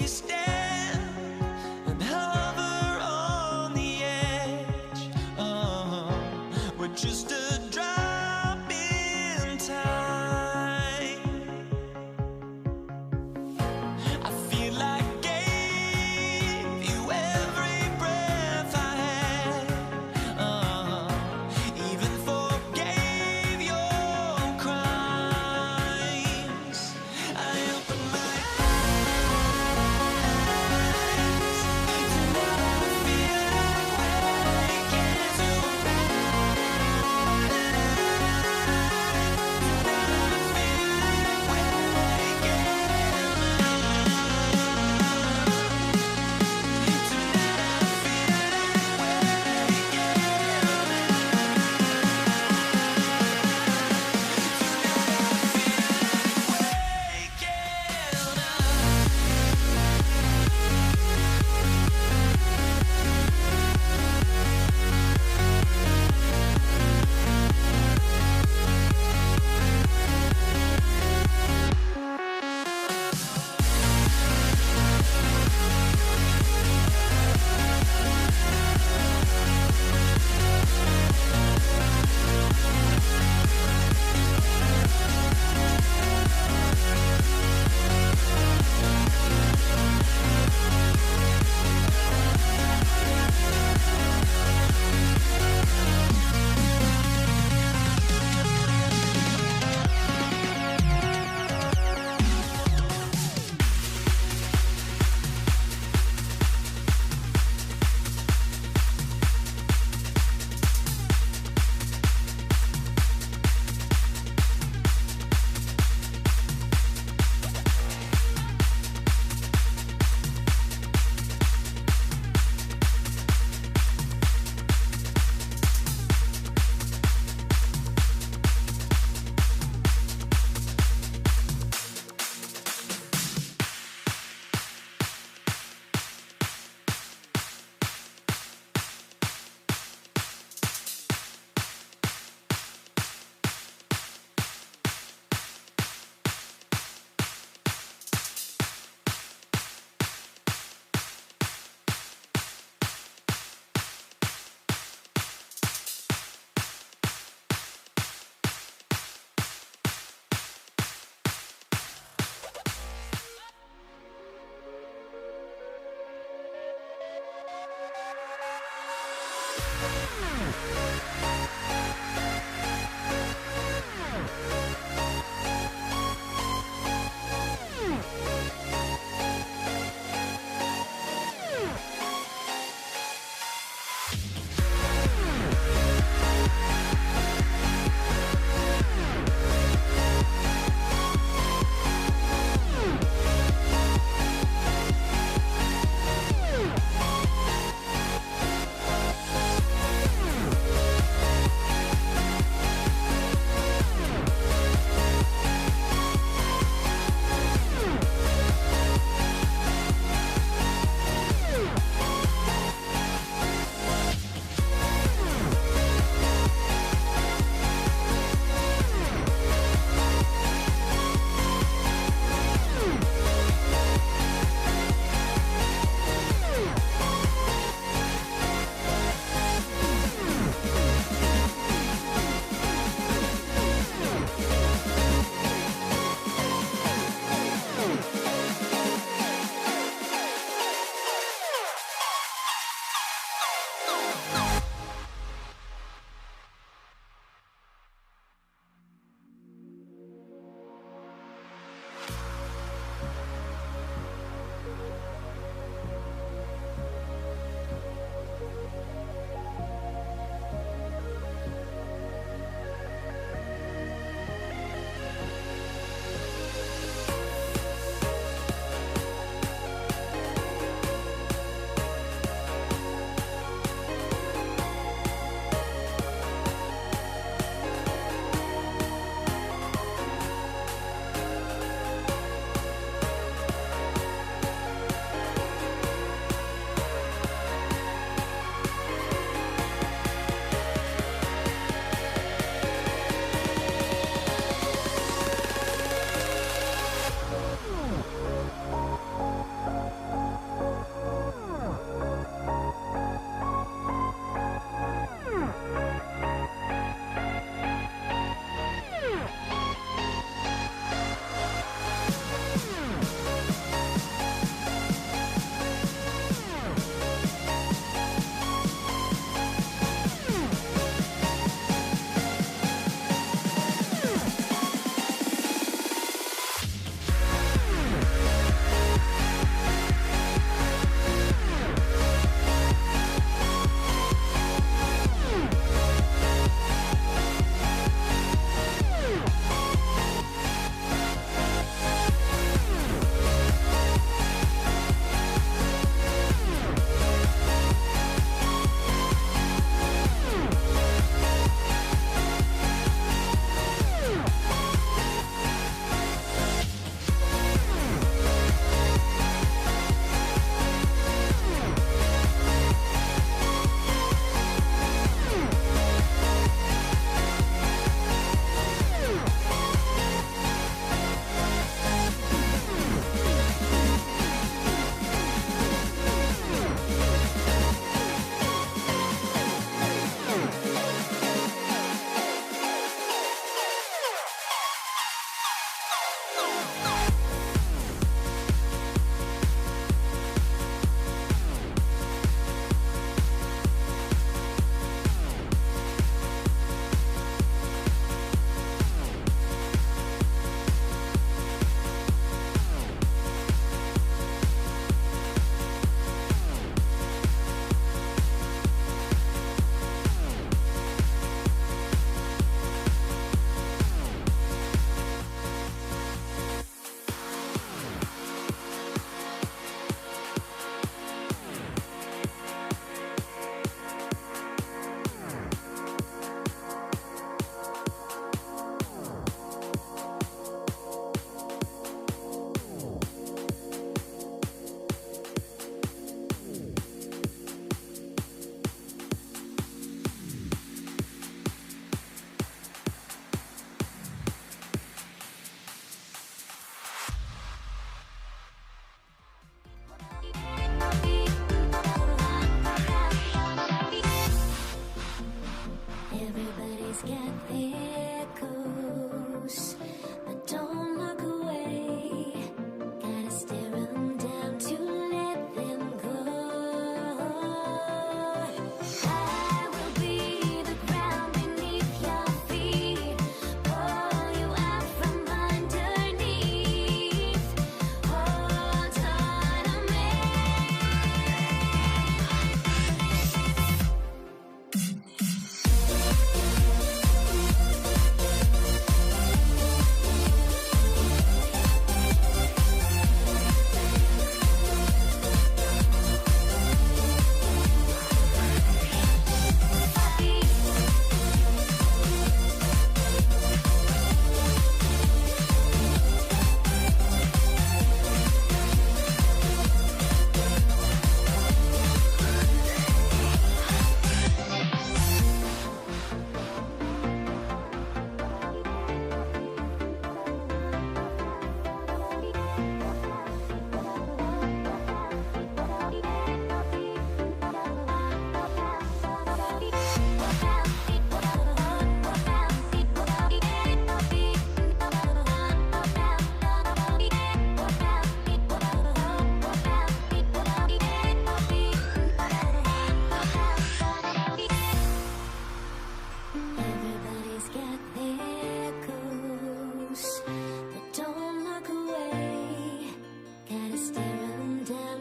you stand and hover on the edge. We're just a drop in time. I feel like gave you every breath I had. Even forgave your crimes. I open my eyes to never feel like waking to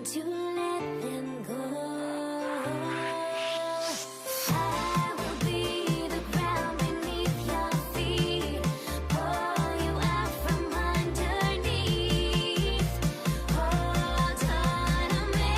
to let them go. I will be the ground beneath your feet, pull you out from underneath. Hold on to me.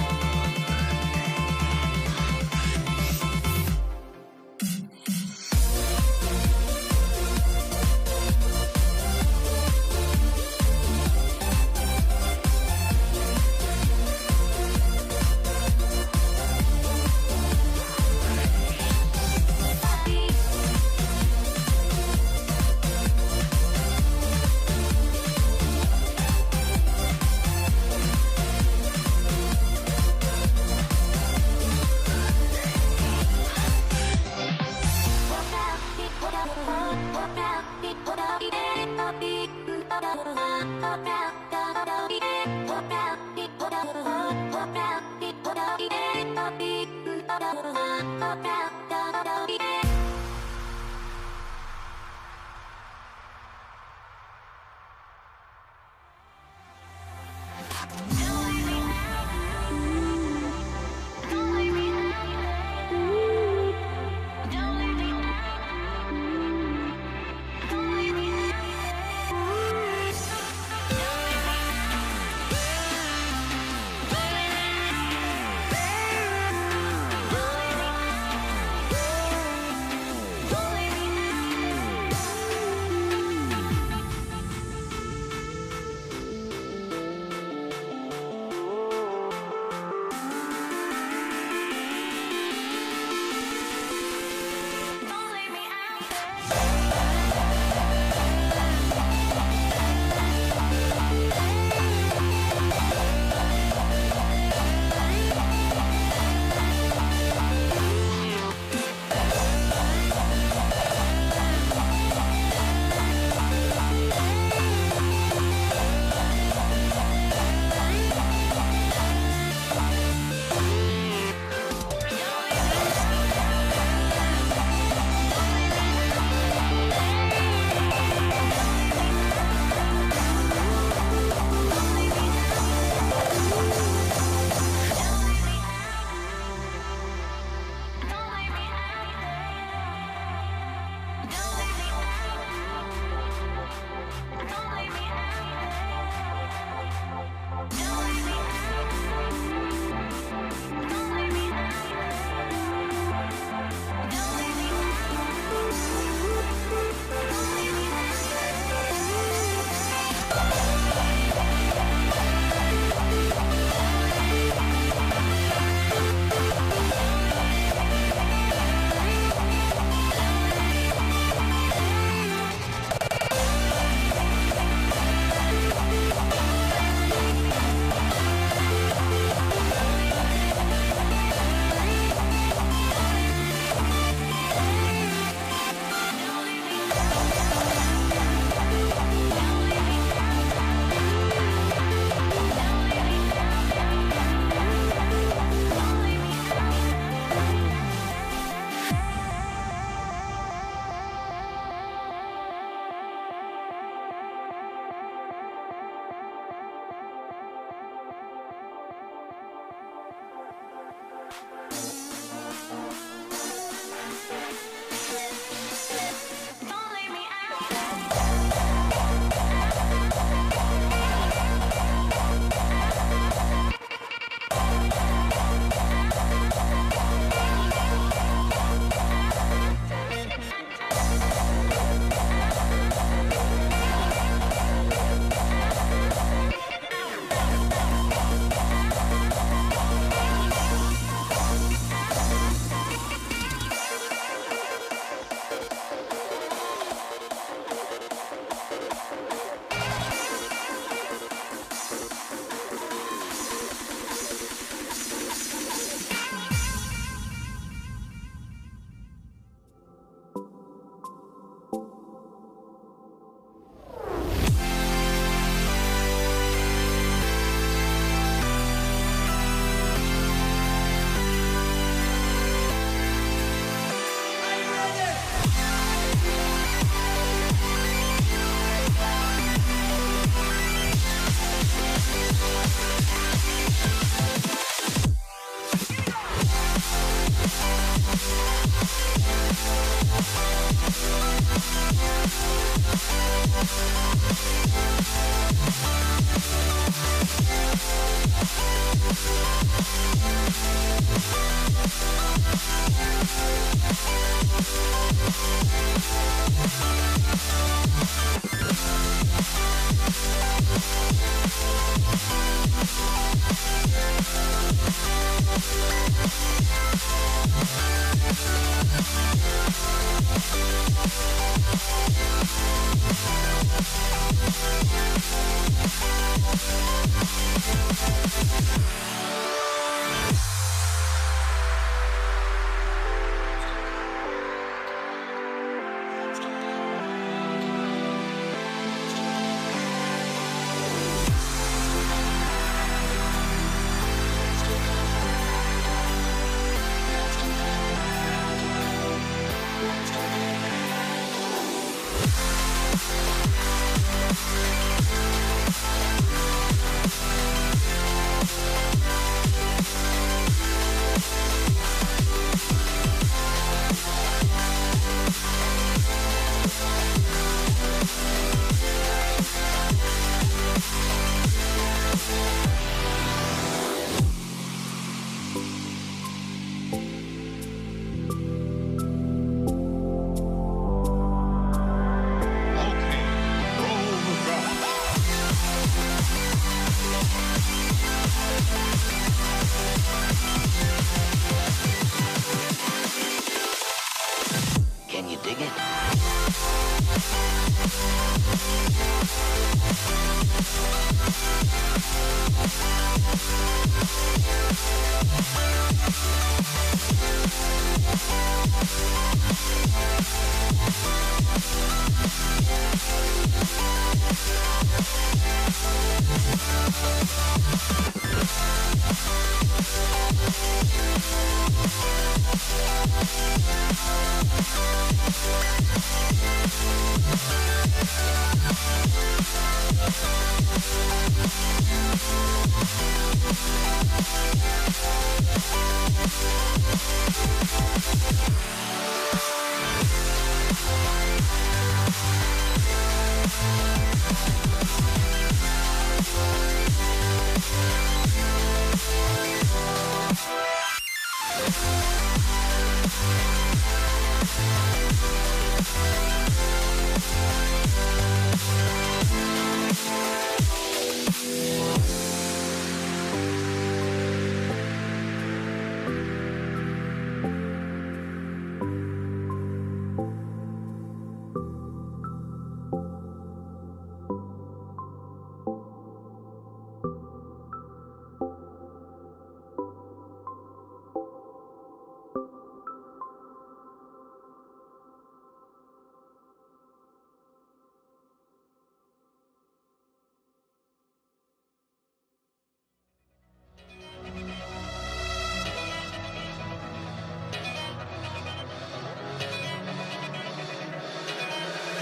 Can you dig it?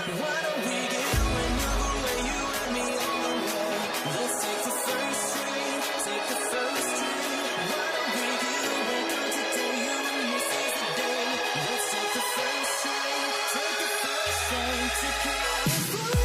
Why don't we get another way you and me on the way? Let's take the first train, take the first train. Why don't we get away from today? You and this is the day. Let's take the first train, take the first train to California.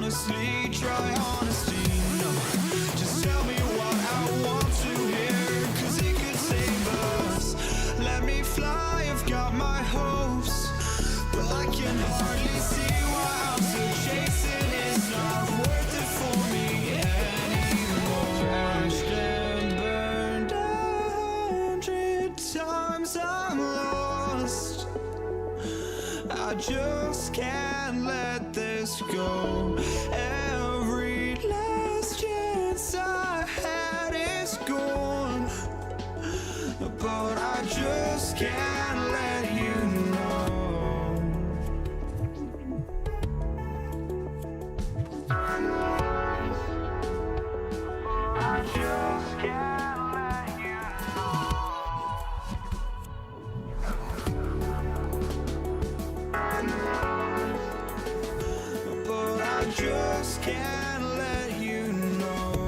honestly, try honesty. No, just tell me what I want to hear, 'cause it could save us. Let me fly, I've got my hopes, but I can hardly see why I'm still chasing. It's not worth it for me anymore. Crashed and burned 100 times, I'm lost. I just can't let this go. Every last chance I had is gone, but I just can't let you know. I just can't let you know. But I just can't let you know.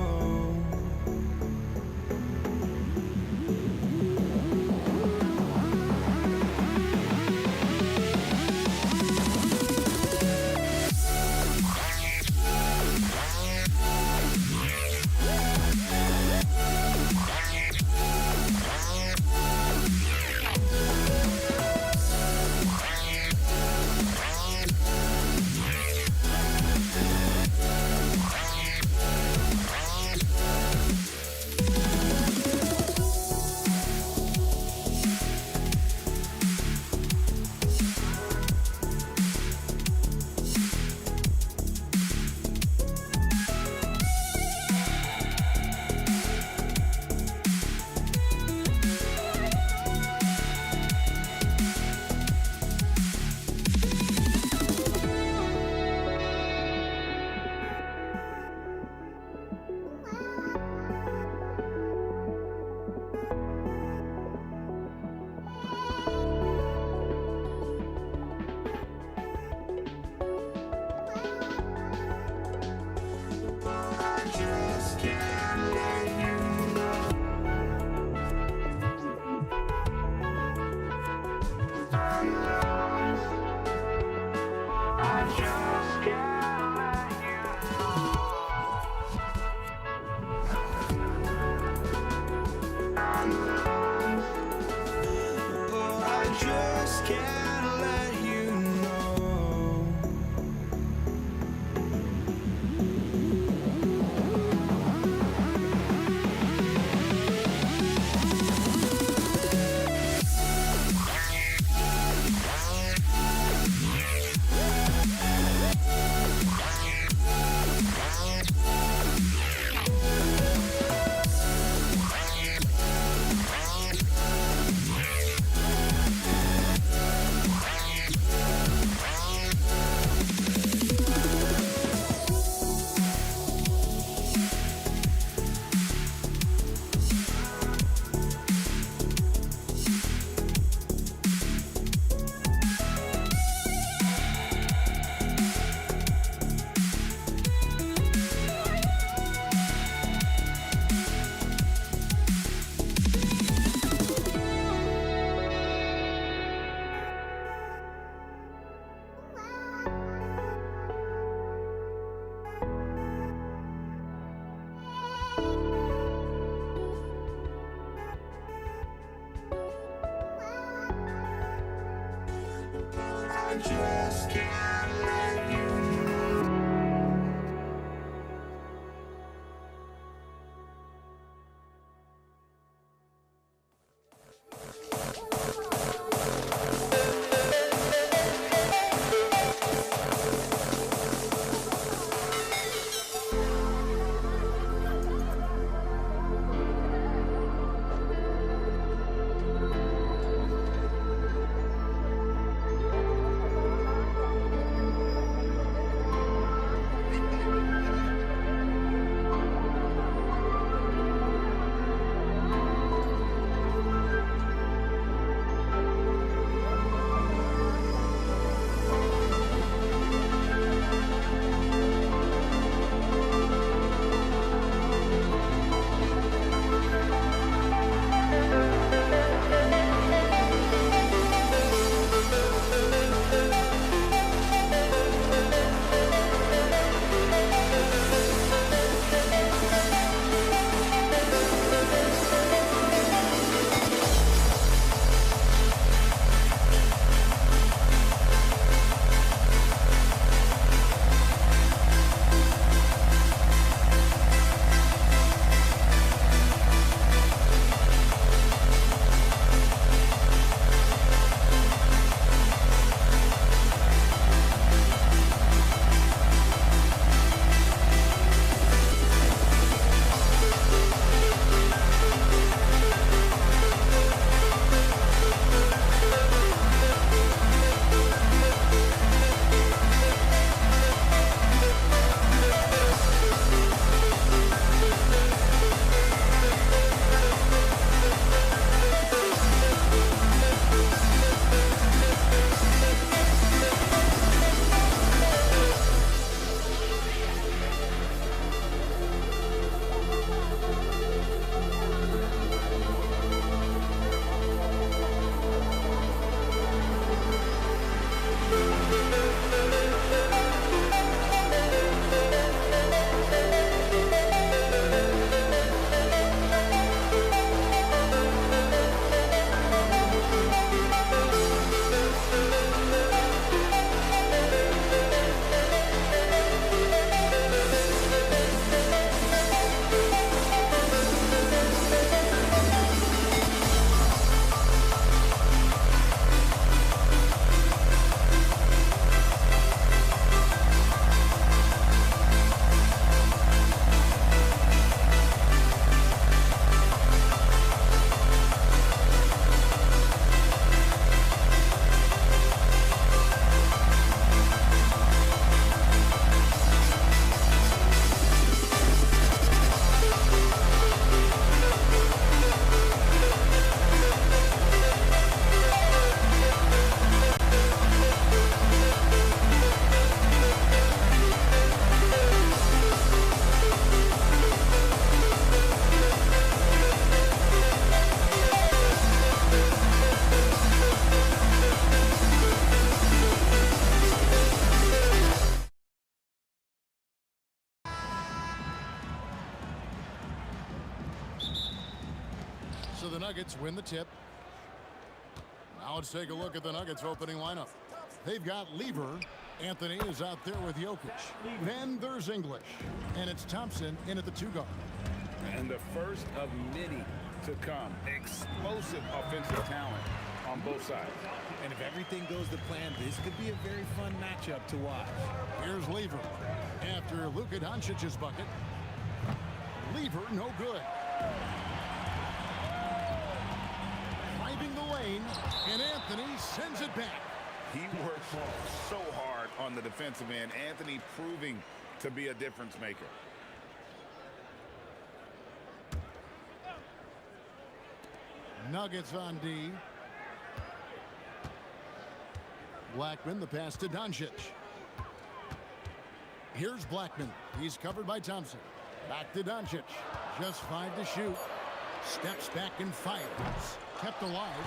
Just can't let you know. Nuggets win the tip. Now let's take a look at the Nuggets opening lineup. They've got Lever. Anthony is out there with Jokic. Then there's English. And it's Thompson in at the 2 guard. And the first of many to come. Explosive offensive talent on both sides. And if everything goes to plan, this could be a very fun matchup to watch. Here's Lever. After Luka Doncic's bucket. Lever, no good. Driving the lane, and Anthony sends it back. He works so hard on the defensive end. Anthony proving to be a difference maker. Nuggets on D. Blackman, the pass to Doncic. Here's Blackman. He's covered by Thompson. Back to Doncic. Just 5 to shoot. Steps back and fires. Kept alive.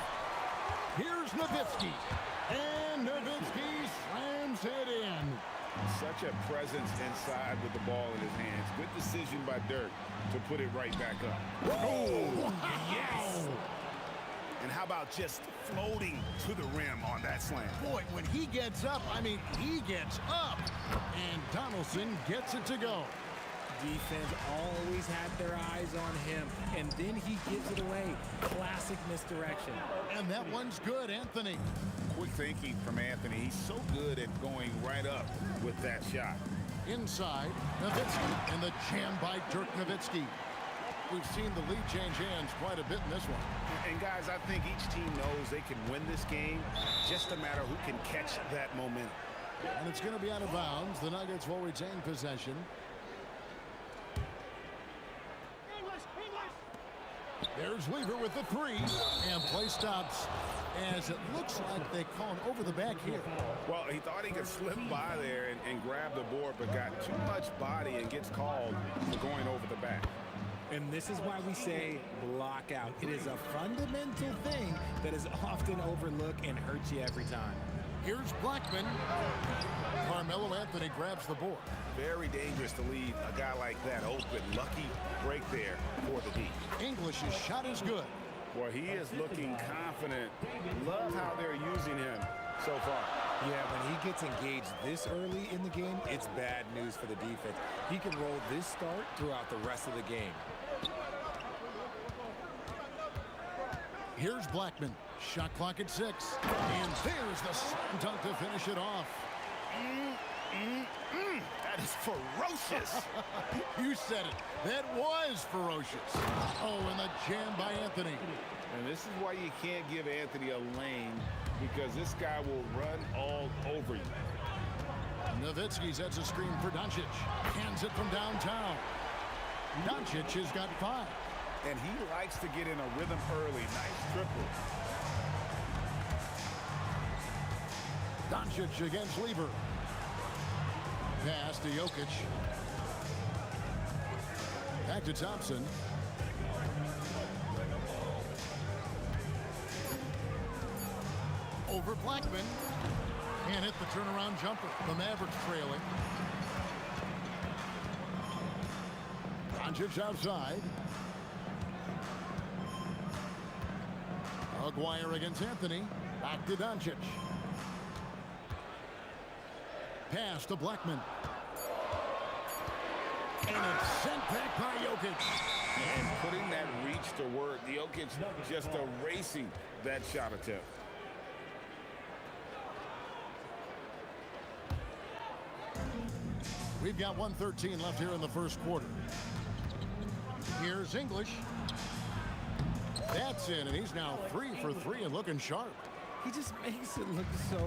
Here's Nowitzki. And Nowitzki slams it in. Such a presence inside with the ball in his hands. Good decision by Dirk to put it right back up. Oh, wow. Yes! And how about just floating to the rim on that slam? Boy, when he gets up, I mean, he gets up. And Donaldson gets it to go. Defense always had their eyes on him, and then he gives it away. Classic misdirection. And that one's good, Anthony. Quick thinking from Anthony. He's so good at going right up with that shot. Inside, Nowitzki, and the jam by Dirk Nowitzki. We've seen the lead change hands quite a bit in this one. And guys, I think each team knows they can win this game. Just a matter who can catch that momentum. And it's going to be out of bounds. The Nuggets will retain possession. There's Lever with the 3. And play stops as it looks like they call an over the back here. Well, he thought he could slip by there and grab the board, but got too much body and gets called for going over the back. And this is why we say block out. It is a fundamental thing that is often overlooked and hurts you every time. Here's Blackman. Carmelo Anthony grabs the board. Very dangerous to leave a guy like that open. Lucky break there for the D. English's shot is good. Boy, he is looking confident. Love how they're using him so far. Yeah, when he gets engaged this early in the game, it's bad news for the defense. He can roll this start throughout the rest of the game. Here's Blackman. Shot clock at 6. And there's the slam dunk to finish it off. That is ferocious. You said it. That was ferocious. Oh, and the jam by Anthony. And this is why you can't give Anthony a lane, because this guy will run all over you. Nowitzki sets a screen for Doncic. Hands it from downtown. Doncic has got 5. And he likes to get in a rhythm early. Nice triple. Doncic against Lever. Pass to Jokic. Back to Thompson. Over Blackman. Can't hit the turnaround jumper. The Mavericks trailing. Doncic outside. Aguirre against Anthony. Back to Doncic. Pass to Blackman. And it's sent back by Jokic. And putting that reach to work. Jokic just erasing that shot attempt. We've got 1:13 left here in the first quarter. Here's English. That's in, and he's now 3 for 3 and looking sharp. He just makes it look so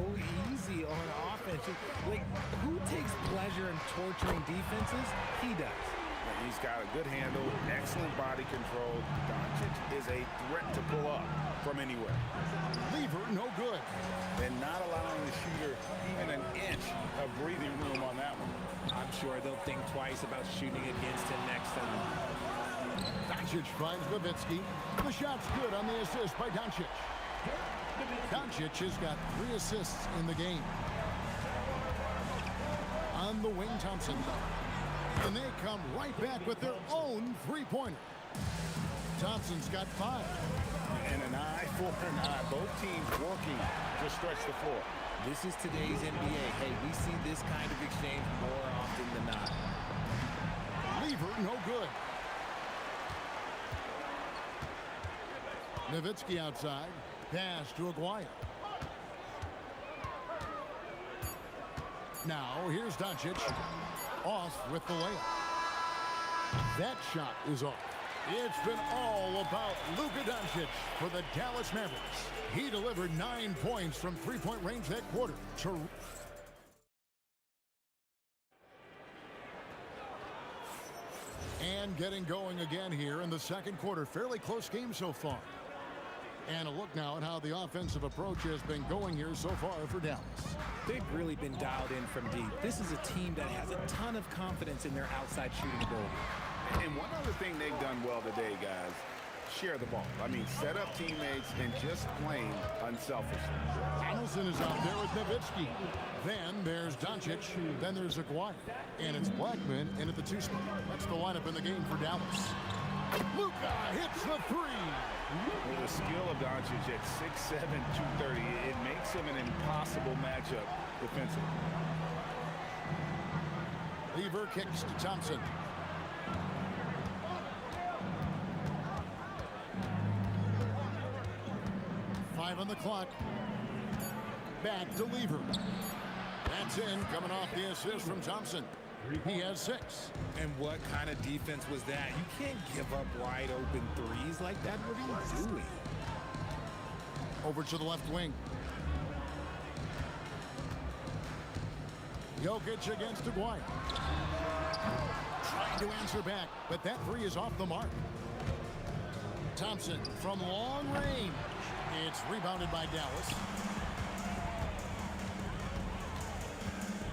easy on offense. Like, who takes pleasure in torturing defenses? He does. And he's got a good handle, excellent body control. Doncic is a threat to pull up from anywhere. Lever, no good. And not allowing the shooter even an inch of breathing room on that one. I'm sure they'll think twice about shooting against him next time. Doncic finds Nowitzki. The shot's good on the assist by Doncic. Doncic has got 3 assists in the game. On the wing, Thompson. And they come right back with their own 3-pointer. Thompson's got 5. And an eye for an eye. Both teams working to stretch the floor. This is today's NBA. Hey, we see this kind of exchange more often than not. Lever, no good. Nowitzki outside. Pass to Aguayo. Now, here's Doncic. Off with the layup. That shot is off. It's been all about Luka Doncic for the Dallas Mavericks. He delivered 9 points from three-point range that quarter. And getting going again here in the second quarter. Fairly close game so far. And a look now at how the offensive approach has been going here so far for Dallas. They've really been dialed in from deep. This is a team that has a ton of confidence in their outside shooting ability. And one other thing they've done well today, guys, share the ball. I mean, set up teammates and just plain unselfish. Donaldson is out there with Nowitzki. Then there's Doncic. Then there's Aguayo. And it's Blackman in at the 2 spot. That's the lineup in the game for Dallas. Luka hits the 3. With the skill of Doncic at 6'7", 230, it makes him an impossible matchup defensively. Lever kicks to Thompson. Five on the clock. Back to Lever. That's in, coming off the assist from Thompson. He has 6. And what kind of defense was that? You can't give up wide open threes like that. What are you doing? Over to the left wing. Jokic against Aguayo. Trying to answer back, but that 3 is off the mark. Thompson from long range. It's rebounded by Dallas.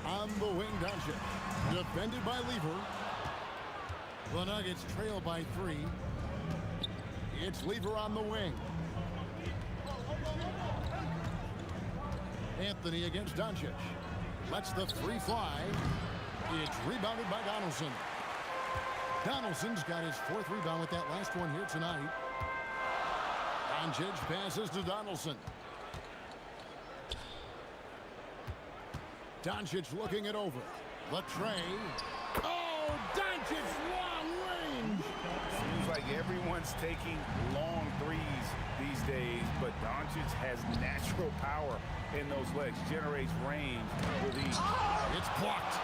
On the wing, Doncic. Defended by Lever. The Nuggets trail by 3. It's Lever on the wing. Anthony against Doncic. Lets the 3 fly. It's rebounded by Donaldson. Donaldson's got his 4th rebound with that last one here tonight. Doncic passes to Donaldson. Doncic looking it over. Latrey. Oh, Doncic long range. Seems like everyone's taking long threes these days, but Doncic has natural power in those legs, generates range with ease. It's blocked.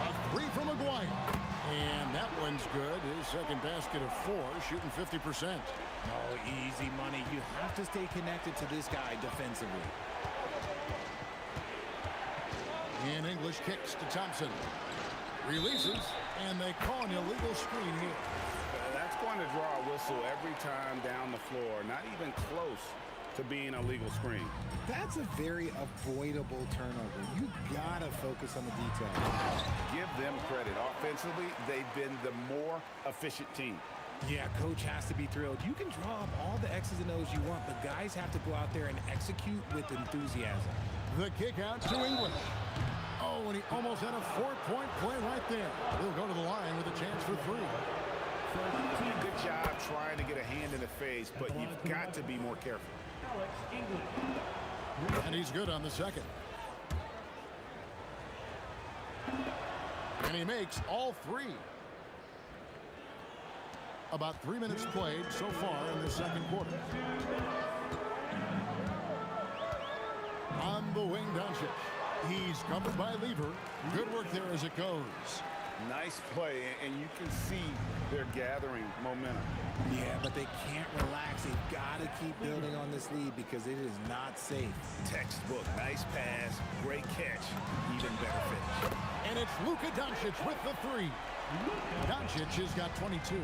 A 3 from Aguayo. And that one's good. His second basket of 4, shooting 50%. Oh, easy money. You have to stay connected to this guy defensively. And English kicks to Thompson. Releases, and they call an illegal screen here. That's going to draw a whistle every time down the floor. Not even close to being a legal screen. That's a very avoidable turnover. You gotta focus on the details. Give them credit. Offensively, they've been the more efficient team. Yeah, coach has to be thrilled. You can draw up all the X's and O's you want, but guys have to go out there and execute with enthusiasm. The kick out to English. Oh, and he almost had a 4-point play right there. He'll go to the line with a chance for 3. Good job trying to get a hand in the face, but you've got to be more careful. And he's good on the second. And he makes all 3. About 3 minutes played so far in the second quarter. On the wing, Doncic. He's covered by Lever. Good work there as it goes. Nice play, and you can see they're gathering momentum. Yeah, but they can't relax. They've got to keep building on this lead because it is not safe. Textbook, nice pass, great catch, even better finish. And it's Luka Doncic with the 3. Doncic has got 22.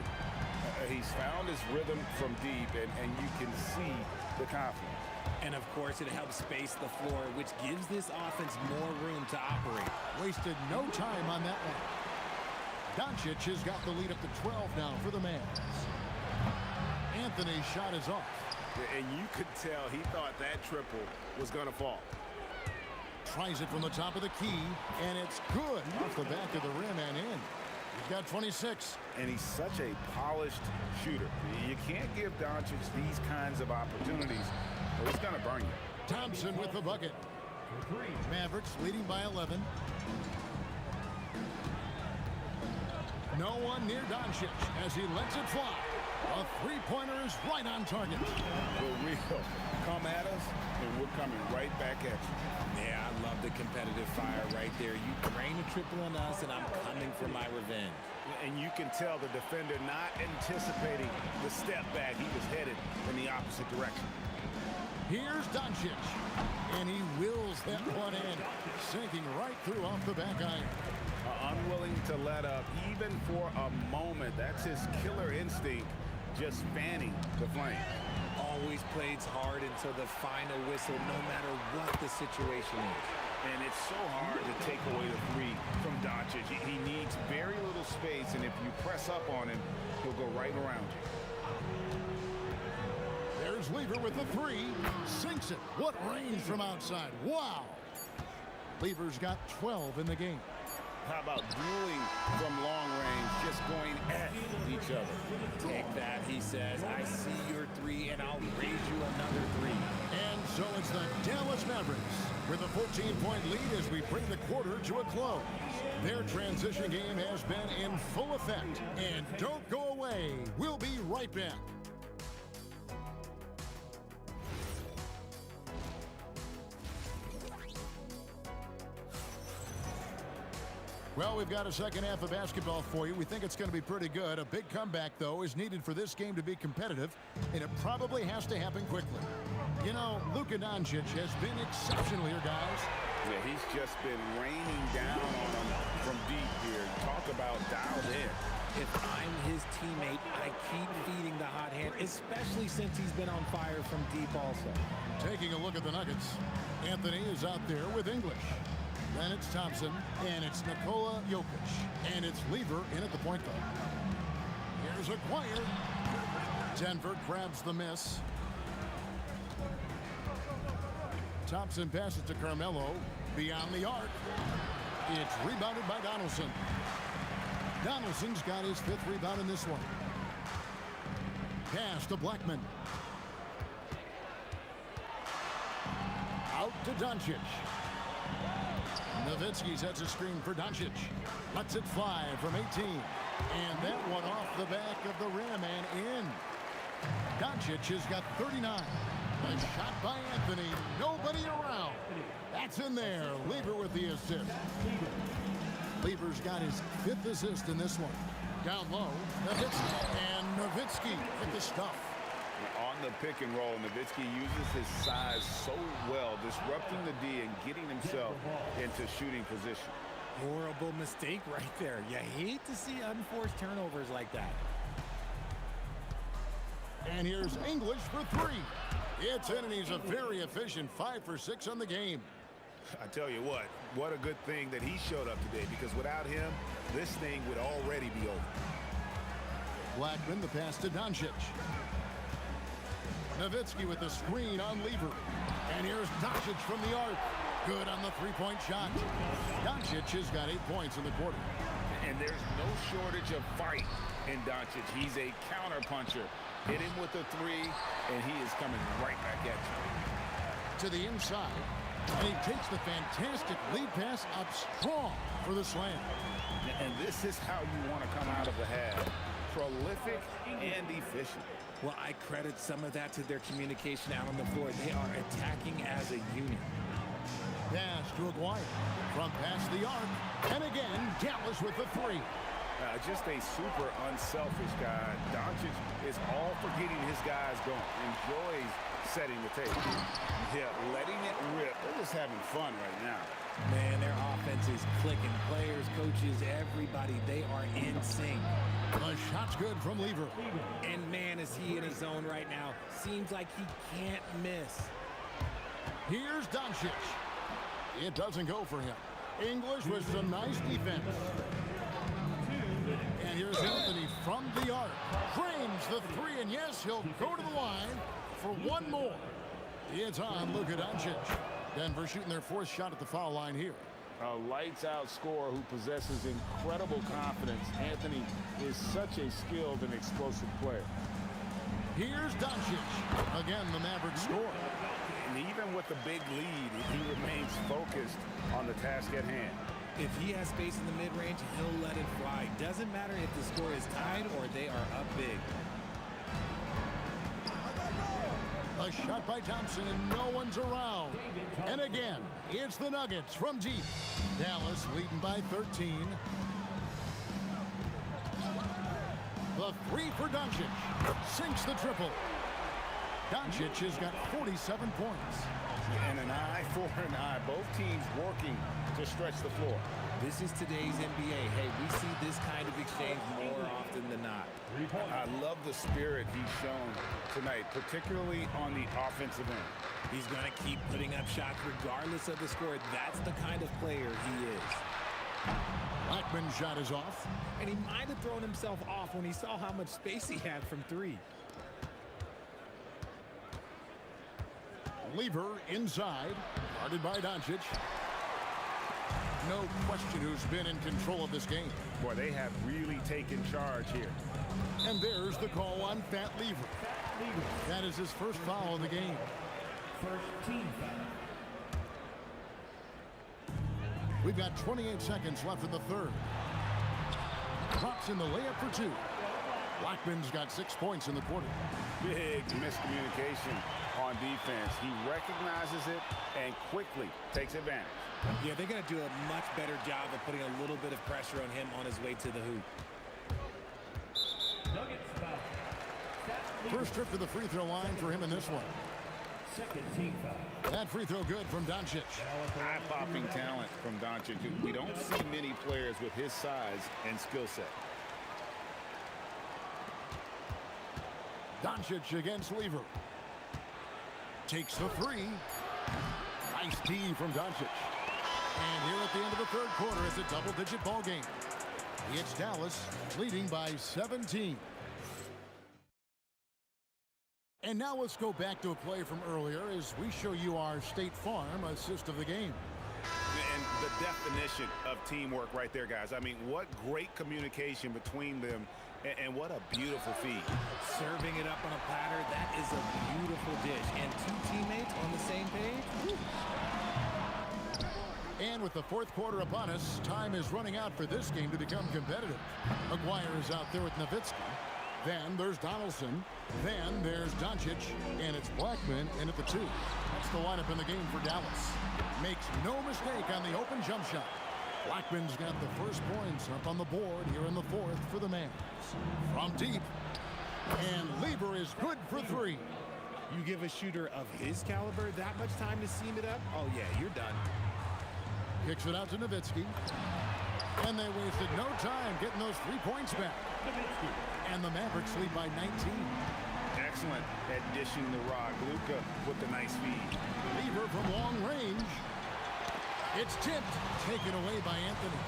He's found his rhythm from deep, and you can see the confidence. And of course, it helps space the floor, which gives this offense more room to operate. Wasted no time on that one. Doncic has got the lead up to 12 now for the Mavs. Anthony's shot is off. And you could tell he thought that triple was going to fall. Tries it from the top of the key, and it's good off the back of the rim and in. He's got 26. And he's such a polished shooter. You can't give Doncic these kinds of opportunities, or he's going to burn you. Thompson with the bucket. Mavericks leading by 11. No one near Doncic as he lets it fly. A three-pointer is right on target. For real. Come at us, and we're coming right back at you. Yeah, I love the competitive fire right there. You drain a triple on us, and I'm coming for my revenge. And you can tell the defender not anticipating the step back. He was headed in the opposite direction. Here's Doncic, and he wills that one in, sinking right through off the back iron. Unwilling to let up, even for a moment. That's his killer instinct, just fanning the flame. Always plays hard until the final whistle, no matter what the situation is. And it's so hard to take away the three from Doncic. He needs very little space, and if you press up on him, he'll go right around you. There's Lever with the three. Sinks it. What range from outside. Wow. Lever's got 12 in the game. How about dueling from long range, just going at each other? Take that, he says. I see your three, and I'll raise you another three. And so it's the Dallas Mavericks with a 14-point lead as we bring the quarter to a close. Their transition game has been in full effect. And don't go away. We'll be right back. Well, we've got a second half of basketball for you. We think it's going to be pretty good. A big comeback, though, is needed for this game to be competitive, and it probably has to happen quickly. You know, Luka Doncic has been exceptional here, guys. Yeah, he's just been raining down on them from deep here. Talk about dialed in. If I'm his teammate, I keep feeding the hot hand, especially since he's been on fire from deep also. Taking a look at the Nuggets, Anthony is out there with English. Then it's Thompson, and it's Nikola Jokic, and it's Lever in at the point guard. Here's a quiet. Denver grabs the miss. Thompson passes to Carmelo, beyond the arc. It's rebounded by Donaldson. Donaldson's got his 5th rebound in this one. Pass to Blackman. Out to Doncic. Nowitzki sets a screen for Doncic. Lets it fly from 18. And that one off the back of the rim and in. Doncic has got 39. A shot by Anthony. Nobody around. That's in there. Lever with the assist. Lever's got his 5th assist in this one. Down low, Nowitzki. And Nowitzki with the stuff. On the pick and roll, Nowitzki uses his size so well, disrupting the D and getting himself into shooting position. Horrible mistake right there. You hate to see unforced turnovers like that. And here's English for 3. It's in, and he's a very efficient 5 for 6 on the game. I tell you what a good thing that he showed up today, because without him, this thing would already be over. Blackman, the pass to Doncic. Nowitzki with the screen on Lever. And here's Doncic from the arc. Good on the three-point shot. Doncic has got 8 points in the quarter. And there's no shortage of fight in Doncic. He's a counter-puncher. Hit him with a 3, and he is coming right back at you. To the inside. And he takes the fantastic lead pass up strong for the slam. And this is how you want to come out of the half. Prolific and efficient. Well, I credit some of that to their communication out on the floor. They are attacking as a unit. Pass to Aguirre. From past the arc. And again, Dallas with the 3. Just a super unselfish guy. Doncic is all for getting his guys going. Enjoys setting the table. Yeah, letting it rip. They're just having fun right now. Man, their offense is clicking. Players, coaches, everybody, they are in sync. The shot's good from Lever. And man, is he in his zone right now. Seems like he can't miss. Here's Doncic. It doesn't go for him. English with some nice defense. And here's Anthony from the arc. Frames the 3, and yes, he'll go to the line for one more. It's on Luka Doncic. Denver shooting their 4th shot at the foul line here. A lights-out scorer who possesses incredible confidence. Anthony is such a skilled and explosive player. Here's Doncic. Again, the Mavericks score. And even with the big lead, he remains focused on the task at hand. If he has space in the mid-range, he'll let it fly. Doesn't matter if the score is tied or they are up big. A shot by Thompson, and no one's around. And again, it's the Nuggets from deep. Dallas leading by 13. The three for Doncic. Sinks the triple. Doncic has got 47 points. And an eye for an eye. Both teams working to stretch the floor. This is today's NBA. Hey, we see this kind of exchange more often than not. I love the spirit he's shown tonight, particularly on the offensive end. He's going to keep putting up shots regardless of the score. That's the kind of player he is. Blackman's shot is off. And he might have thrown himself off when he saw how much space he had from three. Lever inside, guarded by Doncic. No question who's been in control of this game. Boy, they have really taken charge here. And there's the call on Fat Lever. That is his first foul in the game. First team foul. We've got 28 seconds left in the third. Drops in the layup for two. Blackman's got 6 points in the quarter. Big miscommunication on defense. He recognizes it and quickly takes advantage. Yeah, they're going to do a much better job of putting a little bit of pressure on him on his way to the hoop. Nuggets foul. First trip to the free throw line for him in this one. Second team foul. That free throw good from Doncic. Eye-popping talent from Doncic. We don't see many players with his size and skill set. Doncic against Lever. Takes the three. Nice tee from Doncic. And here at the end of the third quarter, it's a double-digit ball game. It's Dallas leading by 17. And now let's go back to a play from earlier as we show you our State Farm assist of the game. And the definition of teamwork right there, guys. I mean, what great communication between them, and what a beautiful feed. Serving it up on a platter, that is a beautiful dish. And two teammates on the same page. Woo. And with the fourth quarter upon us, time is running out for this game to become competitive. McGuire is out there with Nowitzki. Then there's Donaldson. Then there's Doncic. And it's Blackman in at the two. That's the lineup in the game for Dallas. Makes no mistake on the open jump shot. Blackman's got the first points up on the board here in the fourth for the Mavs. From deep. And Lever is good for three. You give a shooter of his caliber that much time to seam it up? Oh, yeah, you're done. Kicks it out to Nowitzki. And they wasted no time getting those 3 points back. And the Mavericks lead by 19. Excellent at dishing the rock. Luka with the nice feed. Lever from long range. It's tipped. Taken away by Anthony.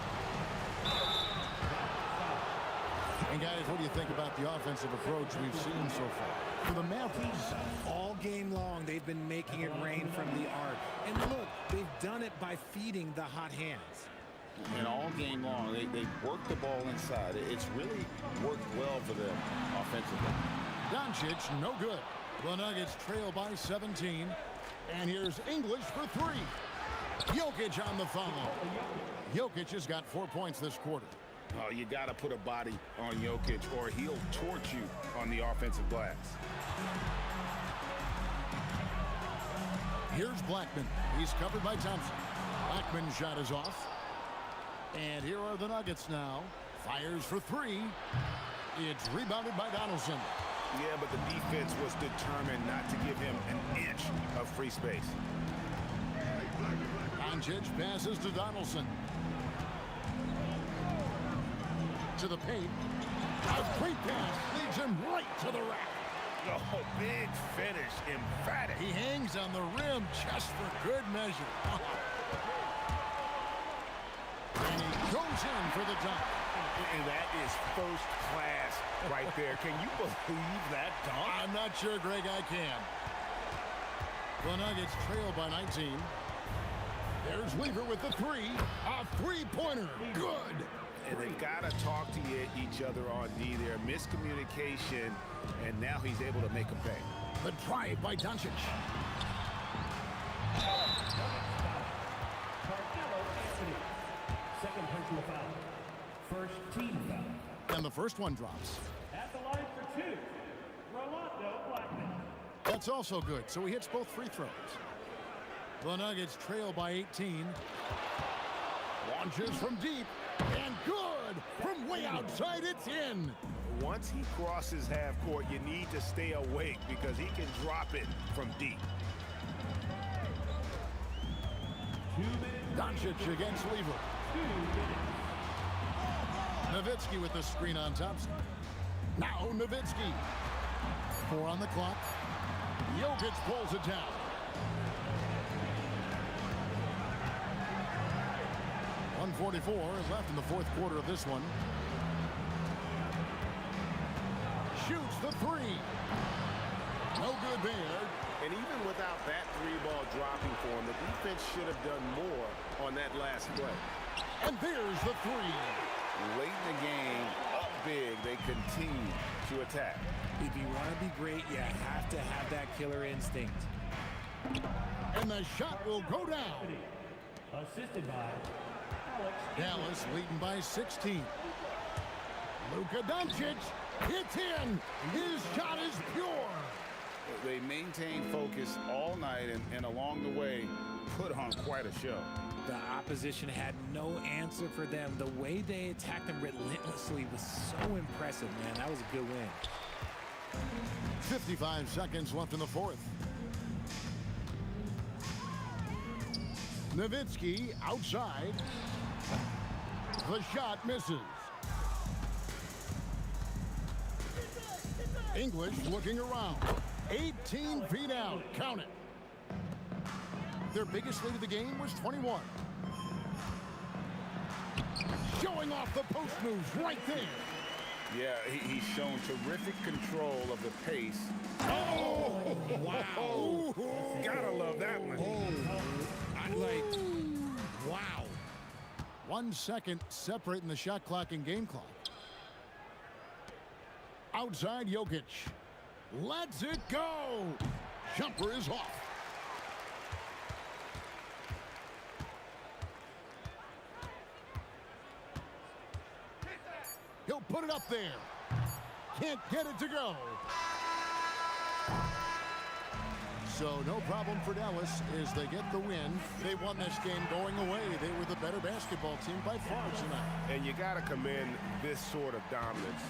And guys, what do you think about the offensive approach we've seen so far for the Mavericks? All game long, they've been making it rain from the arc. And look, they've done it by feeding the hot hands. And all game long, they work the ball inside. It's really worked well for them offensively. Doncic, no good. The Nuggets trail by 17. And here's English for three. Jokic on the follow. Jokic has got 4 points this quarter. Oh, you got to put a body on Jokic or he'll torch you on the offensive glass. Here's Blackman. He's covered by Thompson. Blackman's shot is off. And here are the Nuggets now. Fires for three. It's rebounded by Donaldson. Yeah, but the defense was determined not to give him an inch of free space. Doncic passes to Donaldson. To the paint. A great pass leads him right to the rack. Oh, big finish, emphatic. He hangs on the rim just for good measure. And he goes in for the dunk. And that is first class right there. Can you believe that dunk? I'm not sure, Greg, I can. The Nuggets trail by 19. There's Lever with the three. A three-pointer. Good. And they've got to talk to each other on D there. Miscommunication, and now he's able to make a pay. The drive by Doncic. Second personal foul. First team foul. And the first one drops. At the line for two, Rolando Blackman. That's also good, so he hits both free throws. The Nuggets trail by 18. Launches from deep, and good! From way outside, it's in! Once he crosses half court, you need to stay awake because he can drop it from deep. 2 minutes. Doncic against Lever. 2 minutes. Nowitzki with the screen on Thompson. Now Nowitzki. 4 on the clock. Jokic pulls it down. 1:44 is left in the fourth quarter of this one. Shoots the three. No good there. And even without that three ball dropping for him, the defense should have done more on that last play. And there's the three. Late in the game, up big, they continue to attack. If you want to be great, you have to have that killer instinct. And the shot will go down. Assisted by Alex. Dallas leading by 16. Luka Doncic hits in. His shot is pure. They maintain focus all night and along the way put on quite a show. The opposition had no answer for them. The way they attacked them relentlessly was so impressive, man. That was a good win. 55 seconds left in the fourth. Nowitzki outside. The shot misses. English looking around. 18 feet out. Count it. Their biggest lead of the game was 21. Showing off the post moves right there. Yeah, he's shown terrific control of the pace. Oh! Wow. Gotta love that one. Wow. 1 second separating the shot clock and game clock. Outside Jokic. Lets it go. Jumper is off. He'll put it up there. Can't get it to go. So no problem for Dallas as they get the win. They won this game going away. They were the better basketball team by far tonight. And you got to commend this sort of dominance.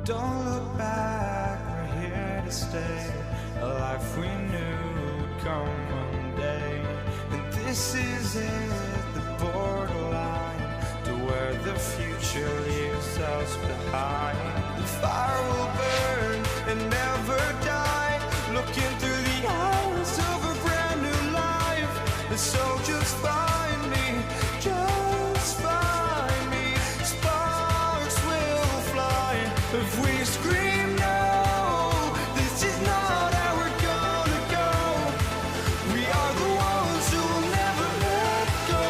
Don't look back, we're here to stay. A life we knew would come one day. And this is it, the borderline to where the future leaves us behind. The fire will burn and never die. Looking through the eyes of a brand new life. And so just find me, just find me. Sparks will fly if we scream no. This is not how we're gonna go. We are the ones who will never let go.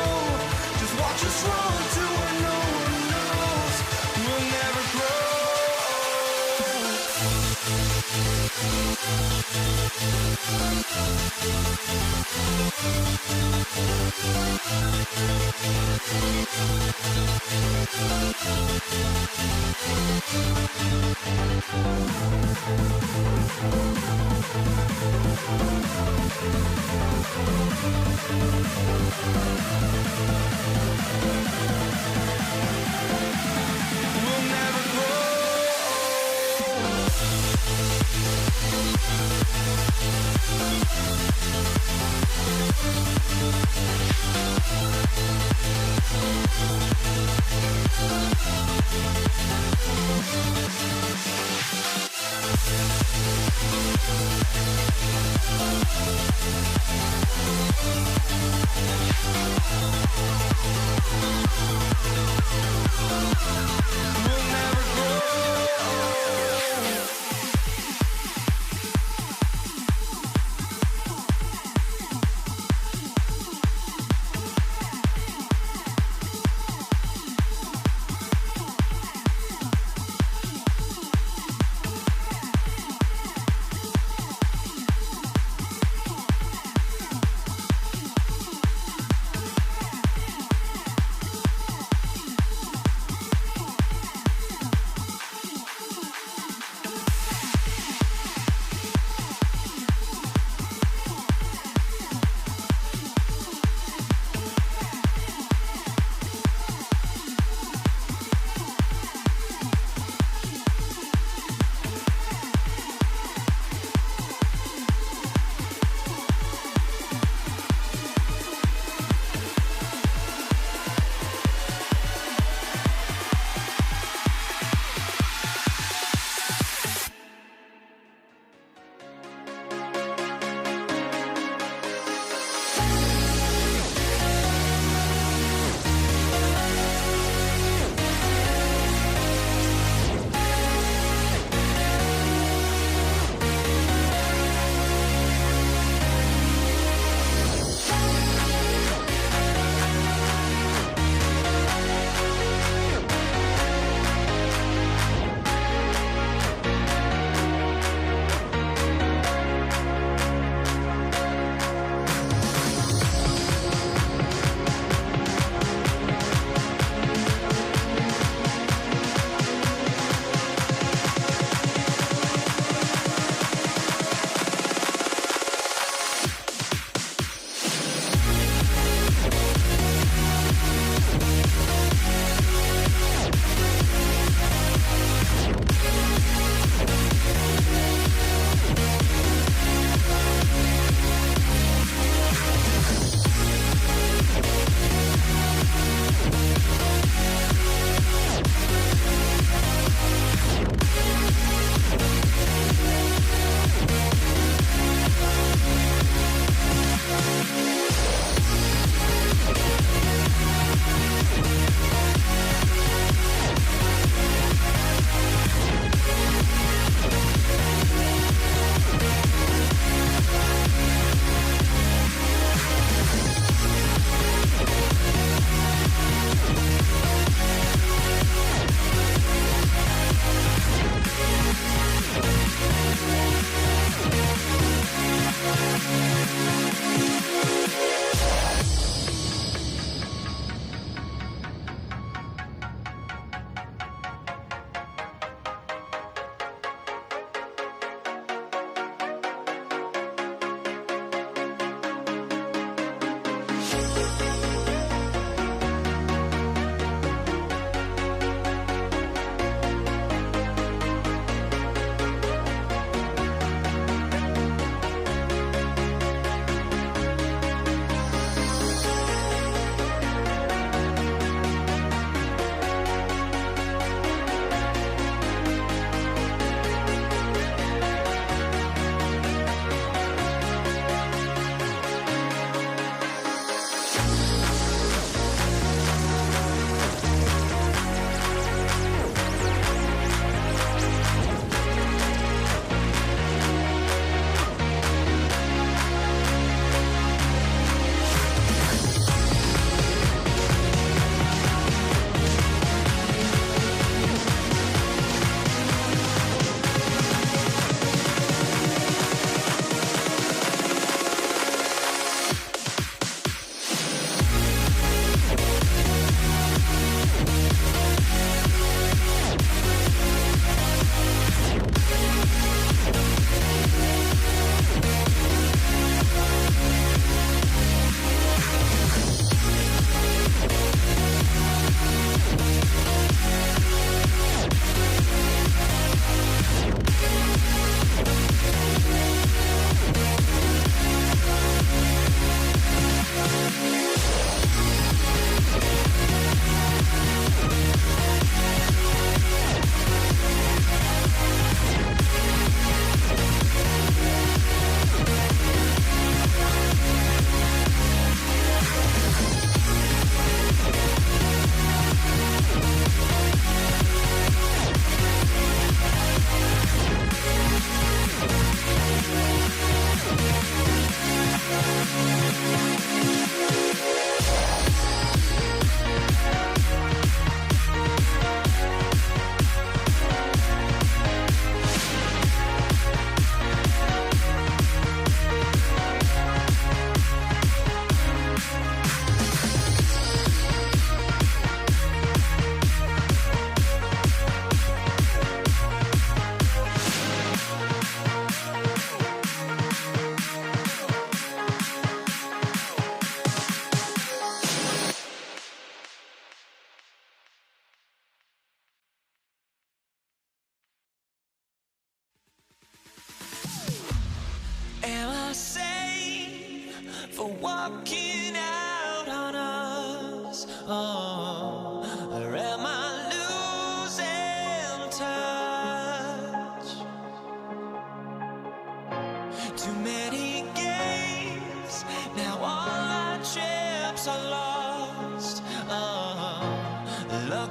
Just watch us run to where no one knows. We'll never grow.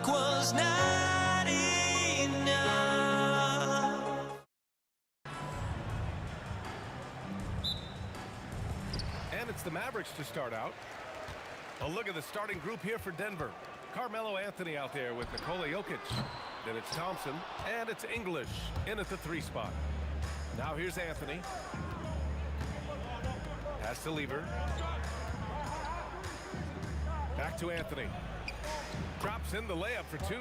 was not enough. And it's the Mavericks to start out. A look at the starting group here for Denver. Carmelo Anthony out there with Nikola Jokic. Then it's Thompson, and it's English in at the 3 spot. Now here's Anthony. Pass to Lever. Back to Anthony. Drops in the layup for 2.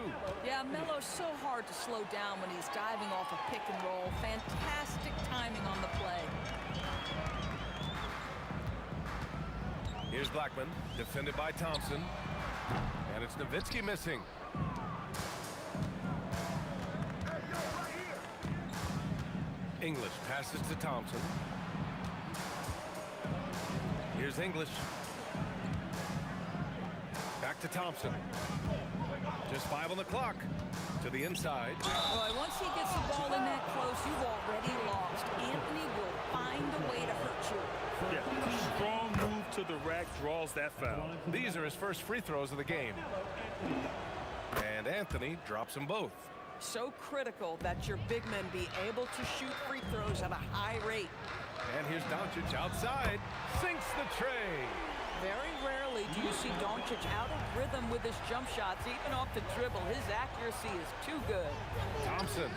Yeah, Melo's so hard to slow down when he's diving off a pick and roll. Fantastic timing on the play. Here's Blackman, defended by Thompson. And it's Nowitzki missing. English passes to Thompson. Here's English. Back to Thompson. Just 5 on the clock. To the inside. Boy, once he gets the ball in that close, you've already lost. Anthony will find a way to hurt you. Yeah, strong move to the rack draws that foul. These are his first free throws of the game. And Anthony drops them both. So critical that your big men be able to shoot free throws at a high rate. And here's Doncic outside. Sinks the tray. Very rarely do you see Doncic out of rhythm with his jump shots, even off the dribble. His accuracy is too good. Thompson.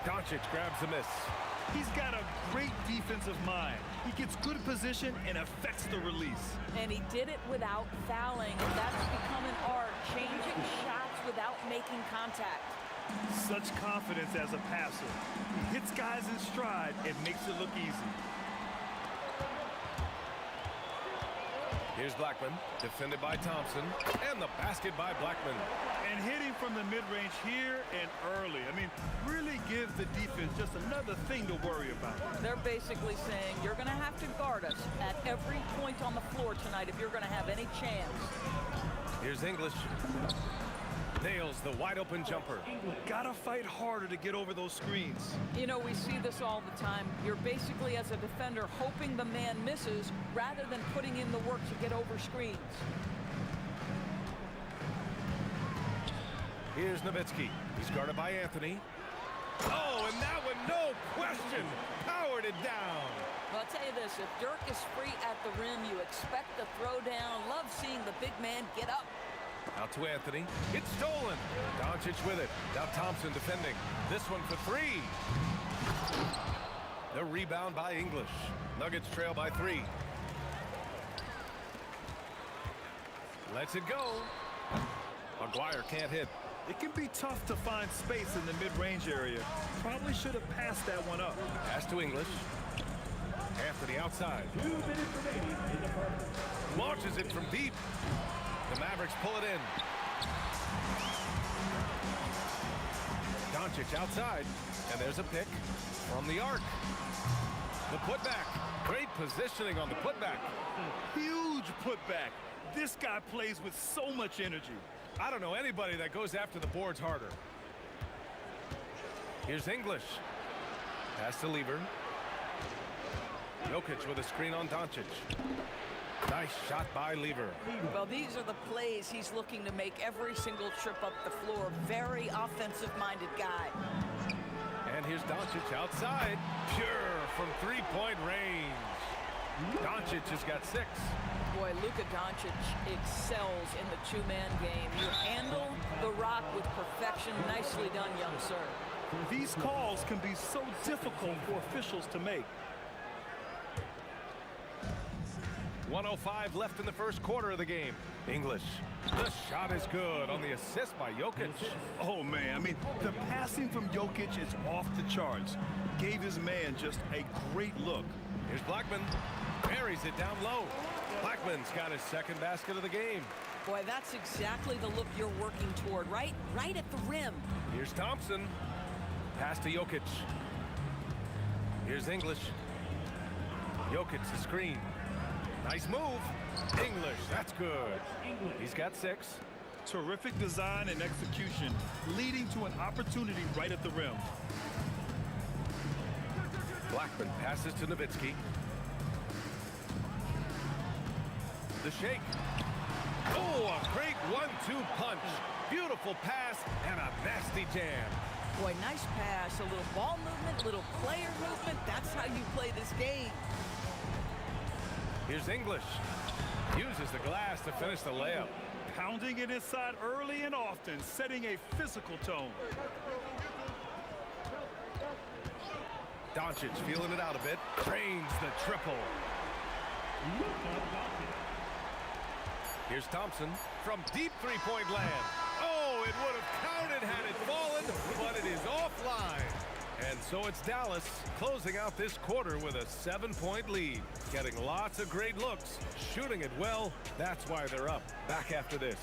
Doncic grabs the miss. He's got a great defensive mind. He gets good position and affects the release. And he did it without fouling, and that's become an art, changing shots without making contact. Such confidence as a passer. He hits guys in stride and makes it look easy. Here's Blackman, defended by Thompson, and the basket by Blackman. And hitting from the mid-range here and early. I mean, really gives the defense just another thing to worry about. They're basically saying you're going to have to guard us at every point on the floor tonight if you're going to have any chance. Here's English. Nails the wide-open jumper. Gotta fight harder to get over those screens. You know, we see this all the time. You're basically, as a defender, hoping the man misses rather than putting in the work to get over screens. Here's Nowitzki. He's guarded by Anthony. Oh, and that one, no question, powered it down. Well, I'll tell you this, if Dirk is free at the rim, you expect the throwdown. Love seeing the big man get up. Out to Anthony. It's stolen. Doncic with it. Now Thompson defending. This one for 3. The rebound by English. Nuggets trail by 3. Lets it go. Maguire can't hit. It can be tough to find space in the mid-range area. Probably should have passed that one up. Pass to English. Anthony outside. 2 minutes remaining in the first. Launches it from deep. The Mavericks pull it in. Doncic outside. And there's a pick from the arc. The putback. Great positioning on the putback. Huge putback. This guy plays with so much energy. I don't know anybody that goes after the boards harder. Here's English. Pass to Lever. Jokic with a screen on Doncic. Nice shot by Lever. Well, these are the plays he's looking to make every single trip up the floor. Very offensive-minded guy. And here's Doncic outside. Pure from three-point range. Doncic has got 6. Boy, Luka Doncic excels in the two-man game. You handle the rock with perfection. Nicely done, young sir. These calls can be so difficult for officials to make. 1:05 left in the first quarter of the game. English. The shot is good on the assist by Jokic. Oh, man, I mean, the passing from Jokic is off the charts. Gave his man just a great look. Here's Blackman. Buries it down low. Blackman's got his second basket of the game. Boy, that's exactly the look you're working toward, right at the rim. Here's Thompson. Pass to Jokic. Here's English. Jokic the screen. Nice move. English, that's good. He's got 6. Terrific design and execution, leading to an opportunity right at the rim. Blackman passes to Nowitzki. The shake. Oh, a great 1-2 punch. Beautiful pass and a nasty jam. Boy, nice pass, a little ball movement, little player movement. That's how you play this game. Here's English. Uses the glass to finish the layup. Pounding it inside early and often, setting a physical tone. Doncic feeling it out a bit. Drains the triple. Here's Thompson from deep three-point land. Oh, it would have counted had it fallen, but it is offline. And so it's Dallas closing out this quarter with a 7-point lead. Getting lots of great looks, shooting it well. That's why they're up. Back after this.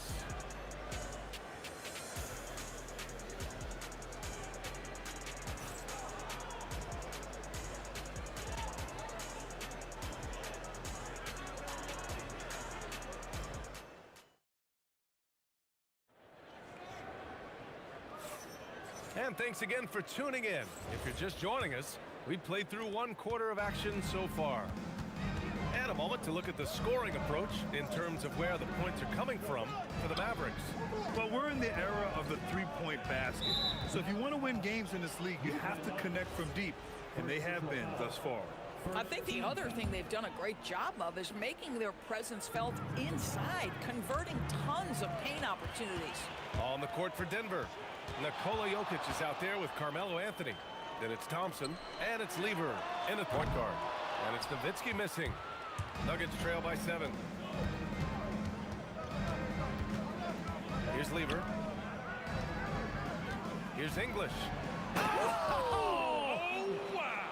And thanks again for tuning in. If you're just joining us, we've played through one quarter of action so far. And a moment to look at the scoring approach in terms of where the points are coming from for the Mavericks. Well, we're in the era of the three-point basket. So if you want to win games in this league, you have to connect from deep, and they have been thus far. I think the other thing they've done a great job of is making their presence felt inside, converting tons of paint opportunities. On the court for Denver, Nikola Jokic is out there with Carmelo Anthony. Then it's Thompson, and it's Lever in the point guard. And it's Nowitzki missing. Nuggets trail by 7. Here's Lever. Here's English. Oh, wow!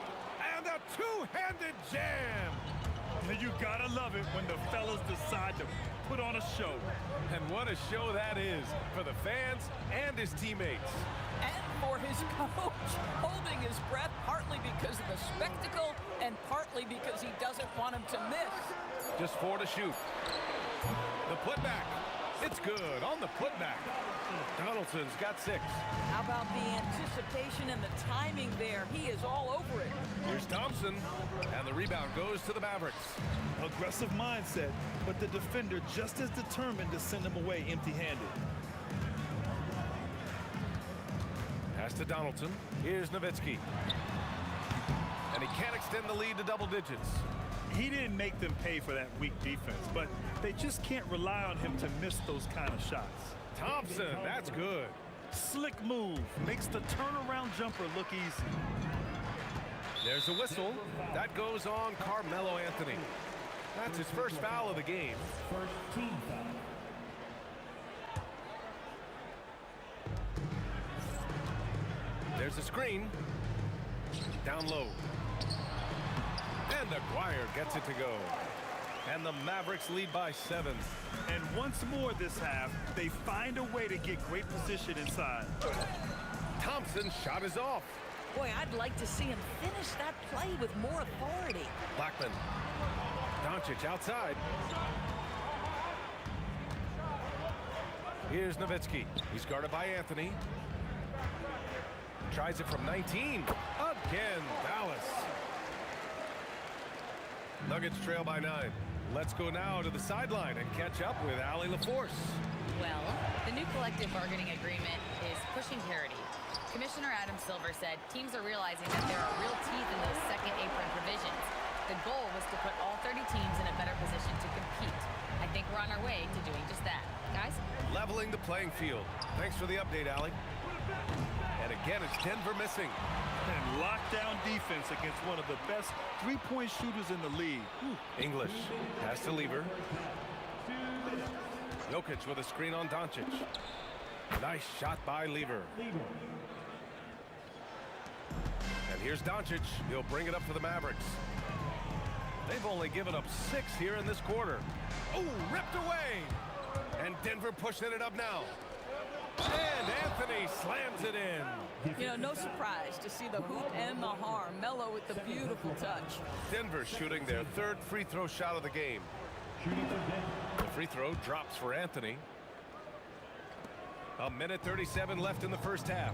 And a two-handed jam! And you gotta love it when the fellas decide to put on a show. And what a show that is for the fans and his teammates. And for his coach, holding his breath partly because of the spectacle and partly because he doesn't want him to miss. Just 4 to shoot. The putback. It's good on the putback. Donaldson's got 6. How about the anticipation and the timing there? He is all over it. Here's Thompson, and the rebound goes to the Mavericks. Aggressive mindset, but the defender just as determined to send him away empty-handed. Pass to Donaldson. Here's Nowitzki. And he can't extend the lead to double digits. He didn't make them pay for that weak defense, but they just can't rely on him to miss those kind of shots. Thompson, that's good. Slick move, makes the turnaround jumper look easy. There's a whistle. That goes on Carmelo Anthony. That's his first foul of the game. First team foul. There's a screen. Down low. And Aguirre gets it to go. And the Mavericks lead by 7. And once more this half, they find a way to get great position inside. Thompson's shot is off. Boy, I'd like to see him finish that play with more authority. Blackman. Doncic outside. Here's Nowitzki. He's guarded by Anthony. Tries it from 19. Again, Dallas. Nuggets trail by 9. Let's go now to the sideline and catch up with Allie LaForce. Well, the new collective bargaining agreement is pushing parity. Commissioner Adam Silver said teams are realizing that there are real teeth in those second apron provisions. The goal was to put all 30 teams in a better position to compete. I think we're on our way to doing just that. Guys? Leveling the playing field. Thanks for the update, Allie. And again, it's Denver missing. And lockdown defense against one of the best three-point shooters in the league. English pass to Lever. Jokic with a screen on Doncic. Nice shot by Lever. And here's Doncic. He'll bring it up for the Mavericks. They've only given up 6 here in this quarter. Oh, ripped away. And Denver pushing it up now. And Anthony slams it in. You know, no surprise to see the hoop and the harm. Melo with the beautiful touch. Denver shooting their 3rd free throw shot of the game. The free throw drops for Anthony. A minute 37 left in the first half.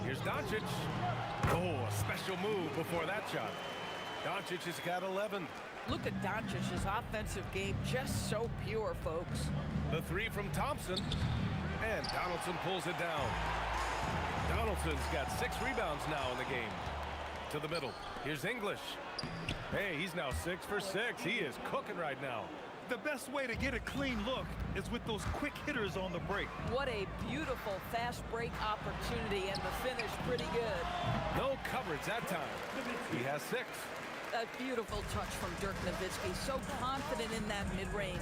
Here's Doncic. Oh, a special move before that shot. Doncic has got 11. Look at Doncic's offensive game, just so pure, folks. The three from Thompson. And Donaldson pulls it down. Donaldson's got 6 rebounds now in the game. To the middle. Here's English. Hey, he's now 6 for 6. He is cooking right now. The best way to get a clean look is with those quick hitters on the break. What a beautiful fast break opportunity, and the finish pretty good. No coverage that time. He has 6. A beautiful touch from Dirk Nowitzki, so confident in that mid-range.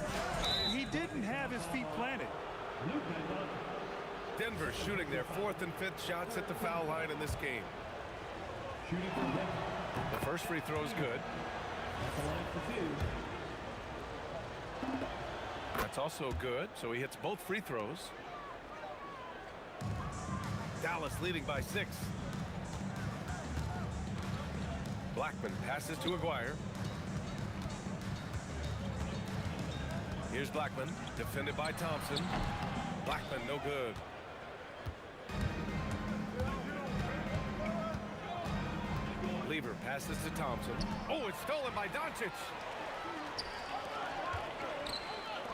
He didn't have his feet planted. Denver shooting their 4th and 5th shots at the foul line in this game. The first free throw is good. That's also good, so he hits both free throws. Dallas leading by 6. Blackman passes to Aguirre. Here's Blackman, defended by Thompson. Blackman, no good. Lever passes to Thompson. Oh, it's stolen by Doncic.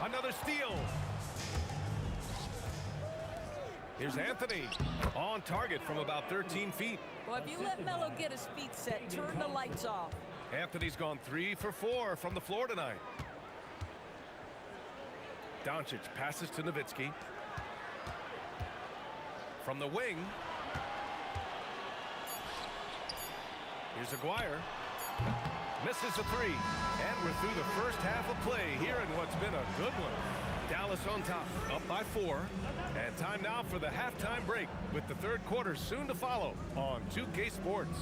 Another steal. Here's Anthony on target from about 13 feet. Well, if you let Melo get his feet set, turn the lights off. Anthony's gone 3 for 4 from the floor tonight. Doncic passes to Nowitzki. From the wing. Here's Aguirre. Misses a 3. And we're through the first half of play here in what's been a good one. Dallas on top, up by 4. And time now for the halftime break with the third quarter soon to follow on 2K Sports.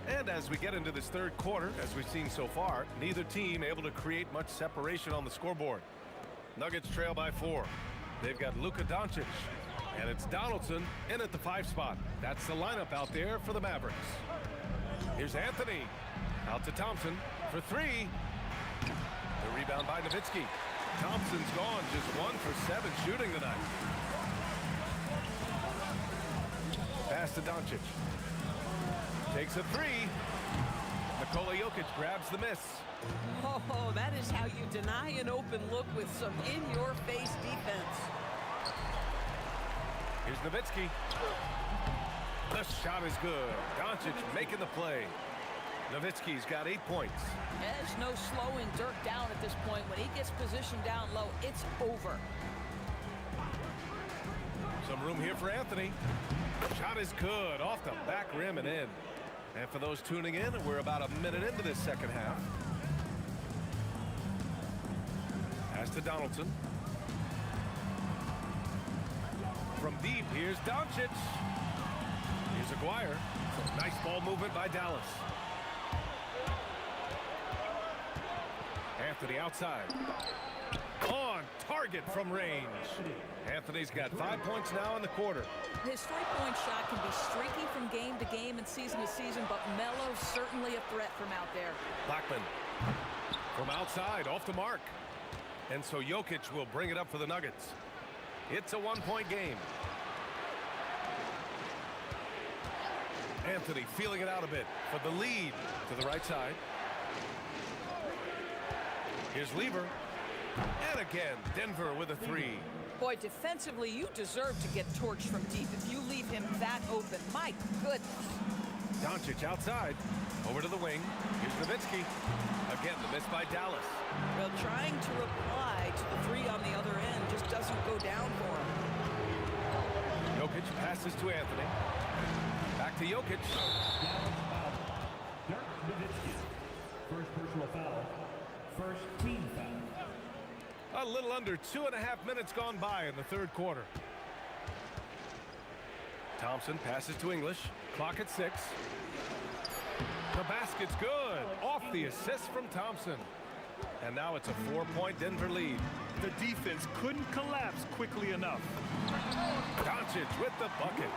And as we get into this third quarter, as we've seen so far, neither team able to create much separation on the scoreboard. Nuggets trail by 4. They've got Luka Doncic, and it's Donaldson in at the 5 spot. That's the lineup out there for the Mavericks. Here's Anthony. Out to Thompson for 3. The rebound by Nowitzki. Thompson's gone just 1 for 7 shooting tonight. Pass to Doncic. Takes a 3. Nikola Jokic grabs the miss. Oh, that is how you deny an open look with some in-your-face defense. Here's Nowitzki. The shot is good. Doncic making the play. Nowitzki's got 8 points. There's no slowing Dirk down at this point. When he gets positioned down low, it's over. Some room here for Anthony. Shot is good. Off the back rim and in. And for those tuning in, we're about a minute into this second half. Pass to Donaldson. From deep, here's Doncic. Here's Aguirre. Nice ball movement by Dallas. Anthony outside. On target from range. Anthony's got 5 points now in the quarter. His three-point shot can be streaky from game to game and season to season, but Melo's certainly a threat from out there. Blackman from outside, off the mark. And so Jokic will bring it up for the Nuggets. It's a 1-point game. Anthony feeling it out a bit for the lead to the right side. Here's Lever. And again, Denver with a 3. Boy, defensively, you deserve to get torched from deep if you leave him that open. My goodness. Doncic outside. Over to the wing. Here's Nowitzki. Again, the miss by Dallas. Well, trying to reply to the three on the other end just doesn't go down for him. Jokic passes to Anthony. Back to Jokic. Dirk Nowitzki. First personal foul. First team foul. A little under 2.5 minutes gone by in the third quarter. Thompson passes to English. Clock at 6. The basket's good. Off the assist from Thompson. And now it's a 4-point Denver lead. The defense couldn't collapse quickly enough. Doncic with the bucket.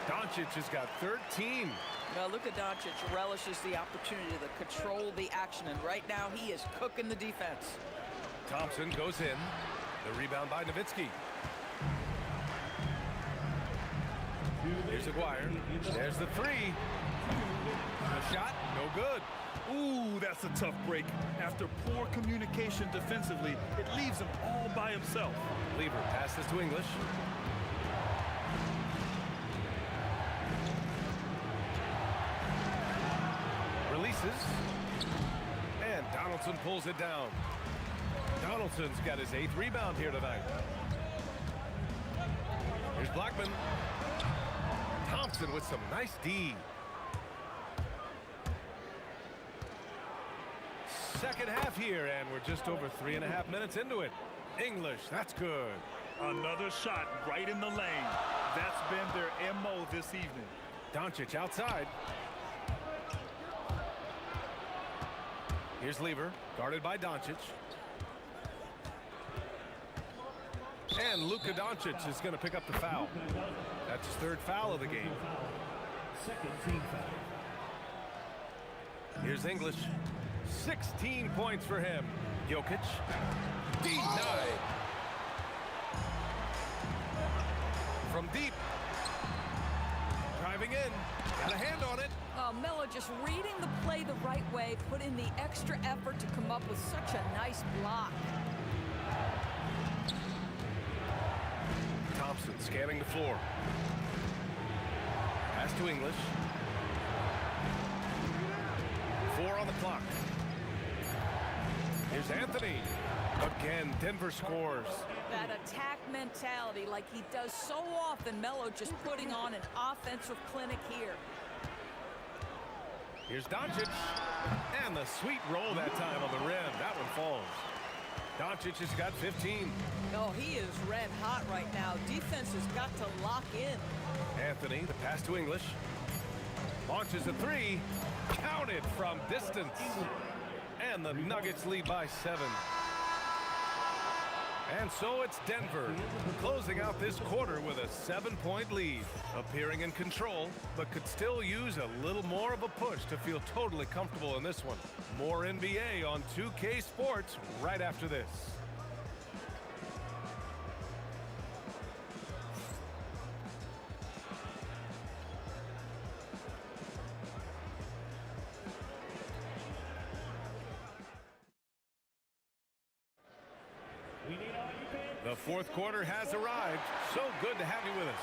Doncic has got 13. Well, Luka Doncic relishes the opportunity to control the action, and right now he is cooking the defense. Thompson goes in. The rebound by Nowitzki. Here's Aguirre. There's the three. The shot, no good. Ooh, that's a tough break. After poor communication defensively, it leaves him all by himself. Lever passes to English. Releases. And Donaldson pulls it down. Donaldson's got his 8th rebound here tonight. Here's Blackman. Thompson with some nice D. Second half here, and we're just over 3.5 minutes into it. English, that's good. Another shot right in the lane. That's been their MO this evening. Doncic outside. Here's Lever, guarded by Doncic. And Luka Doncic is going to pick up the foul. That's his 3rd foul of the game. Second team foul. Here's English. 16 points for him. Jokic. Denied. From deep. Driving in. Got a hand on it. Melo just reading the play the right way, put in the extra effort to come up with such a nice block. Thompson scanning the floor. Pass to English. 4 on the clock. Here's Anthony. Again, Denver scores. That attack mentality like he does so often. Melo just putting on an offensive clinic here. Here's Doncic. And the sweet roll that time on the rim. That one falls. Doncic has got 15. Oh, he is red hot right now. Defense has got to lock in. Anthony, the pass to English. Launches a 3. Counted from distance. And the Nuggets lead by 7. And so it's Denver closing out this quarter with a 7-point lead. Appearing in control, but could still use a little more of a push to feel totally comfortable in this one. More NBA on 2K Sports right after this. The fourth quarter has arrived. So good to have you with us.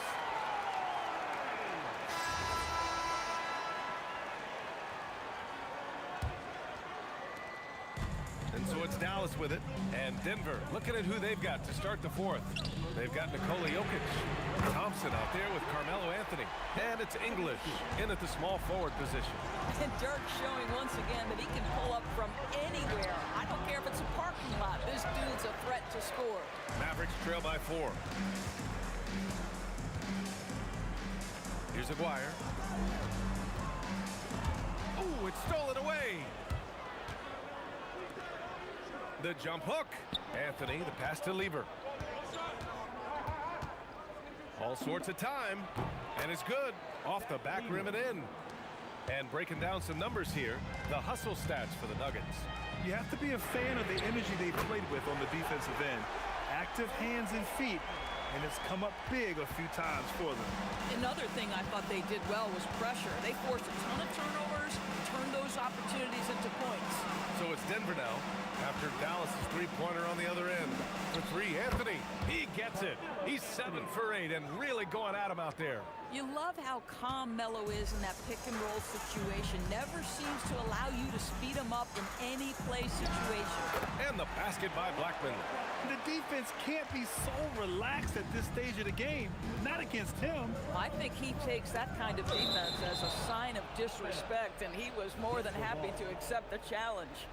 And so it's Dallas with it. And Denver looking at who they've got to start the fourth. They've got Nikola Jokic. Thompson out there with Carmelo Anthony. And it's English in at the small forward position. And Dirk showing once again that he can pull up from anywhere. I don't care if it's a parking lot. This dude's a threat to score. Mavericks trail by 4. Here's Aguirre. Oh, it's stolen away. The jump hook. Anthony, the pass to Lever. All sorts of time. And it's good. Off the back rim and in. And breaking down some numbers here, the hustle stats for the Nuggets. You have to be a fan of the energy they played with on the defensive end. Active hands and feet, and it's come up big a few times for them. Another thing I thought they did well was pressure. They forced a ton of turnovers, turned those opportunities into points. So it's Denver now, after Dallas' three-pointer on the other end. For three, Anthony, he gets it. He's 7 for 8 and really going at him out there. You love how calm Melo is in that pick-and-roll situation. Never seems to allow you to speed him up in any play situation. And the basket by Blackman. The defense can't be so relaxed at this stage of the game. Not against him. I think he takes that kind of defense as a sign of disrespect, and he was more than happy to accept the challenge.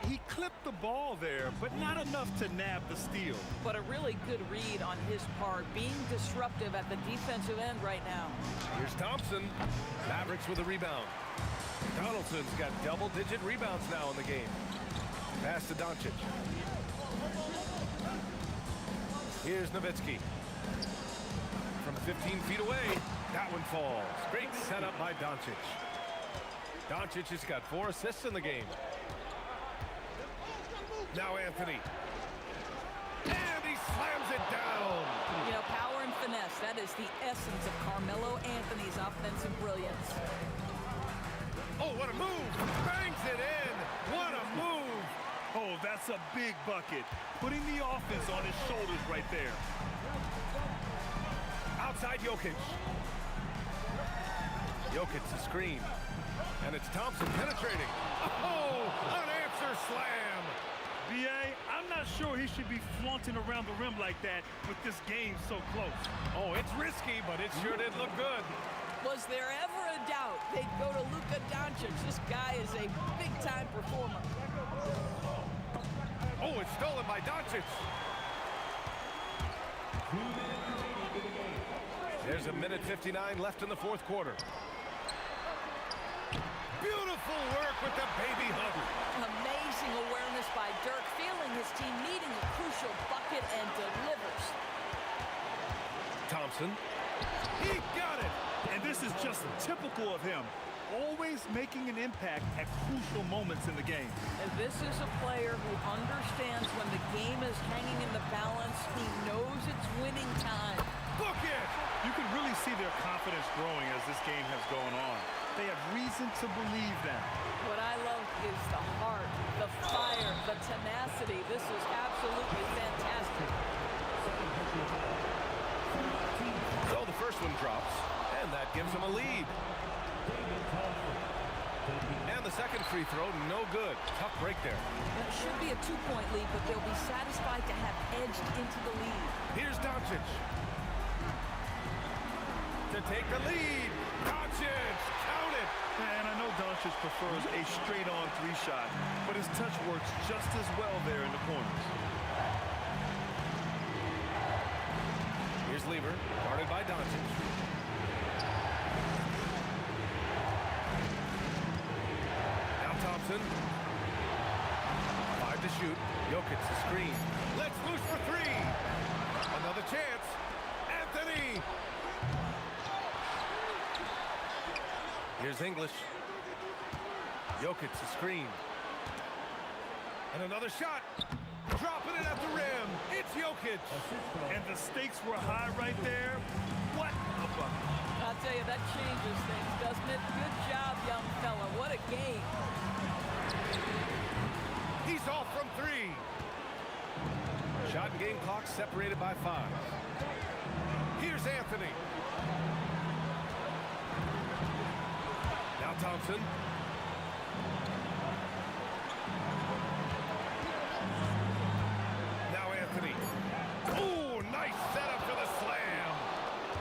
He clipped the ball there, but not enough to nab the steal. But a really good read on his part, being disruptive at the defensive end right now. Here's Thompson. Mavericks with a rebound. Donaldson's got double-digit rebounds now in the game. Pass to Doncic. Here's Nowitzki. From 15 feet away, that one falls. Great setup by Doncic. Doncic has got 4 assists in the game. Now Anthony. And he slams it down. You know, power and finesse, that is the essence of Carmelo Anthony's offensive brilliance. Oh, what a move. Bangs it in. What a move. Oh, that's a big bucket. Putting the offense on his shoulders right there. Outside Jokic. Jokic the screen. And it's Thompson penetrating. Oh, an answer slam. B.A., I'm not sure he should be flaunting around the rim like that with this game so close. Oh, it's risky, but it sure did look good. Was there ever a doubt they'd go to Luka Doncic? This guy is a big-time performer. Oh, it's stolen by Doncic. There's a minute 59 left in the fourth quarter. Beautiful work with the baby hook. Amazing awareness by Dirk, feeling his team needing a crucial bucket and delivers. Thompson. He got it. And this is just typical of him. Always making an impact at crucial moments in the game. And this is a player who understands when the game is hanging in the balance. He knows it's winning time. Book it! You can really see their confidence growing as this game has gone on. They have reason to believe that. What I love is the heart, the fire, the tenacity. This is absolutely fantastic. So the first one drops, and that gives them a lead. And the second free throw, no good. Tough break there. It should be a 2-point lead, but they'll be satisfied to have edged into the lead. Here's Doncic. To take the lead. Doncic, count it. And I know Doncic prefers a straight-on 3-shot, but his touch works just as well there in the corners. Here's Lever, guarded by Doncic. Now Thompson. 5 to shoot. Jokic the screen. Let's loose for 3. Another chance. Anthony. Here's English. Jokic the screen. And another shot. Dropping it at the rim. It's Jokic. And the stakes were high right there. What a bucket. I'll tell you, that changes things, doesn't it? Good job, young fella. What a game. He's off from 3. Shot and game clock separated by 5. Here's Anthony. Now Thompson. Now Anthony. Oh, nice setup for the slam.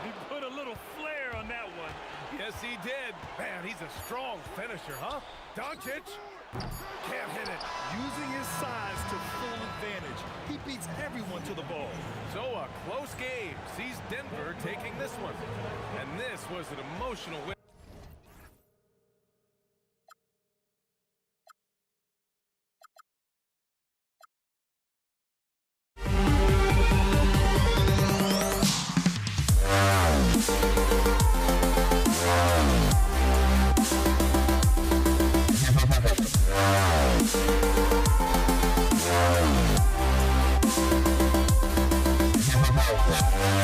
He put a little flair on that one. Yes, he did. Man, he's a strong finisher, huh? Doncic can't hit it. Using his size to full advantage. He beats everyone to the ball. So a close game sees Denver taking this one. And this was an emotional win. Yeah.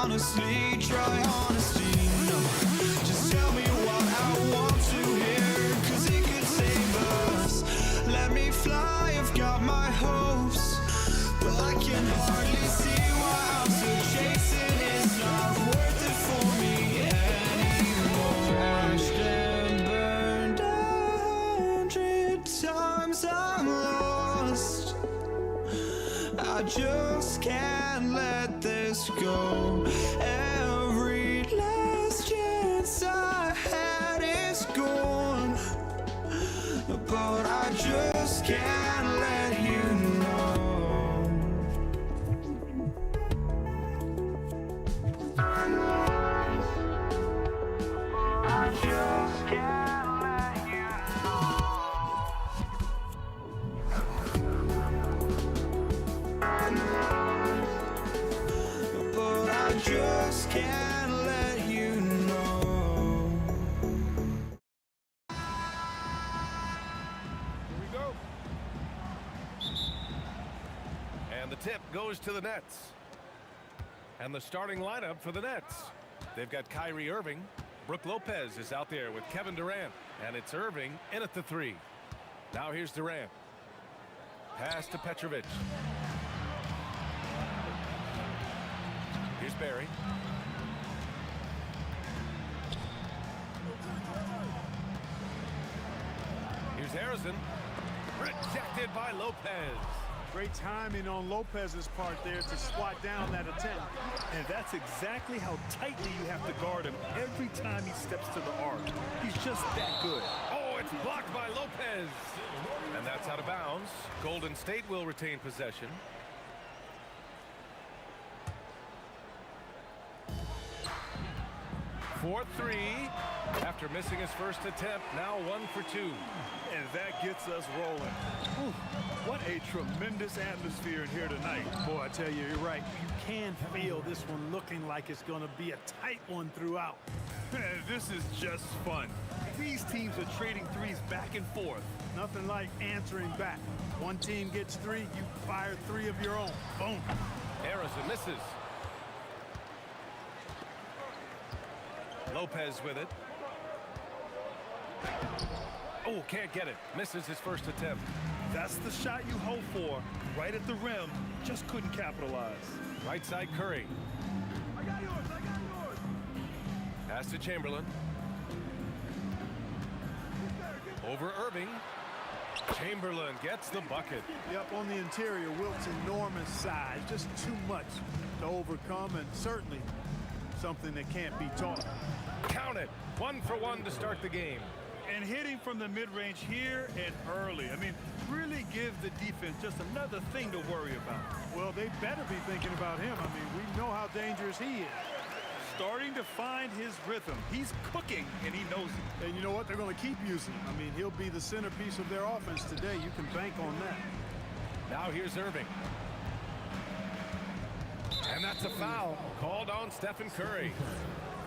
honestly try honesty. No, just tell me what I want to hear, 'cause it could save us. Let me fly, I've got my hopes, but I can hardly see why I'm still chasing. It's not worth it for me anymore. Crashed and burned 100 times, I'm lost. I just can't let this go. Every last chance I had is gone, but I just can't let you know. I just can't let you know. But I just can't let you know. Here we go. And the tip goes to the Nets. And the starting lineup for the Nets. They've got Kyrie Irving. Brook Lopez is out there with Kevin Durant. And it's Irving in at the 3. Now here's Durant. Pass to Petrovic. Here's Barry. Here's Harrison. Rejected by Lopez. Great timing on Lopez's part there to swat down that attempt. And that's exactly how tightly you have to guard him every time he steps to the arc. He's just that good. Oh, it's blocked by Lopez. And that's out of bounds. Golden State will retain possession. For 3 after missing his first attempt. Now 1 for 2. And that gets us rolling. Whew, what a tremendous atmosphere in here tonight. Boy, I tell you, you're right. You can feel this one looking like it's going to be a tight one throughout. This is just fun. These teams are trading threes back and forth. Nothing like answering back. One team gets 3, you fire 3 of your own. Boom. Harrison misses. Lopez with it. Oh, can't get it. Misses his first attempt. That's the shot you hope for. Right at the rim. Just couldn't capitalize. Right side Curry. I got yours. I got yours. Pass to Chamberlain. Over Irving. Chamberlain gets the bucket. Yep, on the interior, Wilt's enormous size. Just too much to overcome, and certainly something that can't be taught. Count it. 1 for 1 to start the game. And hitting from the mid-range here and early. I mean, really give the defense just another thing to worry about. Well, they better be thinking about him. I mean, we know how dangerous he is. Starting to find his rhythm. He's cooking, and he knows it. And you know what? They're going to keep using him. I mean, he'll be the centerpiece of their offense today. You can bank on that. Now here's Irving. And that's a foul called on Stephen Curry.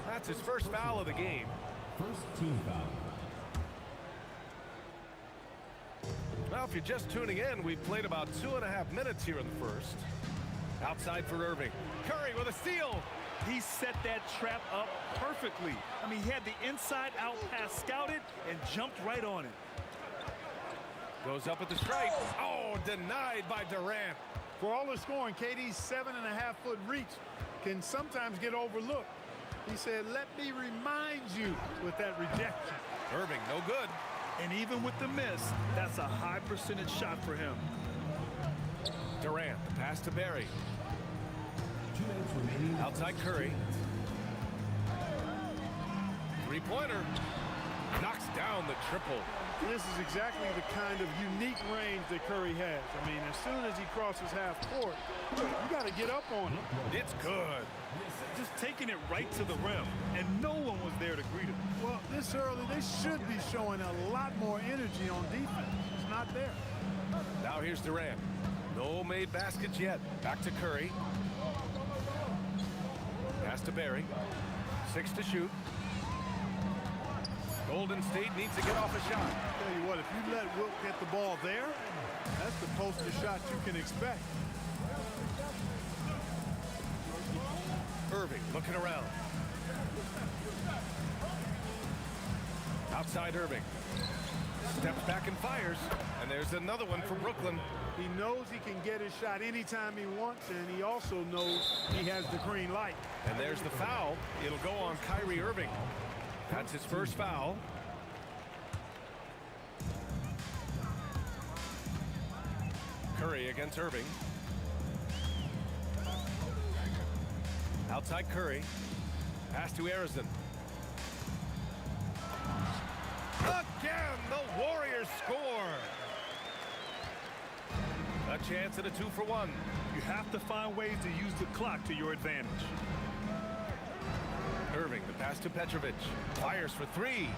That's his first foul of the game. First team foul. Well, if you're just tuning in, we've played about 2.5 minutes here in the first. Outside for Irving. Curry with a steal. He set that trap up perfectly. I mean, he had the inside-out pass scouted and jumped right on it. Goes up at the stripe. Oh, denied by Durant. For all the scoring, KD's 7.5-foot reach can sometimes get overlooked. He said, let me remind you with that rejection. Irving, no good. And even with the miss, that's a high percentage shot for him. Durant, the pass to Barry. 2 minutes remaining. Outside Curry. Three-pointer. Knocks down the triple. This is exactly the kind of unique range that Curry has. I mean, as soon as he crosses half court, you got to get up on him. It's good. Just taking it right to the rim, and no one was there to greet him. Well, this early, they should be showing a lot more energy on defense. It's not there. Now here's Durant. No made baskets yet. Back to Curry. Pass to Barry. 6 to shoot. Golden State needs to get off a shot. Tell you what, if you let Wilt get the ball there, that's the poster shot you can expect. Irving. Irving looking around. Outside Irving. Steps back and fires. And there's another one for Brooklyn. He knows he can get his shot anytime he wants, and he also knows he has the green light. And there's the foul. It'll go on Kyrie Irving. That's his first foul. Curry against Irving. Outside Curry. Pass to Arizon. Again, the Warriors score. A chance at a 2-for-1. You have to find ways to use the clock to your advantage. Irving, the pass to Petrovic. Fires for three.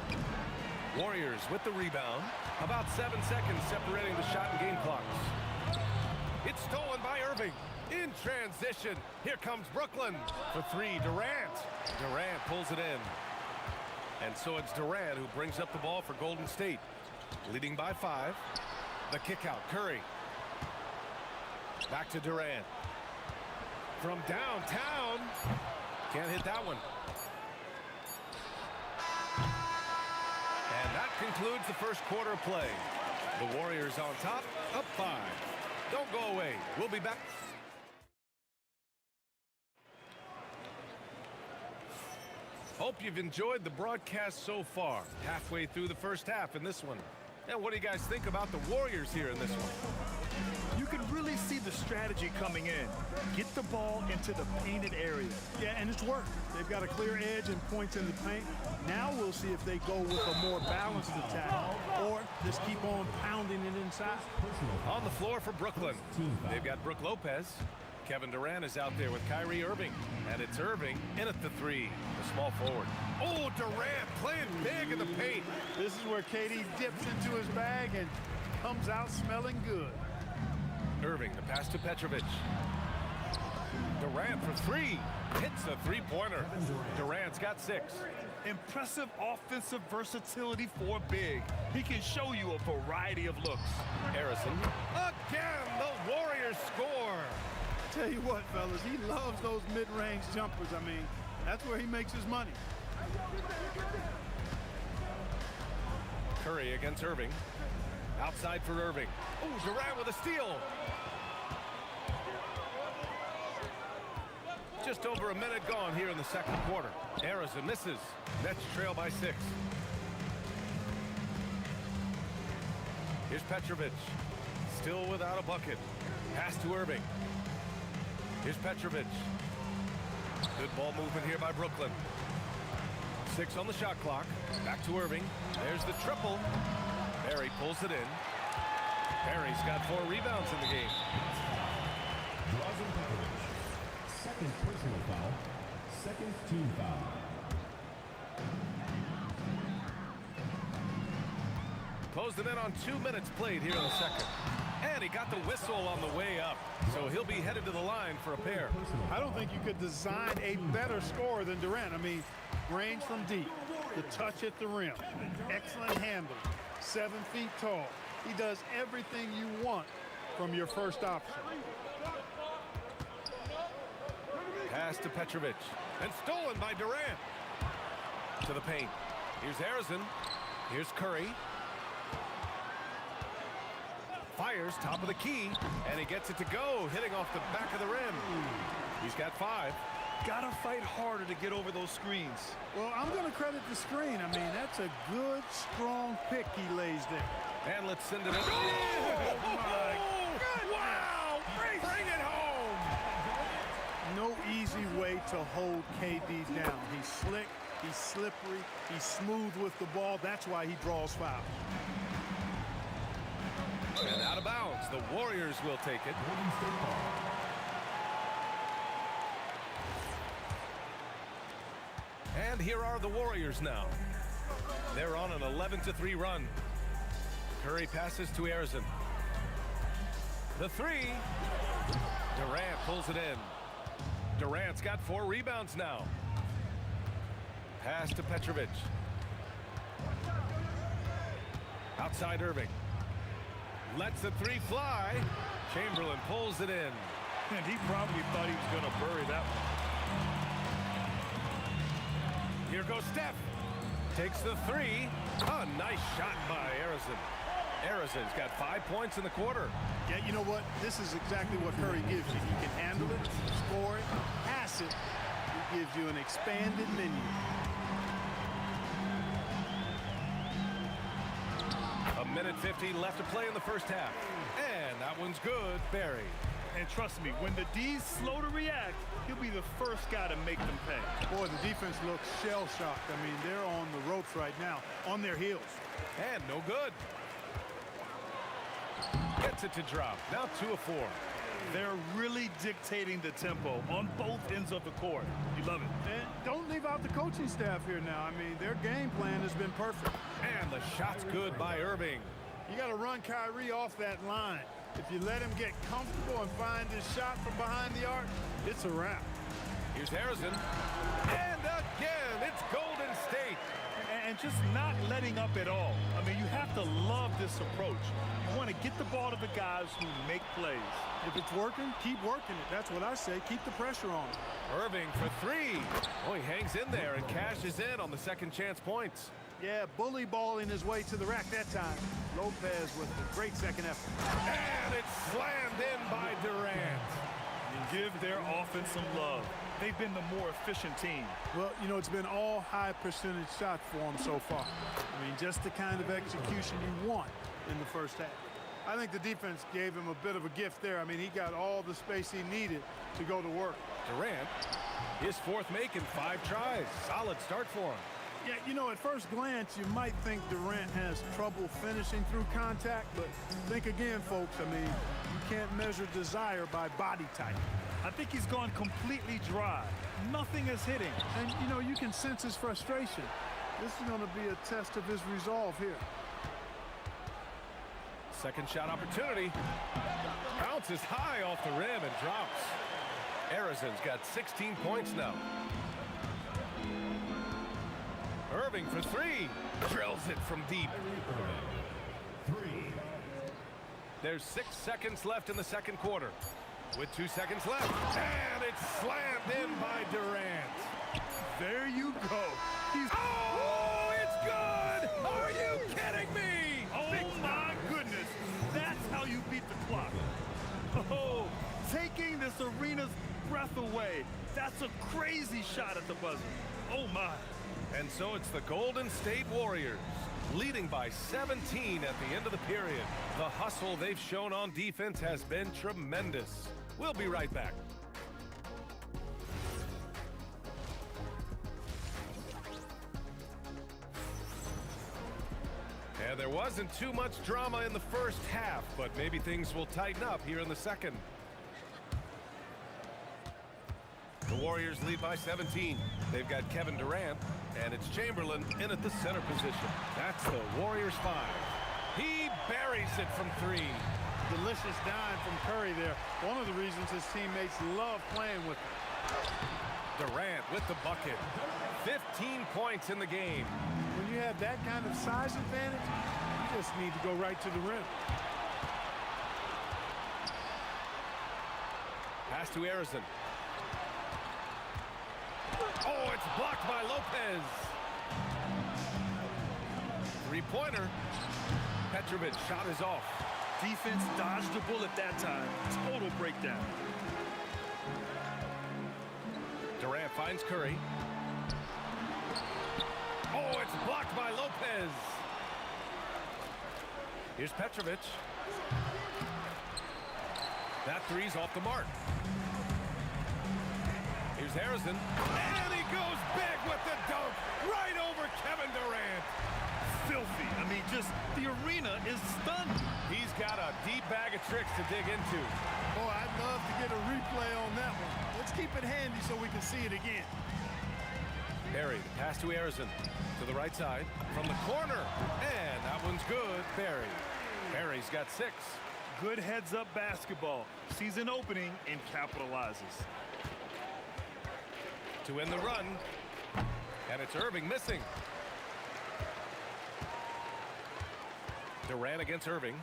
Warriors with the rebound. About 7 seconds separating the shot and game clocks. It's stolen by Irving. In transition, here comes Brooklyn. For three, Durant. Durant pulls it in. And so it's Durant who brings up the ball for Golden State. Leading by 5. The kick out, Curry. Back to Durant. From downtown. Can't hit that one. And that concludes the first quarter of play. The Warriors on top, up 5. Don't go away. We'll be back. Hope you've enjoyed the broadcast so far. Halfway through the first half in this one. And what do you guys think about the Warriors here in this one? You can really see the strategy coming in. Get the ball into the painted area. Yeah, and it's worked. They've got a clear edge and points in the paint. Now we'll see if they go with a more balanced attack or just keep on pounding it inside. On the floor for Brooklyn. They've got Brook Lopez. Kevin Durant is out there with Kyrie Irving. And it's Irving in at the 3, the small forward. Oh, Durant playing big in the paint. This is where KD dips into his bag and comes out smelling good. Irving, the pass to Petrovic. Durant for 3. Hits a three-pointer. Durant's got 6. Impressive offensive versatility for big. He can show you a variety of looks. Harrison. Again, the Warriors score. Tell you what, fellas, he loves those mid-range jumpers. I mean, that's where he makes his money. Curry against Irving. Outside for Irving. Oh, Durant with a steal. Just over a minute gone here in the second quarter. Arizon misses. Nets trail by 6. Here's Petrovic. Still without a bucket. Pass to Irving. Here's Petrovic. Good ball movement here by Brooklyn. 6 on the shot clock. Back to Irving. There's the triple. Barry pulls it in. Barry's got 4 rebounds in the game. Draws and Petrovic. Second personal foul. Second team foul. Closed it in on 2 minutes played here in the second. And he got the whistle on the way up. So he'll be headed to the line for a pair. I don't think you could design a better scorer than Durant. I mean, range from deep, the touch at the rim, excellent handle, 7 feet tall. He does everything you want from your first option. Pass to Petrovic. And stolen by Durant. To the paint. Here's Arizon. Here's Curry. Fires top of the key. And he gets it to go. Hitting off the back of the rim. He's got 5. Gotta fight harder to get over those screens. Well, I'm going to credit the screen. I mean, that's a good, strong pick he lays there. And let's send it in. Oh, my God. Wow. Bring it home. No easy way to hold KD down. He's slick, he's slippery, he's smooth with the ball. That's why he draws fouls. And out of bounds. The Warriors will take it. And here are the Warriors now. They're on an 11-3 run. Curry passes to Arizon. The 3. Durant pulls it in. Durant's got 4 rebounds now. Pass to Petrovic. Outside Irving. Lets the 3 fly. Chamberlain pulls it in. And he probably thought he was going to bury that one. Here goes Steph. Takes the three. A nice shot by Arizin. Arizon's got 5 points in the quarter. Yeah, you know what? This is exactly what Curry gives you. He can handle it, score it, pass it. He gives you an expanded menu. A minute 15 left to play in the first half. And that one's good, Barry. And trust me, when the D's slow to react, he'll be the first guy to make them pay. Boy, the defense looks shell-shocked. I mean, they're on the ropes right now, on their heels. And no good. Gets it to drop. Now 2 of 4. They're really dictating the tempo on both ends of the court. You love it. And don't leave out the coaching staff here now. I mean, their game plan has been perfect. And the shot's good by Irving. You got to run Kyrie off that line. If you let him get comfortable and find his shot from behind the arc, it's a wrap. Here's Harrison. And again, it's Golden State. And just not letting up at all. I mean, you have to love this approach. You want to get the ball to the guys who make plays. If it's working, keep working it. That's what I say. Keep the pressure on him. Irving for 3. Oh, he hangs in there and cashes in on the second chance points. Yeah, bully balling his way to the rack that time. Lopez with a great second effort. And it's slammed in by Durant. You give their offense some love. They've been the more efficient team. Well, you know, it's been all high percentage shots for them so far. I mean, just the kind of execution you want in the first half. I think the defense gave him a bit of a gift there. I mean, he got all the space he needed to go to work. Durant, his 4th make in 5 tries. Solid start for him. Yeah, you know, at first glance, you might think Durant has trouble finishing through contact, but think again, folks. I mean, you can't measure desire by body type. I think he's gone completely dry. Nothing is hitting. And, you know, you can sense his frustration. This is going to be a test of his resolve here. Second shot opportunity. Bounces high off the rim and drops. Arizon's got 16 points now. Irving for 3. Drills it from deep. 3. There's 6 seconds left in the second quarter. With 2 seconds left. And it's slammed in by Durant. There you go. Oh, it's good! Are you kidding me? Oh, my goodness. That's how you beat the clock. Oh, taking this arena's breath away. That's a crazy shot at the buzzer. Oh, my. And so it's the Golden State Warriors, leading by 17 at the end of the period. The hustle they've shown on defense has been tremendous. We'll be right back. And there wasn't too much drama in the first half, but maybe things will tighten up here in the second. The Warriors lead by 17. They've got Kevin Durant, and it's Chamberlain in at the center position. That's the Warriors 5. He buries it from 3. Delicious dime from Curry there. One of the reasons his teammates love playing with him. Durant with the bucket. 15 points in the game. When you have that kind of size advantage, you just need to go right to the rim. Pass to Arizin. Oh, it's blocked by Lopez. 3-pointer. Petrovic shot is off. Defense dodged the bullet that time. Total breakdown. Durant finds Curry. Oh, it's blocked by Lopez. Here's Petrovic. That 3's off the mark. Here's Harrison. And he goes big with the dunk right over Kevin Durant. Filthy. I mean, just the arena is stunned. He's got a deep bag of tricks to dig into. Boy, I'd love to get a replay on that one. Let's keep it handy so we can see it again. Barry, the pass to Arizin. To the right side. From the corner. And that one's good. Barry. Barry's got 6. Good heads-up basketball. Sees an opening and capitalizes. To end the run. And it's Irving missing. Durant against Irving.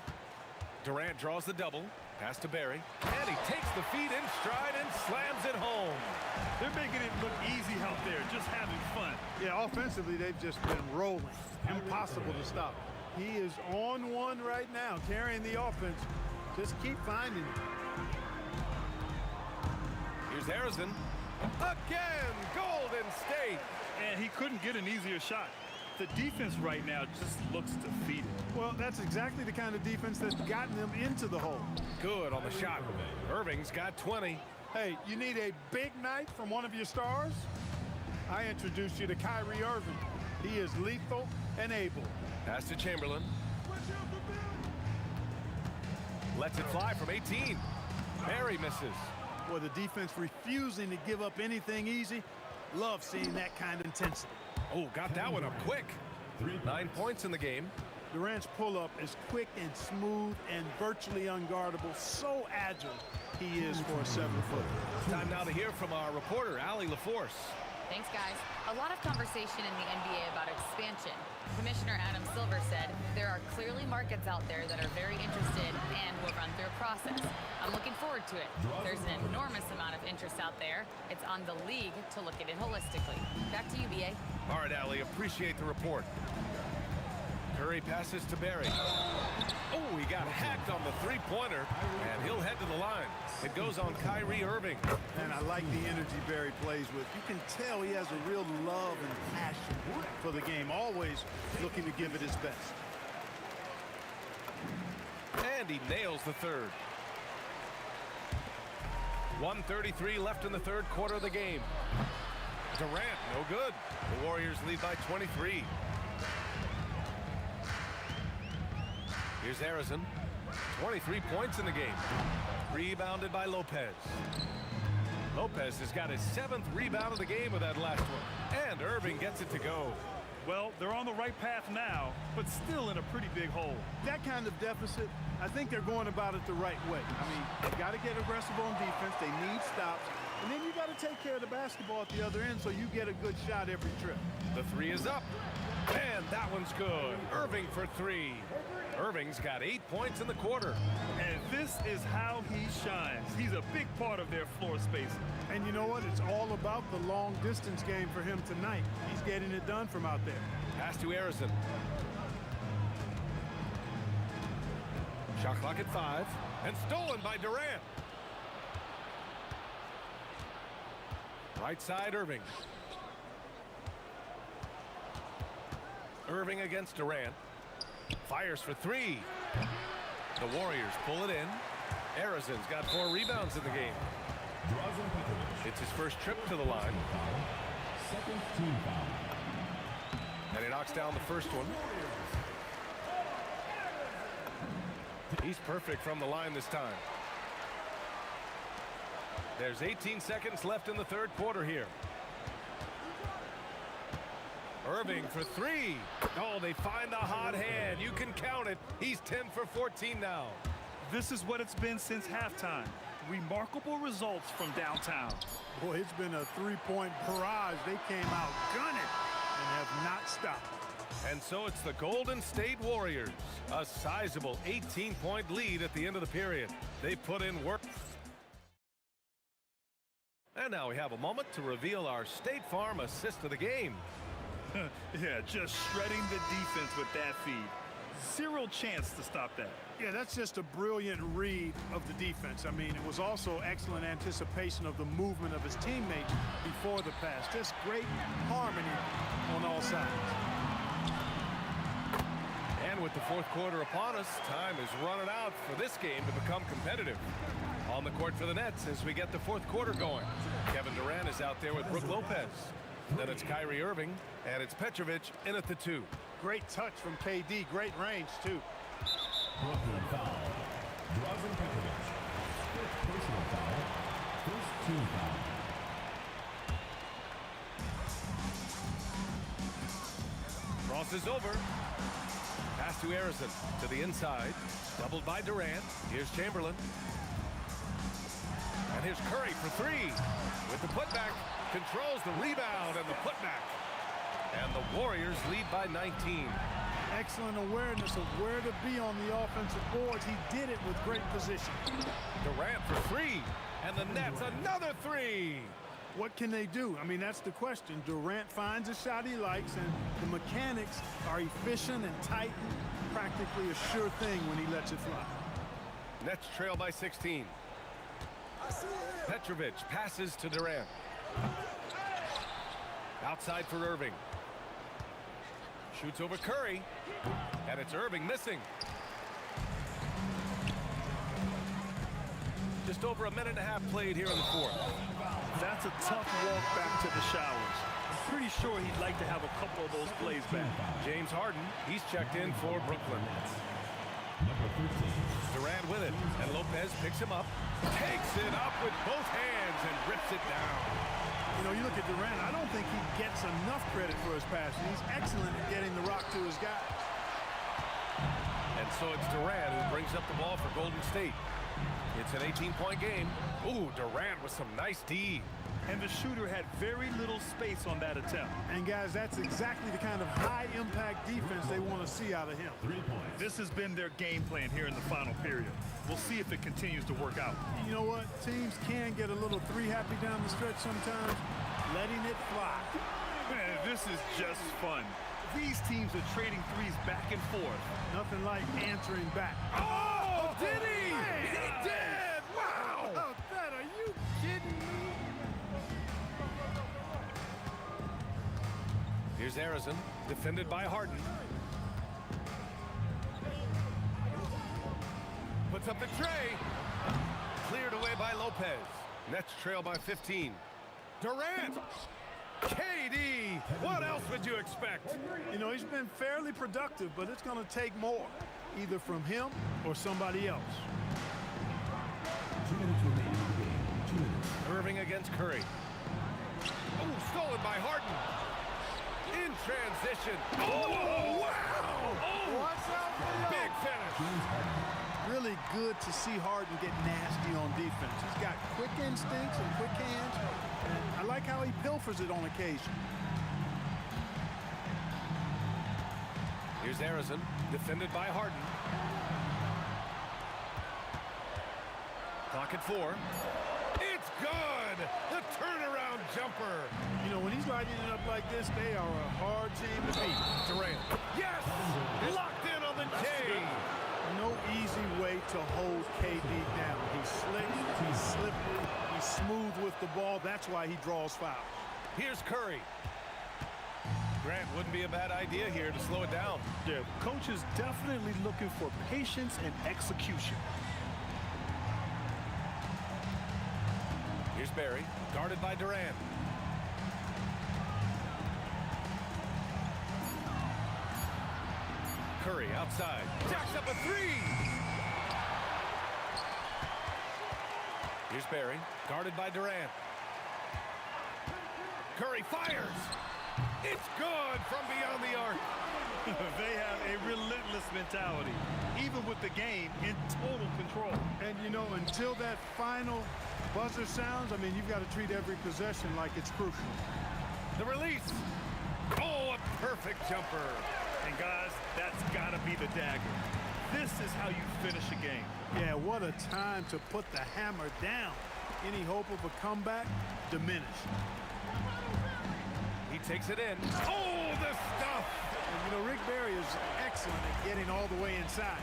Durant draws the double. Pass to Barry. And he takes the feed in stride and slams it home. They're making it look easy out there, just having fun. Yeah, offensively, they've just been rolling. Impossible to stop. He is on one right now, carrying the offense. Just keep finding it. Here's Harrison. Again, Golden State. And he couldn't get an easier shot. The defense right now just looks defeated. Well, that's exactly the kind of defense that's gotten them into the hole. Good on the shot. Irving's got 20. Hey, you need a big night from one of your stars? I introduced you to Kyrie Irving. He is lethal and able. Pass to Chamberlain. Lets it fly from 18. Barry misses. Well, the defense refusing to give up anything easy. Love seeing that kind of intensity. Oh, got that one up quick. 9 points in the game. Durant's pull-up is quick and smooth and virtually unguardable. So agile he is for a 7-footer. Time now to hear from our reporter, Allie LaForce. Thanks, guys. A lot of conversation in the NBA about expansion. Commissioner Adam Silver said there are clearly markets out there that are very interested and will run through a process. I'm looking forward to it. There's an enormous amount of interest out there. It's on the league to look at it holistically. Back to you, BA. All right, Allie, appreciate the report. Curry passes to Barry. Oh, he got hacked on the three-pointer, and he'll head to the line. It goes on Kyrie Irving. And I like the energy Barry plays with. You can tell he has a real love and passion for the game, always looking to give it his best. And he nails the third. 1:33 left in the third quarter of the game. Durant, no good. The Warriors lead by 23. Here's Harrison. 23 points in the game. Rebounded by Lopez. Lopez has got his 7th rebound of the game with that last one. And Irving gets it to go. Well, they're on the right path now, but still in a pretty big hole. That kind of deficit, I think they're going about it the right way. I mean, they've got to get aggressive on defense. They need stops. And then you got to take care of the basketball at the other end so you get a good shot every trip. The three is up. And that one's good. Irving for 3. Irving's got 8 points in the quarter. And this is how he shines. He's a big part of their floor space. And you know what? It's all about the long distance game for him tonight. He's getting it done from out there. Pass to Harrison. Shot clock at 5. And stolen by Durant. Right side, Irving. Irving against Durant. Fires for 3. The Warriors pull it in. Harrison's got 4 rebounds in the game. It's his first trip to the line. And he knocks down the first one. He's perfect from the line this time. There's 18 seconds left in the third quarter here. Irving for 3. Oh, they find the hot hand. You can count it. He's 10 for 14 now. This is what it's been since halftime. Remarkable results from downtown. Boy, it's been a three-point barrage. They came out gunning and have not stopped. And so it's the Golden State Warriors. A sizable 18-point lead at the end of the period. They put in work. And now we have a moment to reveal our State Farm assist of the game. Yeah, just shredding the defense with that feed. Zero chance to stop that. Yeah, that's just a brilliant read of the defense. I mean, it was also excellent anticipation of the movement of his teammates before the pass. Just great harmony on all sides. And with the fourth quarter upon us, time is running out for this game to become competitive. On the court for the Nets as we get the fourth quarter going. Kevin Durant is out there with Brook Lopez. Then it's Kyrie Irving, and it's Petrovic in at the 2. Great touch from KD. Great range, too. Brooklyn foul. Drazen Petrovic. 5th personal foul. First team foul. Crosses over. Pass to Harrison to the inside. Doubled by Durant. Here's Chamberlain. And here's Curry for 3. With the putback. Controls the rebound and the putback. And the Warriors lead by 19. Excellent awareness of where to be on the offensive boards. He did it with great position. Durant for three. And the Nets another three. What can they do? I mean, that's the question. Durant finds a shot he likes, and the mechanics are efficient and tight. Practically a sure thing when he lets it fly. Nets trail by 16. Petrovic passes to Durant. Outside for Irving. Shoots over Curry. And it's Irving missing. Just over a minute and a half played here in the fourth. That's a tough walk back to the showers. I'm pretty sure he'd like to have a couple of those plays back. James Harden, he's checked in for Brooklyn. Durant with it, and Lopez picks him up, takes it up with both hands, and rips it down. You know, you look at Durant, I don't think he gets enough credit for his passing. He's excellent at getting the rock to his guy. And so it's Durant who brings up the ball for Golden State. It's an 18-point game. Ooh, Durant with some nice D. And the shooter had very little space on that attempt. And guys, that's exactly the kind of high-impact defense they want to see out of him. This has been their game plan here in the final period. We'll see if it continues to work out. You know what? Teams can get a little three-happy down the stretch sometimes, letting it fly. Man, this is just fun. These teams are trading threes back and forth. Nothing like answering back. Oh, did he? He did! Wow! Oh, that, are you kidding me? Here's Arizon, defended by Harden. Puts up the tray. Cleared away by Lopez. Nets trail by 15. Durant! KD! What else would you expect? You know, he's been fairly productive, but it's going to take more, either from him or somebody else. 2 minutes remaining in the game. 2 minutes. Irving against Curry. Oh, stolen by Harden. In transition. Oh, wow! Oh, big finish. Really good to see Harden get nasty on defense. He's got quick instincts and quick hands. And I like how he pilfers it on occasion. Here's Arizon, defended by Harden. Clock at 4. It's good! The turnaround jumper. You know, when he's lighting it up like this, they are a hard team to beat. Durant. Yes! Locked in on the J. No easy way to hold KD down. He's slick, he's slippery, he's smooth with the ball. That's why he draws fouls. Here's Curry. Grant wouldn't be a bad idea here to slow it down. Yeah, coach is definitely looking for patience and execution. Here's Barry, guarded by Durant. Curry outside, jacks up a three. Here's Barry, guarded by Durant. Curry fires. It's good from beyond the arc. They have a relentless mentality, even with the game in total control. And, you know, until that final buzzer sounds, I mean, you've got to treat every possession like it's crucial. The release. Oh, a perfect jumper. And, guys, that's got to be the dagger. This is how you finish a game. Yeah, what a time to put the hammer down. Any hope of a comeback diminished. He takes it in. Oh, the stuff. And, you know, Rick Barry is excellent at getting all the way inside.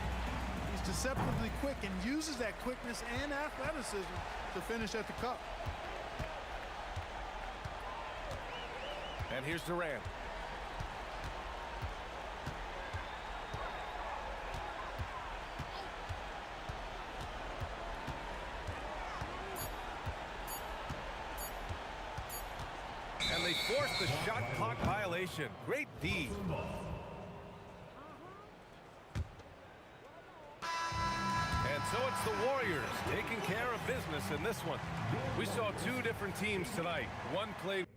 He's deceptively quick and uses that quickness and athleticism to finish at the cup. And here's Durant. And they force the shot clock violation. Great D. And so it's the Warriors taking care of business in this one. We saw two different teams tonight. One played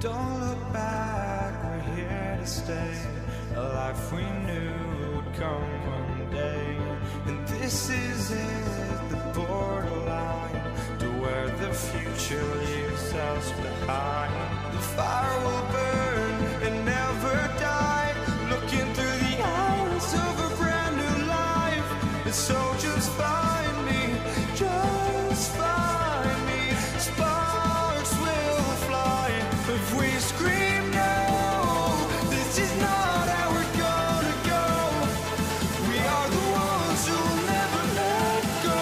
Don't look back, we're here to stay. A life we knew would come one day. And this is it, the borderline to where the future leaves us behind. The fire will burn and never die, looking through the eyes of a brand new life. And so just find me, just find me. Sparks will fly if we scream no. This is not how we're gonna go. We are the ones who will never let go.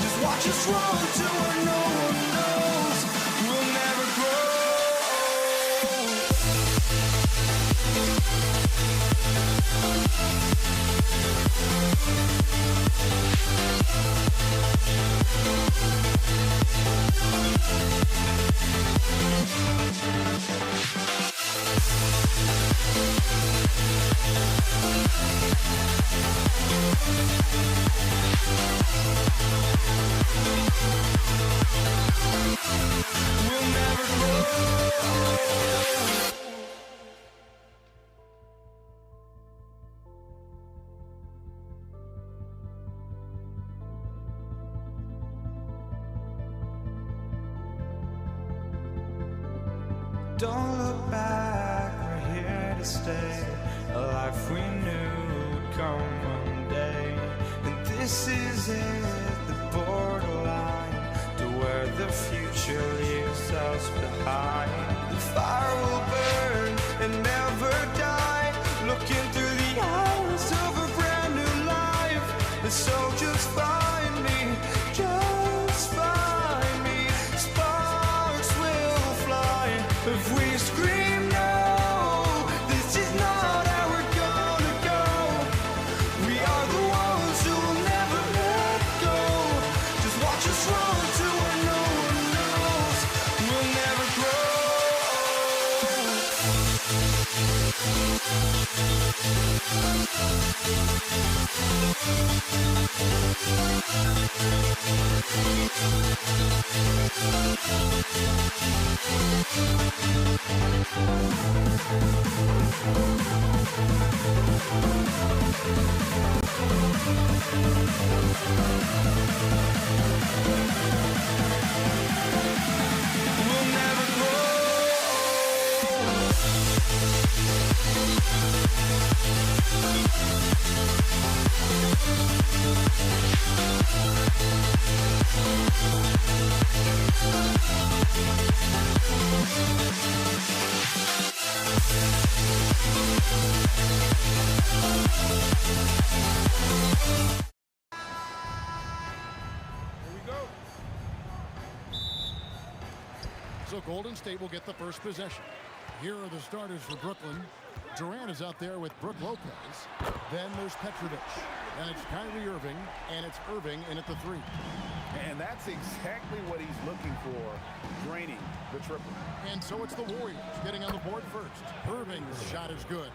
Just watch us run to where no one knows. We'll never grow. We'll never grow. Don't look back, we're here to stay. A life we knew would come one day. And this is it, the borderline to where the future leaves us behind. The fire will burn and never die, looking through the eyes of a brand new life. And so just find me, just find me. Sparks will fly if we scream no. This is not how we're gonna go. We are the ones who will never let go. Just watch us run to where no one knows. We'll never grow. We'll never grow. So Golden State will get the first possession. Here are the starters for Brooklyn. Durant is out there with Brook Lopez. Then there's Petrovic. And it's Kyrie Irving. And it's Irving in at the three. And that's exactly what he's looking for, draining the triple. And so it's the Warriors getting on the board first. Irving's shot is good.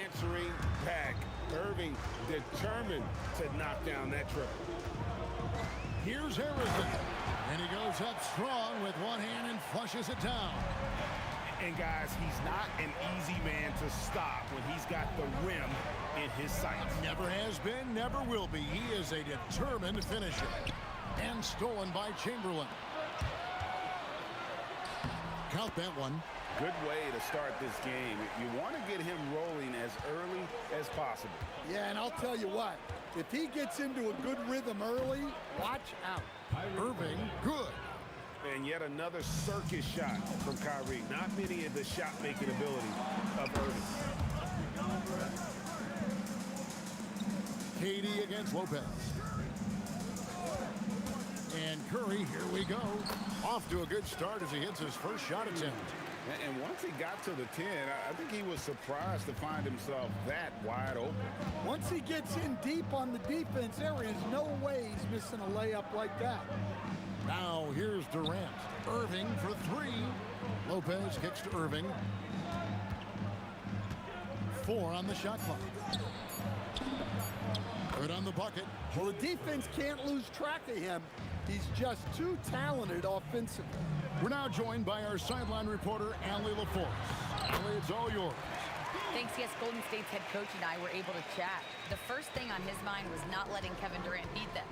Answering back. Irving determined to knock down that triple. Here's Harrison. And he goes up strong with one hand and flushes it down. And guys, he's not an easy man to stop when he's got the rim in his sights. Never has been, never will be. He is a determined finisher. And stolen by Chamberlain. Count that one. Good way to start this game. You want to get him rolling as early as possible. Yeah, and I'll tell you what, if he gets into a good rhythm early, watch out. Irving, good. And yet another circus shot from Kyrie. Not many of the shot-making ability of Irving. KD against Lopez. And Curry, here we go. Off to a good start as he hits his first shot attempt. And once he got to the 10, I think he was surprised to find himself that wide open. Once he gets in deep on the defense, there is no way he's missing a layup like that. Now here's Durant. Irving for three. Lopez kicks to Irving. 4 on the shot clock. Good on the bucket. Well, the defense can't lose track of him. He's just too talented offensively. We're now joined by our sideline reporter, Allie LaForce. Allie, it's all yours. Thanks. Yes, Golden State's head coach and I were able to chat. The first thing on his mind was not letting Kevin Durant beat them.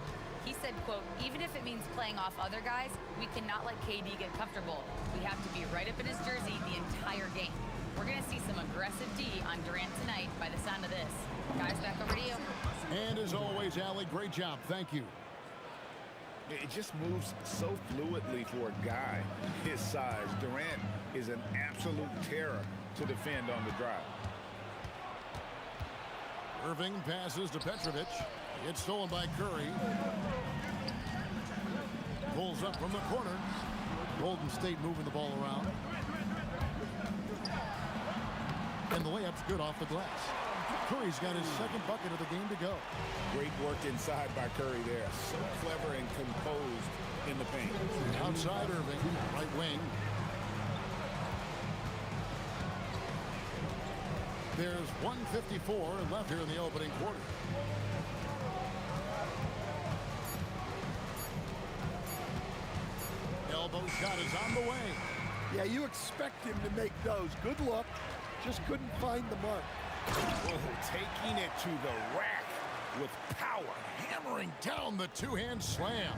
He said, quote, even if it means playing off other guys, we cannot let KD get comfortable. We have to be right up in his jersey the entire game. We're going to see some aggressive D on Durant tonight by the sound of this. Guys, back over to you. And as always, Allie, great job. Thank you. It just moves so fluidly for a guy his size. Durant is an absolute terror to defend on the drive. Irving passes to Petrovic. It's stolen by Curry. Pulls up from the corner. Golden State moving the ball around. And the layup's good off the glass. Curry's got his second bucket of the game to go. Great work inside by Curry there. So clever and composed in the paint. Outside Irving, right wing. There's 1:54 left here in the opening quarter. Elbow shot is on the way. Yeah, you expect him to make those. Good luck. Just couldn't find the mark. Oh, taking it to the rack with power. Hammering down the two-hand slam.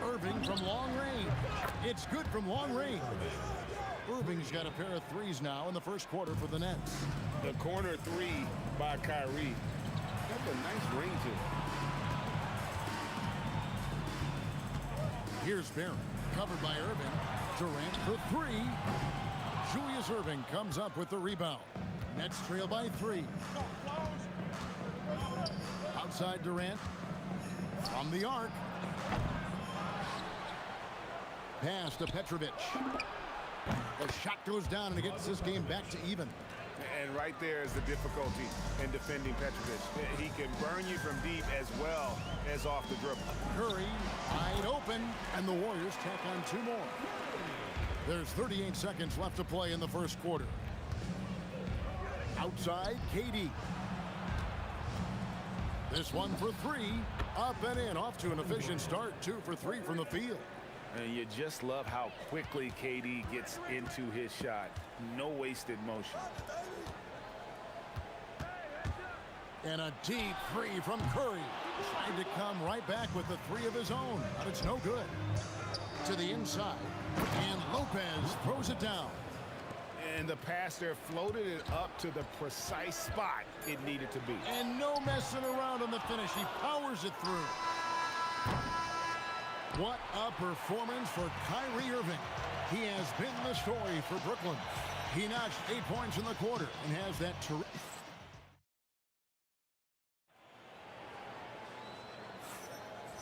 Irving from long range. It's good from long range. Irving's got a pair of threes now in the first quarter for the Nets. The corner three by Kyrie. That's a nice range here. Here's Barron, covered by Irving. Durant for three. Julius Irving comes up with the rebound. Nets trail by 3. Outside Durant. From the arc. Pass to Petrovic. The shot goes down and it gets this game back to even. And right there is the difficulty in defending Petrovic. He can burn you from deep as well as off the dribble. Curry wide open, and the Warriors tack on 2 more. There's 38 seconds left to play in the first quarter. Outside, KD. This one for 3. Up and in, off to an efficient start. 2 for 3 from the field. And you just love how quickly KD gets into his shot. No wasted motion. And a deep 3 from Curry. Trying to come right back with the 3 of his own, but it's no good. To the inside, and Lopez throws it down. And the pass there floated it up to the precise spot it needed to be. And no messing around on the finish. He powers it through. What a performance for Kyrie Irving. He has been the story for Brooklyn. He notched 8 points in the quarter and has that terrific.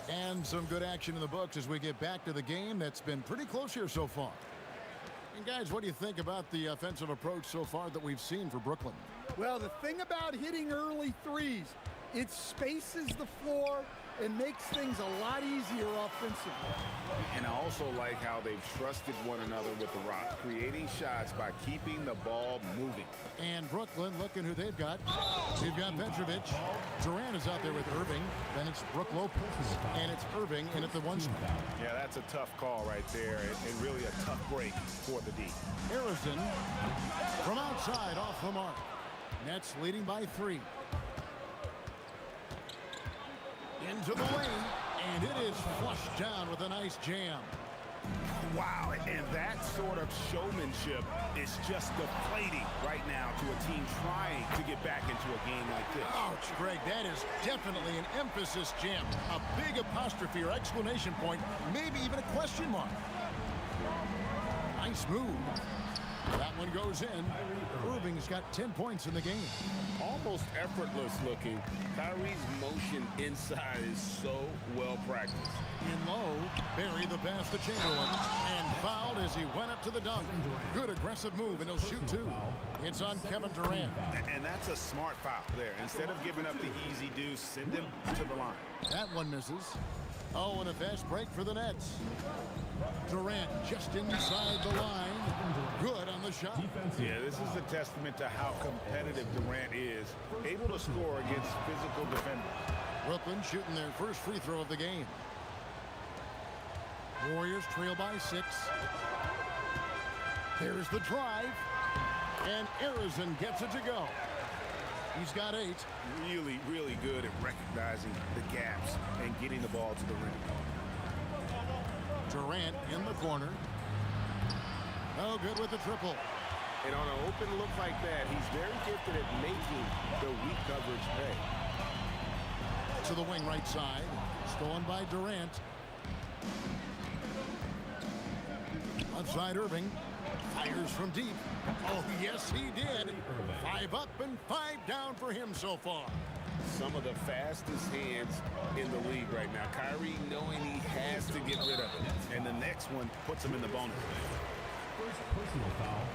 And some good action in the books as we get back to the game that's been pretty close here so far. And guys, what do you think about the offensive approach so far that we've seen for Brooklyn? Well, the thing about hitting early threes, it spaces the floor and makes things a lot easier offensively. And I also like how they've trusted one another with the rock, creating shots by keeping the ball moving. And Brooklyn, looking who they've got. They've got Petrovic. Durant is out there with Irving. Then it's Brook Lopez. And it's Irving in at the 1 spot. Yeah, that's a tough call right there, and really a tough break for the D. Harrison from outside off the mark. Nets leading by 3. Into the lane, and it is flushed down with a nice jam. Wow, and that sort of showmanship is just deflating right now to a team trying to get back into a game like this. Ouch, Greg, that is definitely an emphasis jam. A big apostrophe or exclamation point, maybe even a question mark. Nice move. That one goes in. Irving's got 10 points in the game. Almost effortless looking. Kyrie's motion inside is so well practiced. In low, Barry the pass to Chamberlain. And fouled as he went up to the dunk. Good aggressive move, and he'll shoot 2. It's on Kevin Durant. And that's a smart foul there. Instead of giving up the easy deuce, send him to the line. That one misses. Oh, and a fast break for the Nets. Durant just inside the line. Good on the shot. Yeah, this is a testament to how competitive Durant is. Able to score against physical defenders. Brooklyn shooting their first free throw of the game. Warriors trail by 6. There's the drive. And Arizin gets it to go. He's got 8. Really, really good at recognizing the gaps and getting the ball to the rim. Durant in the corner. No good with the triple. And on an open look like that, he's very gifted at making the weak coverage pay. To the wing right side. Stolen by Durant. Outside Irving. Fires from deep. Oh, yes, he did. 5 up and 5 down for him so far. Some of the fastest hands in the league right now. Kyrie knowing he has to get rid of it. And the next one puts him in the bonus. First personal foul.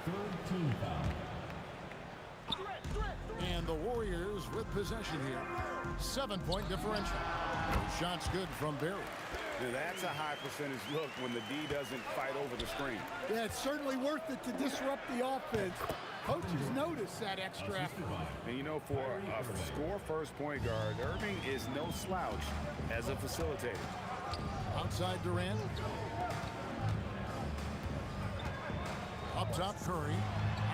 Third team foul. And the Warriors with possession here. 7-point differential. Shots good from Barry. Now that's a high percentage look when the D doesn't fight over the screen. Yeah, it's certainly worth it to disrupt the offense. Coaches notice that extra effort. And you know, for a score-first point guard, Irving is no slouch as a facilitator. Outside Durant. Up top Curry.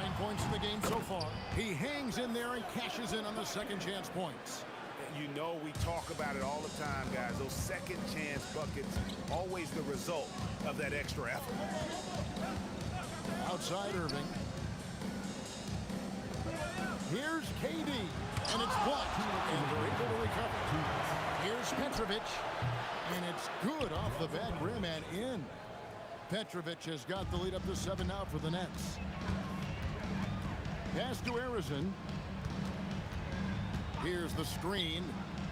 9 points in the game so far. He hangs in there and cashes in on the second chance points. You know we talk about it all the time, guys. Those second chance buckets, always the result of that extra effort. Outside Irving. Here's KD, and it's blocked, and they're able to recover. Here's Petrovic, and it's good off the back rim and in. Petrovic has got the lead up to 7 now for the Nets. Pass to Arizin. Here's the screen.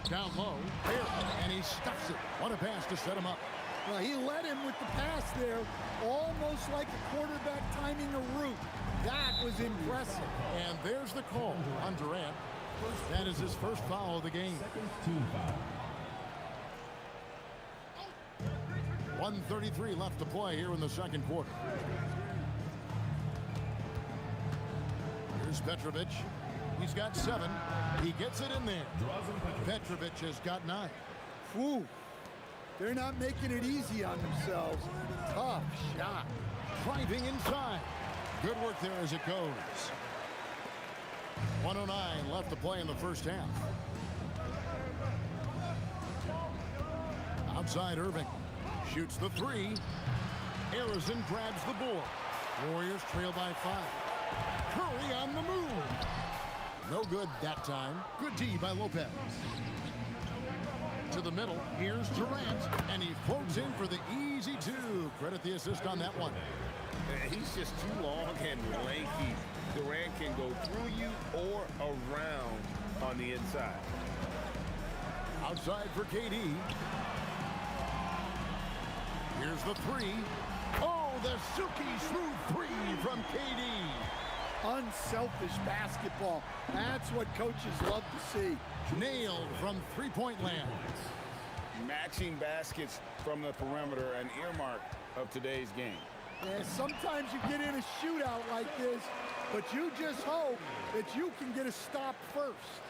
Down low. There, and he stuffs it. What a pass to set him up. Well, he led him with the pass there, almost like a quarterback timing a route. That was impressive. And there's the call on Durant. That is his first foul of the game. Second team foul. 1:33 left to play here in the second quarter. Here's Petrovic. He's got 7. He gets it in there. Petrovic has got 9. Whew. They're not making it easy on themselves. Tough shot. Driving inside. Good work there as it goes. 1:09 left to play in the first half. Outside Irving. Shoots the 3. Arizin grabs the board. Warriors trail by 5. Curry on the move. No good that time. Good D by Lopez. To the middle. Here's Durant. And he floats in for the easy 2. Credit the assist on that one. He's just too long and lanky. Durant can go through you or around on the inside. Outside for KD. Here's the 3. Oh, the silky smooth 3 from KD. Unselfish basketball. That's what coaches love to see. Nailed from three-point land. Matching baskets from the perimeter, an earmark of today's game. Yeah, sometimes you get in a shootout like this, but you just hope that you can get a stop first.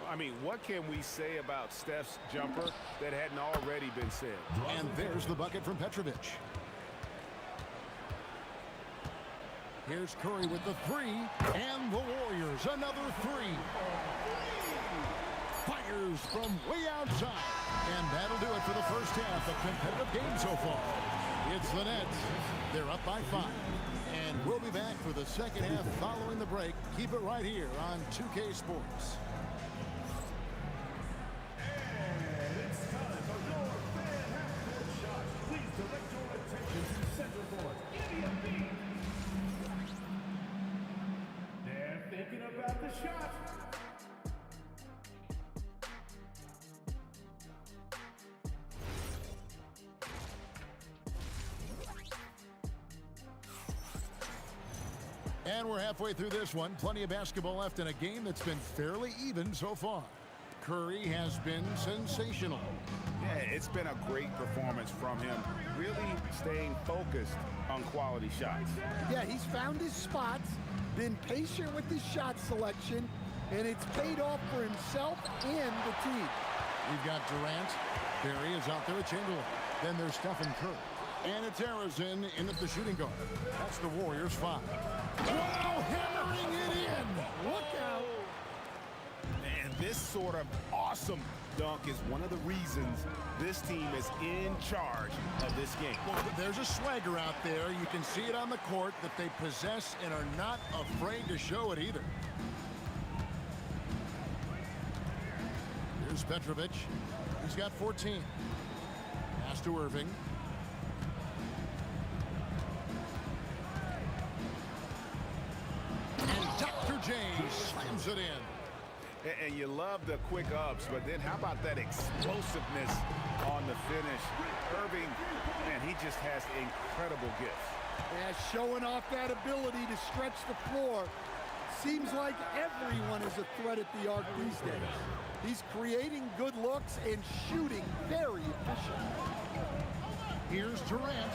I mean, what can we say about Steph's jumper that hadn't already been said? And there's the bucket from Petrovic. Here's Curry with the 3, and the Warriors another 3. Fires from way outside, and that'll do it for the first half. A competitive game so far. It's the Nets. They're up by 5. And we'll be back for the second half following the break. Keep it right here on 2K Sports. They're thinking about the shot. And we're halfway through this one. Plenty of basketball left in a game that's been fairly even so far. Curry has been sensational. Yeah, it's been a great performance from him. Really staying focused on quality shots. Yeah, he's found his spots, been patient with his shot selection, and it's paid off for himself and the team. We've got Durant. Barry is out there at Chamberlain. Then there's Stephen Curry. And it's Harrison in at the shooting guard. That's the Warriors 5. Wow, hammering it in. Look out. And this sort of awesome dunk is one of the reasons this team is in charge of this game. Well, there's a swagger out there. You can see it on the court that they possess and are not afraid to show it either. Here's Petrovic. He's got 14. Pass to Irving. And Dr. J slams it in. And you love the quick ups, but then how about that explosiveness on the finish? Irving, man, he just has incredible gifts. Yeah, showing off that ability to stretch the floor. Seems like everyone is a threat at the arc these days. He's creating good looks and shooting very efficient. Here's Durant.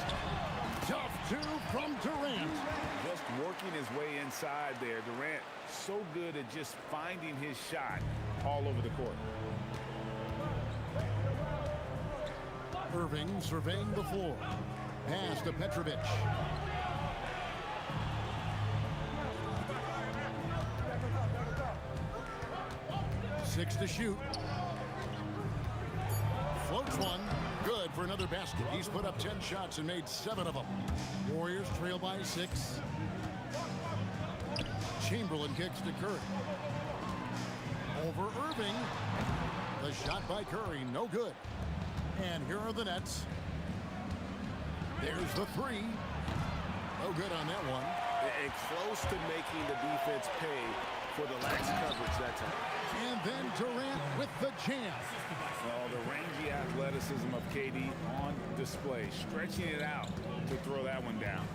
Tough two from Durant. Just working his way inside there. Durant so good at just finding his shot all over the court. Irving surveying the floor. Pass to Petrovic. Six to shoot. Floats one. Good for another basket. He's put up 10 shots and made 7 of them. Warriors trail by 6. Chamberlain kicks to Curry. Over Irving. The shot by Curry, no good. And here are the Nets. There's the 3. No good on that one. And close to making the defense pay for the lax coverage that time. And then Durant with the jam. Well, the rangy athleticism of KD on display, stretching it out to throw that one down.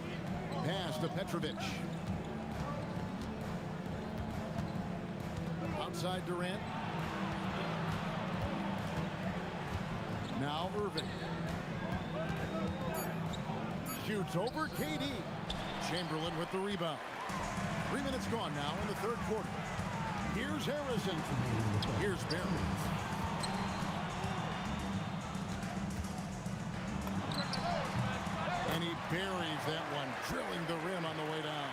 Pass to Petrovic. Outside Durant. Now Irving. Shoots over KD. Chamberlain with the rebound. 3 minutes gone now in the third quarter. Here's Harrison. Here's Barry. And he buries that one, drilling the rim on the way down.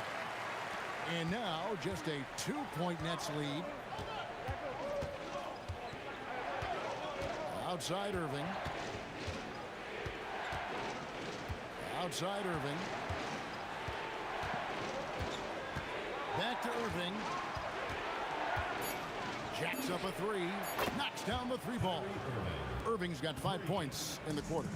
And now just a 2-point Nets lead. Outside Irving. Outside Irving. Back to Irving. Jacks up a 3. Knocks down the 3 ball. Irving's got 5 points in the quarter.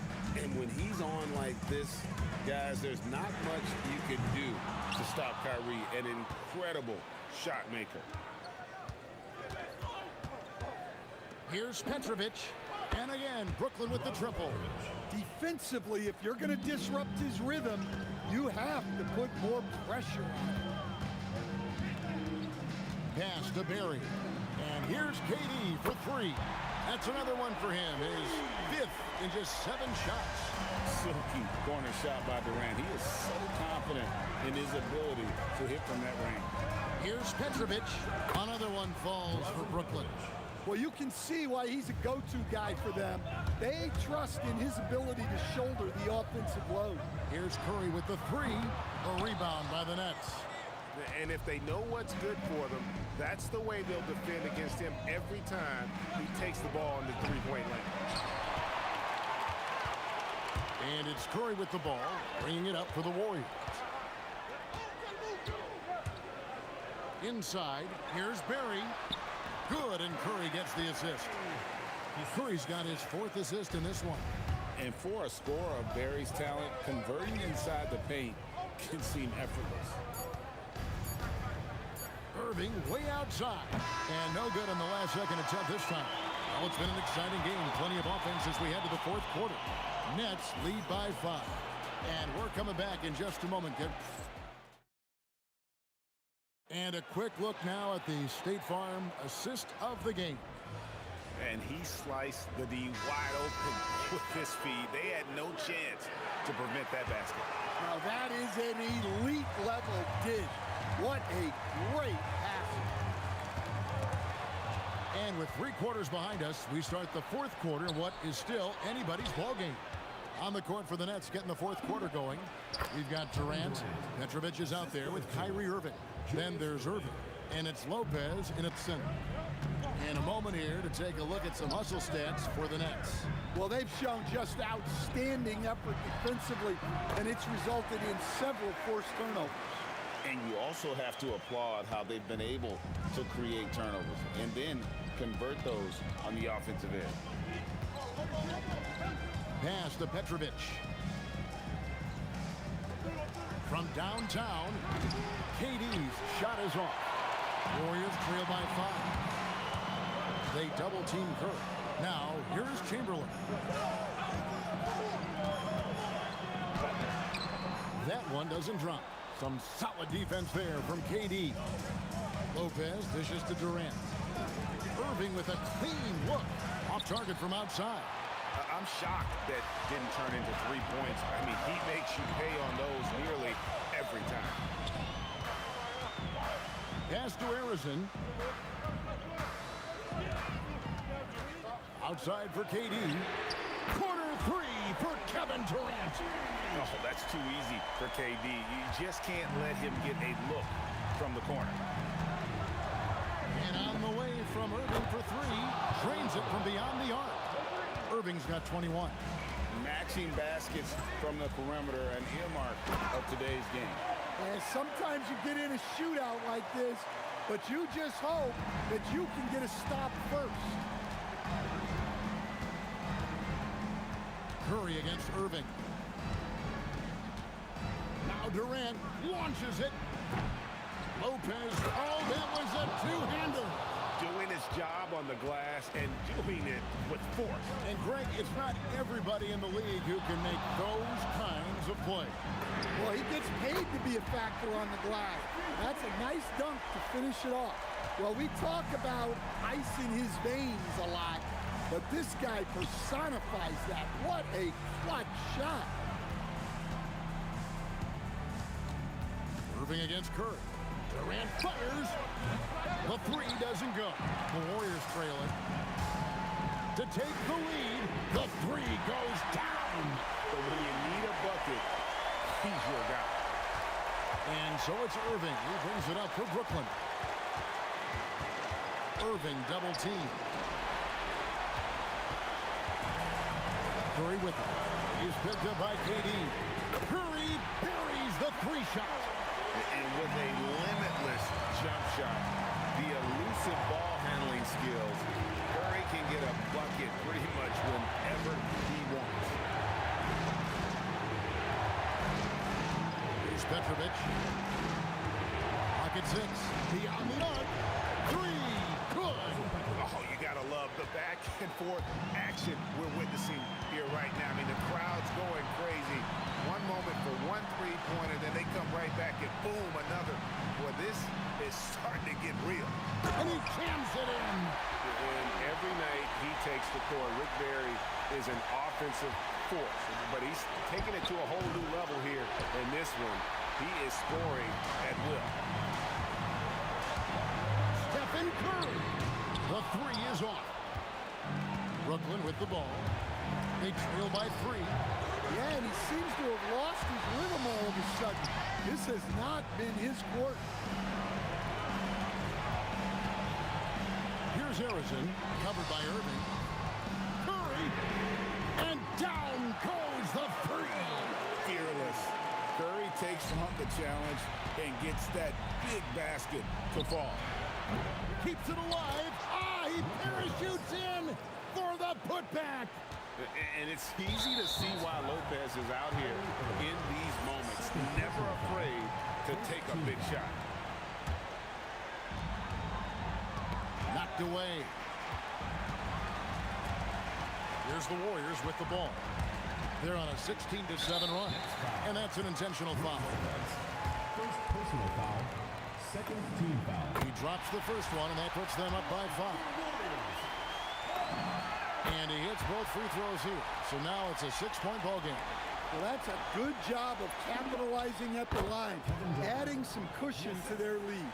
And when he's on like this, guys, there's not much you can do to stop Kyrie. An incredible shot maker. Here's Petrovic. And again, Brooklyn with the triple. Defensively, if you're going to disrupt his rhythm, you have to put more pressure on him. Pass to Barry. And here's KD for 3. That's another one for him. His 5th in just 7 shots. Silky corner shot by Durant. He is so confident in his ability to hit from that range. Here's Petrovic. Another one falls for Brooklyn. Well, you can see why he's a go-to guy for them. They trust in his ability to shoulder the offensive load. Here's Curry with the 3. A rebound by the Nets. And if they know what's good for them, that's the way they'll defend against him every time he takes the ball in the 3-point lane. And it's Curry with the ball, bringing it up for the Warriors. Inside, here's Barry. Good, and Curry gets the assist. Curry's got his 4th assist in this one. And for a scorer of Barry's talent, converting inside the paint can seem effortless. Irving way outside. And no good on the last second attempt this time. Well, it's been an exciting game. Plenty of offense as we head to the 4th quarter. Nets lead by 5. And we're coming back in just a moment. And a quick look now at the State Farm assist of the game. And he sliced the D wide open with his feet. They had no chance to prevent that basket. Now that is an elite level dish. What a great pass. And with 3 quarters behind us, we start the 4th quarter in what is still anybody's ball game. On the court for the Nets, getting the fourth quarter going. We've got Durant. Petrovic is out there with Kyrie Irving. Then there's Irving. And it's Lopez in at center. And a moment here to take a look at some hustle stats for the Nets. Well, they've shown just outstanding effort defensively, and it's resulted in several forced turnovers. And you also have to applaud how they've been able to create turnovers and then convert those on the offensive end. Pass to Petrovic. From downtown, KD's shot is off. Warriors trail by 5. They double team Curry. Now, here's Chamberlain. That one doesn't drop. Some solid defense there from KD. Lopez dishes to Durant. Irving with a clean look. Off target from outside. I'm shocked that didn't turn into 3 points. I mean, he makes you pay on those nearly every time. Pass to Harrison. Outside for KD. Corner 3 for Kevin Durant. Oh, that's too easy for KD. You just can't let him get a look from the corner. And on the way from Irving for 3. Drains it from beyond the arc. Irving's got 21. Matching baskets from the perimeter, an earmark of today's game. And sometimes you get in a shootout like this, but you just hope that you can get a stop first. Curry against Irving. Now Durant launches it. Lopez, oh, that was a two-hander. Doing his job on the glass and doing it with force. And Greg, it's not everybody in the league who can make those kinds of plays. Well, he gets paid to be a factor on the glass. That's a nice dunk to finish it off. Well, we talk about ice in his veins a lot, but this guy personifies that. What a clutch shot. Irving against Curry. Durant fires. The 3 doesn't go. The Warriors trail it. To take the lead, the 3 goes down. But when you need a bucket, he's your guy. And so it's Irving. He brings it up for Brooklyn. Irving double team. Curry with it. He's picked up by KD. Curry buries the 3 shot. And with a limitless jump shot, the elusive ball handling skills, Curry can get a bucket pretty much whenever he wants. Here's Petrovic. Pocket 6. Beyond the arc. 3. Good. Oh, you gotta love the back and forth action we're witnessing here right now. I mean, the crowd's going crazy. One moment for one 3-pointer, then they come right back and boom, another. Boy, this is starting to get real. And he jams it in. And every night he takes the court. Rick Barry is an offensive force, but he's taking it to a whole new level here in this one. He is scoring at will. Stephen Curry. The 3 is off. Brooklyn with the ball. They trail by 3. Yeah, and he seems to have lost his rhythm all of a sudden. This has not been his court. Here's Harrison, covered by Irving. Curry, and down goes the 3. Fearless. Curry takes on the challenge and gets that big basket to fall. Keeps it alive. He parachutes in for the putback. And it's easy to see why Lopez is out here in these moments, never afraid to take a big shot. Knocked away. Here's the Warriors with the ball. They're on a 16-7 run, and that's an intentional foul. First personal foul. Second team foul. He drops the first one, and that puts them up by 5. And he hits both free throws here. So now it's a 6-point ball game. Well, that's a good job of capitalizing at the line, adding some cushion to their lead.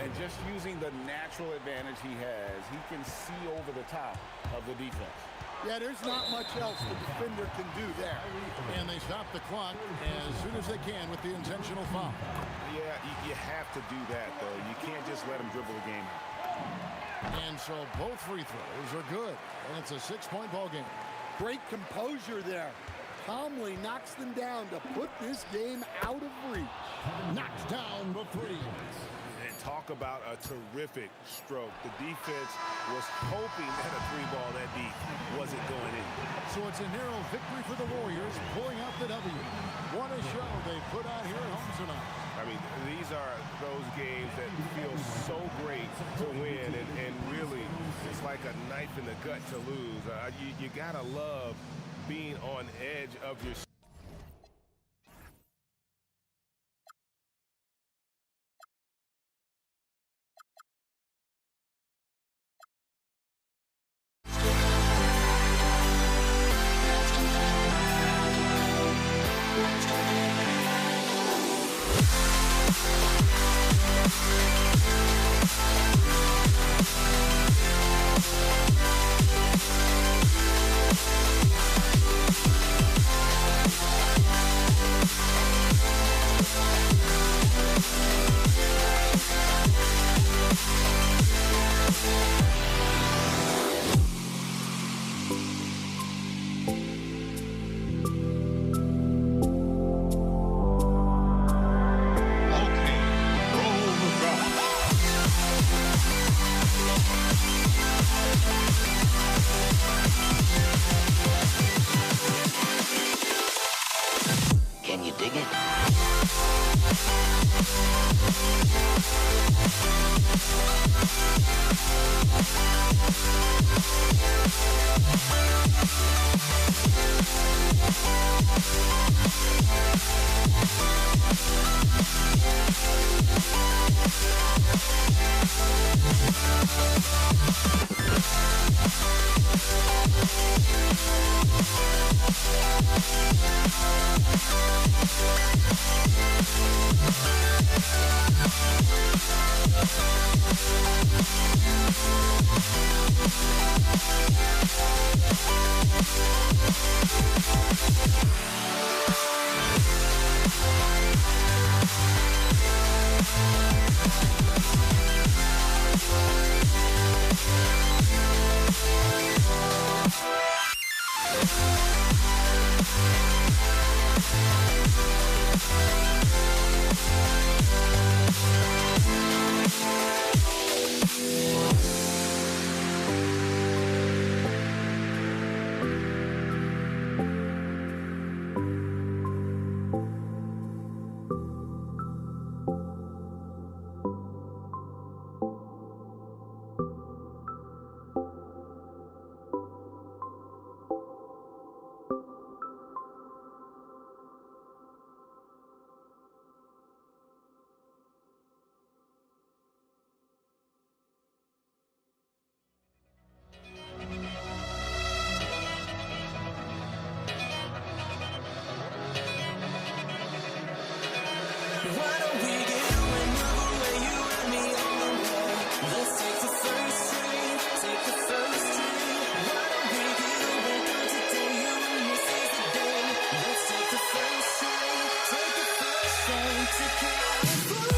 And just using the natural advantage he has, he can see over the top of the defense. Yeah, there's not much else the defender can do there. And they stop the clock as soon as they can with the intentional foul. Yeah, you have to do that, though. You can't just let them dribble the game out. And so both free throws are good. And it's a 6-point ball game. Great composure there. Calmly knocks them down to put this game out of reach. Knocks down the three. And talk about a terrific stroke. The defense was hoping that a three ball that deep wasn't going in. So it's a narrow victory for the Warriors, pulling out the W. What a show they put out here at home tonight. I mean, these are those games that feel so great to win, and really, it's like a knife in the gut to lose. You gotta love being on edge of your Can you dig it? Why don't we get away, move away, you and me on the way? Let's take the first train, take the first train. Why don't we get away, girl, today, you and me, seize the day. Let's take the first train, take the first train to California.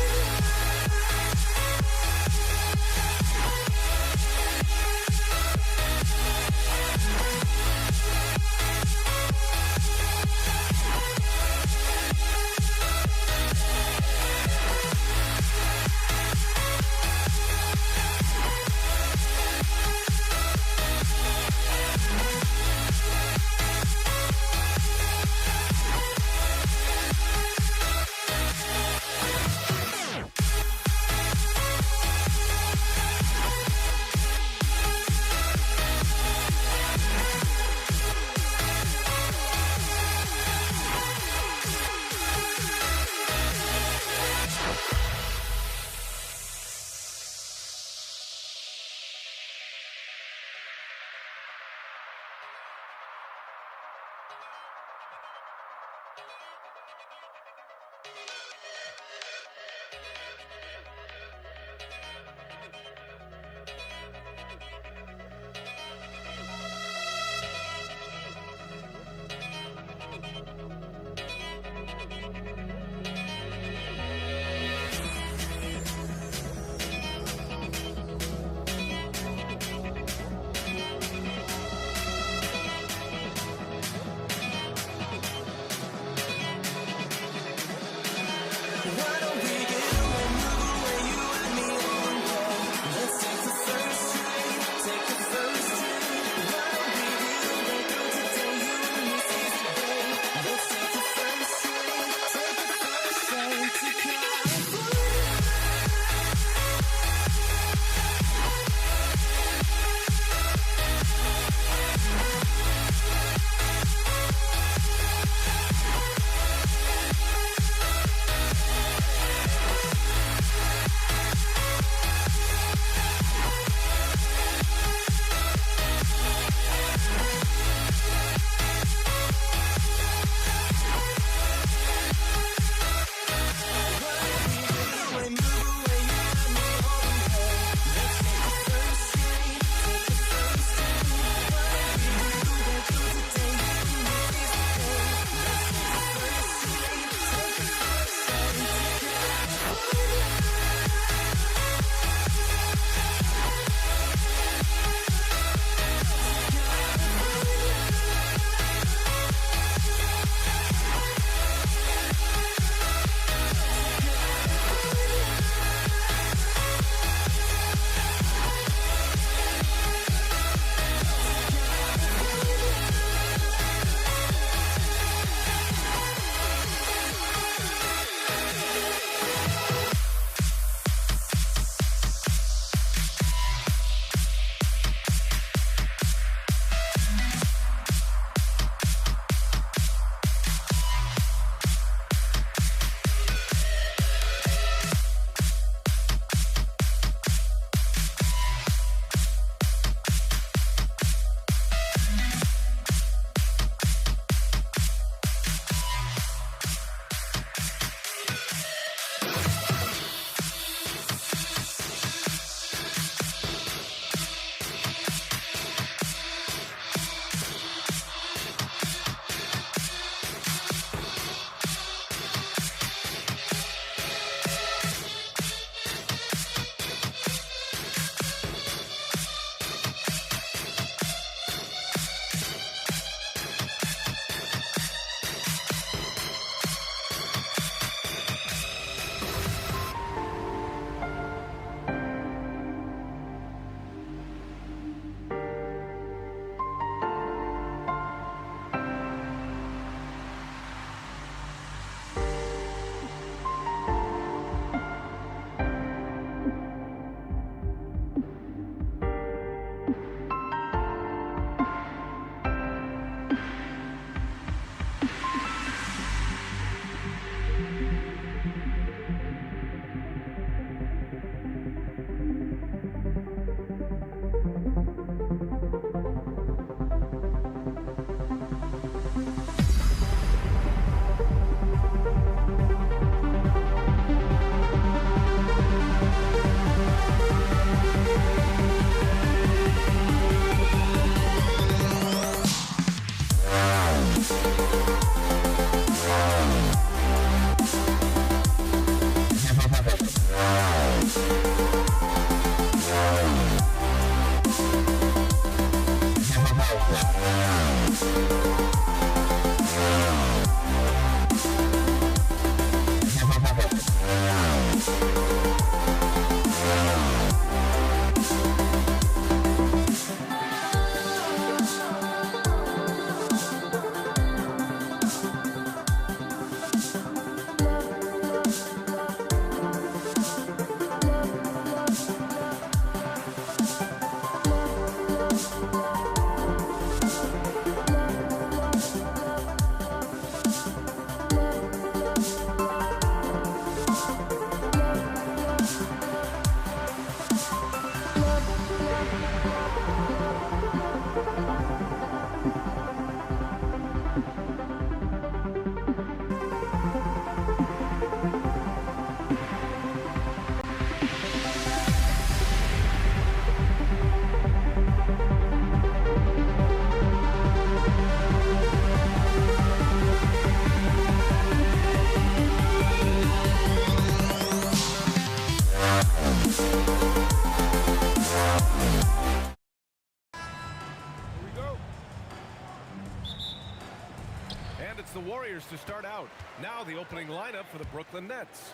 Warriors to start out. Now the opening lineup for the Brooklyn Nets.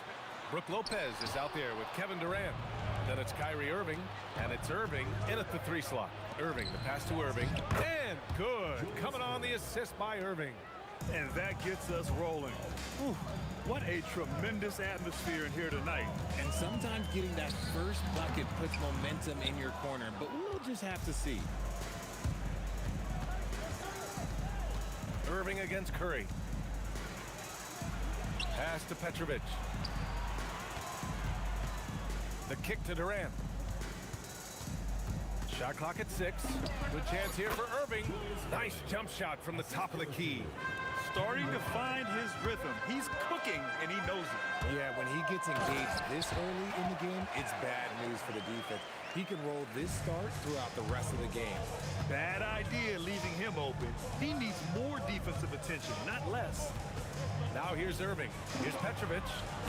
Brook Lopez is out there with Kevin Durant. Then it's Kyrie Irving, and it's Irving in at the 3 slot. Irving, the pass to Irving, and good. Coming on the assist by Irving. And that gets us rolling. Whew, what a tremendous atmosphere in here tonight. And sometimes getting that first bucket puts momentum in your corner, but we'll just have to see. Irving against Curry. Pass to Petrovic. The kick to Durant. Shot clock at 6. Good chance here for Irving. Nice jump shot from the top of the key. Starting to find his rhythm. He's cooking, and he knows it. Yeah, when he gets engaged this early in the game, it's bad news for the defense. He can roll this start throughout the rest of the game. Bad idea leaving him open. He needs more defensive attention, not less. Now here's Irving. Here's Petrovic.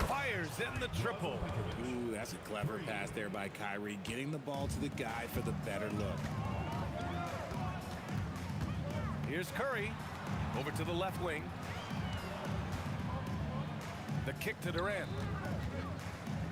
Fires in the triple. Ooh, that's a clever pass there by Kyrie, getting the ball to the guy for the better look. Here's Curry. Over to the left wing. The kick to Durant.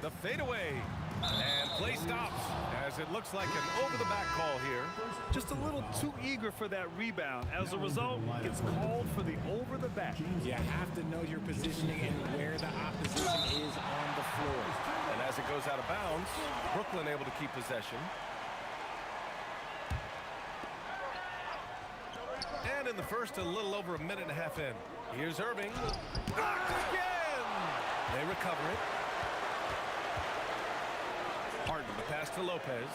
The fadeaway. And play stops as it looks like an over-the-back call here. Just a little too eager for that rebound. As a result, gets called for the over-the-back. You have to know your positioning and where the opposition is on the floor. And as it goes out of bounds, Brooklyn able to keep possession. And in the first, a little over a minute and a half in. Here's Irving. Knocked again! They recover it. Harden, the pass to Lopez.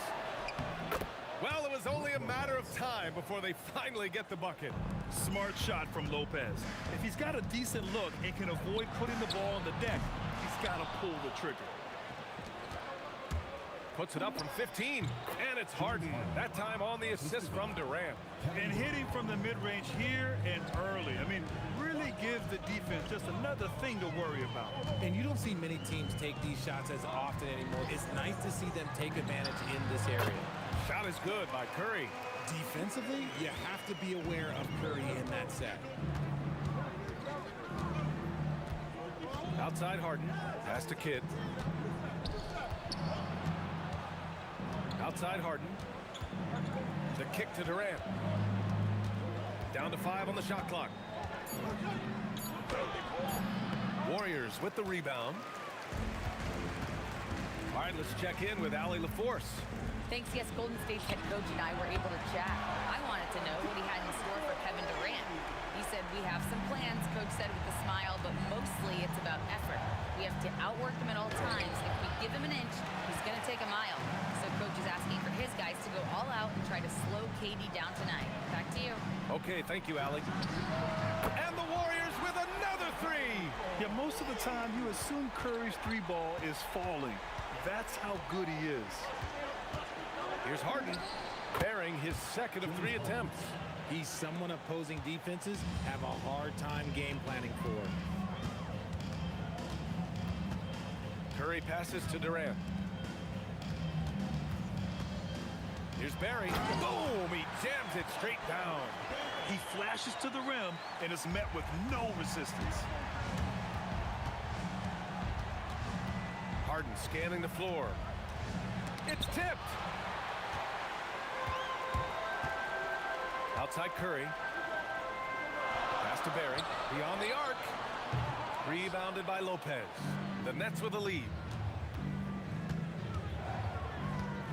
Well, it was only a matter of time before they finally get the bucket. Smart shot from Lopez. If he's got a decent look and can avoid putting the ball on the deck, he's got to pull the trigger. Puts it up from 15, and it's Harden. That time on the assist from Durant. And hitting from the mid-range here and early. I mean, really gives the defense just another thing to worry about. And you don't see many teams take these shots as often anymore. It's nice to see them take advantage in this area. Shot is good by Curry. Defensively, you have to be aware of Curry in that set. Outside Harden. Pass to Kidd. Outside Harden. The kick to Durant. Down to 5 on the shot clock. Warriors with the rebound. All right, let's check in with Allie LaForce. Thanks, yes, Golden State's head coach and I were able to chat. I wanted to know what he had in store for Kevin Durant. He said, we have some plans, coach said with a smile, but mostly it's about effort. We have to outwork him at all times. If we give him an inch, he's going to take a mile. So coach is asking for his guys to go all out and try to slow KD down tonight. Back to you. Okay, thank you, Allie. And the Warriors with another 3. Yeah, most of the time you assume Curry's 3 ball is falling. That's how good he is. Here's Harden, bearing his second of 3 attempts. He's someone opposing defenses have a hard time game planning for. Curry passes to Durant. Here's Barry. Boom! He jams it straight down. He flashes to the rim and is met with no resistance. Harden scanning the floor. It's tipped. Outside Curry. Pass to Barry. Beyond the arc. Rebounded by Lopez. The Nets with a lead.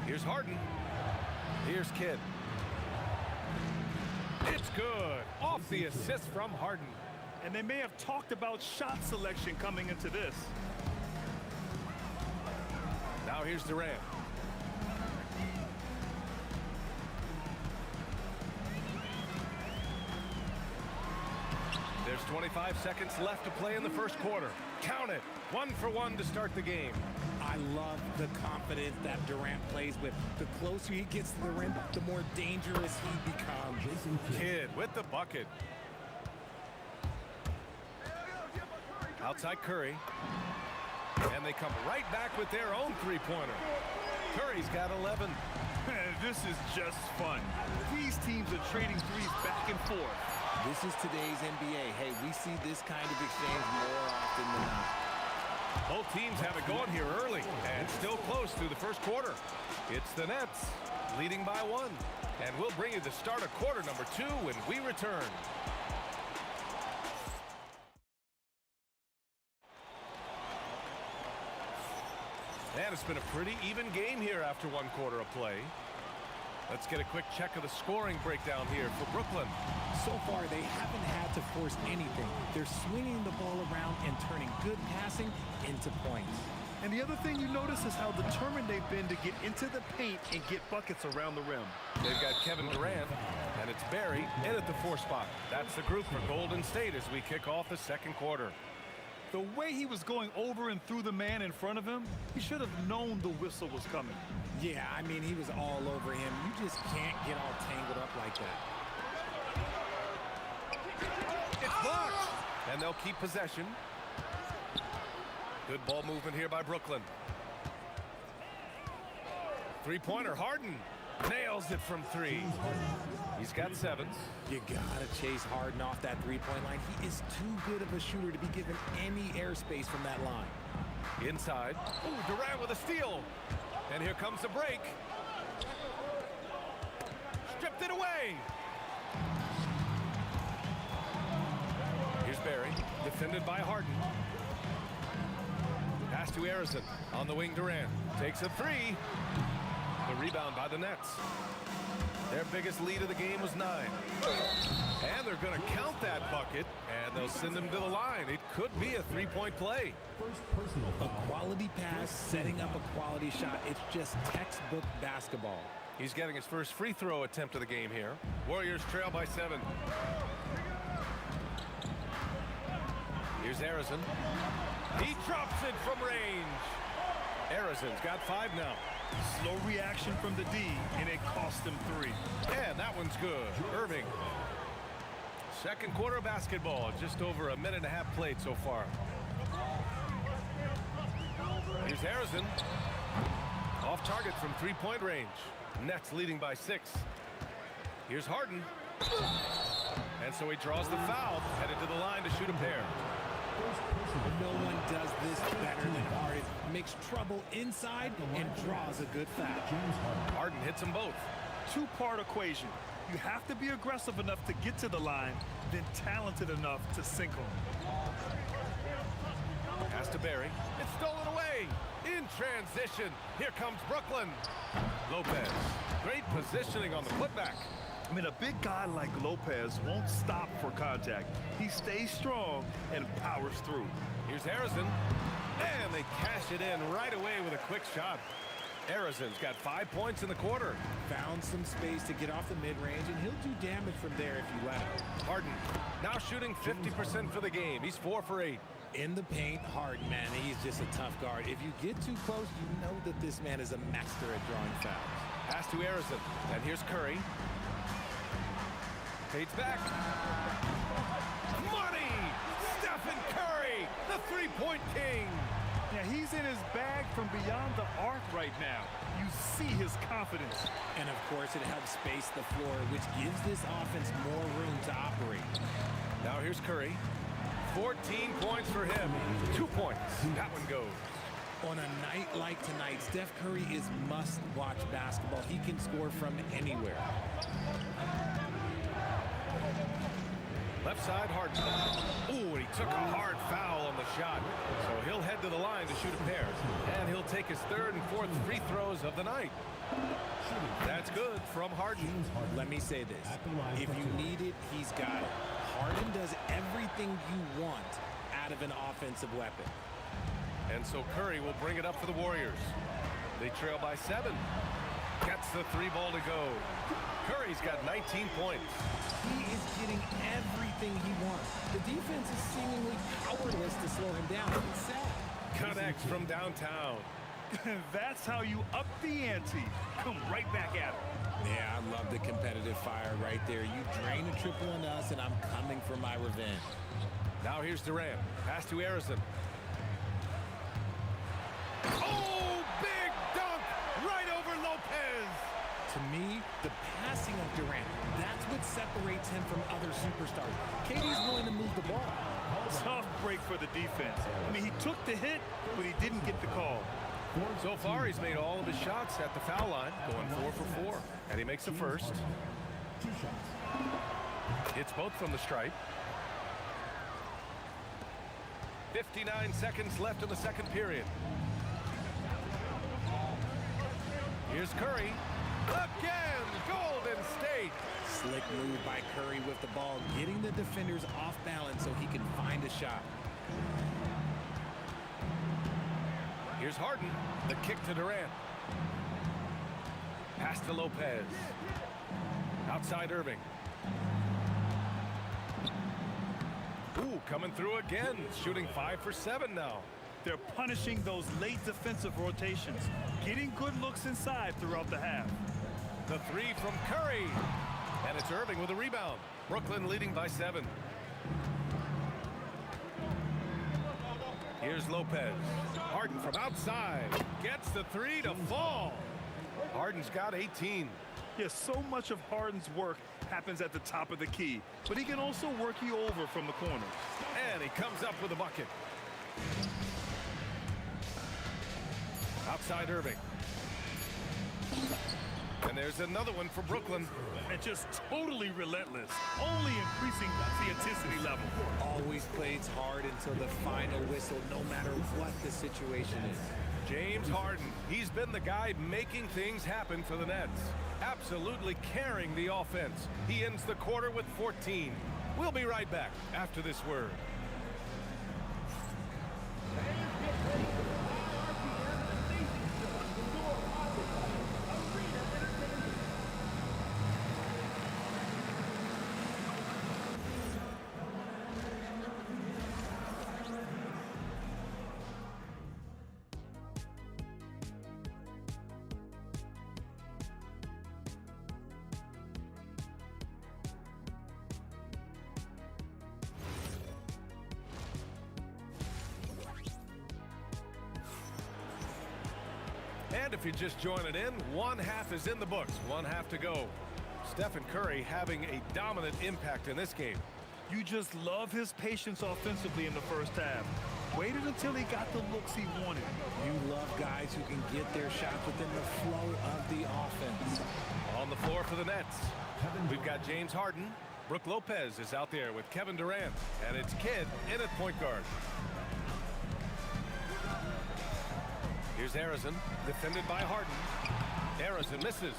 Here's Harden. Here's Kidd. It's good. Off the assist from Harden. And they may have talked about shot selection coming into this. Now here's Durant. There's 25 seconds left to play in the first quarter. Count it. 1 for 1 to start the game. I love the confidence that Durant plays with. The closer he gets to the rim, the more dangerous he becomes. Kidd with the bucket. Outside Curry. And they come right back with their own 3-pointer. Curry's got 11. This is just fun. These teams are trading threes back and forth. This is today's NBA. Hey, we see this kind of exchange more often than not. Both teams have it going here early and still close through the first quarter. It's the Nets leading by 1. And we'll bring you the start of quarter number 2 when we return. And it's been a pretty even game here after 1 quarter of play. Let's get a quick check of the scoring breakdown here for Brooklyn. So far, they haven't had to force anything. They're swinging the ball around and turning good passing into points. And the other thing you notice is how determined they've been to get into the paint and get buckets around the rim. They've got Kevin Durant, and it's Barry in at the 4 spot. That's the group for Golden State as we kick off the second quarter. The way he was going over and through the man in front of him, he should have known the whistle was coming. Yeah, I mean, he was all over him. You just can't get all tangled up like that. It's blocked, and they'll keep possession. Good ball movement here by Brooklyn. Three-pointer, Harden nails it from 3. He's got 7. You gotta chase Harden off that three-point line. He is too good of a shooter to be given any airspace from that line. Inside. Ooh, Durant with a steal. And here comes the break. Stripped it away. Here's Barry, defended by Harden. Pass to Harrison. On the wing, Durant takes a 3. The rebound by the Nets. Their biggest lead of the game was 9. And they're going to count that bucket, and they'll send them to the line. It could be a 3-point play. A quality pass, setting up a quality shot. It's just textbook basketball. He's getting his first free throw attempt of the game here. Warriors trail by 7. Here's Harrison. He drops it from range. Harrison's got 5 now. Slow reaction from the D, and it cost him 3. And that one's good. Irving. Second quarter basketball. Just over a minute and a half played so far. Here's Harrison. Off target from 3-point range. Nets leading by 6. Here's Harden. And so he draws the foul. Headed to the line to shoot a pair. No one does this better than Harden. Makes trouble inside and draws a good foul. Harden hits them both. 2-part equation. You have to be aggressive enough to get to the line, then talented enough to sink them. Pass to Barry. It's stolen away. In transition. Here comes Brooklyn. Lopez. Great positioning on the putback. I mean, a big guy like Lopez won't stop for contact. He stays strong and powers through. Here's Harrison. And they cash it in right away with a quick shot. Harrison's got 5 points in the quarter. Found some space to get off the mid-range, and he'll do damage from there if you let him. Harden now shooting 50% for the game. He's 4 for 8. In the paint, Harden, man, he's just a tough guard. If you get too close, you know that this man is a master at drawing fouls. Pass to Harrison. And here's Curry. Fades back. Money! Stephen Curry, the 3-point king. Yeah, he's in his bag from beyond the arc right now. You see his confidence. And, of course, it helps space the floor, which gives this offense more room to operate. Now here's Curry. 14 points for him. 2 points. That one goes. On a night like tonight, Steph Curry is must-watch basketball. He can score from anywhere. Left side, Harden. Ooh, and he took a hard foul on the shot. So he'll head to the line to shoot a pair. And he'll take his 3rd and 4th free throws of the night. That's good from Harden. Let me say this. If you need it, he's got it. Harden does everything you want out of an offensive weapon. And so Curry will bring it up for the Warriors. They trail by 7. Gets the 3 ball to go. Curry's got 19 points. He is getting everything he wants. The defense is seemingly powerless to slow him down. It's sad. Connects from downtown. That's how you up the ante. Come right back at him. Yeah, I love the competitive fire right there. You drain a triple on us, and I'm coming for my revenge. Now here's Durant. Pass to Harrison. Oh, big dunk right over Lopez. To me, the passing of Durant, that's what separates him from other superstars. KD's willing to move the ball. Tough break for the defense. I mean, he took the hit, but he didn't get the call. So far, he's made all of his shots at the foul line, going 4 for 4. And he makes the first. Hits both from the stripe. 59 seconds left in the second period. Here's Curry. Again, Golden State. Slick move by Curry with the ball, getting the defenders off balance so he can find a shot. Here's Harden. The kick to Durant. Pass to Lopez. Outside Irving. Ooh, coming through again. Shooting 5 for 7 now. They're punishing those late defensive rotations, getting good looks inside throughout the half. The three from Curry. And it's Irving with a rebound. Brooklyn leading by 7. Here's Lopez. Harden from outside. Gets the three to fall. Harden's got 18. Yes, so much of Harden's work happens at the top of the key, but he can also work you over from the corner. And he comes up with a bucket. Outside Irving. And there's another one for Brooklyn. And just totally relentless, only increasing the intensity level. Always plays hard until the final whistle, no matter what the situation is. James Harden, he's been the guy making things happen for the Nets. Absolutely carrying the offense. He ends the quarter with 14. We'll be right back after this word. And if you're just joining in, one half is in the books, one half to go. Stephen Curry having a dominant impact in this game. You just love his patience offensively in the first half. Waited until he got the looks he wanted. You love guys who can get their shots within the flow of the offense. On the floor for the Nets, we've got James Harden. Brook Lopez is out there with Kevin Durant. And it's Kidd in at point guard. Here's Harrison, defended by Harden. Harrison misses.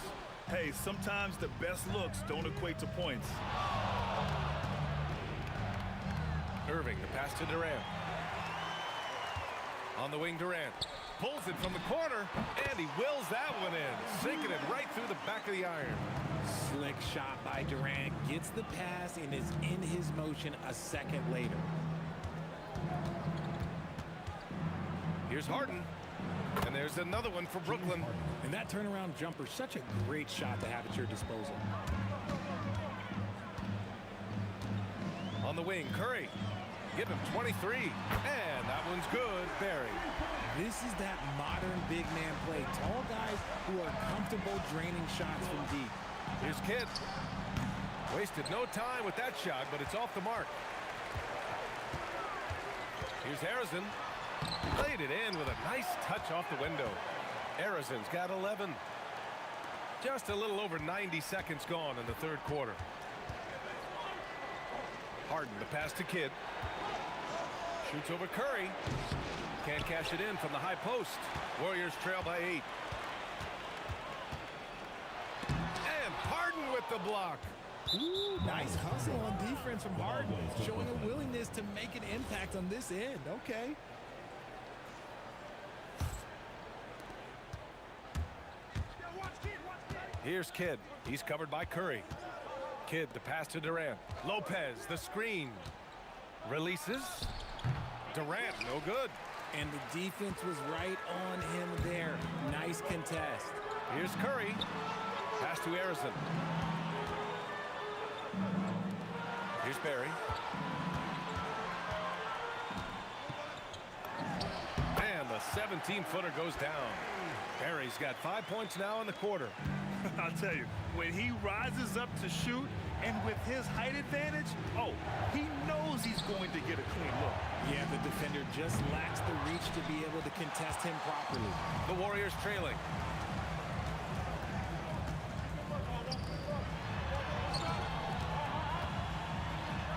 Hey, sometimes the best looks don't equate to points. Irving, the pass to Durant. On the wing, Durant pulls it from the corner, and he wills that one in, sinking it right through the back of the iron. Slick shot by Durant, gets the pass, and is in his motion a second later. Here's Harden. And there's another one for Brooklyn. And that turnaround jumper, such a great shot to have at your disposal. On the wing, Curry. Give him 23. And that one's good. Barry. This is that modern big man play. Tall guys who are comfortable draining shots from deep. Here's Kidd. Wasted no time with that shot, but it's off the mark. Here's Harrison. Played it in with a nice touch off the window. Harrison's got 11. Just a little over 90 seconds gone in the third quarter. Harden, the pass to Kidd. Shoots over Curry. Can't cash it in from the high post. Warriors trail by 8. And Harden with the block. Ooh, nice hustle on defense from Harden, showing a willingness to make an impact on this end. Okay. Here's Kidd. He's covered by Curry. Kidd, the pass to Durant. Lopez, the screen. Releases. Durant, no good. And the defense was right on him there. Nice contest. Here's Curry. Pass to Harrison. Here's Barry. And the 17-footer goes down. Barry's got 5 points now in the quarter. I'll tell you, when he rises up to shoot and with his height advantage, oh, he knows he's going to get a clean look. Yeah, the defender just lacks the reach to be able to contest him properly. The Warriors trailing.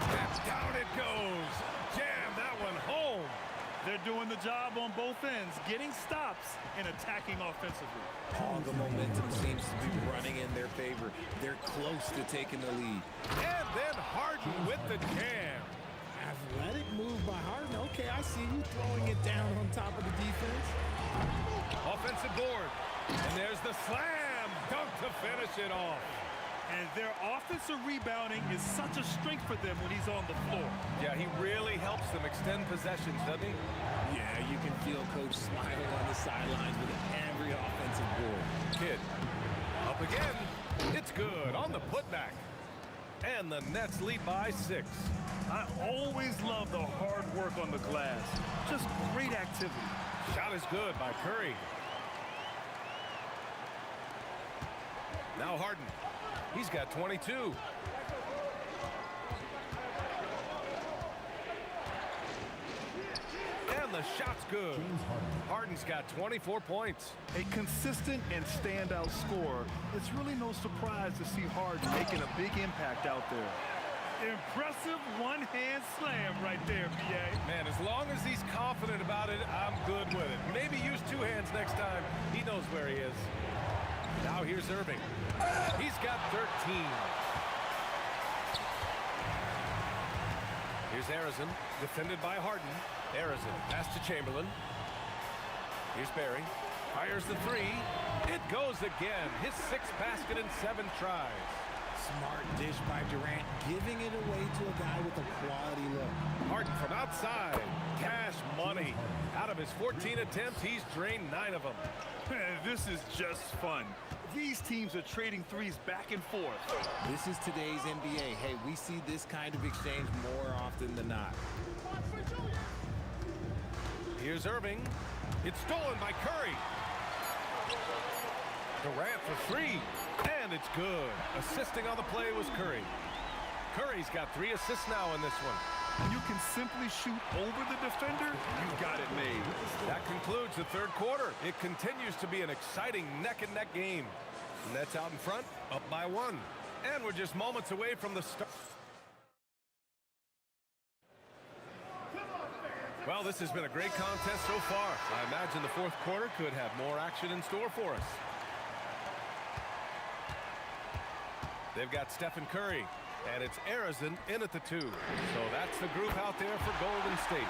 And down it goes. Jam that one home. They're doing the job on both ends, getting stops and attacking offensively. All the momentum seems to be running in their favor. They're close to taking the lead. And then Harden with the jam. Athletic move by Harden. Okay, I see you throwing it down on top of the defense. Offensive board. And there's the slam. Dunk to finish it off. And their offensive rebounding is such a strength for them when he's on the floor. Yeah, he really helps them extend possessions, doesn't he? Yeah, you can feel Coach smiling on the sidelines with every offensive board. Kid. Up again. It's good on the putback. And the Nets lead by 6. I always love the hard work on the glass. Just great activity. Shot is good by Curry. Now Harden. He's got 22. And the shot's good. Harden's got 24 points. A consistent and standout scorer. It's really no surprise to see Harden making a big impact out there. Impressive one-hand slam right there, B.A. Man, as long as he's confident about it, I'm good with it. Maybe use 2 hands next time. He knows where he is. Now here's Irving. He's got 13. Here's Arizon, defended by Harden. Arizon, pass to Chamberlain. Here's Barry. Fires the 3. It goes again. His 6th basket in 7 tries. Smart dish by Durant, giving it away to a guy with a quality look. Harden from outside. Cash money. Out of his 14 attempts, he's drained 9 of them. Man, this is just fun. These teams are trading threes back and forth. This is today's NBA. Hey, we see this kind of exchange more often than not. Here's Irving. It's stolen by Curry. Durant for 3. And it's good. Assisting on the play was Curry. Curry's got 3 assists now in this one. When you can simply shoot over the defender, you've got it made. That concludes the 3rd quarter. It continues to be an exciting neck-and-neck game. Nets out in front, up by 1. And we're just moments away from the start. Well, this has been a great contest so far. I imagine the 4th quarter could have more action in store for us. They've got Stephen Curry. And it's Arizon in at the 2. So that's the group out there for Golden State.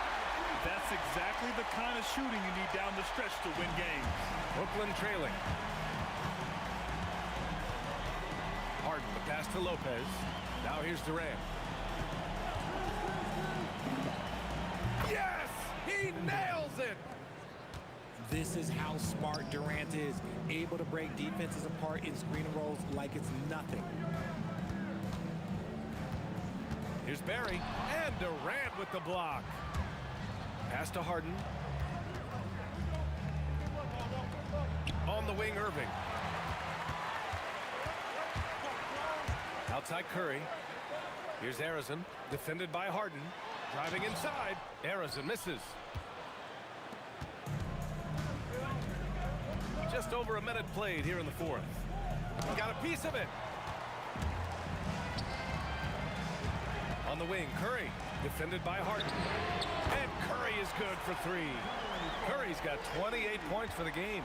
That's exactly the kind of shooting you need down the stretch to win games. Brooklyn trailing. Harden, the pass to Lopez. Now here's Durant. Yes! He nails it! This is how smart Durant is. Able to break defenses apart in screen and rolls like it's nothing. Here's Barry, and Durant with the block. Pass to Harden. On the wing, Irving. Outside Curry. Here's Arizon, defended by Harden. Driving inside. Arizon misses. Just over a minute played here in the 4th. Got a piece of it. On the wing, Curry, defended by Harden. And Curry is good for 3. Curry's got 28 points for the game.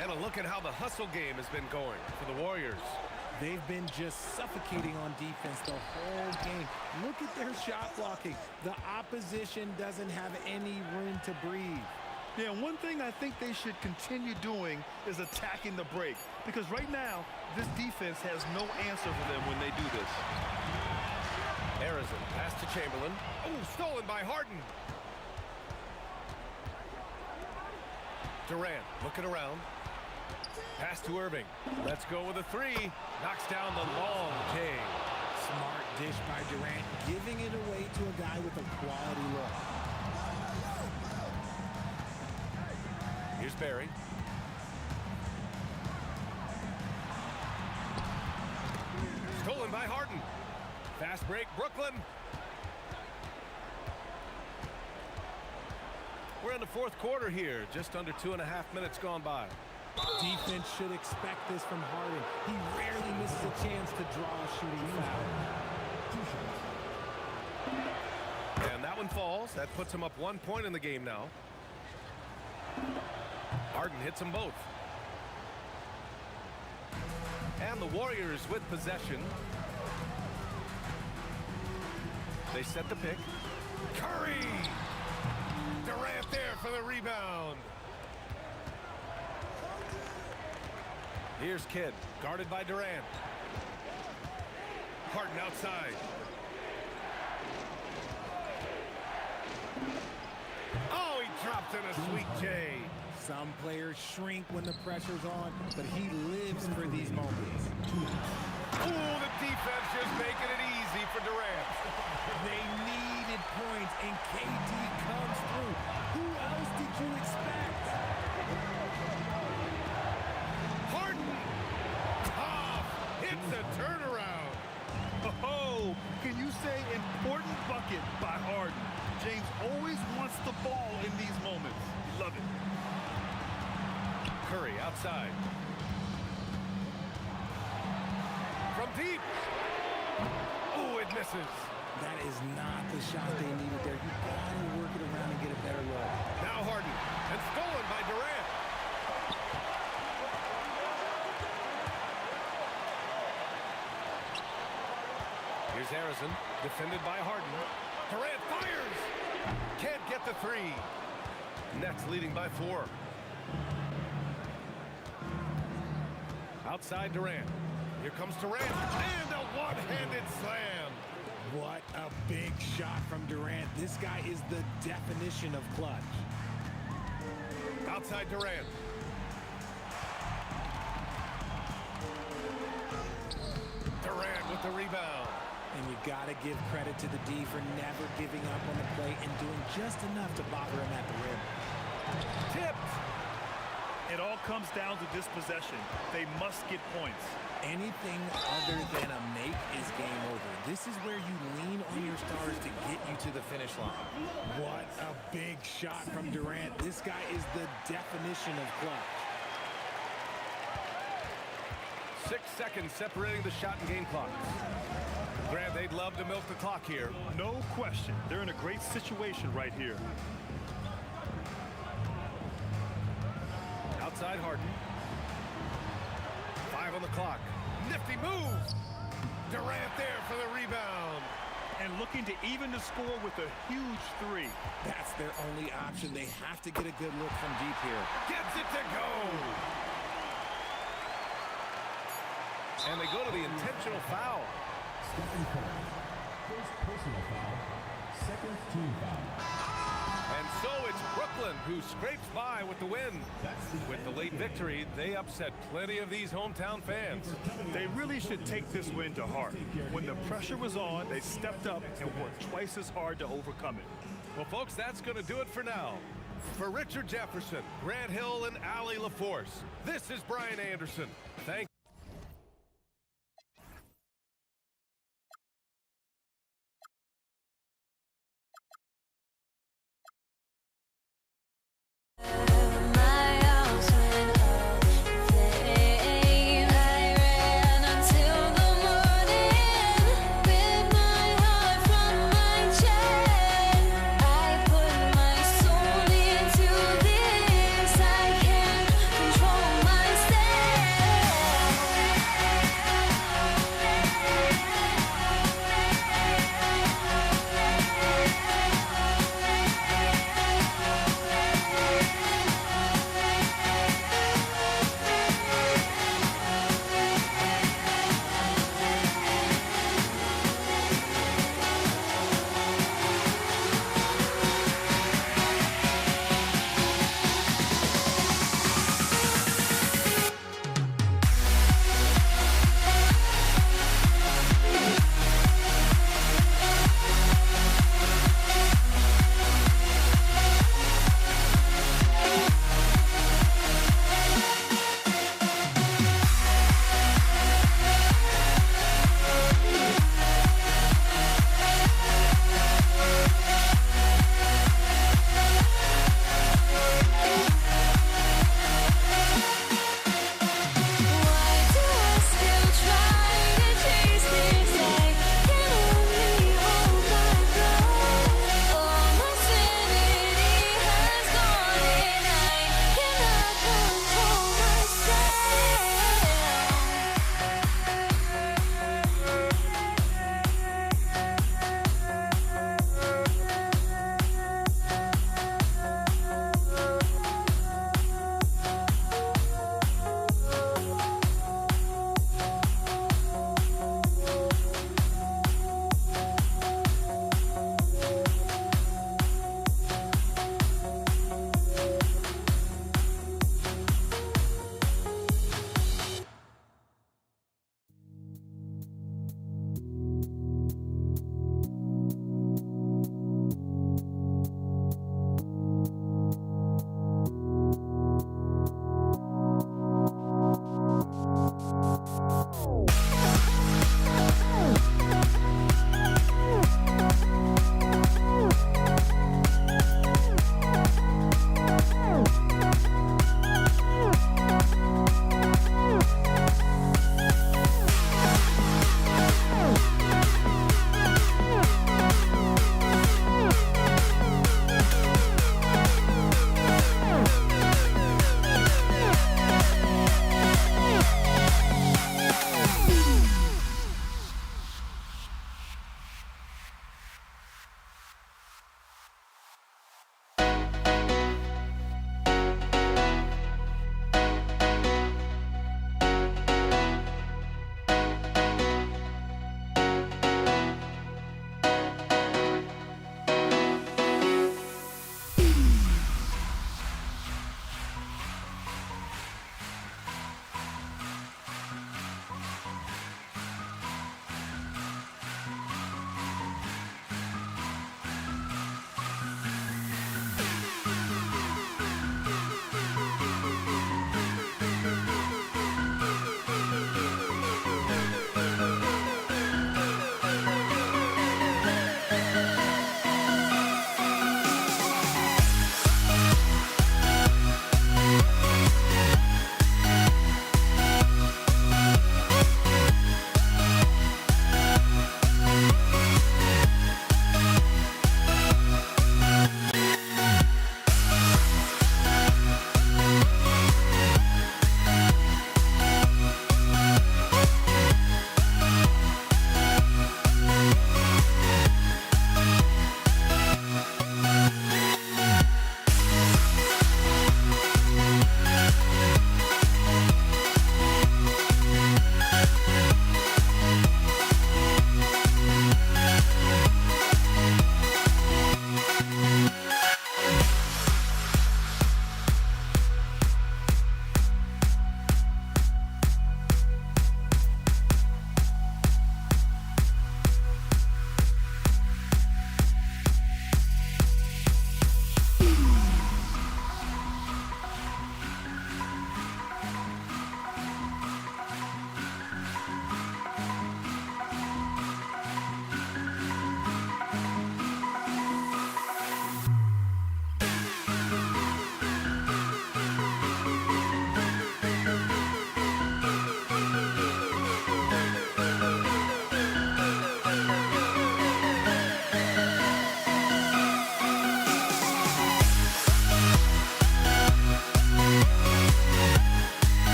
And a look at how the hustle game has been going for the Warriors. They've been just suffocating on defense the whole game. Look at their shot blocking. The opposition doesn't have any room to breathe. Yeah, one thing I think they should continue doing is attacking the break. Because right now, this defense has no answer for them when they do this. Arizon, pass to Chamberlain. Oh, stolen by Harden. Durant, looking around. Pass to Irving. Let's go with a 3. Knocks down the long K. Smart dish by Durant, giving it away to a guy with a quality look. Here's Barry. Stolen by Harden. Fast break, Brooklyn. We're in the fourth quarter here. Just under 2.5 minutes gone by. Defense should expect this from Harden. He rarely misses a chance to draw a shooting foul. And that one falls. That puts him up 1 point in the game now. Harden hits them both. And the Warriors with possession. They set the pick. Curry! Durant there for the rebound. Here's Kidd, guarded by Durant. Harden outside. Oh, he dropped in a sweet J. Some players shrink when the pressure's on, but he lives for these moments. Oh, the defense just making it easy for Durant. They needed points, and KD comes through. Who else did you expect? Harden! Tough! Hits a turnaround. Oh, can you say important bucket by Harden? James always wants the ball in these moments. Love it. Curry outside. From deep. Oh, it misses. That is not the shot they needed there. You gotta work it around and get a better look. Now Harden. And stolen by Durant. Here's Harrison. Defended by Harden. Durant fires. Can't get the three. Nets leading by 4. Outside Durant. Here comes Durant. And a one-handed slam. What a big shot from Durant. This guy is the definition of clutch. Outside Durant. Durant with the rebound. And you got to give credit to the D for never giving up on the play and doing just enough to bother him at the rim. Tipped. It all comes down to this possession. They must get points. Anything other than a make is game over. This is where you lean on your stars to get you to the finish line. What a big shot from Durant. This guy is the definition of clutch. 6 seconds separating the shot and game clock. Grant, they'd love to milk the clock here. No question. They're in a great situation right here. Outside Harden. 5 on the clock. Nifty move. Durant there for the rebound. And looking to even the score with a huge 3. That's their only option. They have to get a good look from deep here. Gets it to go. And they go to the intentional foul. Stephen Curry. First personal foul. Second team foul. And so it's Brooklyn who scrapes by with the win. With the late victory, they upset plenty of these hometown fans. They really should take this win to heart. When the pressure was on, they stepped up and worked twice as hard to overcome it. Well, folks, that's going to do it for now. For Richard Jefferson, Grant Hill, and Allie LaForce, this is Brian Anderson. Thank you.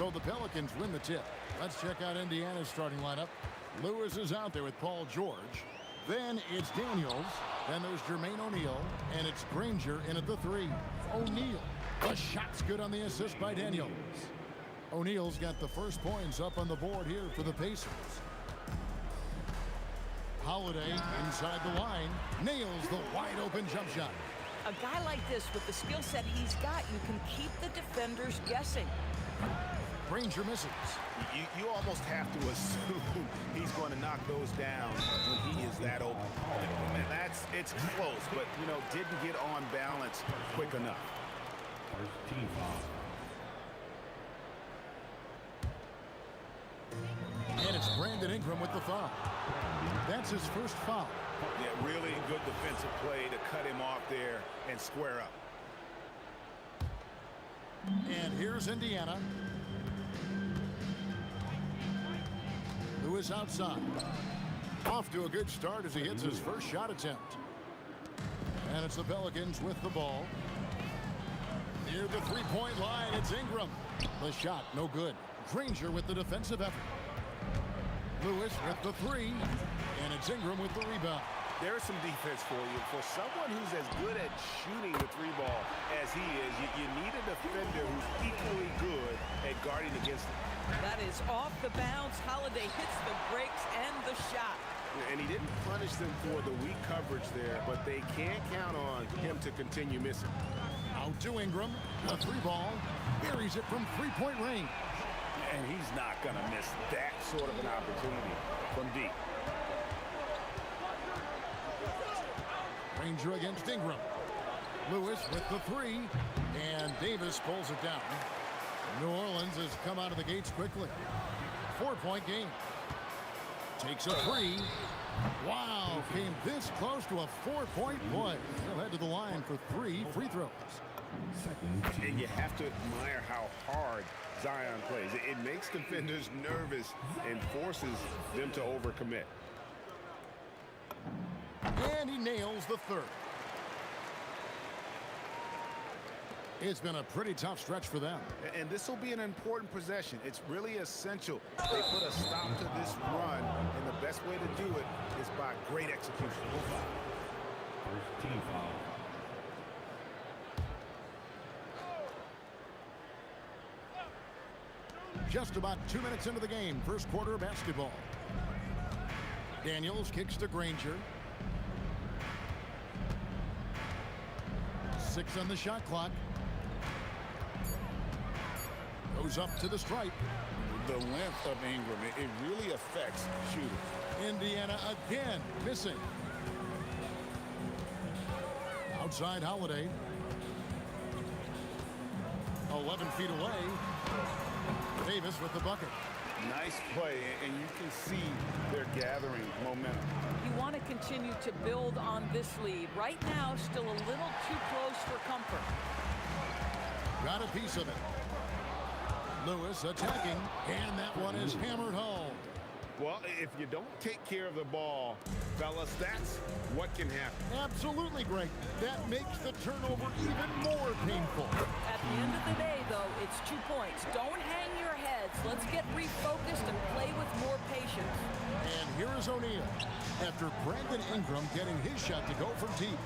So the Pelicans win the tip. Let's check out Indiana's starting lineup. Lewis is out there with Paul George. Then it's Daniels. Then there's Jermaine O'Neal. And it's Granger in at the 3. O'Neal. The shot's good on the assist by Daniels. O'Neal's got the first points up on the board here for the Pacers. Holiday inside the line. Nails the wide open jump shot. A guy like this, with the skill set he's got, you can keep the defenders guessing. Granger misses. You almost have to assume he's going to knock those down when he is that open. And it's close, but, didn't get on balance quick enough. First team foul. And it's Brandon Ingram with the foul. That's his first foul. Yeah, really good defensive play to cut him off there and square up. And here's Indiana. Lewis outside. Off to a good start as he hits his first shot attempt. And it's the Pelicans with the ball. Near the three-point line, it's Ingram. The shot, no good. Granger with the defensive effort. Lewis with the 3. And it's Ingram with the rebound. There's some defense for you. For someone who's as good at shooting the 3-ball as he is, you need a defender who's equally good at guarding against it. That is off the bounce. Holiday hits the brakes and the shot. And he didn't punish them for the weak coverage there, but they can't count on him to continue missing. Out to Ingram. A 3-ball. Buries it from 3-point range. And he's not going to miss that sort of an opportunity from deep. Granger against Ingram. Lewis with the 3. And Davis pulls it down. New Orleans has come out of the gates quickly. 4-point game. Takes a 3. Wow, came this close to a 4-point play. He'll head to the line for 3 free throws. And you have to admire how hard Zion plays. It makes defenders nervous and forces them to overcommit. And he nails the 3rd. It's been a pretty tough stretch for them. And this will be an important possession. It's really essential they put a stop to this run, and the best way to do it is by great execution. First team foul. Just about 2 minutes into the game, first quarter basketball. Daniels kicks to Granger. 6 on the shot clock. Goes up to the stripe. The length of Ingram, it really affects shooting. Indiana again missing. Outside Holiday. 11 feet away. Davis with the bucket. Nice play, and you can see they're gathering momentum. You want to continue to build on this lead. Right now, still a little too close for comfort. Got a piece of it. Lewis attacking, and that one is hammered home. Well, if you don't take care of the ball, fellas, that's what can happen. Absolutely, Greg. That makes the turnover even more painful. At the end of the day, though, it's 2 points. Don't hang your heads. Let's get refocused and play with more patience. And here is O'Neal after Brandon Ingram getting his shot to go from deep.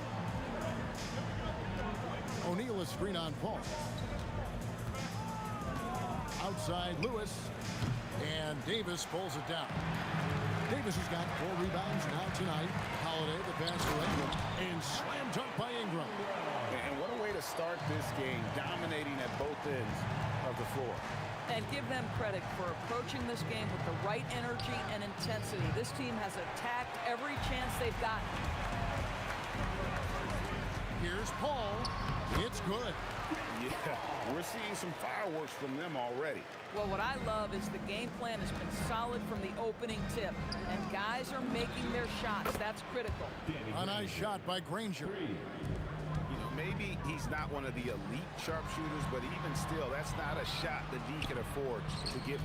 O'Neal is screen on Paul. Outside Lewis, and Davis pulls it down. Davis has got 4 rebounds now tonight. Holiday the pass to Ingram, and slam dunk by Ingram. And what a way to start this game, dominating at both ends of the floor. And give them credit for approaching this game with the right energy and intensity. This team has attacked every chance they've gotten. Here's Paul. It's good. Yeah, we're seeing some fireworks from them already. Well, what I love is the game plan has been solid from the opening tip. And guys are making their shots. That's critical. A nice shot by Granger. Maybe he's not one of the elite sharpshooters, but even still, that's not a shot that he can afford to give.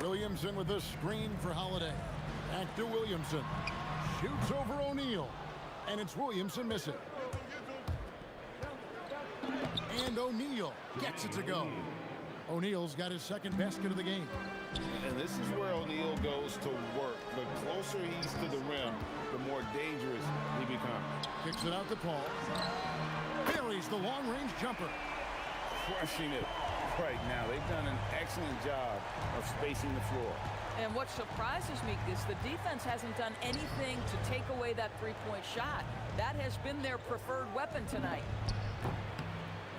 Williamson with a screen for Holiday. Back to Williamson. Shoots over O'Neal. And it's Williamson missing. And O'Neal gets it to go. O'Neal's got his second basket of the game. And this is where O'Neal goes to work. The closer he's to the rim, the more dangerous he becomes. Kicks it out to Paul. Buries the long-range jumper. Crushing it right now. They've done an excellent job of spacing the floor. And what surprises me is the defense hasn't done anything to take away that three-point shot. That has been their preferred weapon tonight.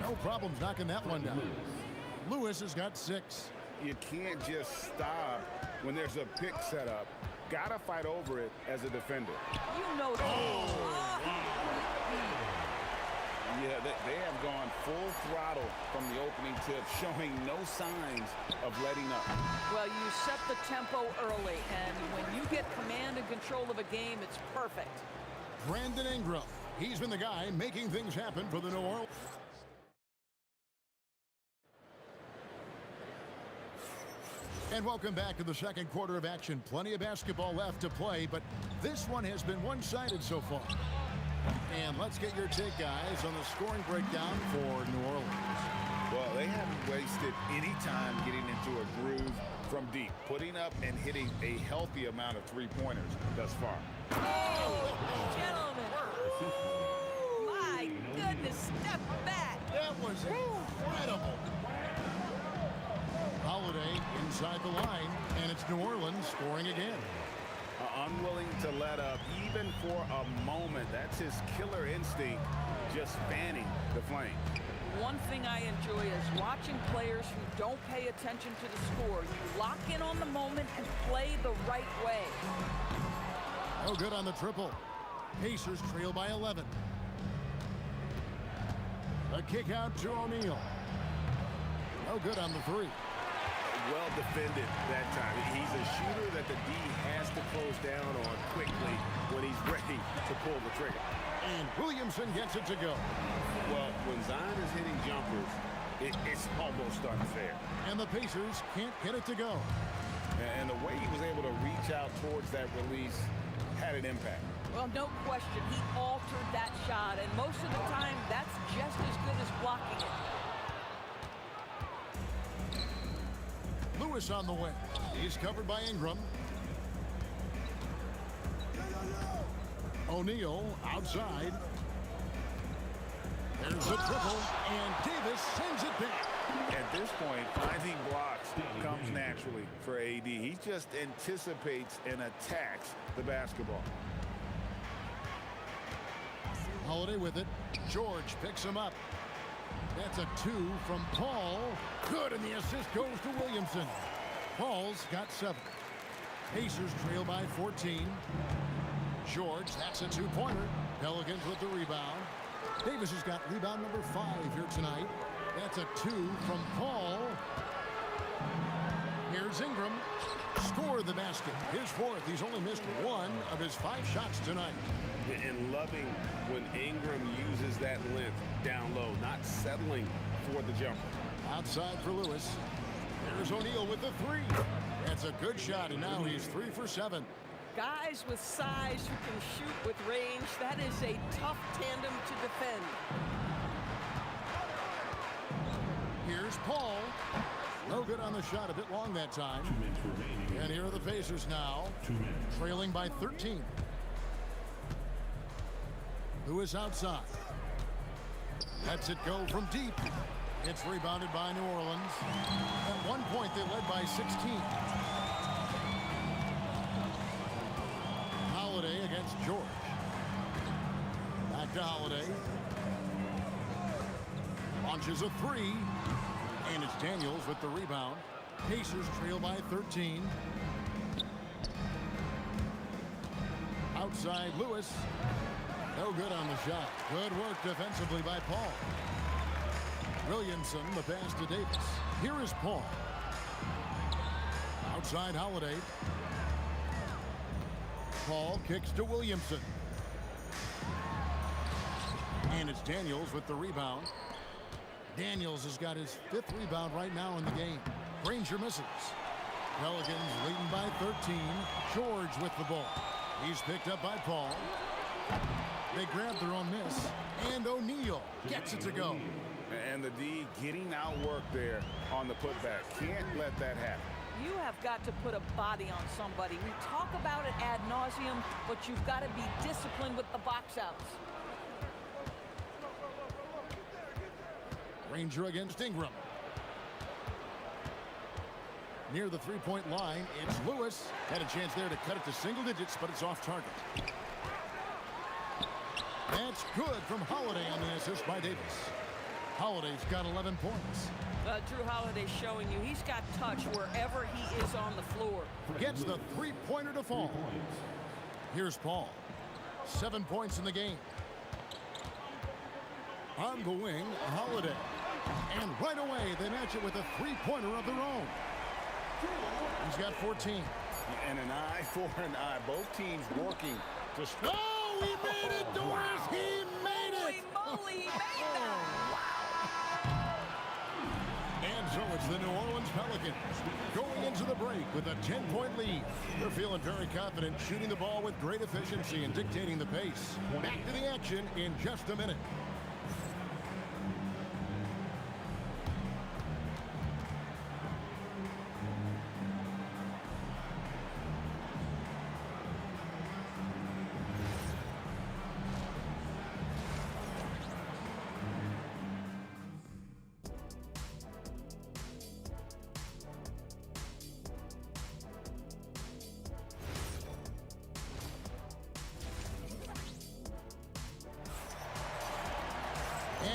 No problems knocking that one down. Lewis has got 6. You can't just stop when there's a pick set up. Gotta fight over it as a defender. You know that. Yeah, they have gone full throttle from the opening tip, showing no signs of letting up. Well, you set the tempo early, and when you get command and control of a game, it's perfect. Brandon Ingram. He's been the guy making things happen for the New Orleans. And welcome back to the second quarter of action. Plenty of basketball left to play, but this one has been one-sided so far. And let's get your take, guys, on the scoring breakdown for New Orleans. Well, they haven't wasted any time getting into a groove from deep, putting up and hitting a healthy amount of three-pointers thus far. Oh, gentlemen. My goodness, step back. That was incredible. Holiday inside the line, and it's New Orleans scoring again. Unwilling to let up even for a moment. That's his killer instinct, just fanning the flame. One thing I enjoy is watching players who don't pay attention to the score. You lock in on the moment and play the right way. No good on the triple. Pacers trail by 11. A kick out to O'Neal. No good on the 3. Well defended that time. He's a shooter that the D has to close down on quickly when he's ready to pull the trigger. And Williamson gets it to go. Well, when Zion is hitting jumpers, it's almost unfair. And the Pacers can't get it to go. And the way he was able to reach out towards that release had an impact. Well, no question. He altered that shot, and most of the time, that's just as good as blocking it. Lewis on the wing. He's covered by Ingram. O'Neal outside. There's a triple, and Davis sends it back. At this point, finding blocks comes naturally for AD. He just anticipates and attacks the basketball. Holiday with it. George picks him up. That's a 2 from Paul. Good, and the assist goes to Williamson. Paul's got 7. Pacers trail by 14. George, that's a 2-pointer. Pelicans with the rebound. Davis has got rebound number 5 here tonight. That's a 2 from Paul. Here's Ingram. Score the basket. His 4th. He's only missed 1 of his 5 shots tonight. And loving when Ingram uses that length down low, not settling for the jumper. Outside for Lewis. There's O'Neal with the 3. That's a good shot, and now he's 3 for 7. Guys with size who can shoot with range, that is a tough tandem to defend. Here's Paul. No good on the shot, a bit long that time. And here are the Pacers now, trailing by 13. Lewis outside. Lets it go from deep. It's rebounded by New Orleans. At one point, they led by 16. Holiday against George. Back to Holiday. Launches a 3. And it's Daniels with the rebound. Pacers trail by 13. Outside Lewis. No good on the shot. Good work defensively by Paul. Williamson, the pass to Davis. Here is Paul. Outside Holiday. Paul kicks to Williamson. And it's Daniels with the rebound. Daniels has got his 5th rebound right now in the game. Granger misses. Pelicans leading by 13. George with the ball. He's picked up by Paul. They grab their own miss. And O'Neal gets it to go. And And the D getting outworked there on the putback. Can't let that happen. You have got to put a body on somebody. We talk about it ad nauseum, but you've got to be disciplined with the box outs. Granger against Ingram. Near the three-point line, it's Lewis. Had a chance there to cut it to single digits, but it's off target. That's good from Holiday on the assist by Davis. Holiday's got 11 points. Drew Holiday showing you he's got touch wherever he is on the floor. Gets the three-pointer to fall. Here's Paul. 7 points in the game. On the wing, Holiday. And right away, they match it with a three-pointer of their own. He's got 14. And an eye for an eye. Both teams working to... Oh, he made it, Doris! He made it! Holy moly, he made that! And so it's the New Orleans Pelicans going into the break with a 10-point lead. They're feeling very confident, shooting the ball with great efficiency and dictating the pace. Back to the action in just a minute.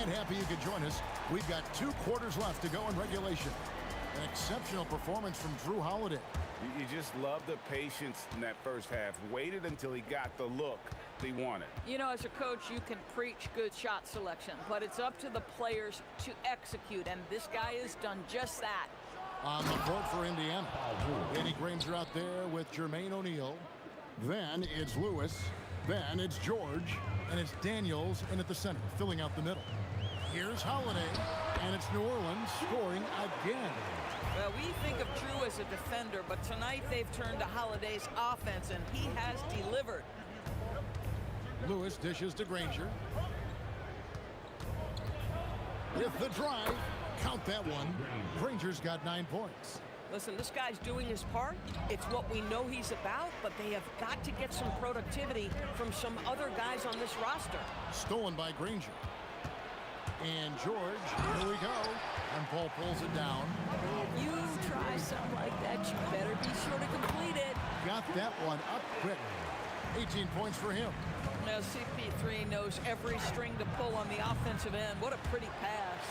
And happy you could join us. We've got 2 quarters left to go in regulation. An exceptional performance from Drew Holiday. You just love the patience in that first half. Waited until he got the look he wanted. You know, as a coach, you can preach good shot selection, but it's up to the players to execute, and this guy has done just that. On the court for Indiana. Danny Granger out there with Jermaine O'Neal. Then it's Lewis. Then it's George. And it's Daniels in at the center, filling out the middle. Here's Holiday, and it's New Orleans scoring again. Well, we think of Drew as a defender, but tonight they've turned to Holiday's offense, and he has delivered. Lewis dishes to Granger. With the drive, count that one. Granger's got 9 points. Listen, this guy's doing his part. It's what we know he's about, but they have got to get some productivity from some other guys on this roster. Stolen by Granger. And George, here we go. And Paul pulls it down. If you try something like that, you better be sure to complete it. Got that one up quick. 18 points for him. Now, CP3 knows every string to pull on the offensive end. What a pretty pass.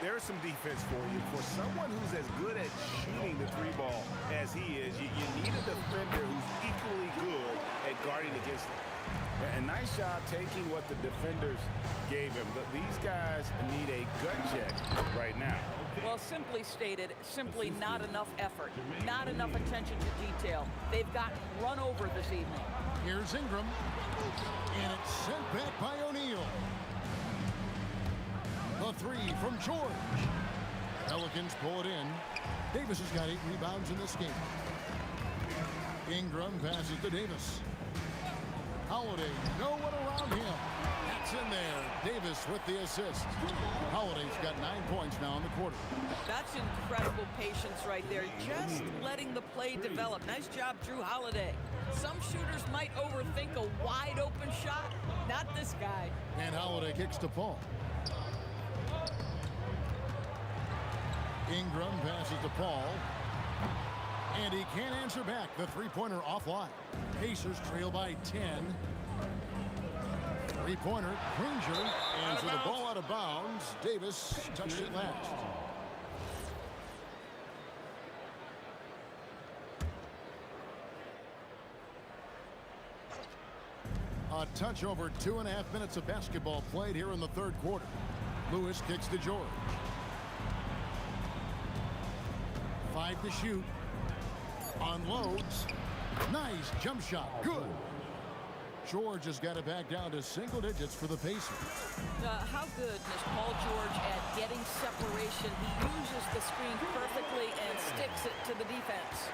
There's some defense for you. For someone who's as good at shooting the 3-ball as he is, you need a defender who's equally good at guarding against him. And nice job taking what the defenders gave him. These guys need a gut check right now. Well, simply stated, simply not enough effort, not enough attention to detail. They've gotten run over this evening. Here's Ingram. And it's sent back by O'Neal. The 3 from George. Pelicans pull it in. Davis has got 8 rebounds in this game. Ingram passes to Davis. Holiday, no one around him. That's in there. Davis with the assist. Holiday's got 9 points now in the quarter. That's incredible patience right there. Just letting the play develop. Nice job, Drew Holiday. Some shooters might overthink a wide open shot. Not this guy. And Holiday kicks to Paul. Ingram passes to Paul. And he can't answer back. The three-pointer offline. Pacers trail by 10. Three-pointer, Granger. And so the ball out of bounds. Davis touched it last. A touch over 2.5 minutes of basketball played here in the third quarter. Lewis kicks to George. 5 to shoot. Unloads. Nice jump shot. Good. George has got it back down to single digits for the Pacers. How good is Paul George at getting separation? He uses the screen perfectly and sticks it to the defense.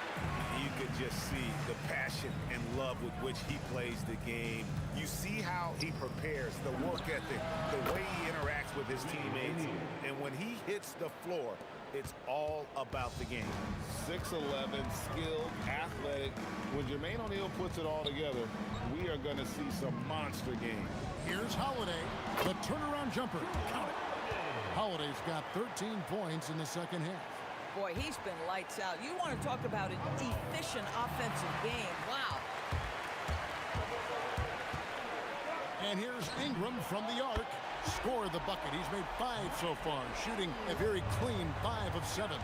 You could just see the passion and love with which he plays the game. You see how he prepares, the work ethic, the way he interacts with with his teammates. And when he hits the floor, it's all about the game. 6'11", skilled, athletic. When Jermaine O'Neal puts it all together, we are going to see some monster games. Here's Holiday, the turnaround jumper. Count it. Holiday's got 13 points in the second half. Boy, he's been lights out. You want to talk about an efficient offensive game. Wow. And here's Ingram from the arc. Score the bucket. He's made 5 so far, shooting a very clean 5 of 7.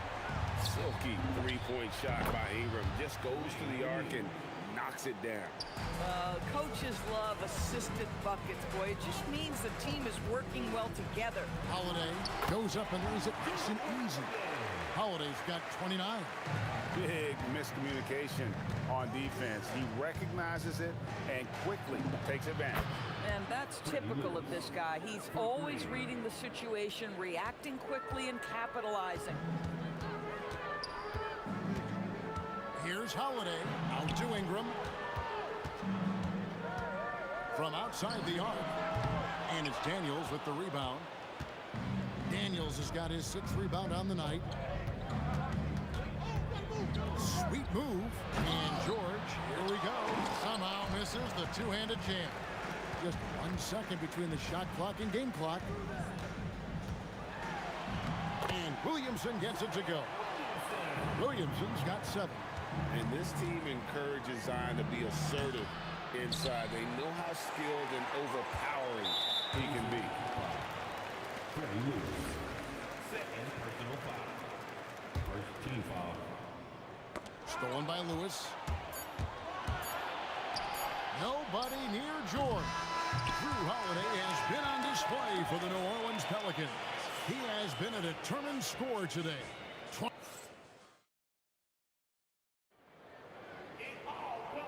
Silky three-point shot by Ingram. Just goes to the arc and knocks it down. Coaches love assisted buckets, boy. It just means the team is working well together. Holiday goes up and lays it nice and easy. Holiday's got 29. Big miscommunication on defense. He recognizes it and quickly takes advantage. And that's typical of this guy. He's always reading the situation, reacting quickly, and capitalizing. Here's Holiday, out to Ingram. From outside the arc. And it's Daniels with the rebound. Daniels has got his 6th rebound on the night. Sweet move. And George, here we go. Somehow misses the two-handed jam. Just 1 second between the shot clock and game clock. And Williamson gets it to go. Williamson's got 7. And this team encourages Zion to be assertive inside. They know how skilled and overpowering he can be. Second personal foul. First team foul. Stolen by Lewis. Nobody near George. Drew Holiday has been on display for the New Orleans Pelicans. He has been a determined scorer today.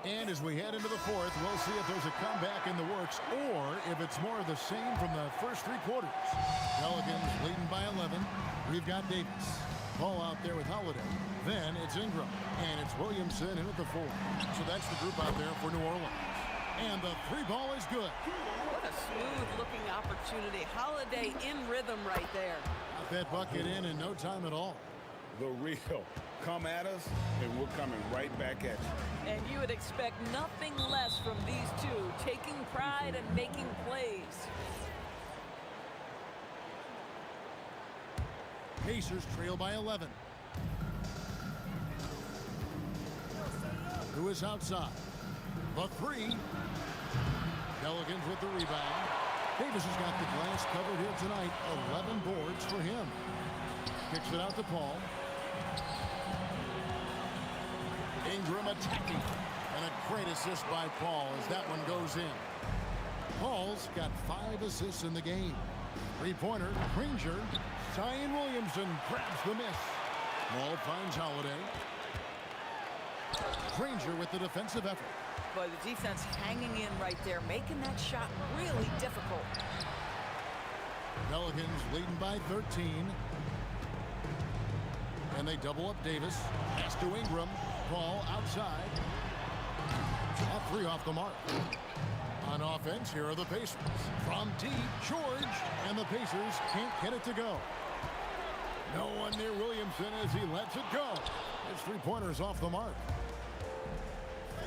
And as we head into the 4th, we'll see if there's a comeback in the works or if it's more of the same from the first 3 quarters. Pelicans leading by 11. We've got Davis. Ball out there with Holiday. Then it's Ingram. And it's Williamson in at the 4. So that's the group out there for New Orleans. And the 3 ball is good. What a smooth-looking opportunity. Holiday in rhythm right there. Got that bucket in no time at all. The real. Come at us, and we're coming right back at you. And you would expect nothing less from these two, taking pride and making plays. Pacers trail by 11. Lewis outside. The 3. Pelicans with the rebound. Davis has got the glass covered here tonight. 11 boards for him. Kicks it out to Paul. Ingram attacking. And a great assist by Paul as that one goes in. Paul's got 5 assists in the game. 3-pointer, Granger. Zion Williamson grabs the miss. Ball finds Holiday. Granger with the defensive effort. But the defense hanging in right there, making that shot really difficult. Pelicans leading by 13. And they double up Davis. Pass to Ingram. Ball outside. That 3 off the mark. On offense, here are the Pacers. From deep, George. And the Pacers can't get it to go. No one near Williamson as he lets it go. His 3-pointer's off the mark.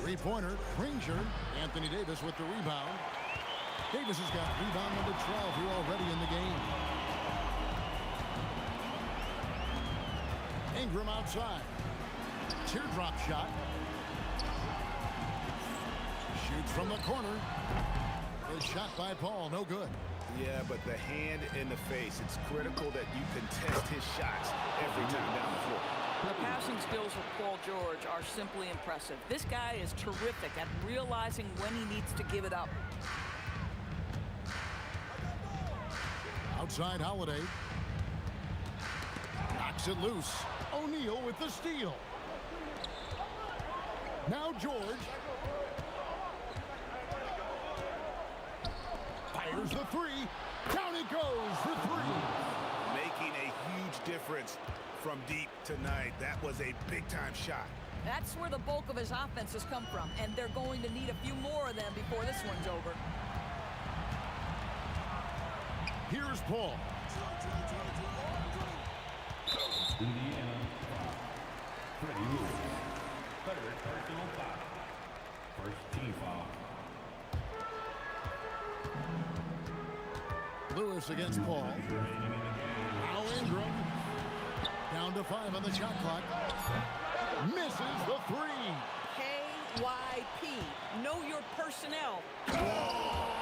3-pointer, Granger. Anthony Davis with the rebound. Davis has got rebound number 12 here already in the game. Ingram outside. Teardrop shot. Shoots from the corner. Good shot by Paul, no good. Yeah, but the hand in the face, it's critical that you contest his shots every time down the floor. The passing skills of Paul George are simply impressive. This guy is terrific at realizing when he needs to give it up. Outside Holiday. Knocks it loose. O'Neal with the steal. Now George. Fires the 3. Down it goes for 3. Making a huge difference from deep tonight. That was a big-time shot. That's where the bulk of his offense has come from, and they're going to need a few more of them before this one's over. Here's Paul. Indiana. Freddie Lewis. Third personal foul. First team foul. Lewis against Paul. Now Ingram. Down to 5 on the shot clock. Misses the 3. KYP. Know your personnel. Look out.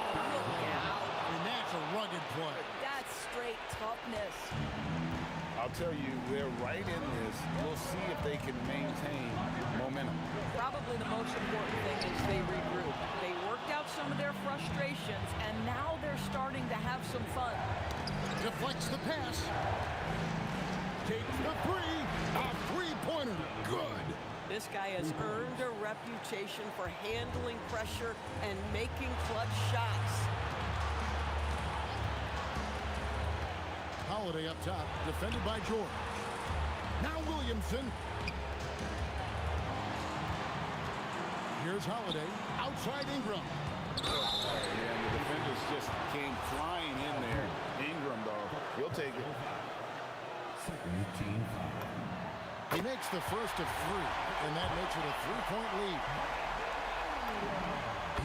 And that's a rugged play. That's straight toughness. I'll tell you, they're right in this. We'll see if they can maintain momentum. Probably the most important thing is they regroup. They worked out some of their frustrations, and now they're starting to have some fun. Deflects the pass. Takes the 3. A three-pointer. Good. This guy has earned a reputation for handling pressure and making clutch shots. Holiday up top, defended by George. Now Williamson. Here's Holiday, outside Ingram. Yeah, and the defenders just came flying in there. Ingram, though, he'll take it. Second team foul. He makes the first of 3, and that makes it a 3-point lead.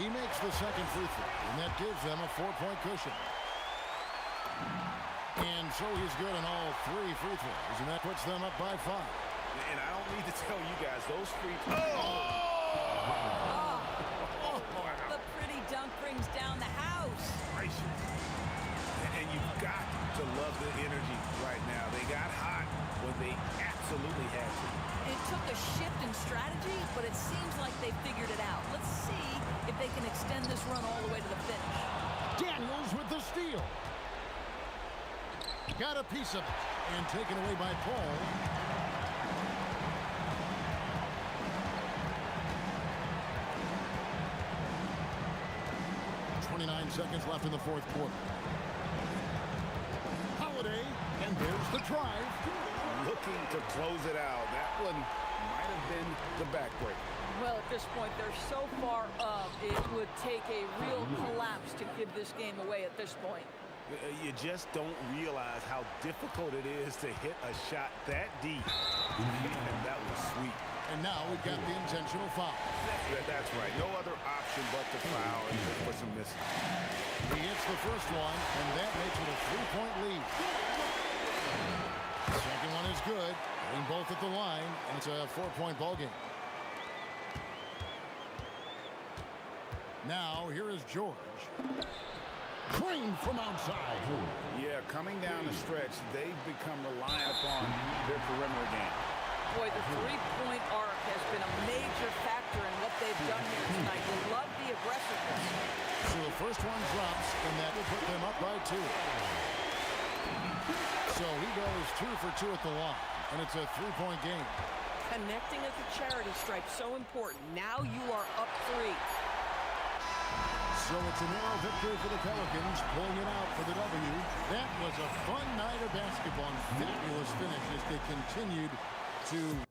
He makes the second free throw, and that gives them a 4-point cushion. And so he's good on all 3 free throws, and that puts them up by 5. And I don't need to tell you guys, those free The pretty dunk brings down the house. gracious. And you've got to love the energy right now. They got hot when they absolutely had to. It took a shift in strategy, but it seems like they figured it out. Let's see if they can extend this run all the way to the finish. Daniels with the steal. Got a piece of it, and taken away by Paul. .29 seconds left in the fourth quarter. Holiday, and there's the drive. Looking to close it out. That one might have been the backbreaker. Well, at this point, they're so far up, it would take a real collapse to give this game away at this point. You just don't realize how difficult it is to hit a shot that deep. And that was sweet. And now we've got the intentional foul. That's right. No other option but to foul and look for some misses. He hits the first one, and that makes it a 3-point lead. The second one is good. Getting both at the line, and it's a 4-point ball game. Now, here is George. Drained from outside. Yeah, coming down the stretch, they've become reliant upon their perimeter game. Boy, the three-point arc has been a major factor in what they've done here tonight. You love the aggressiveness. So the first one drops, and that will put them up by 2. So he goes 2 for 2 at the line, and it's a 3-point game. Connecting at the charity stripe, so important. Now you are up 3. So it's a narrow victory for the Pelicans, pulling it out for the W. That was a fun night of basketball, and fabulous finish as they continued to...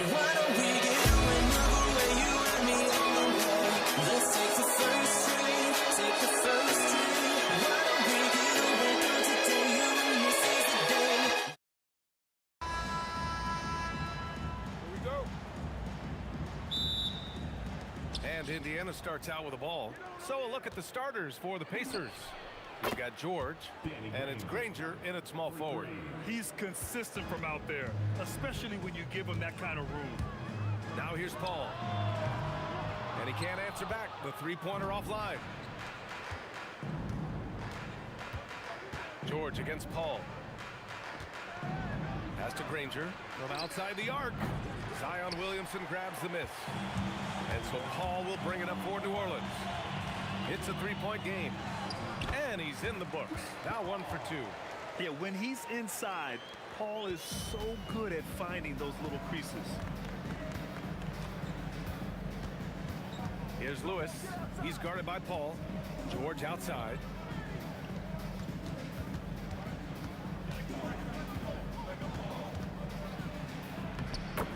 Why don't we get another way, you and me on the way? Let's take the first string, take the first string. Why don't we get away today, you and me, seize the day? Here we go. And Indiana starts out with the ball. So a look at the starters for the Pacers. We've got George, and it's Granger in at small forward. He's consistent from out there, especially when you give him that kind of room. Now here's Paul. And he can't answer back. The three-pointer offline. George against Paul. Pass to Granger from outside the arc. Zion Williamson grabs the miss. And so Paul will bring it up for New Orleans. It's a three-point game. And he's in the books. Now 1 for 2. Yeah, when he's inside, Paul is so good at finding those little creases. Here's Lewis. He's guarded by Paul. George outside.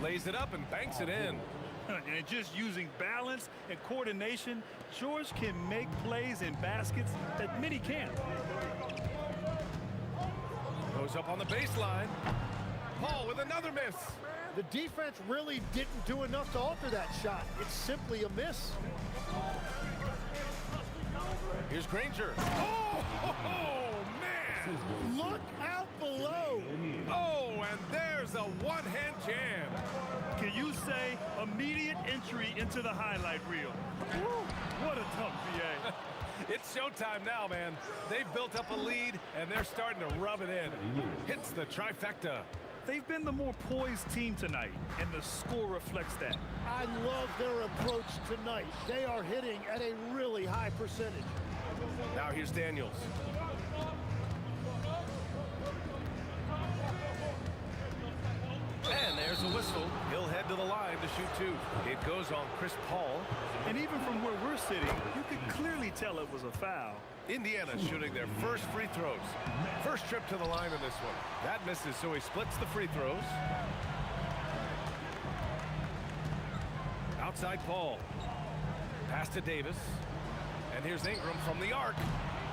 Lays it up and banks it in. And just using balance and coordination, George can make plays in baskets that many can't. Goes up on the baseline. Paul with another miss. The defense really didn't do enough to alter that shot. It's simply a miss. Here's Granger. Oh, man! Look out below. Oh, and there's a one-hand jam. Can you say immediate entry into the highlight reel? Woo, what a tough VA. It's showtime now, man. They've built up a lead, and they're starting to rub it in. Hits the trifecta. They've been the more poised team tonight, and the score reflects that. I love their approach tonight. They are hitting at a really high percentage. Now here's Daniels. And there's a whistle. He'll head to the line to shoot two. It goes on Chris Paul. And even from where we're sitting, you can clearly tell it was a foul. Indiana shooting their first free throws. First trip to the line in this one. That misses, so he splits the free throws. Outside Paul. Pass to Davis. And here's Ingram from the arc.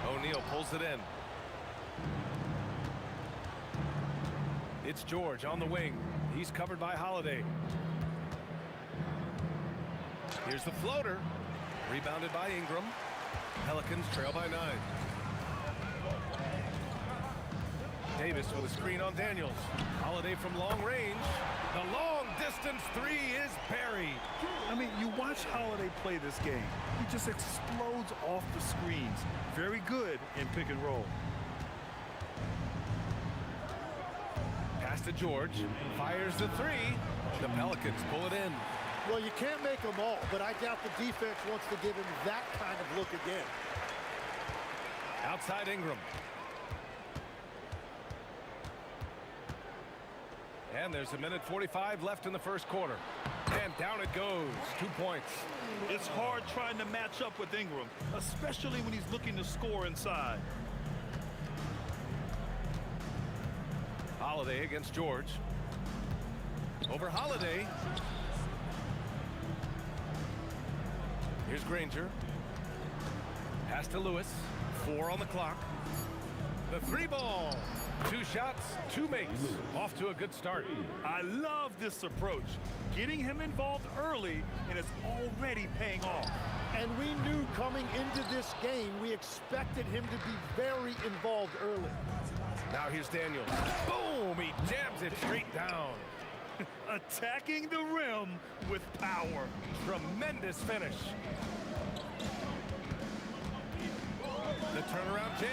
O'Neal pulls it in. It's George on the wing. He's covered by Holiday. Here's the floater. Rebounded by Ingram. Pelicans trail by 9. Davis with a screen on Daniels. Holiday from long range. The long distance three is buried. I mean, you watch Holiday play this game. He just explodes off the screens. Very good in pick and roll. Pass to George. Fires the three. The Pelicans pull it in. Well, you can't make them all, but I doubt the defense wants to give him that kind of look again. Outside Ingram. And there's a minute 45 left in the first quarter. And down it goes. 2 points. It's hard trying to match up with Ingram, especially when he's looking to score inside. Holiday against George. Over Holiday. Here's Granger. Pass to Lewis. 4 on the clock. The 3 ball. 2 shots, 2 makes. Off to a good start. I love this approach. Getting him involved early, and it's already paying off. And we knew coming into this game, we expected him to be very involved early. Now here's Daniels. Boom! He jams it straight down. Attacking the rim with power. Tremendous finish. The turnaround J.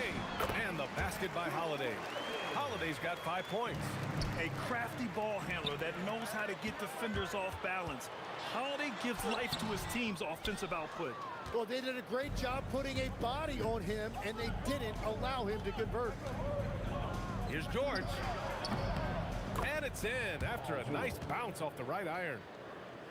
And the basket by Holiday. Holiday's got 5 points. A crafty ball handler that knows how to get defenders off balance. Holiday gives life to his team's offensive output. Well, they did a great job putting a body on him, and they didn't allow him to convert. Here's George. And it's in after a nice bounce off the right iron.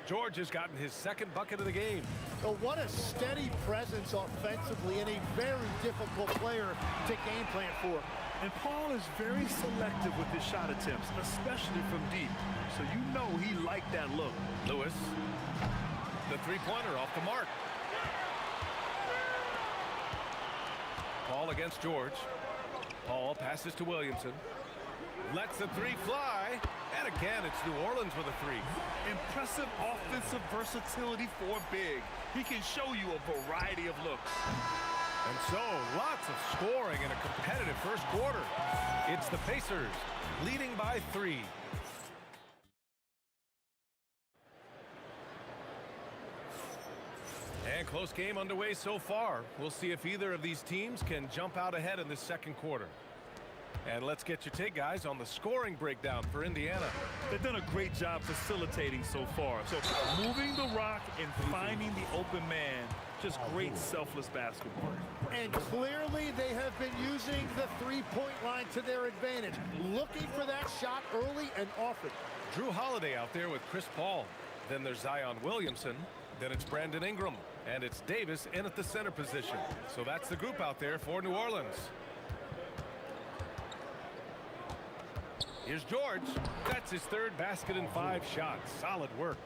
George has gotten his 2nd bucket of the game. Oh, what a steady presence offensively and a very difficult player to game plan for. And Paul is very selective with his shot attempts, especially from deep. So you know he liked that look. Lewis. The 3-pointer off the mark. Paul against George. Paul passes to Williamson. Lets the 3 fly. And again, it's New Orleans with a 3. Impressive offensive versatility for big. He can show you a variety of looks. And so, lots of scoring in a competitive first quarter. It's the Pacers leading by 3. And close game underway so far. We'll see if either of these teams can jump out ahead in this 2nd quarter. And let's get your take, guys, on the scoring breakdown for Indiana. They've done a great job facilitating so far. So moving the rock and finding the open man, just great selfless basketball. And clearly they have been using the 3-point line to their advantage, looking for that shot early and often. Drew Holiday out there with Chris Paul. Then there's Zion Williamson. Then it's Brandon Ingram. And it's Davis in at the center position. So that's the group out there for New Orleans. Here's George. That's his 3rd basket in 5 shots. Solid work.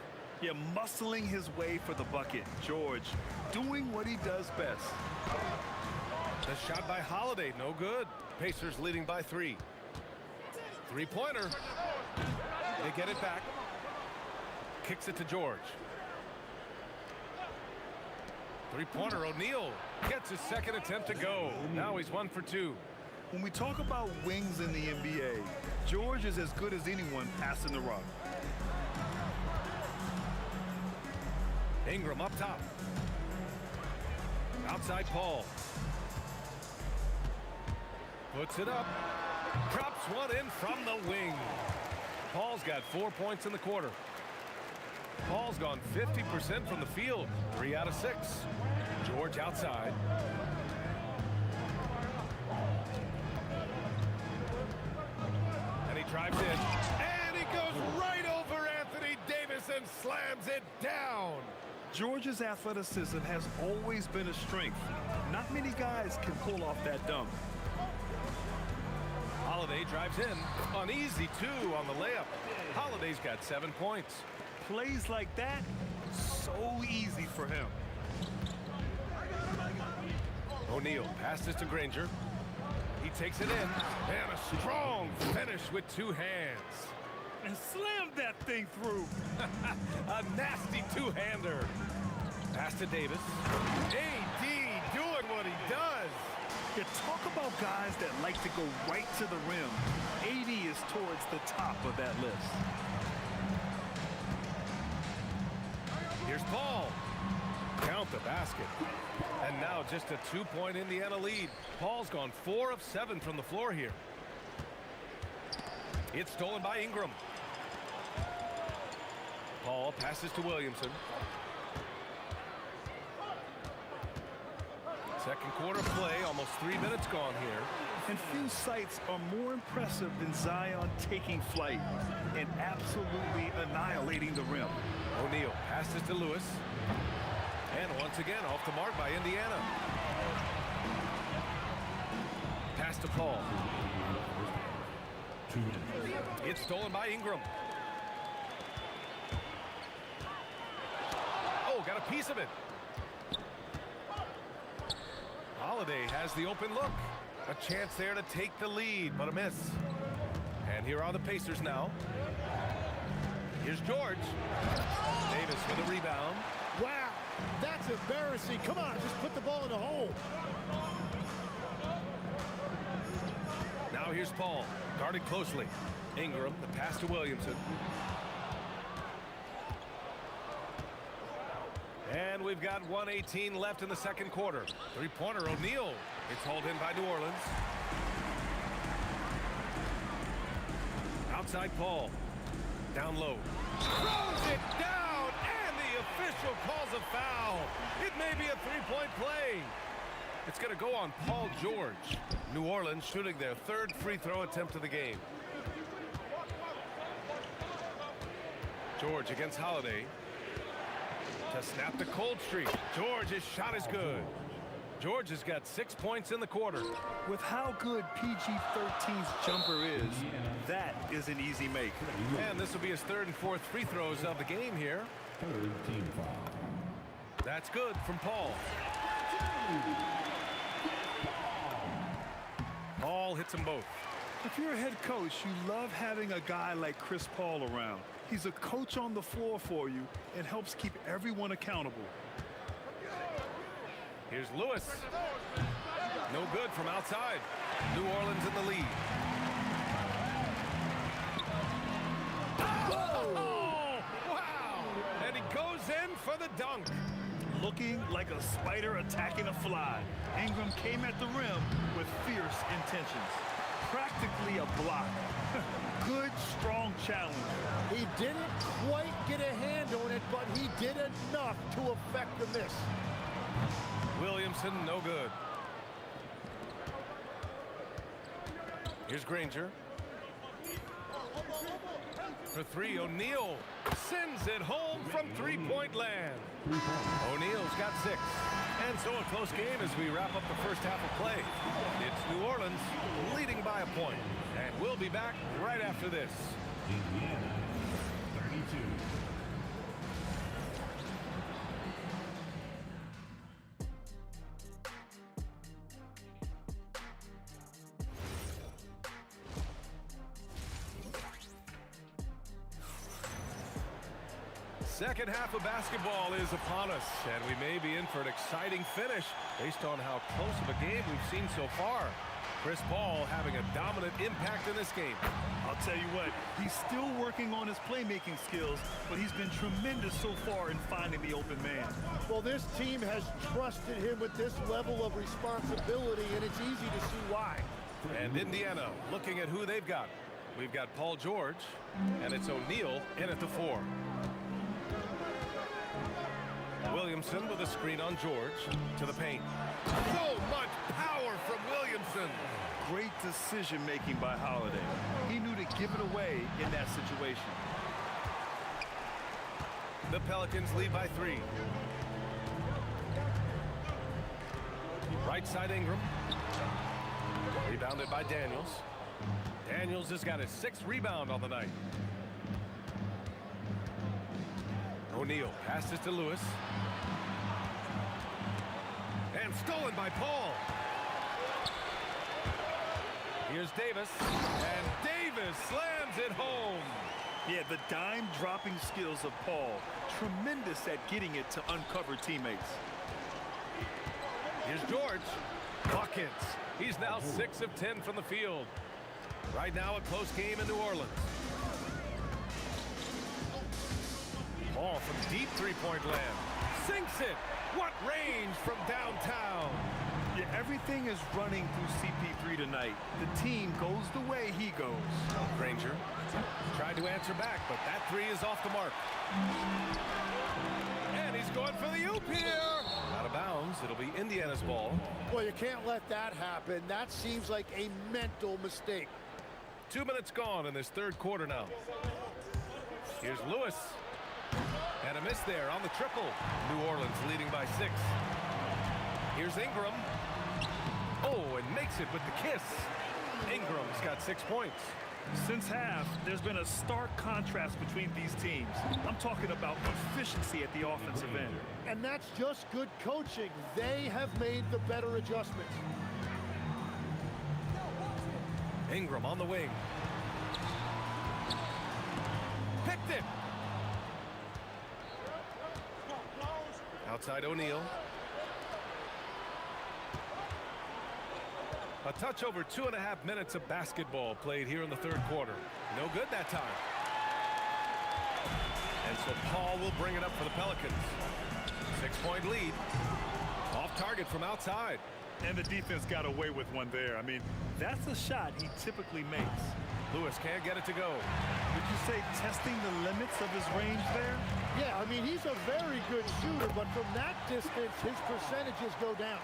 Yeah, muscling his way for the bucket. George doing what he does best. The shot by Holiday, no good. Pacers leading by 3. 3-pointer. They get it back. Kicks it to George. 3-pointer, O'Neal gets his 2nd attempt to go. Now he's 1 for 2. When we talk about wings in the NBA, George is as good as anyone passing the rock. Ingram up top. Outside Paul. Puts it up. Drops one in from the wing. Paul's got 4 points in the quarter. Paul's gone 50% from the field. 3 out of 6. George outside. And he drives in. And he goes right over Anthony Davis and slams it down. George's athleticism has always been a strength. Not many guys can pull off that dunk. Holiday drives in. An easy 2 on the layup. Holiday's got 7 points. Plays like that, so easy for him. O'Neal passes to Granger. He takes it in. And a strong finish with 2 hands. And slammed that thing through. A nasty 2-hander. Pass to Davis. AD doing what he does. You talk about guys that like to go right to the rim. AD is towards the top of that list. Here's Paul. Count the basket. And now just a 2-point Indiana lead. Paul's gone 4 of 7 from the floor here. It's stolen by Ingram. Paul passes to Williamson. Second quarter play, almost 3 minutes gone here. And few sights are more impressive than Zion taking flight and absolutely annihilating the rim. O'Neal passes to Lewis. And once again off the mark by Indiana. Pass to Paul. It's stolen by Ingram. Oh, got a piece of it. Holiday has the open look. A chance there to take the lead, but a miss. And here are the Pacers now. Here's George. Davis with a rebound. Wow, that's embarrassing. Come on, just put the ball in the hole. Now here's Paul, guarded closely. Ingram, the pass to Williamson. And we've got 1:18 left in the second quarter. Three-pointer, O'Neal. It's hauled in by New Orleans. Outside Paul. Down low. Throws it down, and the official calls a foul. It may be a three-point play. It's going to go on Paul George. New Orleans shooting their third free throw attempt of the game. George against Holiday. To snap the cold streak. George's shot is good. George has got 6 points in the quarter. With how good PG-13's jumper is, that is an easy make. And this will be his third and fourth free throws of the game here. Third team foul. That's good from Paul. Paul hits them both. If you're a head coach, you love having a guy like Chris Paul around. He's a coach on the floor for you and helps keep everyone accountable. Here's Lewis. No good from outside. New Orleans in the lead. Oh, wow! And he goes in for the dunk. Looking like a spider attacking a fly. Ingram came at the rim with fierce intentions. Practically a block. Good, strong challenge. He didn't quite get a hand on it, but he did enough to affect the miss. Williamson, no good. Here's Granger. For three, O'Neal sends it home from three-point land. O'Neal's got 6. And so a close game as we wrap up the first half of play. It's New Orleans leading by a point. And we'll be back right after this. Indiana, 32. Second half of basketball is upon us, and we may be in for an exciting finish based on how close of a game we've seen so far. Chris Paul having a dominant impact in this game. I'll tell you what, he's still working on his playmaking skills, but he's been tremendous so far in finding the open man. Well, this team has trusted him with this level of responsibility, and it's easy to see why. And Indiana looking at who they've got. We've got Paul George, and it's O'Neal in at the 4. Williamson with a screen on George to the paint. So much power from Williamson. Great decision-making by Holiday. He knew to give it away in that situation. The Pelicans lead by 3. Right side Ingram. Rebounded by Daniels. Daniels has got his 6th rebound on the night. O'Neal passes to Lewis. And stolen by Paul. Here's Davis. And Davis slams it home. Yeah, the dime-dropping skills of Paul. Tremendous at getting it to uncover teammates. Here's George. Buckets. He's now 6 of 10 from the field. Right now a close game in New Orleans. Paul from deep three-point land. Sinks it. What range from downtown. Yeah, everything is running through CP3 tonight. The team goes the way he goes. Granger tried to answer back, but that 3 is off the mark. And he's going for the oop here. Out of bounds. It'll be Indiana's ball. Well, you can't let that happen. That seems like a mental mistake. 2 minutes gone in this third quarter now. Here's Lewis. And a miss there on the triple. New Orleans leading by 6. Here's Ingram. Oh, and makes it with the kiss. Ingram's got 6 points. Since half, there's been a stark contrast between these teams. I'm talking about efficiency at the offensive end. And that's just good coaching. They have made the better adjustments. Ingram on the wing. Picked it. Outside O'Neal. A touch over 2.5 minutes of basketball played here in the third quarter. No good that time. And so Paul will bring it up for the Pelicans. 6-point lead. Off target from outside. And the defense got away with one there. I mean, that's a shot he typically makes. Lewis can't get it to go. Would you say testing the limits of his range there? Yeah, I mean, he's a very good shooter, but from that distance, his percentages go down.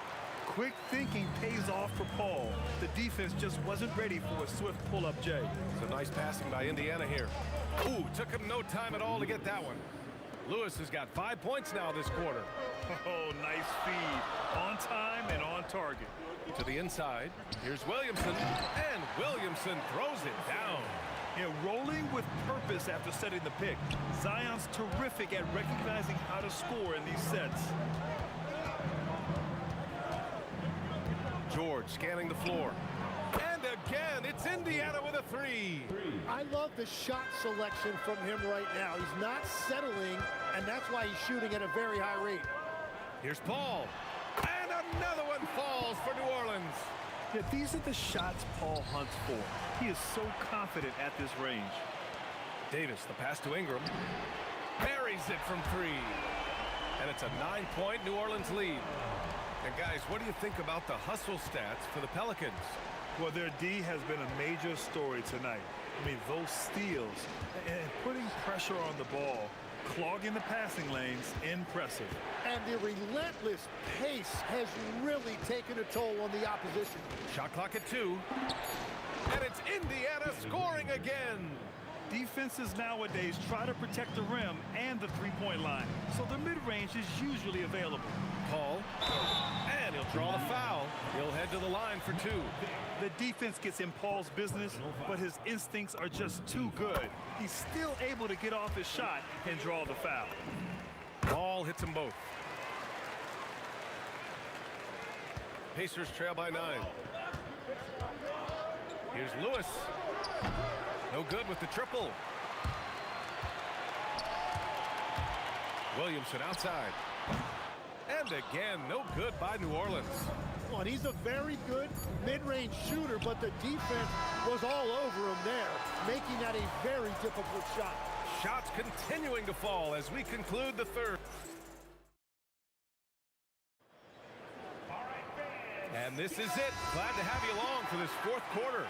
Quick thinking pays off for Paul. The defense just wasn't ready for a swift pull-up J. So nice passing by Indiana here. Ooh, took him no time at all to get that one. Lewis has got 5 points now this quarter. Oh, nice feed. On time and on target. To the inside. Here's Williamson. And Williamson throws it down. Yeah, rolling with purpose after setting the pick. Zion's terrific at recognizing how to score in these sets. George scanning the floor. And again, it's Indiana with a 3. I love the shot selection from him right now. He's not settling, and that's why he's shooting at a very high rate. Here's Paul. And another one falls for New Orleans. Yeah, these are the shots Paul hunts for. He is so confident at this range. Davis, the pass to Ingram. Buries it from 3. And it's a 9-point New Orleans lead. And guys, what do you think about the hustle stats for the Pelicans? Well, their D has been a major story tonight. I mean, those steals and putting pressure on the ball, clogging the passing lanes, impressive. And the relentless pace has really taken a toll on the opposition. Shot clock at 2. And it's Indiana scoring again. Defenses nowadays try to protect the rim and the three-point line, so the mid-range is usually available. Paul, and he'll draw the foul. He'll head to the line for 2. The defense gets in Paul's business, but his instincts are just too good. He's still able to get off his shot and draw the foul. Paul hits them both. Pacers trail by 9. Here's Lewis. No good with the triple. Williamson outside. And again, no good by New Orleans. Well, he's a very good mid-range shooter, but the defense was all over him there, making that a very difficult shot. Shots continuing to fall as we conclude the third. And this is it. Glad to have you along for this fourth quarter.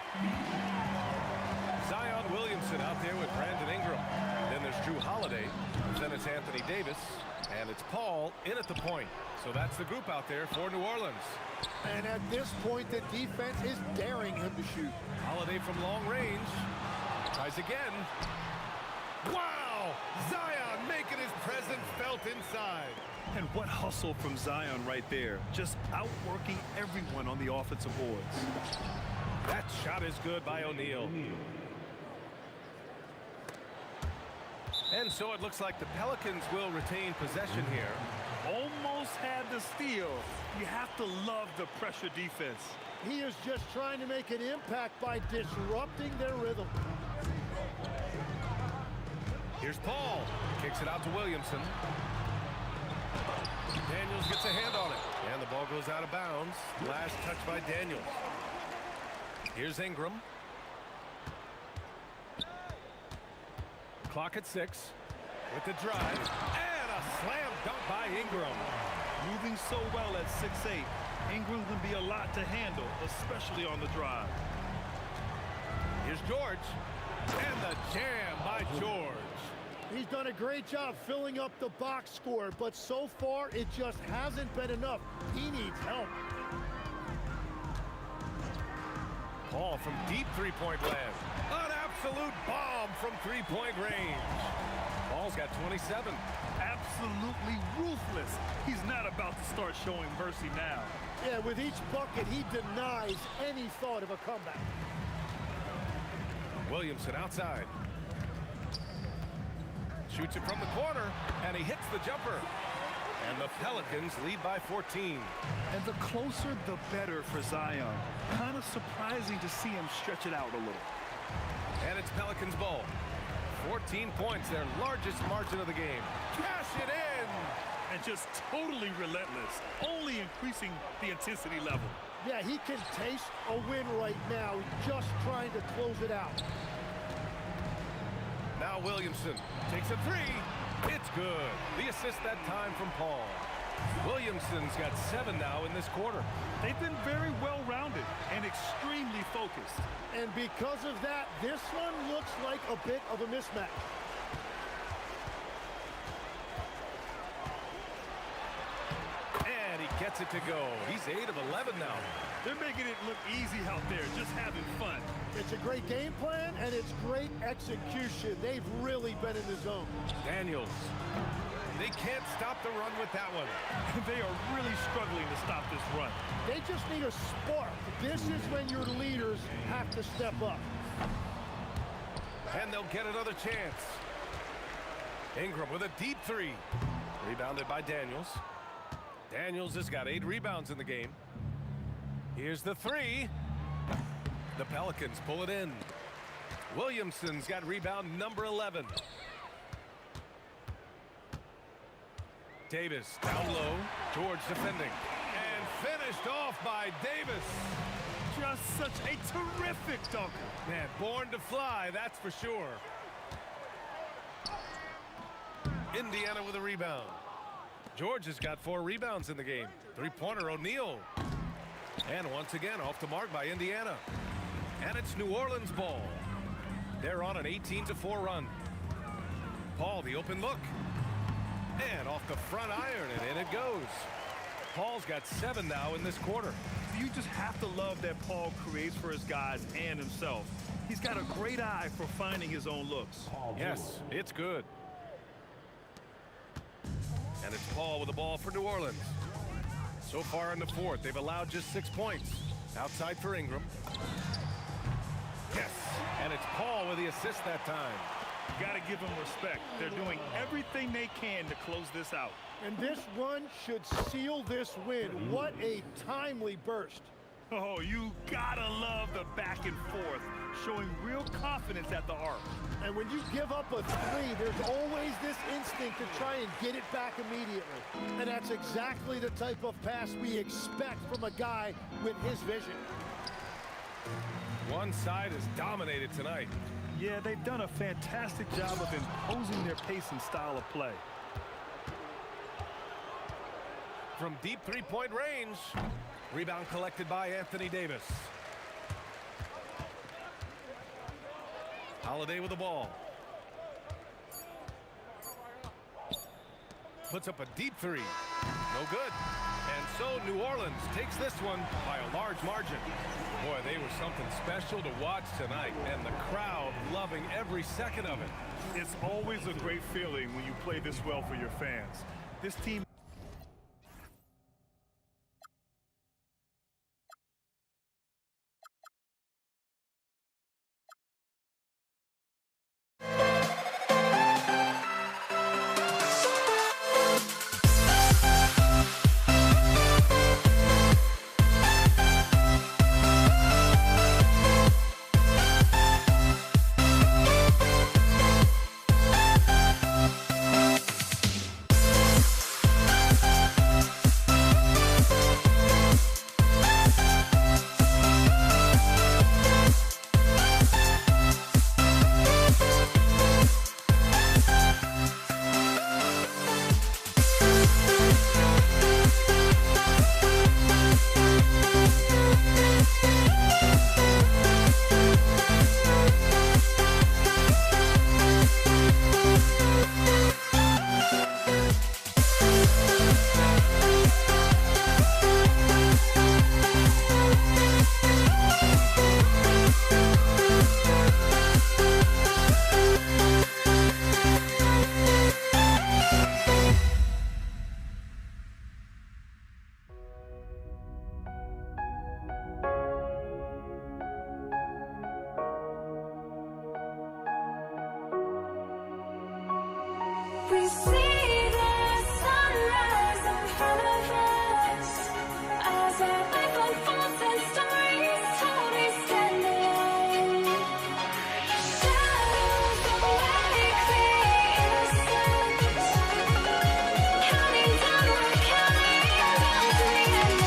Zion Williamson out there with Brandon Ingram. Then there's Drew Holiday. Then it's Anthony Davis. And it's Paul in at the point. So that's the group out there for New Orleans. And at this point, the defense is daring him to shoot. Holiday from long range. Tries again. Wow! Zion making his presence felt inside. And what hustle from Zion right there. Just outworking everyone on the offensive boards. That shot is good by O'Neal. And so it looks like the Pelicans will retain possession here. Almost had the steal. You have to love the pressure defense. He is just trying to make an impact by disrupting their rhythm. Here's Paul. Kicks it out to Williamson. Daniels gets a hand on it. And the ball goes out of bounds. Last touch by Daniels. Here's Ingram. Clock at 6 with the drive. And a slam dunk by Ingram. Moving so well at 6'8". Ingram can be a lot to handle, especially on the drive. Here's George. And the jam by George. He's done a great job filling up the box score, but so far it just hasn't been enough. He needs help. Paul from deep three-point land. An absolute bomb from three-point range. Paul's got 27. absolutely ruthless. He's not about to start showing mercy now. Yeah, with each bucket, he denies any thought of a comeback. Williamson outside. Shoots it from the corner, and he hits the jumper. And the Pelicans lead by 14. And the closer, the better for Zion. Kind of surprising to see him stretch it out a little. And it's Pelicans ball. 14 points, their largest margin of the game. Cash it in! And just totally relentless, only increasing the intensity level. Yeah, he can taste a win right now, just trying to close it out. Now Williamson takes a three. It's good. The assist that time from Paul. Williamson's got 7 now in this quarter. They've been very well-rounded and extremely focused. And because of that, this one looks like a bit of a mismatch. And he gets it to go. He's 8 of 11 now. They're making it look easy out there, just having fun. It's a great game plan, and it's great execution. They've really been in the zone. Daniels. They can't stop the run with that one. They are really struggling to stop this run. They just need a spark. This is when your leaders have to step up. And they'll get another chance. Ingram with a deep three. Rebounded by Daniels. Daniels has got 8 rebounds in the game. Here's the three. The Pelicans pull it in. Williamson's got rebound number 11. Davis down low. George defending. And finished off by Davis. Just such a terrific dunker. Man, born to fly, that's for sure. Indiana with a rebound. George has got 4 rebounds in the game. Three-pointer O'Neal. And once again off the mark by Indiana. And it's New Orleans ball. They're on an 18-4 run. Paul, the open look. And off the front iron, and in it goes. Paul's got 7 now in this quarter. You just have to love that Paul creates for his guys and himself. He's got a great eye for finding his own looks. Yes, it's good. And it's Paul with the ball for New Orleans. So far in the fourth, they've allowed just 6 points. Outside for Ingram. Yes, and it's Paul with the assist that time. You got to give them respect. They're doing everything they can to close this out. And this run should seal this win. What a timely burst. Oh, you gotta love the back and forth, showing real confidence at the arc. And when you give up a three, there's always this instinct to try and get it back immediately. And that's exactly the type of pass we expect from a guy with his vision. One side is dominated tonight. Yeah, they've done a fantastic job of imposing their pace and style of play. From deep three-point range. Rebound collected by Anthony Davis. Holiday with the ball. Puts up a deep three. No good. And so New Orleans takes this one by a large margin. Boy, they were something special to watch tonight, and the crowd loving every second of it. It's always a great feeling when you play this well for your fans. This team see the sunrise in front of us as our life unfolds and stories told we stand alone. Shadows awake the innocent, counting down, we're counting down to the end.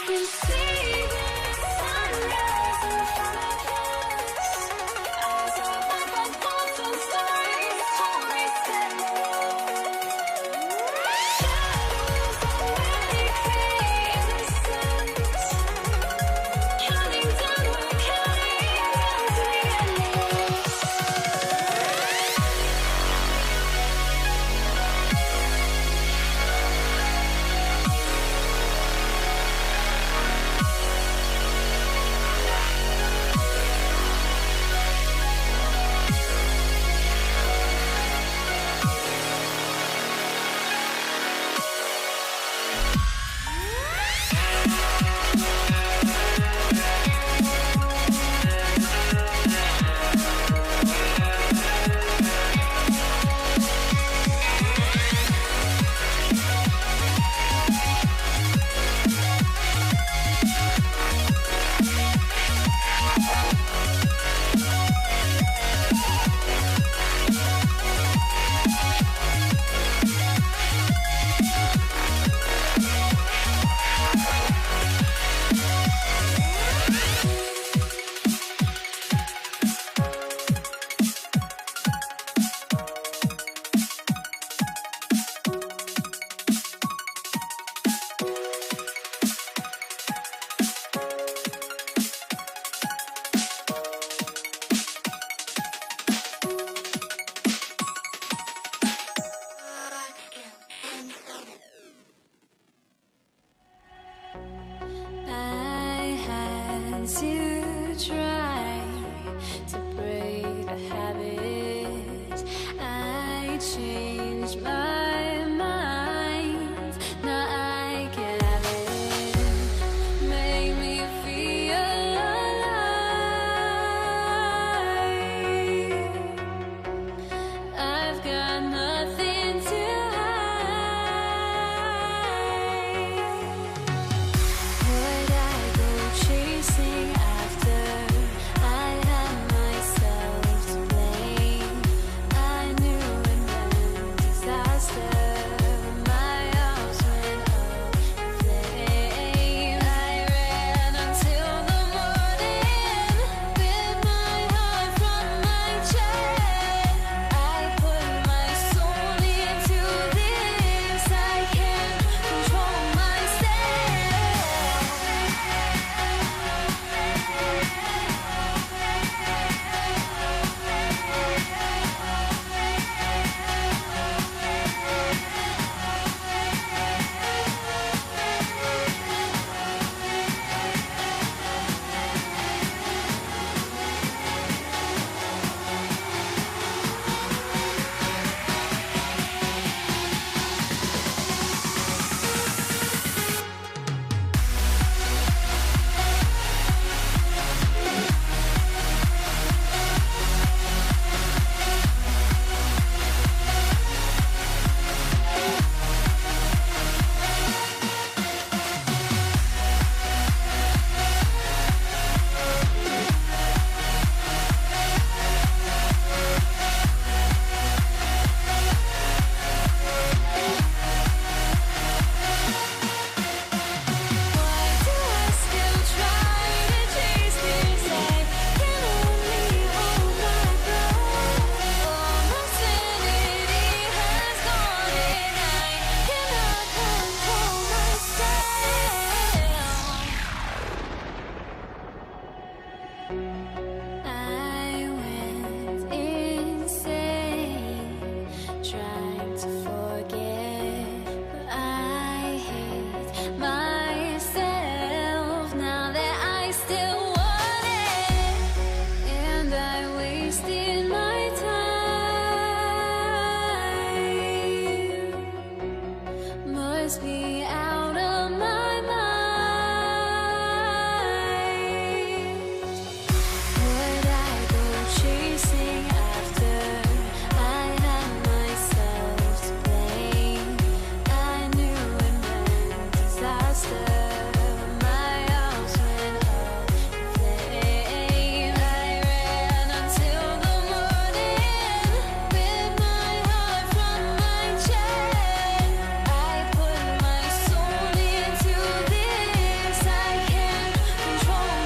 You see the sunrise in front of us as our life unfolds and stories told we stand alone. Shadows awake the innocent, counting down, we're counting down to the endless. wasting my time. Must be out of my mind. Would I go chasing after I had myself to blame? I knew it meant disaster. My house went up in flames. I ran until the morning with my heart from my chest. I put my soul into this. I can't control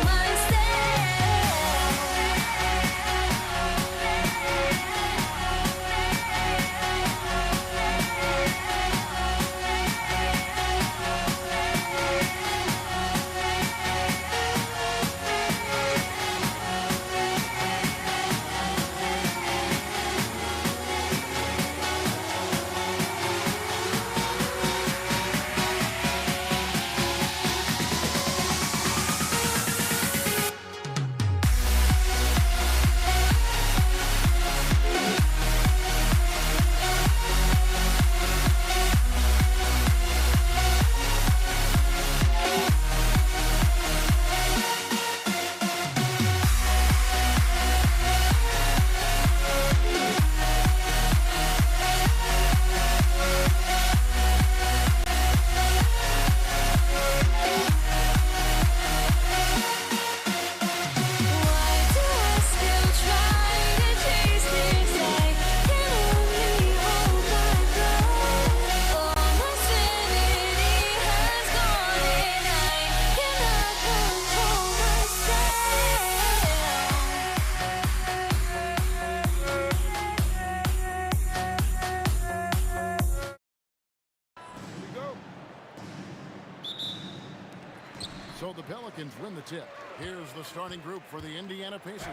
So the Pelicans win the tip. Here's the starting group for the Indiana Pacers.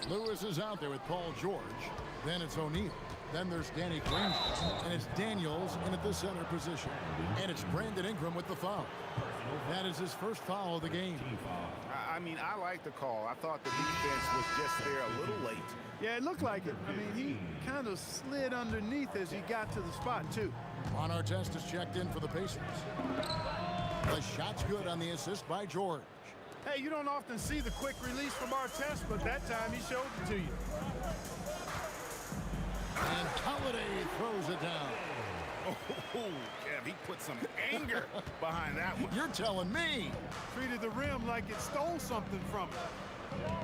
Lewis is out there with Paul George. Then it's O'Neal. Then there's Danny Granger. And it's Daniels in at the center position. And it's Brandon Ingram with the foul. That is his first foul of the game. I mean, I like the call. I thought the defense was just there a little late. Yeah, it looked like it. I mean, he kind of slid underneath as he got to the spot, too. Ron Artest is checked in for the Pacers. The shot's good on the assist by George. Hey, you don't often see the quick release from Artest, but that time he showed it to you. And Holiday throws it down. Oh, Kev, he put some anger behind that one. You're telling me. Treated the rim like it stole something from him.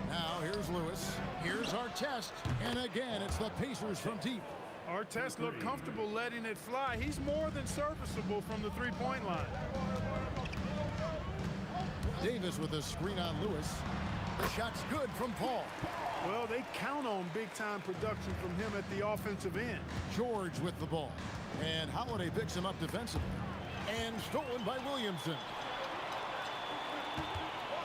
Now here's Lewis. Here's Artest. And again, it's the Pacers from deep. Artest looked comfortable letting it fly. He's more than serviceable from the three-point line. Davis with a screen on Lewis. The shot's good from Paul. Well, they count on big-time production from him at the offensive end. George with the ball. And Holiday picks him up defensively. And stolen by Williamson.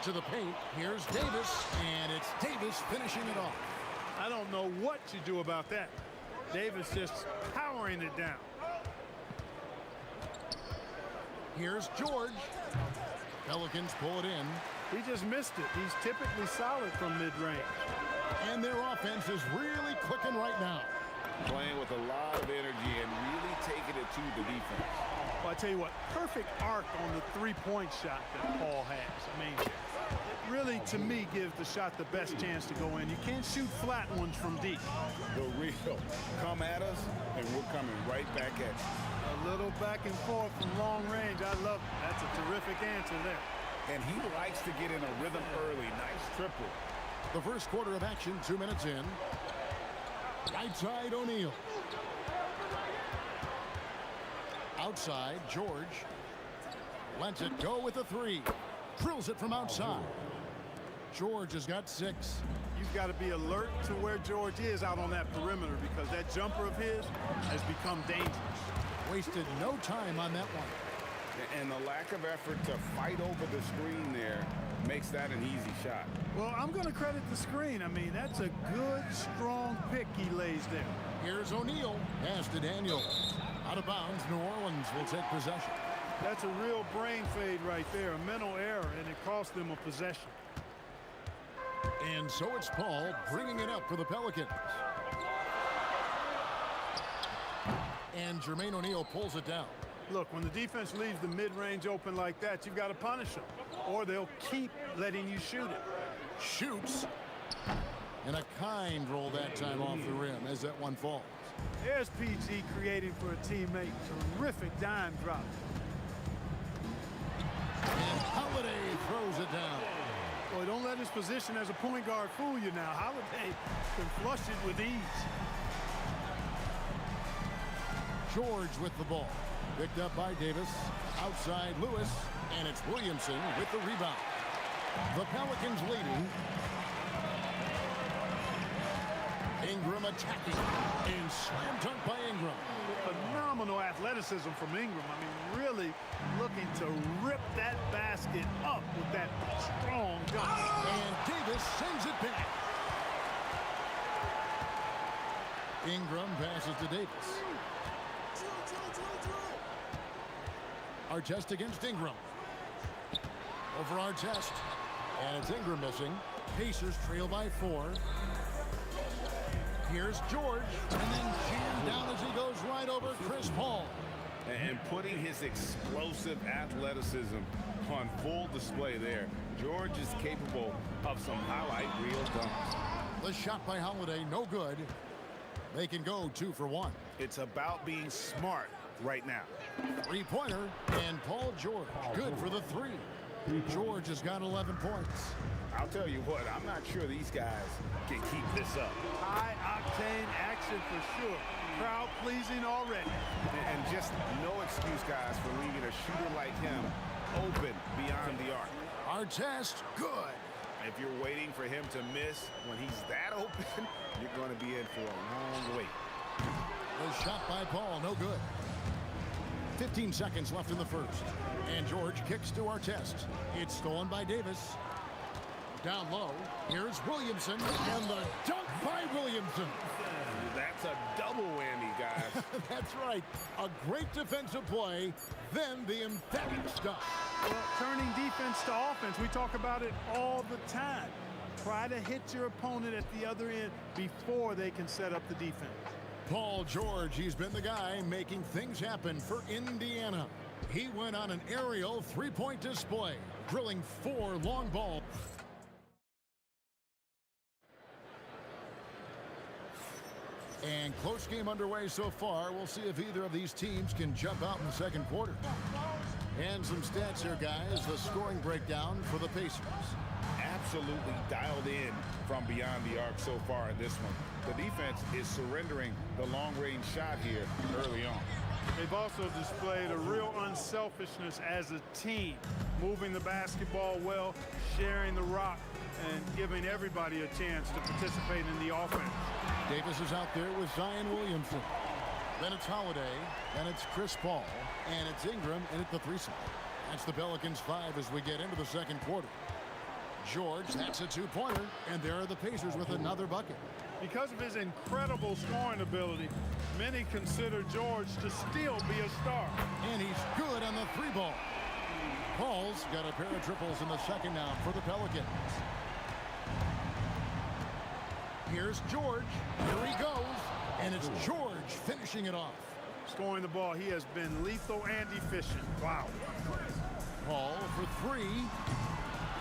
To the paint, here's Davis. And it's Davis finishing it off. I don't know what you do about that. Davis just powering it down. Here's George. Pelicans pull it in. He just missed it. He's typically solid from mid-range. And their offense is really clicking right now. Playing with a lot of energy and really taking it to the defense. Well, I tell you what, perfect arc on the three-point shot that Paul has. I mean, it really, to me, gives the shot the best chance to go in. You can't shoot flat ones from deep. The real. Come at us, and we're coming right back at you. A little back and forth from long range. I love it. That's a terrific answer there. And he likes to get in a rhythm early. Nice triple. The first quarter of action, 2 minutes in. Right side, O'Neal. Outside, George. Lets it go with a three. Drills it from outside. George has got 6. You've got to be alert to where George is out on that perimeter because that jumper of his has become dangerous. Wasted no time on that one. And the lack of effort to fight over the screen there makes that an easy shot. Well, I'm going to credit the screen. I mean, that's a good, strong pick he lays there. Here's O'Neal. Pass to Daniels. Out of bounds, New Orleans will take possession. That's a real brain fade right there, a mental error, and it cost them a possession. And so it's Paul bringing it up for the Pelicans. And Jermaine O'Neal pulls it down. Look, when the defense leaves the mid-range open like that, you've got to punish them, or they'll keep letting you shoot it. Shoots. And a kind roll that time off the rim as that one falls. There's PG creating for a teammate. Terrific dime drop. And Holiday throws it down. Boy, don't let his position as a point guard fool you now. Holiday can flush it with ease. George with the ball. Picked up by Davis. Outside Lewis. And it's Williamson with the rebound. The Pelicans leading. Ingram attacking. And slam dunk by Ingram. Phenomenal athleticism from Ingram. I mean, really looking to rip that basket up with that strong dunk. And Davis sends it back. Ingram passes to Davis. Artest against Ingram. Over Artest. And it's Ingram missing. Pacers trail by 4. Here's George. And then jammed down as he goes right over Chris Paul. And putting his explosive athleticism on full display there. George is capable of some highlight reel dunks. The shot by Holiday, no good. They can go 2 for 1. It's about being smart right now. Three-pointer, and Paul George, good for the 3. George has got 11 points. I'll tell you what, I'm not sure these guys can keep this up. High-octane action for sure. Crowd pleasing already. And just no excuse, guys, for leaving a shooter like him open beyond the arc. Artest, good. If you're waiting for him to miss when he's that open, you're going to be in for a long wait. The shot by Paul, no good. 15 seconds left in the first. And George kicks to Artest. It's stolen by Davis. Down low, here's Williamson, and the dunk by Williamson. That's a double whammy, guys. That's right. A great defensive play, then the emphatic stuff. Well, turning defense to offense, we talk about it all the time. Try to hit your opponent at the other end before they can set up the defense. Paul George, he's been the guy making things happen for Indiana. He went on an aerial three-point display, drilling 4 long balls. And close game underway so far. We'll see if either of these teams can jump out in the second quarter. And some stats here, guys. The scoring breakdown for the Pacers. Absolutely dialed in from beyond the arc so far in this one. The defense is surrendering the long-range shot here early on. They've also displayed a real unselfishness as a team, moving the basketball well, sharing the rock, and giving everybody a chance to participate in the offense. Davis is out there with Zion Williamson. Then it's Holiday, and it's Chris Paul, and it's Ingram in at the 3 spot. That's the Pelicans 5 as we get into the second quarter. George, that's a 2-pointer, and there are the Pacers with another bucket. Because of his incredible scoring ability, many consider George to still be a star. And he's good on the 3-ball. Paul's got a pair of triples in the second now for the Pelicans. Here's George. Here he goes. And it's George finishing it off. Scoring the ball, he has been lethal and efficient. Wow. Paul for 3.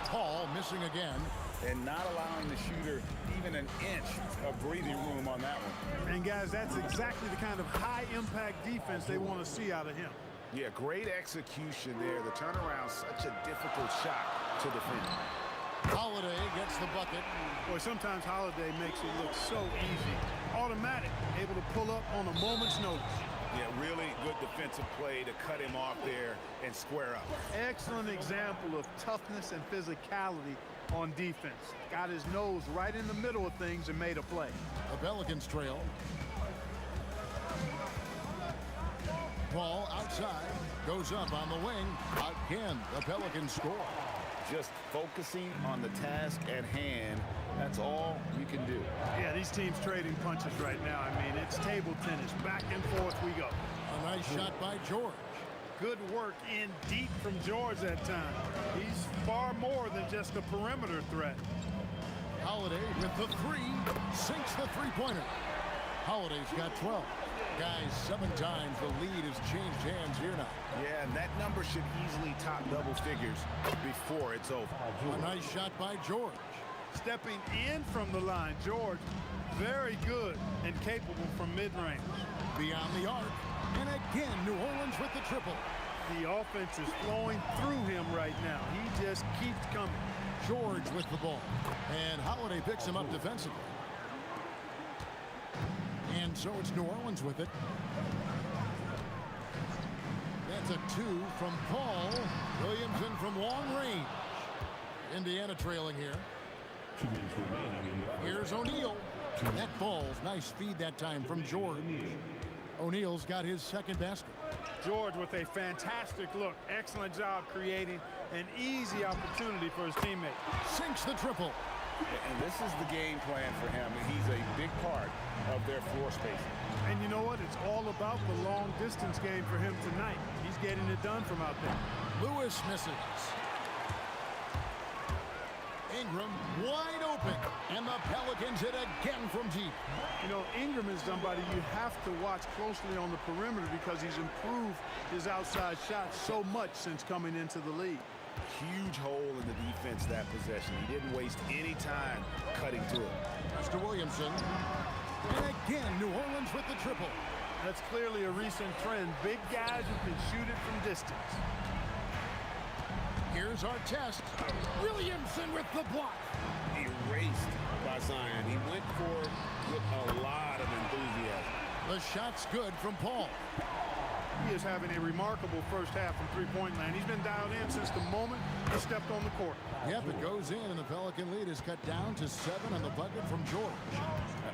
Paul missing again. And not allowing the shooter even an inch of breathing room on that one. And guys, that's exactly the kind of high-impact defense they want to see out of him. Yeah, great execution there. The turnaround, such a difficult shot to defend. Holiday gets the bucket. Boy, sometimes Holiday makes it look so easy. Automatic, able to pull up on a moment's notice. Yeah, really good defensive play to cut him off there and square up. Excellent example of toughness and physicality on defense. Got his nose right in the middle of things and made a play. The Pelicans trail. Ball outside, goes up on the wing. Again, the Pelicans score. Just focusing on the task at hand, that's all you can do. Yeah, these teams trading punches right now. I mean, it's table tennis. Back and forth we go. A nice shot by George. Good work in deep from George that time. He's far more than just a perimeter threat. Holiday with the three. Sinks the three-pointer. Holiday's got 12. Guys, 7 times the lead has changed hands here now. Yeah, and that number should easily top double figures before it's over. A nice shot by George. Stepping in from the line, George, very good and capable from mid-range. Beyond the arc. And again, New Orleans with the triple. The offense is flowing through him right now. He just keeps coming. George with the ball. And Holiday picks him up defensively. And so it's New Orleans with it. That's a 2 from Paul. Williamson from long range. Indiana trailing here. Here's O'Neal. That falls. Nice feed that time from George. O'Neal's got his second basket. George with a fantastic look. Excellent job creating an easy opportunity for his teammate. Sinks the triple. And this is the game plan for him. He's a big part of their floor spacing. And you know what? It's all about the long distance game for him tonight. He's getting it done from out there. Lewis misses. Ingram wide open. And the Pelicans hit again from deep. You know, Ingram is somebody you have to watch closely on the perimeter because he's improved his outside shot so much since coming into the league. Huge hole in the defense that possession. He didn't waste any time cutting to it. Mr. Williamson. And again, New Orleans with the triple. That's clearly a recent trend. Big guys who can shoot it from distance. Here's our test. Williamson with the block. Erased by Zion. He went for it with a lot of enthusiasm. The shot's good from Paul. He is having a remarkable first half from three-point land. He's been dialed in since the moment he stepped on the court. Yep, it goes in, and the Pelican lead is cut down to 7 on the bucket from George.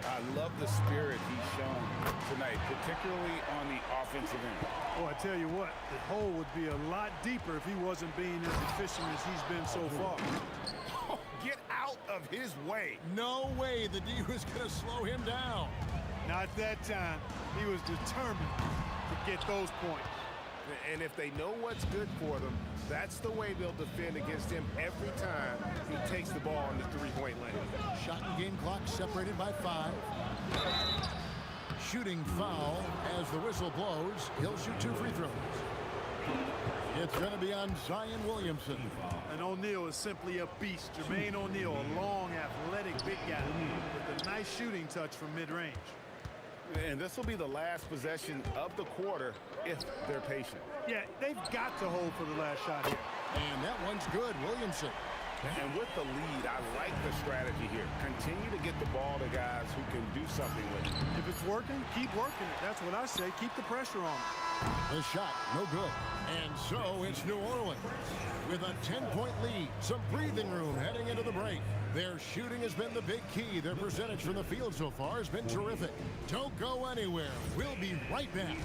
I love the spirit he's shown tonight, particularly on the offensive end. Oh, I tell you what, the hole would be a lot deeper if he wasn't being as efficient as he's been so far. Oh, get out of his way. No way the D was going to slow him down. Not that time. He was determined to get those points. And if they know what's good for them, that's the way they'll defend against him every time he takes the ball in the three-point lane. Shot and game clock separated by 5. Shooting foul as the whistle blows. He'll shoot 2 free throws. It's going to be on Zion Williamson. And O'Neal is simply a beast. Jermaine O'Neal, a long, athletic, big guy with a nice shooting touch from mid-range. And this will be the last possession of the quarter if they're patient. Yeah, they've got to hold for the last shot here. And that one's good, Williamson. And with the lead, I like the strategy here. Continue to get the ball to guys who can do something with it. If it's working, keep working it. That's what I say. Keep the pressure on it. The shot, no good. And so it's New Orleans with a 10-point lead. Some breathing room heading into the break. Their shooting has been the big key. Their percentage from the field so far has been terrific. Don't go anywhere. We'll be right back.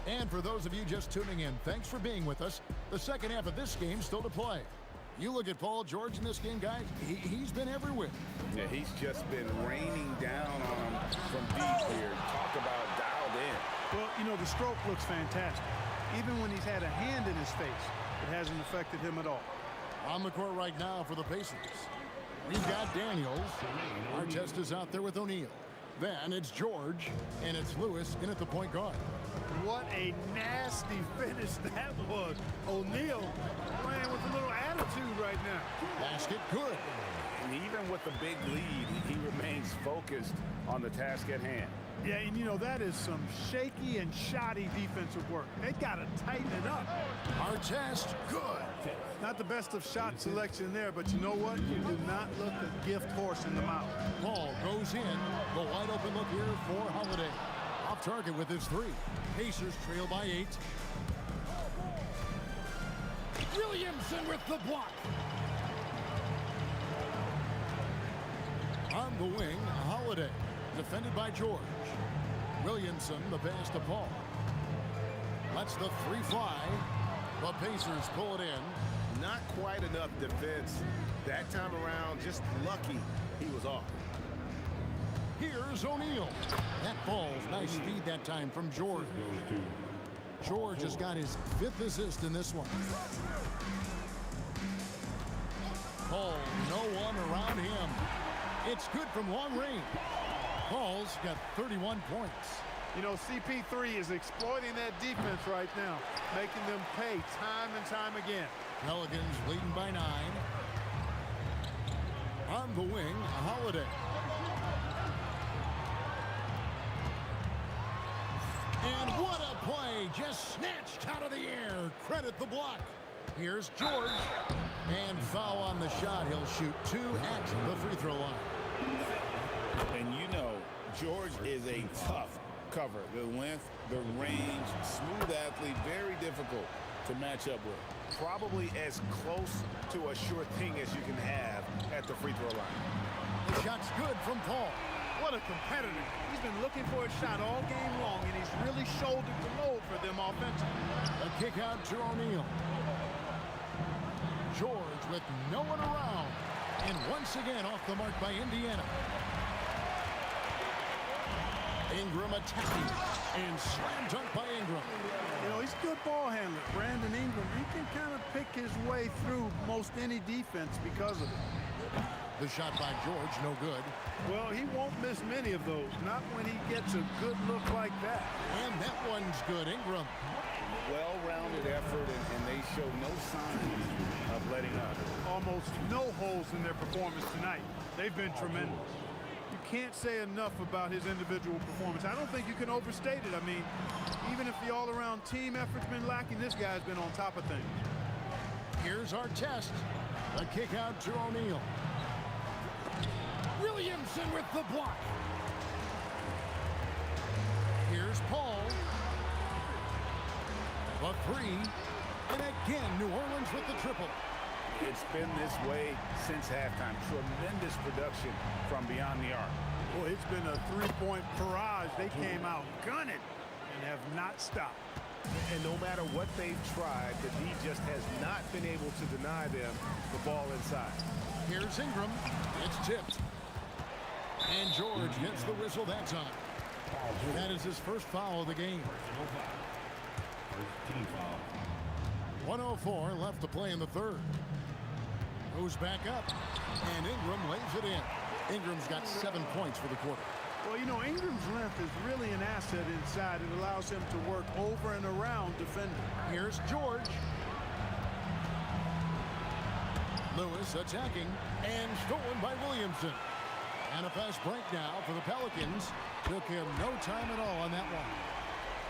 And for those of you just tuning in, thanks for being with us. The second half of this game still to play. You look at Paul George in this game, guys, he's been everywhere. Yeah, he's just been raining down on him from deep here. Talk about dialed in. Well, you know, the stroke looks fantastic. Even when he's had a hand in his face, it hasn't affected him at all. On the court right now for the Pacers, we've got Daniels. Artest is out there with O'Neal. Then it's George, and it's Lewis in at the point guard. What a nasty finish that was. O'Neal playing with a little attitude right now. Basket good. And even with the big lead, he remains focused on the task at hand. Yeah, and you know, that is some shaky and shoddy defensive work. They got to tighten it up. Artest, good. Not the best of shot selection there, but you know what? You do not look a gift horse in the mouth. Ball goes in. The wide open look here for Holiday. Off target with his 3. Pacers trail by 8. Williamson with the block. On the wing, Holiday. Defended by George. Williamson, the pass to Paul. Lets the 3 fly. The Pacers pull it in. Not quite enough defense that time around. Just lucky he was off. Here's O'Neal. That ball's nice feed that time from George. George has got his 5th assist in this one. Paul, no one around him. It's good from long range. Paul's got 31 points. You know, CP3 is exploiting that defense right now, making them pay time and time again. Pelicans leading by 9. On the wing, Holiday. And what a play, just snatched out of the air. Credit the block. Here's George. And foul on the shot. He'll shoot 2 at the free throw line. And you know, George is a tough cover. The length, the range, smooth athlete, very difficult to match up with. Probably as close to a sure thing as you can have at the free throw line. The shot's good from Paul. What a competitor. He's been looking for a shot all game long, and he's really shouldered the load for them offensively. A kick out to O'Neal. George with no one around. And once again off the mark by Indiana. Ingram attacking. And slam dunk by Ingram. You know, he's a good ball handler. Brandon Ingram, he can kind of pick his way through most any defense because of it. The shot by George, no good. Well, he won't miss many of those, not when he gets a good look like that. And that one's good, Ingram. Well-rounded effort, and they show no signs of letting up. Almost no holes in their performance tonight. They've been tremendous. You can't say enough about his individual performance. I don't think you can overstate it. I mean, even if the all-around team effort's been lacking, this guy's been on top of things. Here's our test. A kick out to O'Neal. Williamson with the block. Here's Paul. The 3. And again, New Orleans with the triple. It's been this way since halftime. Tremendous production from beyond the arc. Boy, it's been a three-point barrage. They came out gunning and have not stopped. And no matter what they've tried, the D just has not been able to deny them the ball inside. Here's Ingram. It's tipped. And George gets the whistle that time. That is his first foul of the game. 1:04 left to play in the third. Goes back up. And Ingram lays it in. Ingram's got 7 points for the quarter. Well, you know, Ingram's length is really an asset inside. It allows him to work over and around defenders. Here's George. Lewis attacking and stolen by Williamson. And a fast break now for the Pelicans. Took him no time at all on that one.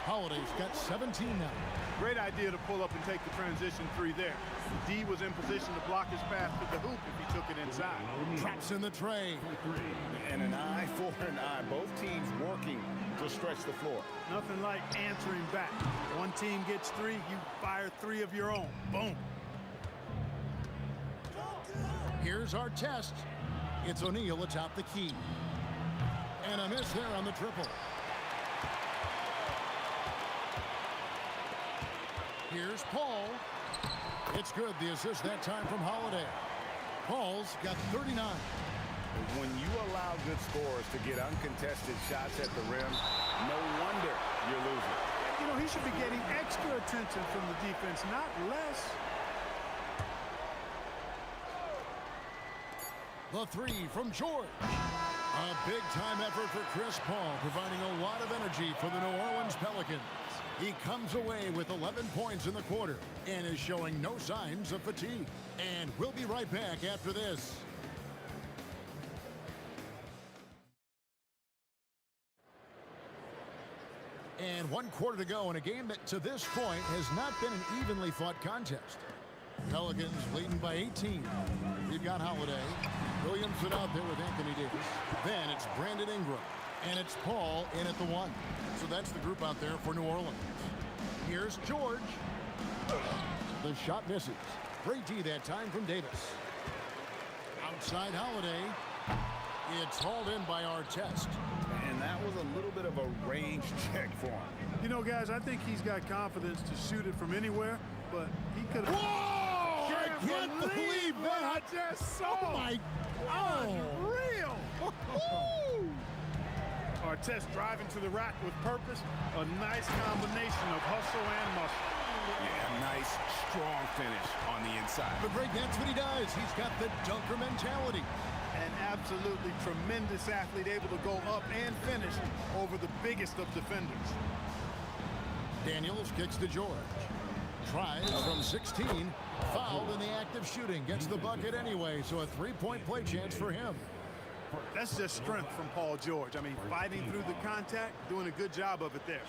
Holiday's got 17 now. Great idea to pull up and take the transition 3 there. D was in position to block his path to the hoop if he took it inside. Traps in the tray. And an eye for an eye. Both teams working to stretch the floor. Nothing like answering back. One team gets 3, you fire 3 of your own. Boom. Here's our test. It's O'Neal atop the key. And a miss there on the triple. Here's Paul. It's good. The assist that time from Holiday. Paul's got 39. When you allow good scorers to get uncontested shots at the rim, no wonder you're losing. You know, he should be getting extra attention from the defense, not less. The 3 from George. A big-time effort for Chris Paul, providing a lot of energy for the New Orleans Pelicans. He comes away with 11 points in the quarter and is showing no signs of fatigue. And we'll be right back after this. And 1 quarter to go in a game that to this point has not been an evenly fought contest. Pelicans leading by 18. We've got Holiday. Williamson out there with Anthony Davis. Then it's Brandon Ingram. And it's Paul in at the 1. So that's the group out there for New Orleans. Here's George. The shot misses. Great D that time from Davis. Outside Holiday. It's hauled in by Artest. And that was a little bit of a range check for him. You know, guys, I think he's got confidence to shoot it from anywhere, but he could have... Whoa! can't believe what I just saw. Oh, my. Unreal. Woo! Artest driving to the rack with purpose. A nice combination of hustle and muscle. Yeah, nice, strong finish on the inside. But Greg, that's what he does. He's got the dunker mentality. An absolutely tremendous athlete, able to go up and finish over the biggest of defenders. Daniels kicks to George. Tries from 16. Fouled in the act of shooting. Gets the bucket anyway, so a three-point play chance for him. That's just strength from Paul George. I mean, fighting through the contact, doing a good job of it there.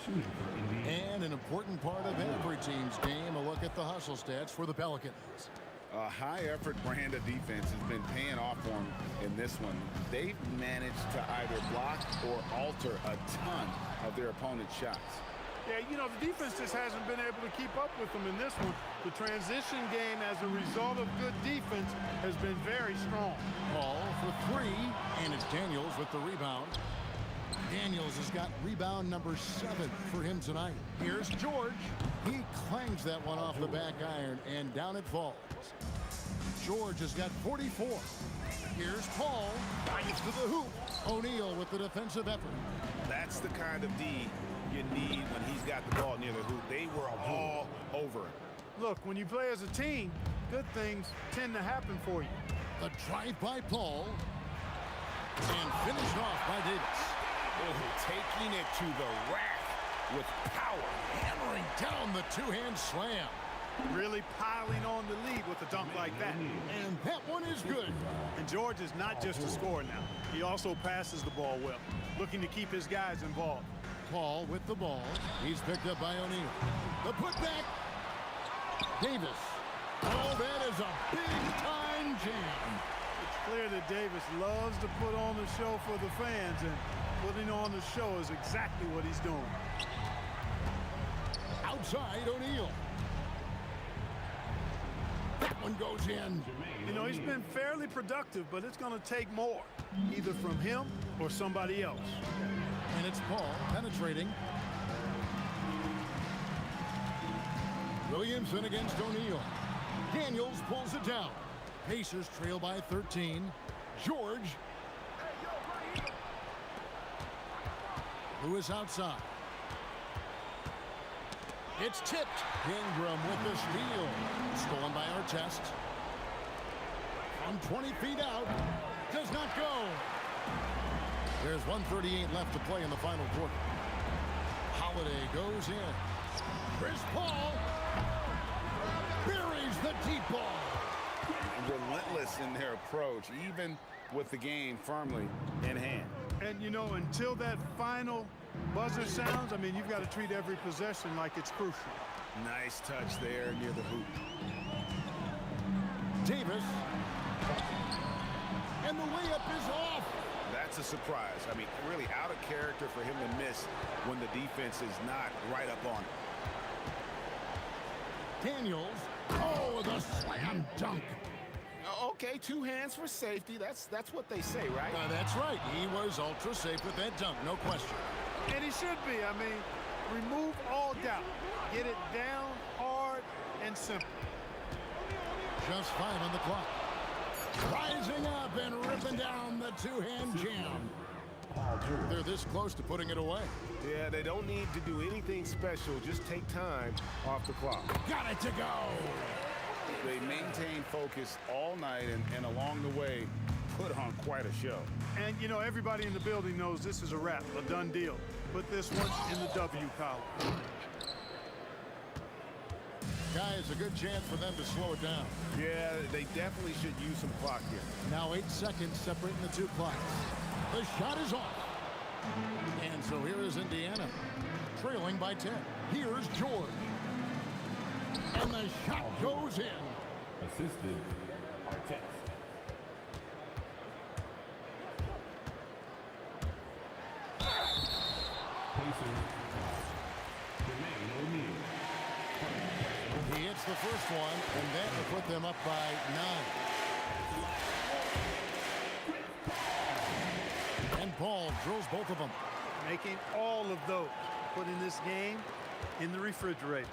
And an important part of every team's game, a look at the hustle stats for the Pelicans. A high-effort brand of defense has been paying off for them in this one. They've managed to either block or alter a ton of their opponent's shots. Yeah, you know, the defense just hasn't been able to keep up with them in this one. The transition game, as a result of good defense, has been very strong. Paul for three, and it's Daniels with the rebound. Daniels has got rebound number 7 for him tonight. Here's George. He clangs that one off the back iron, and down it falls. George has got 44. Here's Paul. Drives to the hoop. O'Neal with the defensive effort. That's the kind of D you need when he's got the ball near the hoop. They were all over it. Look, when you play as a team, good things tend to happen for you. The drive by Paul. And finished off by Davis. Oh, taking it to the rack with power. Hammering down the two-hand slam. Really piling on the lead with a dunk like that. And that one is good. And George is not just a scorer now. He also passes the ball well, looking to keep his guys involved. Paul with the ball. He's picked up by O'Neal. The putback. Davis. Oh, that is a big-time jam. It's clear that Davis loves to put on the show for the fans, and putting on the show is exactly what he's doing. Outside, O'Neal. That one goes in. You know, he's been fairly productive, but it's going to take more, either from him or somebody else. And it's Paul penetrating. Williamson against O'Neal. Daniels pulls it down. Pacers trail by 13. George. Lewis outside. It's tipped. Ingram with the steal. Stolen by Artest. From 20 feet out. Does not go. There's 1:38 left to play in the final quarter. Holiday goes in. Chris Paul buries the deep ball. Relentless in their approach, even with the game firmly in hand. And, you know, until that final buzzer sounds, I mean, you've got to treat every possession like it's crucial. Nice touch there near the hoop. Davis. And the layup is off. That's a surprise. I mean, really out of character for him to miss when the defense is not right up on it. Daniels. Oh, the slam dunk. Okay, 2 hands for safety. That's what they say, right? That's right. He was ultra safe with that dunk, no question. And he should be. I mean, remove all doubt. Get it down hard and simple. Just 5 on the clock. Rising up and ripping down the two-hand jam. They're this close to putting it away. Yeah, they don't need to do anything special. Just take time off the clock. Got it to go. They maintain focus all night and along the way put on quite a show. And, you know, everybody in the building knows this is a wrap, a done deal. Put this one in the W column. Guys, a good chance for them to slow it down. Yeah, they definitely should use some clock here. Now 8 seconds separating the two clocks. The shot is off. And so here is Indiana, trailing by 10. Here's George. And the shot goes in. Assisted Artest. Pacers. Jermaine O'Neal. He hits the first one, and that will put them up by 9. And Paul drills both of them. Making all of those. Putting this game in the refrigerator.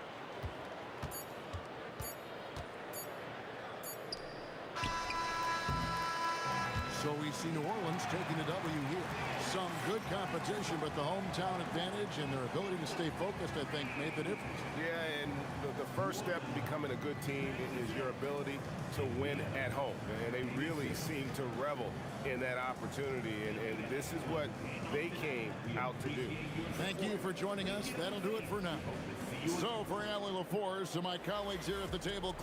So we see New Orleans taking the W here. Some good competition, but the hometown advantage and their ability to stay focused, I think, made the difference. Yeah, and the first step to becoming a good team is your ability to win at home. And they really seem to revel in that opportunity, and this is what they came out to do. Thank you for joining us. That'll do it for now. So for Allie LaForce, to my colleagues here at the table.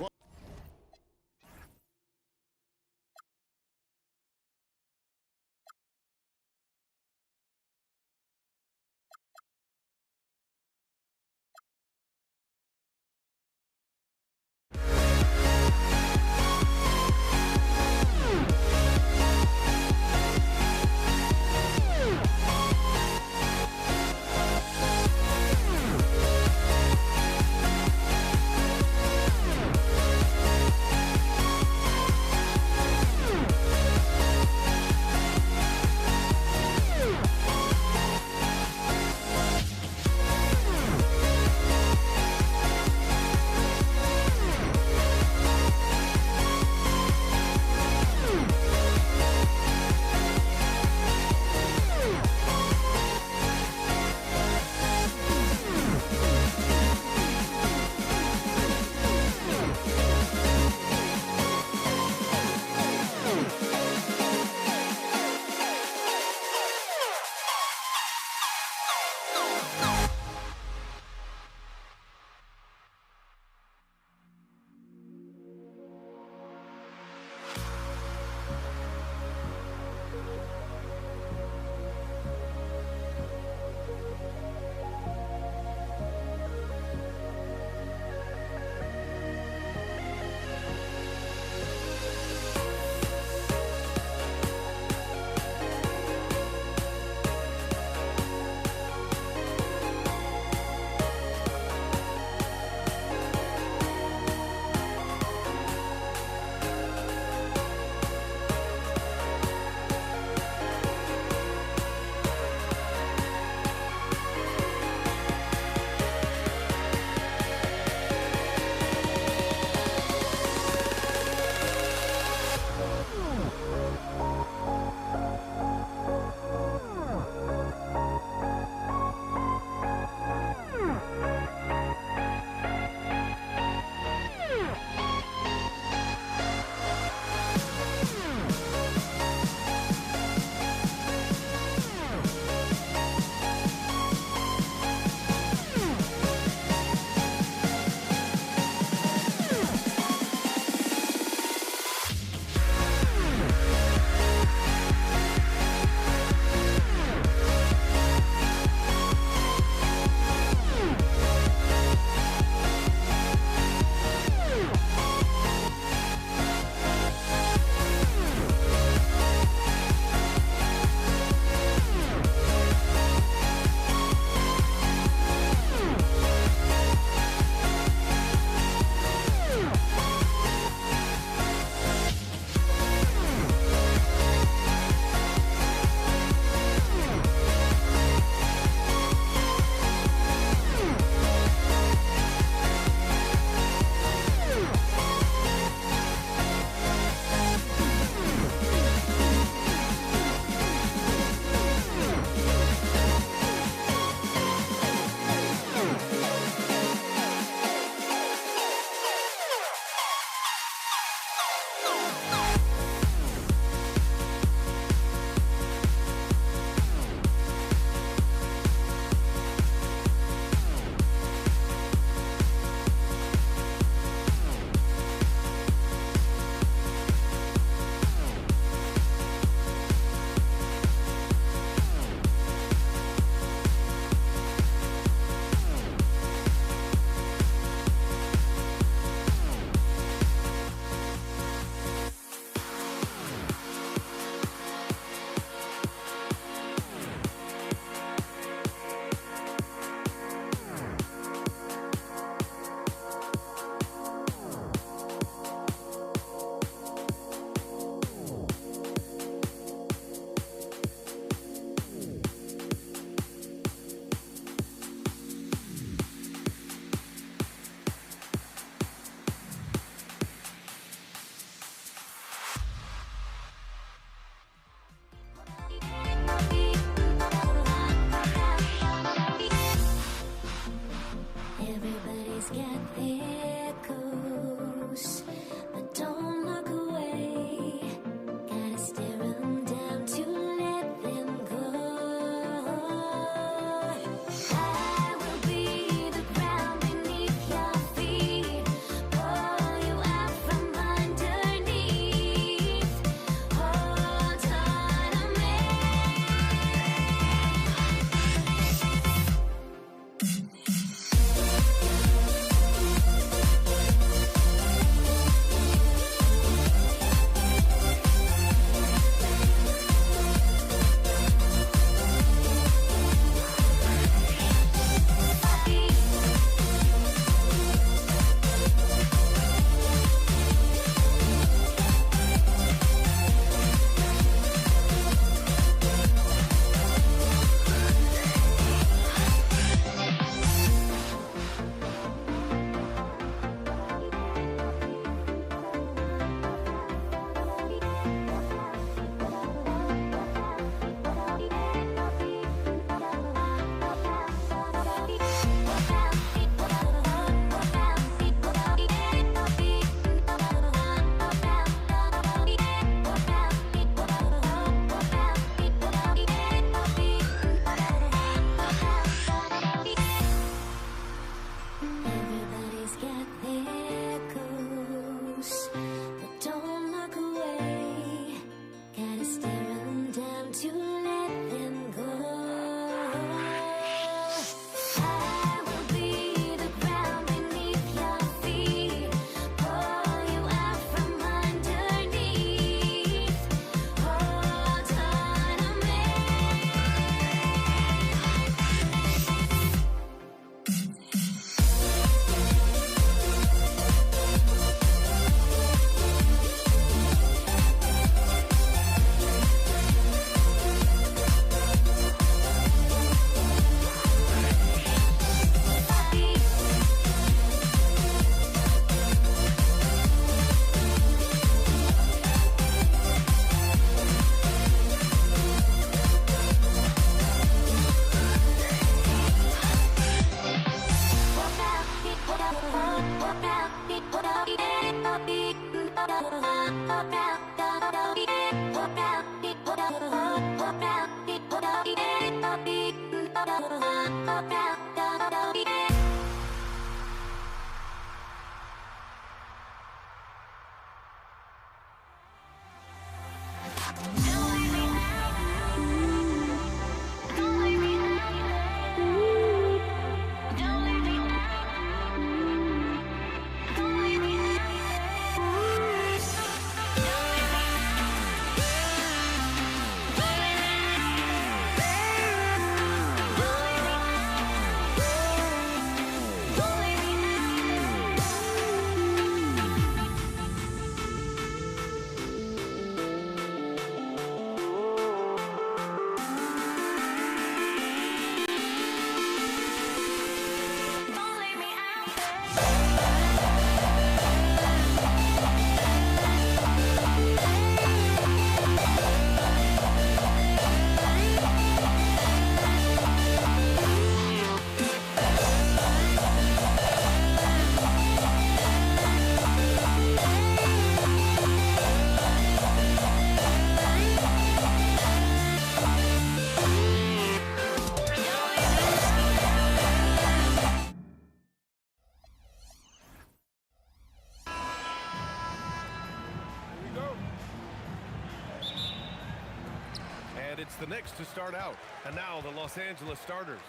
And it's the Knicks to start out. And now the Los Angeles starters.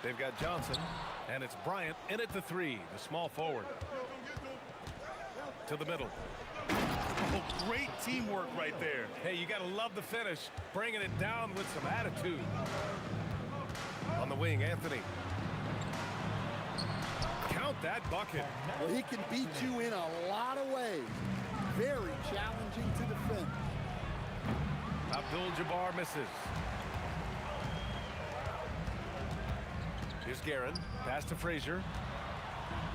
They've got Johnson, and it's Bryant in at the 3, the small forward. To the middle. Oh, great teamwork right there. Hey, you got to love the finish, bringing it down with some attitude. On the wing, Anthony. Count that bucket. Well, he can beat you in a lot of ways. Very challenging to defend. Abdul-Jabbar misses. Here's Guerin. Pass to Frazier.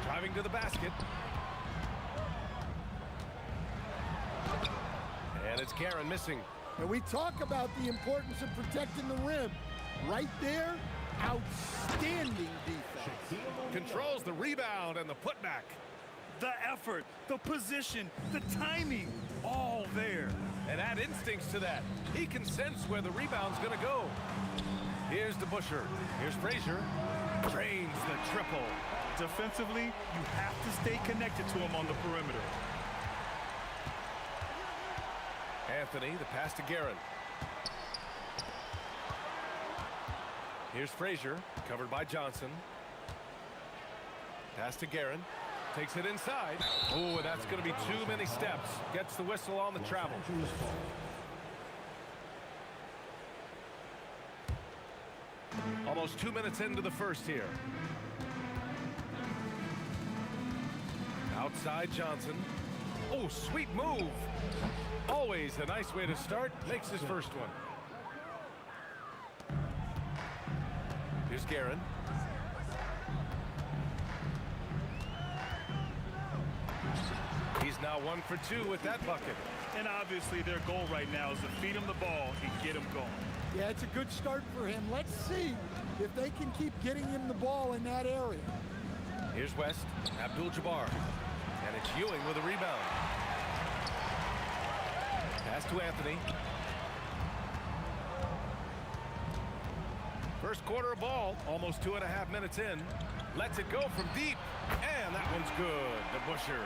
Driving to the basket. And it's Guerin missing. And we talk about the importance of protecting the rim. Right there, outstanding defense. Controls the rebound and the putback. The effort, the position, the timing, all there. And add instincts to that. He can sense where the rebound's going to go. Here's DeBusschere. Here's Frazier. Drains the triple. Defensively, you have to stay connected to him on the perimeter. Anthony, the pass to Guerin. Here's Frazier, covered by Johnson. Pass to Guerin. Takes it inside. Oh, that's going to be too many steps. Gets the whistle on the travel. Almost 2 minutes into the first here. Outside Johnson. Oh, sweet move. Always a nice way to start. Makes his first one. Here's Guerin. He's now 1 for 2 with that bucket. And obviously their goal right now is to feed him the ball and get him going. Yeah, it's a good start for him. Let's see if they can keep getting him the ball in that area. Here's West, Abdul-Jabbar. And it's Ewing with a rebound. Pass to Anthony. First quarter of ball, almost 2.5 minutes in. Lets it go from deep. And that one's good. DeBusschere.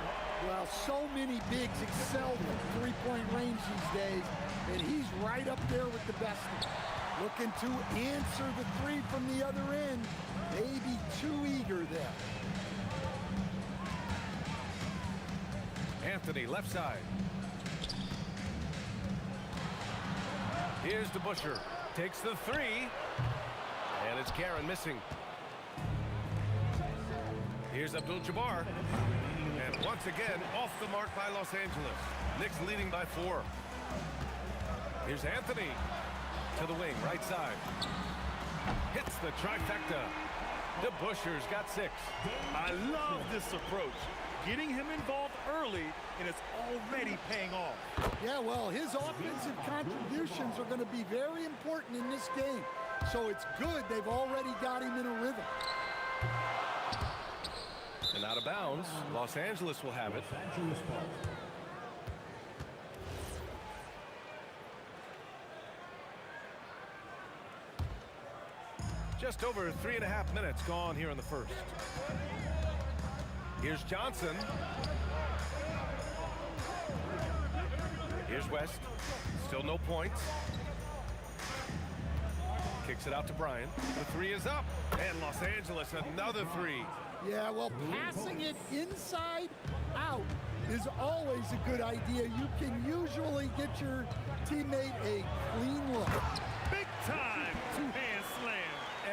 Well, so many bigs excel from three-point range these days, and he's right up there with the best of them. Looking to answer the three from the other end. Maybe too eager there. Anthony, left side. Here's DeBusschere. Takes the 3. And it's Guerin missing. Here's Abdul-Jabbar. And once again, off the mark by Los Angeles. Knicks leading by 4. Here's Anthony. To the wing, right side. Hits the trifecta. DeBusschere's got 6. I love this approach. Getting him involved early, and it's already paying off. Yeah, well, his offensive contributions are going to be very important in this game. So it's good they've already got him in a rhythm. And out of bounds, Los Angeles will have it. Just over 3.5 minutes gone here in the first. Here's Johnson. Here's West. Still no points. Kicks it out to Bryant. The three is up. And Los Angeles, another three. Yeah, well, passing it inside out is always a good idea. You can usually get your teammate a clean look. Big time two-hand slam.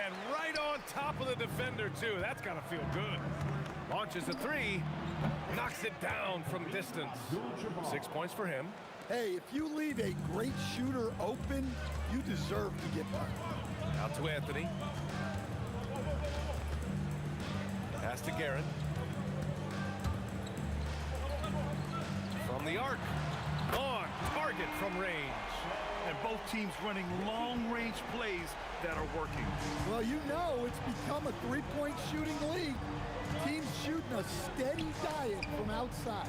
And right on top of the defender, too. That's got to feel good. Launches a three. Knocks it down from distance. 6 points for him. Hey, if you leave a great shooter open, you deserve to get one. Out to Anthony. Pass to Garrett. From the arc. On target from range. And both teams running long-range plays that are working. Well, you know it's become a three-point shooting league. Teams shooting a steady diet from outside.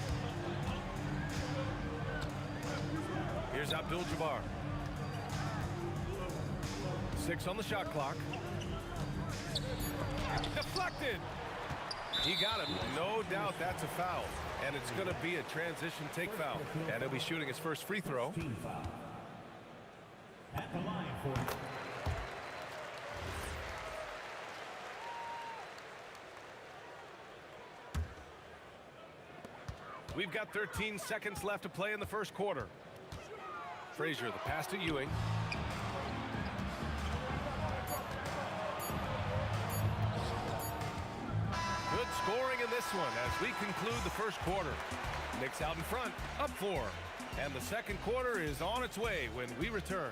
Here's Abdul-Jabbar. 6 on the shot clock. Deflected. He got him. No doubt that's a foul. And it's going to be a transition take foul. And he'll be shooting his first free throw. At the line for We've got 13 seconds left to play in the first quarter. Frazier, the pass to Ewing. Good scoring in this one as we conclude the first quarter. Knicks out in front, up 4. And the second quarter is on its way when we return.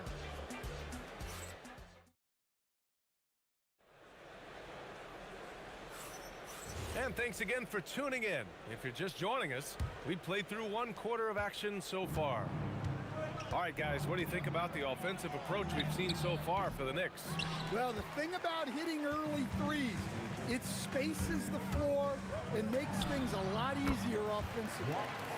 And thanks again for tuning in. If you're just joining us, we've played through 1 quarter of action so far. All right, guys, what do you think about the offensive approach we've seen so far for the Knicks? Well, the thing about hitting early threes, it spaces the floor and makes things a lot easier offensively.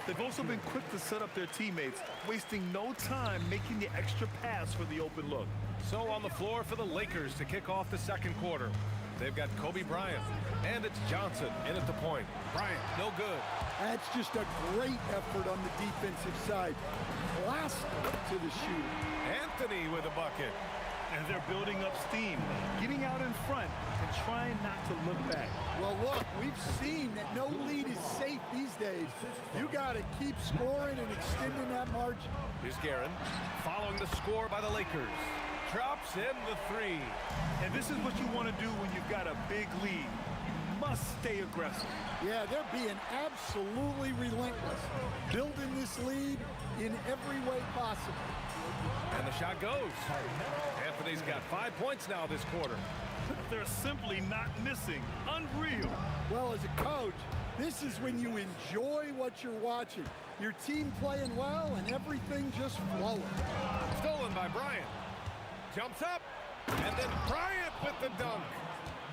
They've also been quick to set up their teammates, wasting no time making the extra pass for the open look. So on the floor for the Lakers to kick off the second quarter. They've got Kobe Bryant, and it's Johnson in at the point. Bryant, no good. That's just a great effort on the defensive side. Blast to the shooter. Anthony with a bucket. And they're building up steam, getting out in front and trying not to look back. Well, look, we've seen that no lead is safe these days. You got to keep scoring and extending that margin. Here's Guerin, following the score by the Lakers. Drops in the three. And this is what you want to do when you've got a big lead. You must stay aggressive. Yeah, they're being absolutely relentless, building this lead in every way possible. And the shot goes. Anthony's got 5 points now this quarter. They're simply not missing. Unreal. Well, as a coach, this is when you enjoy what you're watching. Your team playing well and everything just flowing. Stolen by Bryant. Jumps up, and then Bryant with the dunk.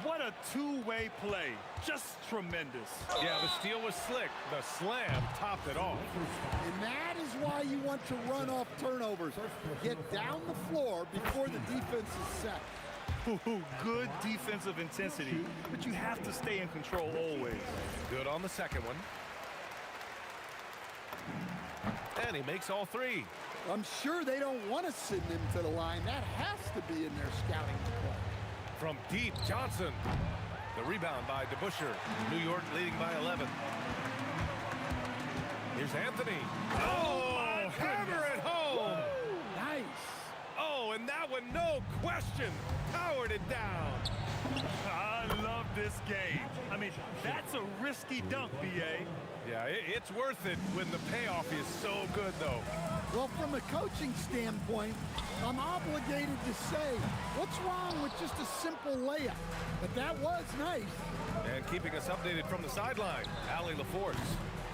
What a two-way play. Just tremendous. Yeah, the steal was slick. The slam topped it off. And that is why you want to run off turnovers. Get down the floor before the defense is set. Ooh, good defensive intensity, but you have to stay in control always. Good on the second one. And he makes all 3. I'm sure they don't want to send him to the line. That has to be in their scouting report. From deep, Johnson. The rebound by DeBusschere. New York leading by 11. Here's Anthony. Oh, hammer it home. Nice. Oh, and that one, no question, powered it down. I love this game. I mean, that's a risky dunk, B.A. Yeah, it's worth it when the payoff is so good, though. Well, from a coaching standpoint, I'm obligated to say, what's wrong with just a simple layup? But that was nice. And keeping us updated from the sideline, Allie LaForce.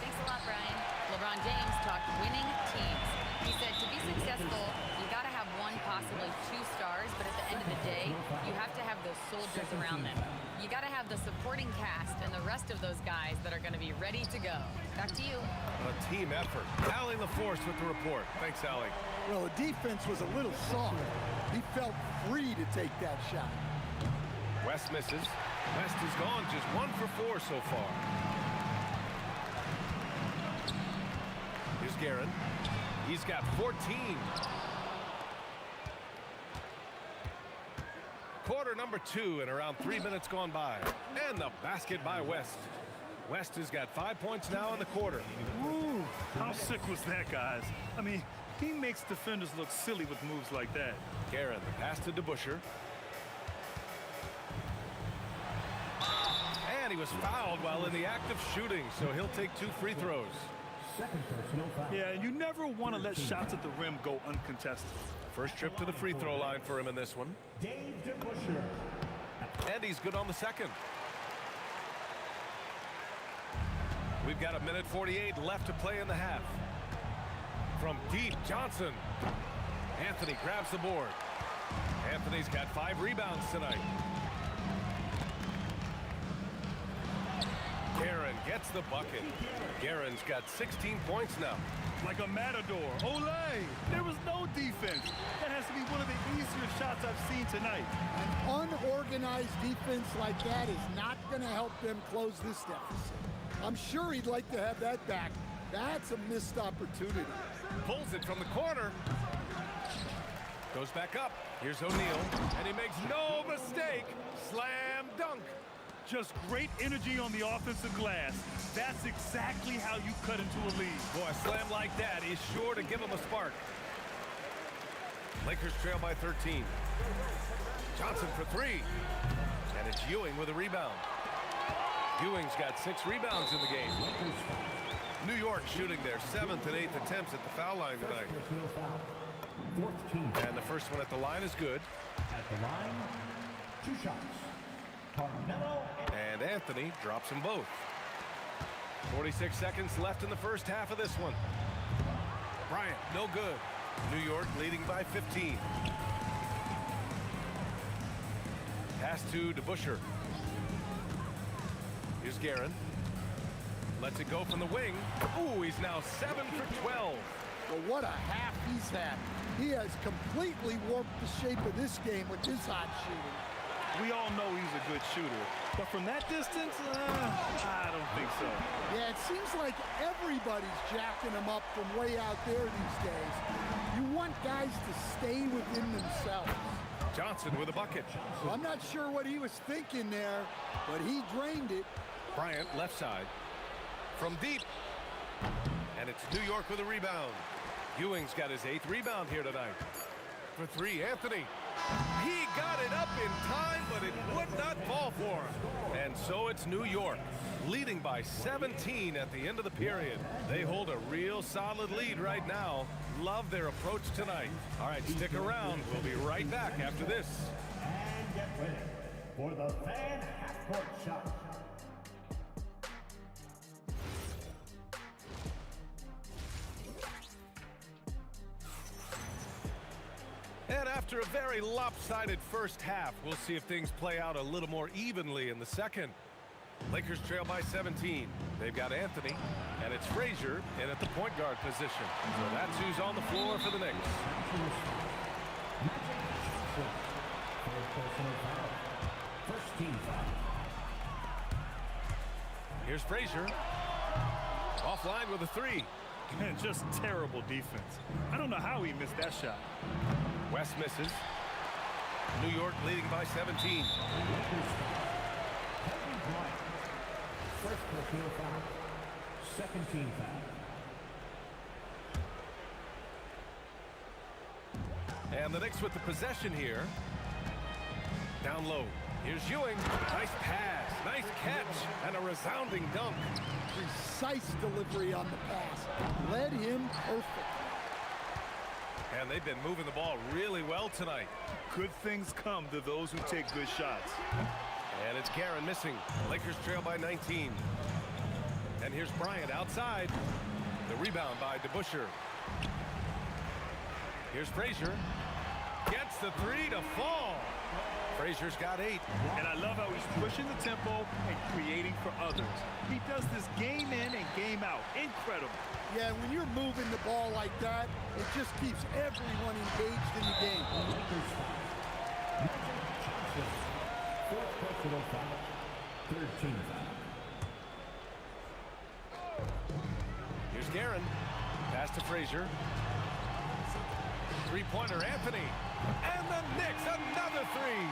Thanks a lot, Brian. LeBron James talked winning teams. He said to be successful, you got to have 1, possibly 2 stars, but at the end of the day, you have to have those soldiers around them. You got to have the supporting cast and the rest of those guys that are going to be ready to go. Back to you. A team effort. Allie LaForce with the report. Thanks, Allie. Well, the defense was a little soft. He felt free to take that shot. West misses. West is gone, just 1 for 4 so far. Here's Guerin. He's got 14. Quarter number 2 and around 3 minutes gone by. And the basket by West. West has got 5 points now in the quarter. Ooh, how sick was that, guys? I mean, he makes defenders look silly with moves like that. Guerin, the pass to DeBusschere. And he was fouled while in the act of shooting, so he'll take 2 free throws. Yeah, and you never want to let shots at the rim go uncontested. First trip to the free throw line for him in this one. And he's good on the second. We've got 1:48 left to play in the half. From deep, Johnson. Anthony grabs the board. Anthony's got 5 rebounds tonight. Guerin gets the bucket. Guerin's got 16 points now. Like a matador. Olay! There was no defense. That has to be one of the easier shots I've seen tonight. An unorganized defense like that is not going to help them close this deficit. I'm sure he'd like to have that back. That's a missed opportunity. Pulls it from the corner. Goes back up. Here's O'Neal, and he makes no mistake. Slam dunk. Just great energy on the offensive glass. That's exactly how you cut into a lead. Boy, a slam like that is sure to give him a spark. Lakers trail by 13. Johnson for 3. And it's Ewing with a rebound. Ewing's got 6 rebounds in the game. New York shooting their 7th and 8th attempts at the foul line tonight. And the first one at the line is good. At the line, 2 shots. Carmelo. And Anthony drops them both. 46 seconds left in the first half of this one. Bryant, no good. New York leading by 15. Pass to DeBusschere. Here's Guerin. Lets it go from the wing. Ooh, he's now 7 for 12. Well, what a half he's had. He has completely warped the shape of this game with his hot shooting. We all know he's a good shooter, but from that distance, I don't think so. Yeah, it seems like everybody's jacking him up from way out there these days. You want guys to stay within themselves. Johnson with a bucket. Well, I'm not sure what he was thinking there, but he drained it. Bryant left side. From deep. And it's New York with a rebound. Ewing's got his 8th rebound here tonight. For 3, Anthony. He got it up in time, but it would not fall for him. And so it's New York, leading by 17 at the end of the period. They hold a real solid lead right now. Love their approach tonight. All right, stick around. We'll be right back after this. And get ready for the fan half-court shot. And after a very lopsided first half, we'll see if things play out a little more evenly in the second. Lakers trail by 17. They've got Anthony, and it's Frazier in at the point guard position. So that's who's on the floor for the Knicks. First team foul. Here's Frazier. Offline with a 3. And just terrible defense. I don't know how he missed that shot. West misses. New York leading by 17. First personal foul. Second team foul. And the Knicks with the possession here. Down low. Here's Ewing. Nice pass. Nice catch. And a resounding dunk. Precise delivery on the pass. Led him perfect. And they've been moving the ball really well tonight. Good things come to those who take good shots. And it's Guerin missing. Lakers trail by 19. And here's Bryant outside. The rebound by DeBusschere. Here's Frazier. Gets the 3 to fall. Frazier's got 8. And I love how he's pushing the tempo and creating for others. He does this game in and game out. Incredible. Yeah, when you're moving the ball like that, it just keeps everyone engaged in the game. personal foul. Third team foul. Here's Guerin. Pass to Frazier. Three-pointer, Anthony. And the Knicks, another three.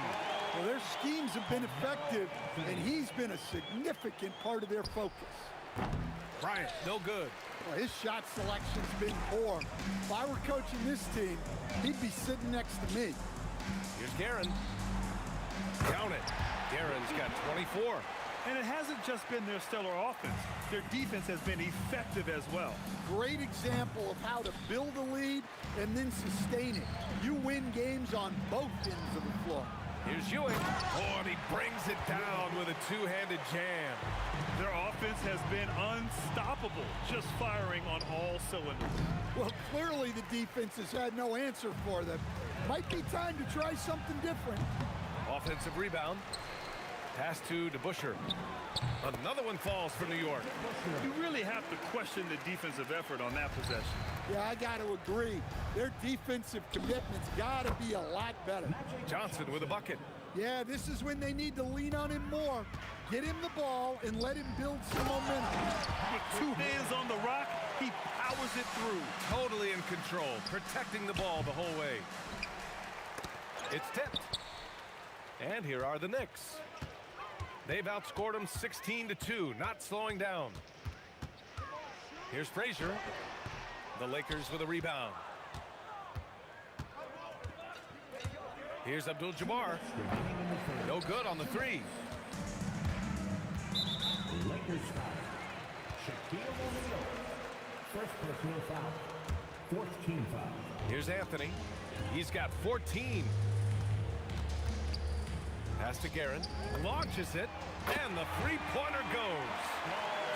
Well, their schemes have been effective, and he's been a significant part of their focus. Bryant, no good. Well, his shot selection's been poor. If I were coaching this team, he'd be sitting next to me. Here's Guerin. Count it. Guerin's got 24. And it hasn't just been their stellar offense. Their defense has been effective as well. Great example of how to build a lead and then sustain it. You win games on both ends of the floor. Here's Ewing. Oh, and he brings it down with a two-handed jam. Their offense has been unstoppable, just firing on all cylinders. Well, clearly the defense has had no answer for them. Might be time to try something different. Offensive rebound. Pass to DeBusschere. Another one falls for New York. You really have to question the defensive effort on that possession. Yeah, I got to agree. Their defensive commitment's got to be a lot better. Johnson with a bucket. Yeah, this is when they need to lean on him more. Get him the ball and let him build some momentum. With two hands on the rock, he powers it through. Totally in control, protecting the ball the whole way. It's tipped. And here are the Knicks. They've outscored them 16-2, not slowing down. Here's Frazier. The Lakers with a rebound. Here's Abdul-Jabbar. No good on the three. Lakers foul. Shaquille O'Neal. First personal foul. Fourth team foul. Here's Anthony. He's got 14. Pass to Guerin. Launches it. And the three-pointer goes.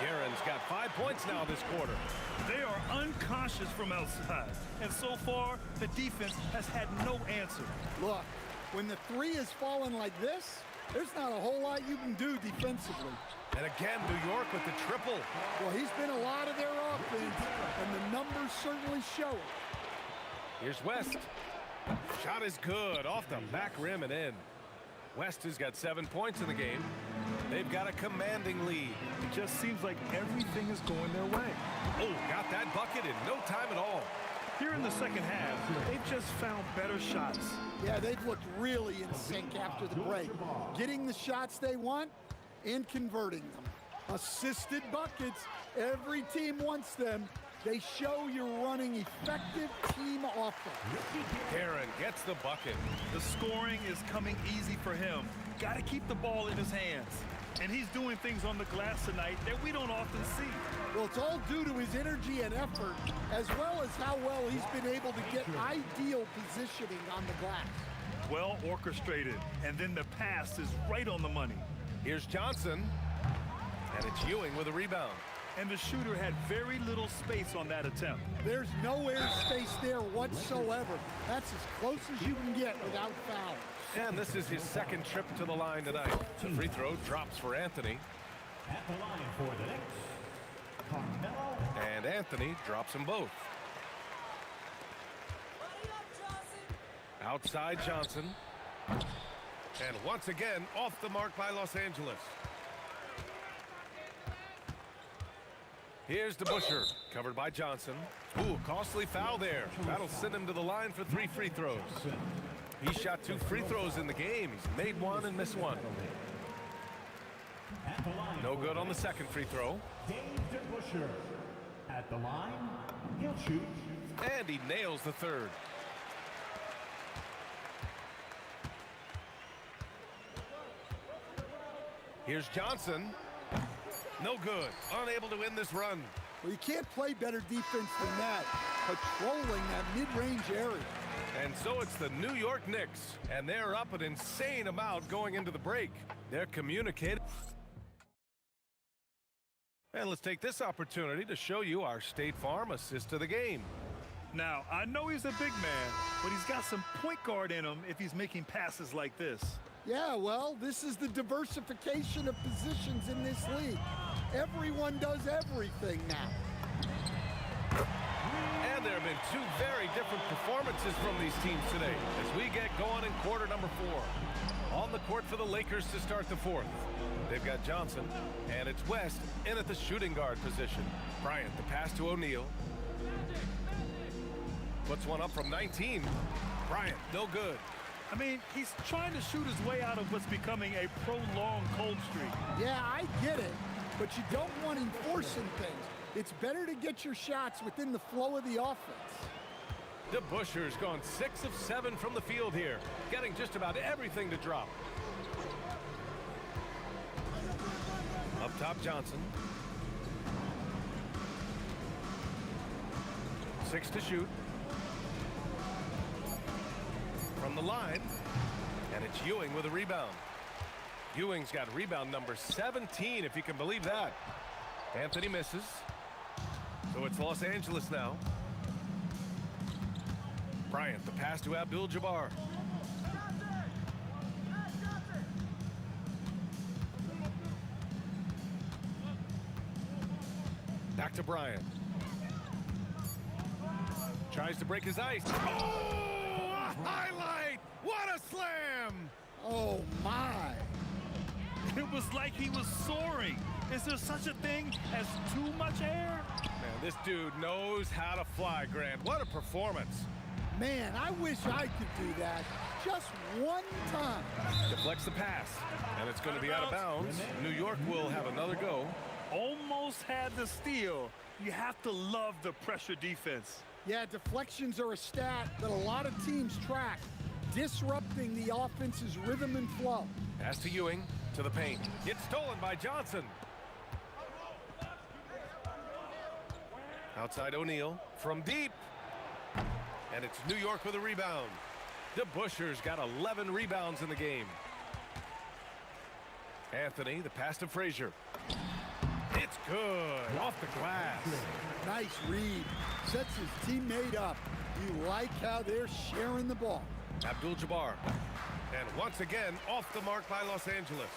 Guerin's got 5 points now this quarter. They are unconscious from outside. And so far, the defense has had no answer. Look, when the three is falling like this, there's not a whole lot you can do defensively. And again, New York with the triple. Well, he's been a lot of their offense, and the numbers certainly show it. Here's West. Shot is good. Off the back rim and in. West has got 7 points in the game. They've got a commanding lead. It just seems like everything is going their way. Oh, got that bucket in no time at all. Here in the second half, they've just found better shots. Yeah, they've looked really in sync after the break. Getting the shots they want and converting them. Assisted buckets. Every team wants them. They show you're running effective team offense. Guerin gets the bucket. The scoring is coming easy for him. Got to keep the ball in his hands. And he's doing things on the glass tonight that we don't often see. Well, it's all due to his energy and effort, as well as how well he's been able to get ideal positioning on the glass. Well orchestrated, and then the pass is right on the money. Here's Johnson, and it's Ewing with a rebound. And the shooter had very little space on that attempt. There's no air space there whatsoever. That's as close as you can get without foul. And this is his second trip to the line tonight. The free throw drops for Anthony. At the line for the Knicks, Carmelo. And Anthony drops them both. Outside Johnson. And once again, off the mark by Los Angeles. Here's DeBusschere, covered by Johnson. Ooh, costly foul there. That'll send him to the line for 3 free throws. He shot 2 free throws in the game. He's made 1 and missed 1. No good on the second free throw. Dave DeBusschere. At the line, he'll shoot. And he nails the third. Here's Johnson. No good. Unable to win this run. Well, you can't play better defense than that, patrolling that mid-range area. And so it's the New York Knicks, and they're up an insane amount going into the break. They're communicating. And let's take this opportunity to show you our State Farm assist of the game. Now, I know he's a big man, but he's got some point guard in him if he's making passes like this. Yeah, well, this is the diversification of positions in this league. Everyone does everything now. And there have been two very different performances from these teams today as we get going in quarter number 4. On the court for the Lakers to start the fourth. They've got Johnson, and it's West in at the shooting guard position. Bryant, the pass to O'Neal. Puts one up from 19. Bryant, no good. I mean, he's trying to shoot his way out of what's becoming a prolonged cold streak. Yeah, I get it, but you don't want him forcing things. It's better to get your shots within the flow of the offense. DeBuscher's gone 6 of 7 from the field here, getting just about everything to drop. Up top, Johnson. 6 to shoot. From the line, and it's Ewing with a rebound. Ewing's got rebound number 17, if you can believe that. Anthony misses. So it's Los Angeles now. Bryant, the pass to Abdul-Jabbar. Back to Bryant. Tries to break his ice. Oh, a highlight! What a slam! Oh, my. It was like he was soaring. Is there such a thing as too much air? Man, this dude knows how to fly, Grant. What a performance. Man, I wish I could do that just one time. Deflects the pass, and it's going to be out of bounds. New York will have another go. Almost had the steal. You have to love the pressure defense. Yeah, deflections are a stat that a lot of teams track, disrupting the offense's rhythm and flow. Pass to Ewing, to the paint. Gets stolen by Johnson. Outside O'Neal, from deep. And it's New York with a rebound. DeBuscher's got 11 rebounds in the game. Anthony, the pass to Frazier. It's good, off the glass. Nice read. Sets his teammate up. You like how they're sharing the ball. Abdul-Jabbar. And once again, off the mark by Los Angeles.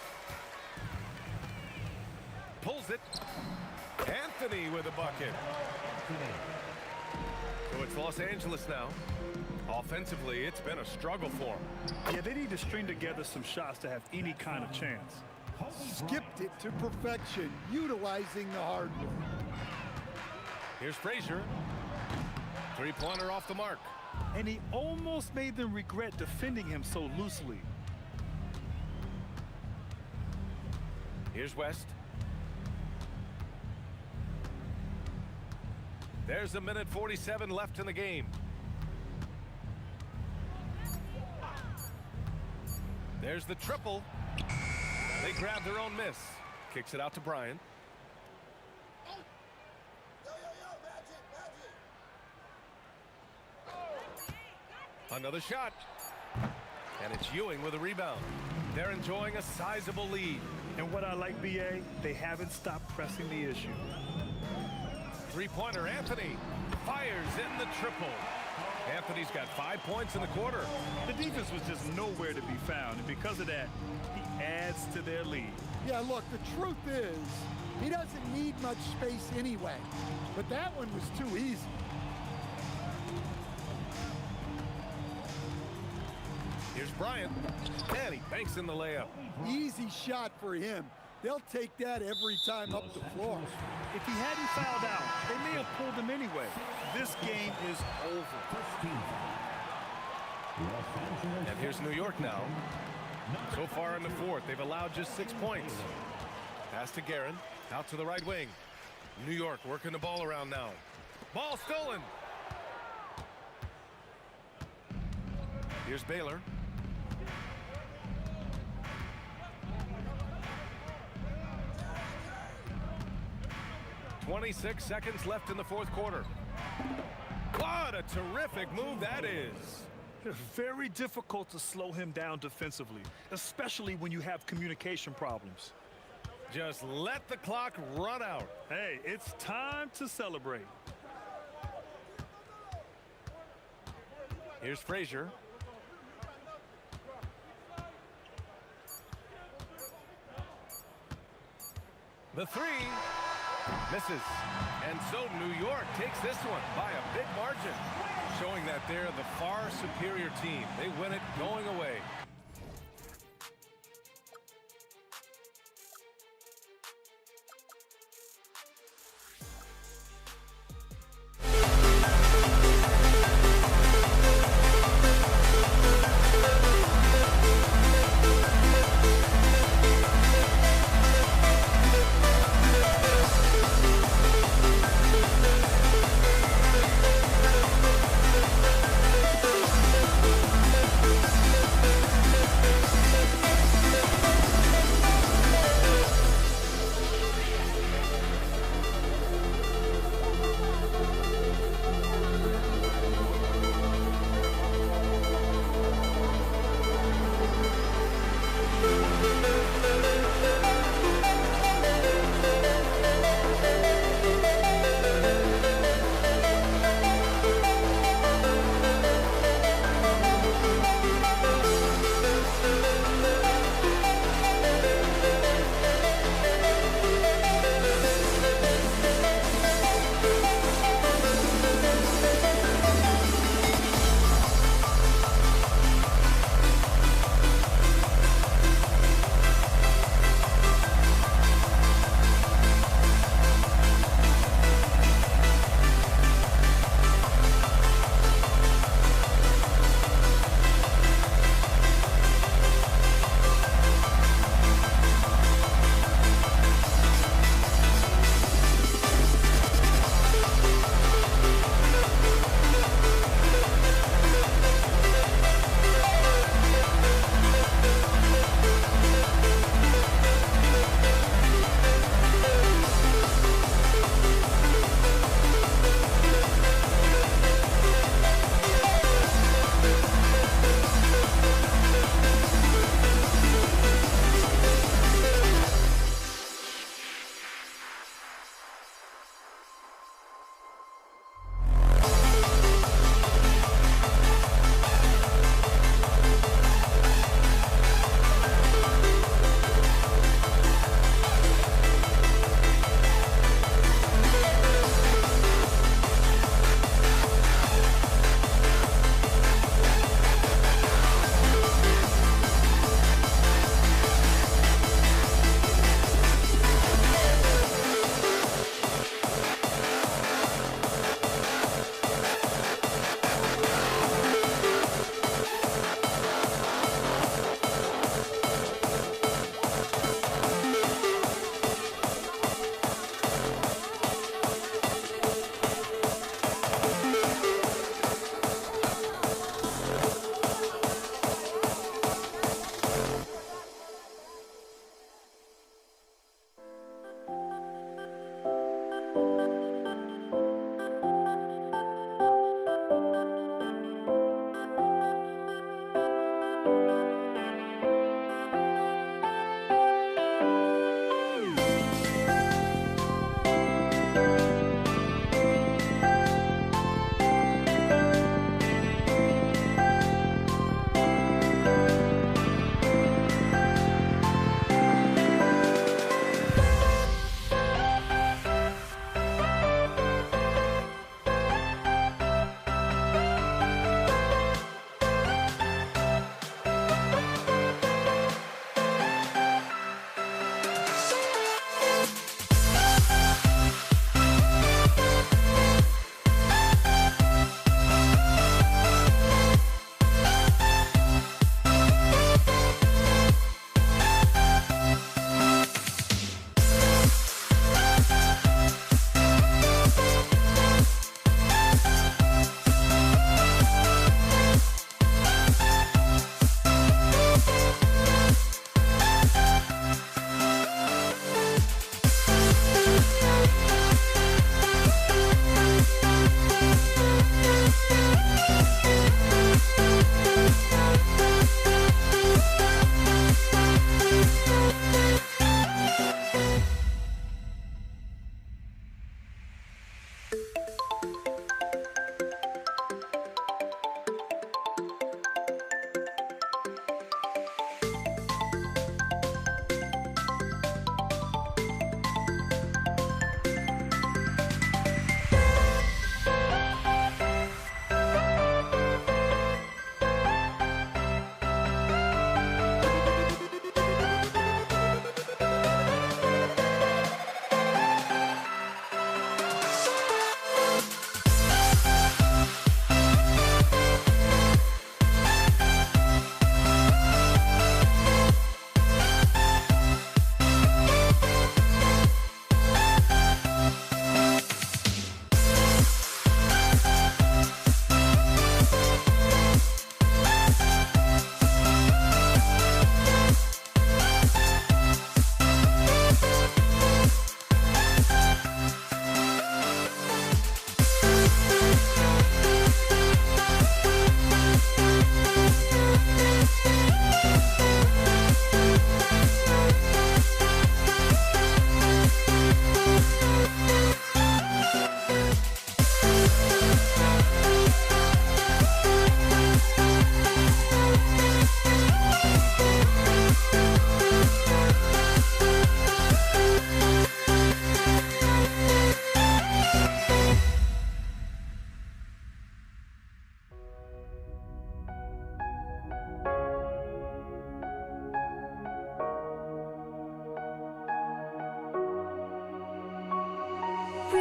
Pulls it. Anthony with a bucket. So it's Los Angeles now. Offensively, it's been a struggle for them. Yeah, they need to string together some shots to have any kind of chance. Skipped it to perfection, utilizing the hard work. Here's Frazier. Three-pointer off the mark. And he almost made them regret defending him so loosely. Here's West. There's a minute 47 left in the game. There's the triple. They grab their own miss. Kicks it out to Bryant. Another shot. And it's Ewing with a rebound. They're enjoying a sizable lead. And what I like, BA, they haven't stopped pressing the issue. Three-pointer, Anthony fires in the triple. Anthony's got 5 points in the quarter. The defense was just nowhere to be found, and because of that, he adds to their lead. Yeah, look, the truth is, he doesn't need much space anyway. But that one was too easy. Here's Bryant, and he banks in the layup. Easy shot for him. They'll take that every time up the floor. If he hadn't fouled out, they may have pulled him anyway. This game is over. And here's New York now. So far in the fourth, they've allowed just 6 points. Pass to Guerin, out to the right wing. New York working the ball around now. Ball stolen. Here's Baylor. .26 seconds left in the fourth quarter. What a terrific move that is. It's very difficult to slow him down defensively, especially when you have communication problems. Just let the clock run out. Hey, it's time to celebrate. Here's Frazier. The three. Misses. And so New York takes this one by a big margin, showing that they're the far superior team. They win it going away.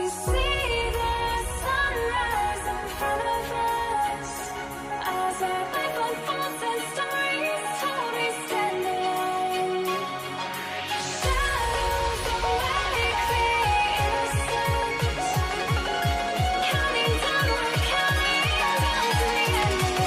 can see the sunrise in front of us as our life unfolds and stories told we stand alone. Shadows awake the innocent, counting down, we're counting down to the end of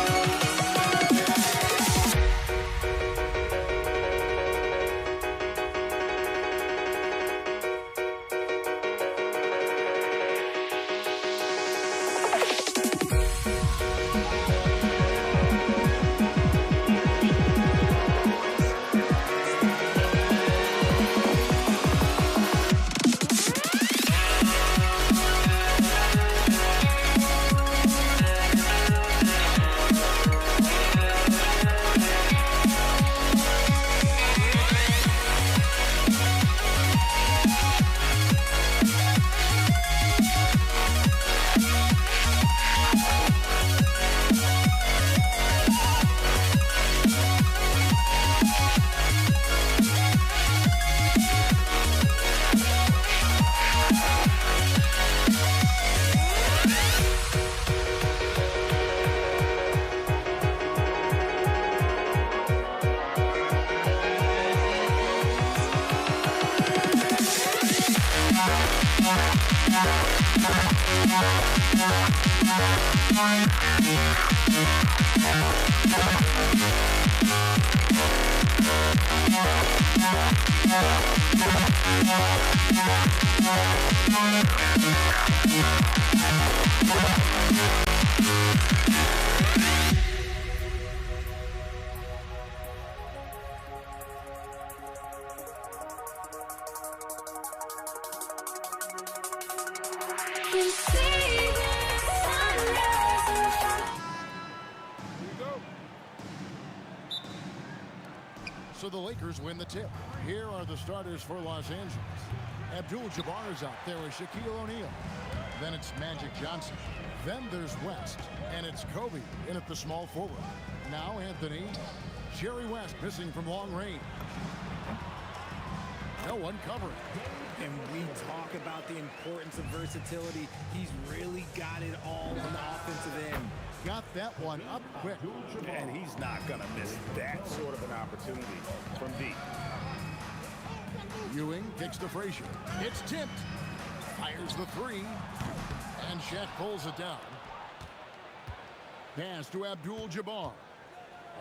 can see the sunrise in front of So the Lakers win the tip. Here are the starters for Los Angeles. Abdul-Jabbar is out there with Shaquille O'Neal. Then it's Magic Johnson. Then there's West. And it's Kobe in at the small forward. Now Anthony. Jerry West missing from long range. No one covering. And we talk about the importance of versatility. He's really got it all on the offensive end. Got that one up quick. And he's not going to miss that sort of an opportunity from deep. Ewing kicks to Frazier. It's tipped. Fires the three. And Shaq pulls it down. Pass to Abdul-Jabbar.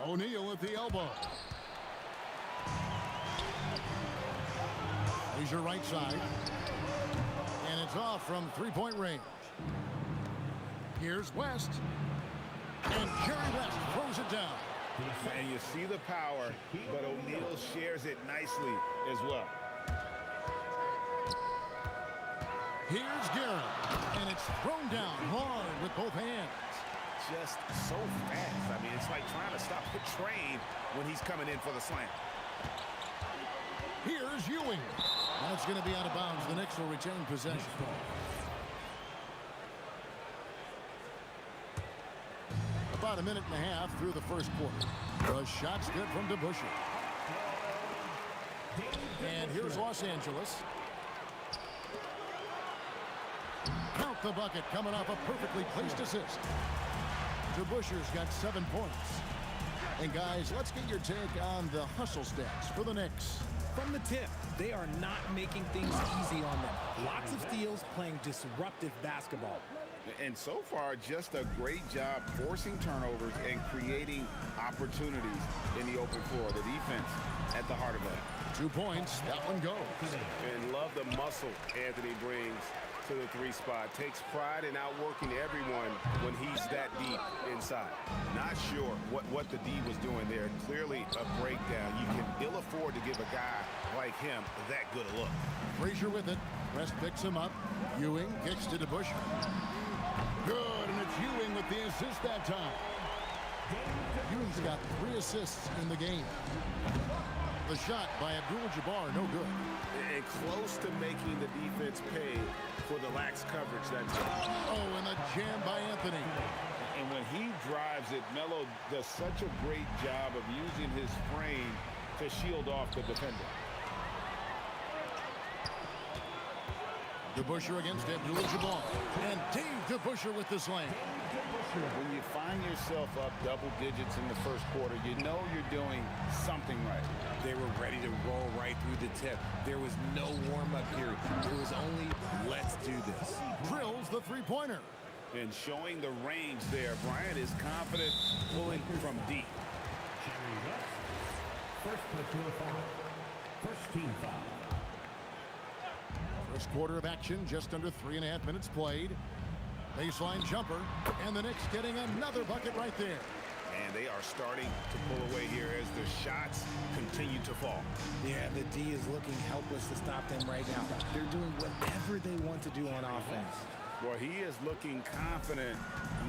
O'Neal at the elbow. Frazier right side. And it's off from three-point range. Here's West. And Jerry West throws it down. And you see the power, but O'Neal shares it nicely as well. Here's Garrett. And it's thrown down hard with both hands. Just so fast. I mean, it's like trying to stop the train when he's coming in for the slam. Here's Ewing. That's going to be out of bounds. The Knicks will retain possession. About a minute and a half through the first quarter. The shot's good from DeBusschere. And here's Los Angeles. Count the bucket coming off a perfectly placed assist. DeBusschere's got 7 points. And guys, let's get your take on the hustle stats for the Knicks. From the tip, they are not making things easy on them. Lots of steals, playing disruptive basketball. And so far, just a great job forcing turnovers and creating opportunities in the open floor. The defense at the heart of that. 2 points. That one goes. And love the muscle Anthony brings to the three spot. Takes pride in outworking everyone when he's that deep inside. Not sure what the D was doing there. Clearly a breakdown. You can ill afford to give a guy like him that good a look. Frazier with it. West picks him up. Ewing kicks to DeBusschere. Good, and it's Ewing with the assist that time. Ewing's got 3 assists in the game. The shot by Abdul-Jabbar, no good. And close to making the defense pay for the lax coverage that time. Oh, and a jam by Anthony. And when he drives it, Melo does such a great job of using his frame to shield off the defender. DeBusschere against Abdul-Jabbar. And Dave DeBusschere with the slam. When you find yourself up double digits in the first quarter, you know you're doing something right. They were ready to roll right through the tip. There was no warm-up period. It was only, let's do this. Drills the three-pointer. And showing the range there, Bryant is confident pulling from deep. First personal foul. First team foul. First quarter of action, just under 3.5 minutes played. Baseline jumper, and the Knicks getting another bucket right there. And they are starting to pull away here as the shots continue to fall. Yeah, the D is looking helpless to stop them right now. They're doing whatever they want to do on offense. Well, he is looking confident.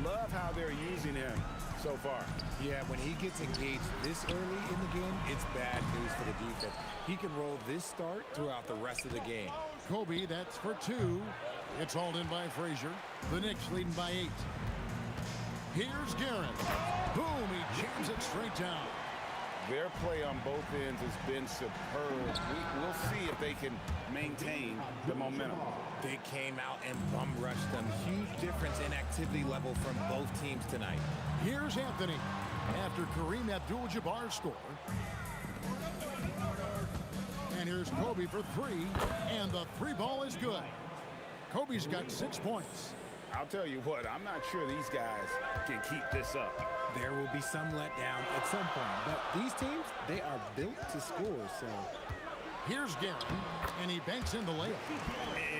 Love how they're using him so far. Yeah, when he gets engaged this early in the game, it's bad news for the defense. He can roll this start throughout the rest of the game. Kobe, that's for 2. It's hauled in by Frazier. The Knicks leading by 8. Here's Guerin. Boom, he jams it straight down. Their play on both ends has been superb. We'll see if they can maintain the momentum. They came out and bum rushed them. Huge difference in activity level from both teams tonight. Here's Anthony after Kareem Abdul-Jabbar score. And here's Kobe for 3, and the 3 ball is good. Kobe's got 6 points. I'll tell you what, I'm not sure these guys can keep this up. There will be some letdown at some point, but these teams, they are built to score, so. Here's Guerin, and he banks in the layup.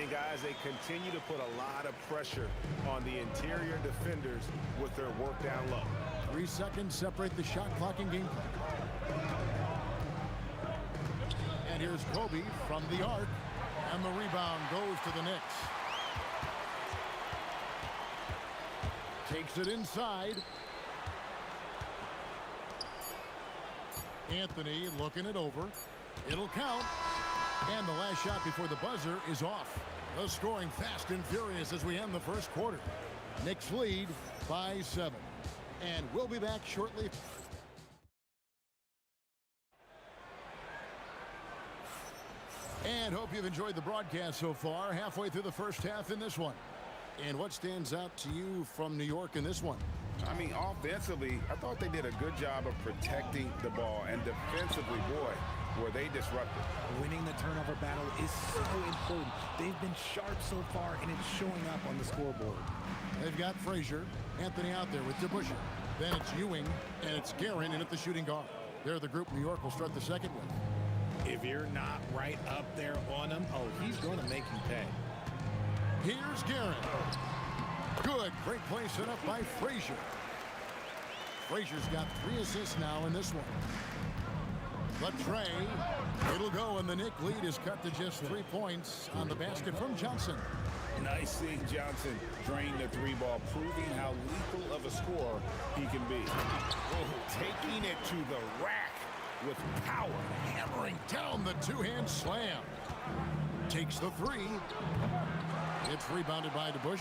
And guys, they continue to put a lot of pressure on the interior defenders with their work down low. 3 seconds separate the shot clock and game clock. And here's Kobe from the arc, and the rebound goes to the Knicks. Takes it inside. Anthony looking it over. It'll count. And the last shot before the buzzer is off. The scoring fast and furious as we end the first quarter. Knicks lead by 7. And we'll be back shortly. And hope you've enjoyed the broadcast so far. Halfway through the first half in this one. And what stands out to you from New York in this one? I mean, offensively, I thought they did a good job of protecting the ball. And defensively, boy, were they disruptive. Winning the turnover battle is so important. They've been sharp so far, and it's showing up on the scoreboard. They've got Frazier, Anthony out there with DeBusschere. Then it's Ewing, and it's Guerin in at the shooting guard. They're the group New York will start the second with. If you're not right up there on him, oh, he's going to make you pay. Here's Guerin. Good, great play set up by Frazier. Frazier's got 3 assists now in this one. The tray, it'll go, and the Knick lead is cut to just 3 points on the basket from Johnson. Nice seeing Johnson drain the 3 ball, proving how lethal of a scorer he can be. Oh, taking it to the rack with power. Hammering down the 2-hand slam. Takes the 3. It's rebounded by DeBusschere.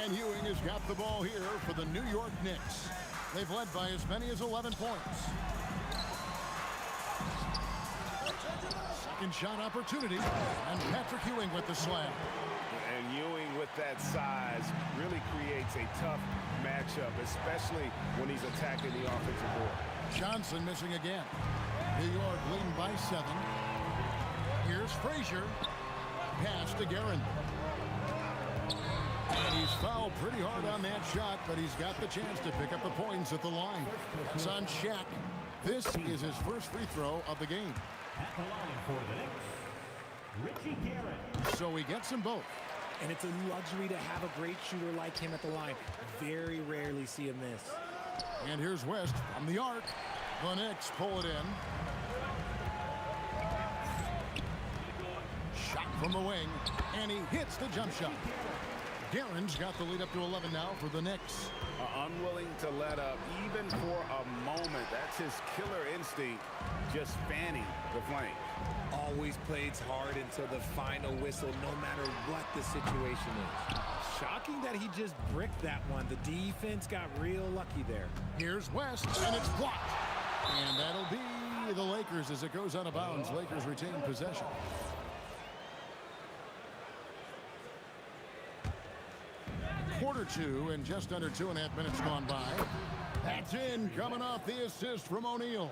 And Ewing has got the ball here for the New York Knicks. They've led by as many as 11 points. Second shot opportunity. And Patrick Ewing with the slam. And Ewing with that size really creates a tough matchup, especially when he's attacking the offensive board. Johnson missing again. New York leading by 7. Here's Frazier. Pass to Guerin. And he's fouled pretty hard on that shot, but he's got the chance to pick up the points at the line. It's on Shaq. This is his first free throw of the game. At the line for the Knicks, Richie Guerin. So he gets them both. And it's a luxury to have a great shooter like him at the line. Very rarely see him miss. And here's West from the arc. The Knicks pull it in. Shot from the wing, and he hits the jump shot. Guerin's got the lead up to 11 now for the Knicks. Unwilling to let up even for a moment. That's his killer instinct, just fanning the flame. Always plays hard until the final whistle, no matter what the situation is. Shocking that he just bricked that one. The defense got real lucky there. Here's West, and it's blocked. And that'll be the Lakers as it goes out of bounds. Lakers retain possession. Quarter two and just under 2.5 minutes gone by. That's in, coming off the assist from O'Neal.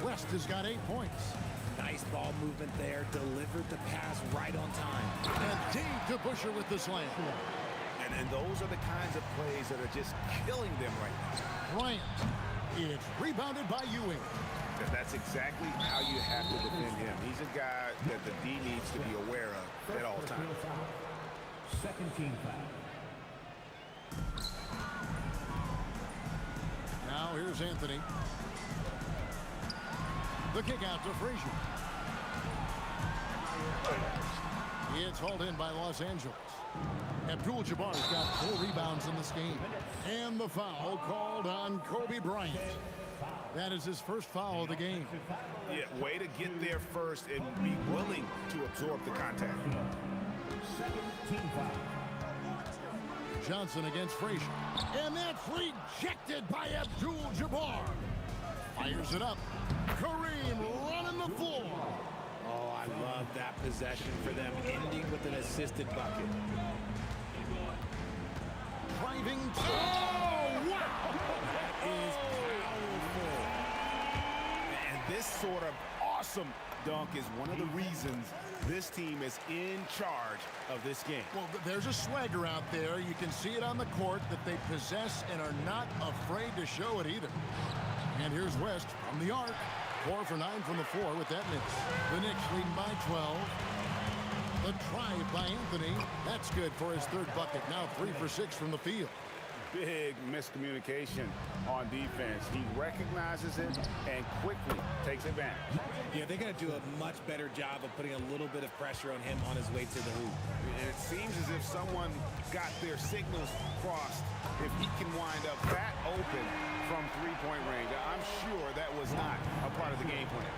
West has got 8 points. Nice ball movement there. Delivered the pass right on time. And deep to Busher with the slam. And those are the kinds of plays that are just killing them right now. Bryant. It's rebounded by Ewing. That's exactly how you have to defend him. He's a guy that the D needs to be aware of at all times. Second team foul. Now here's Anthony. The kick out to Frazier. It's hauled in by Los Angeles. Abdul-Jabbar's got 4 rebounds in this game. And the foul called on Kobe Bryant. That is his first foul of the game. Yeah, way to get there first and be willing to absorb the contact. Second team foul. Johnson against Frazier. And that's rejected by Abdul-Jabbar. Fires it up. Kareem running the floor. Oh, I love that possession for them, ending with an assisted bucket. Driving. Oh, wow! That is powerful. And this sort of awesome dunk is one of the reasons this team is in charge of this game. Well, there's a swagger out there. You can see it on the court that they possess and are not afraid to show it either. And here's West from the arc. 4 for 9 from the floor with that miss. The Knicks leading by 12. The drive by Anthony. That's good for his 3rd bucket. Now 3 for 6 from the field. Big miscommunication on defense. He recognizes it and quickly takes advantage. Yeah, they're going to do a much better job of putting a little bit of pressure on him on his way to the hoop. And it seems as if someone got their signals crossed. If he can wind up that open from 3-point range, I'm sure that was not a part of the game plan.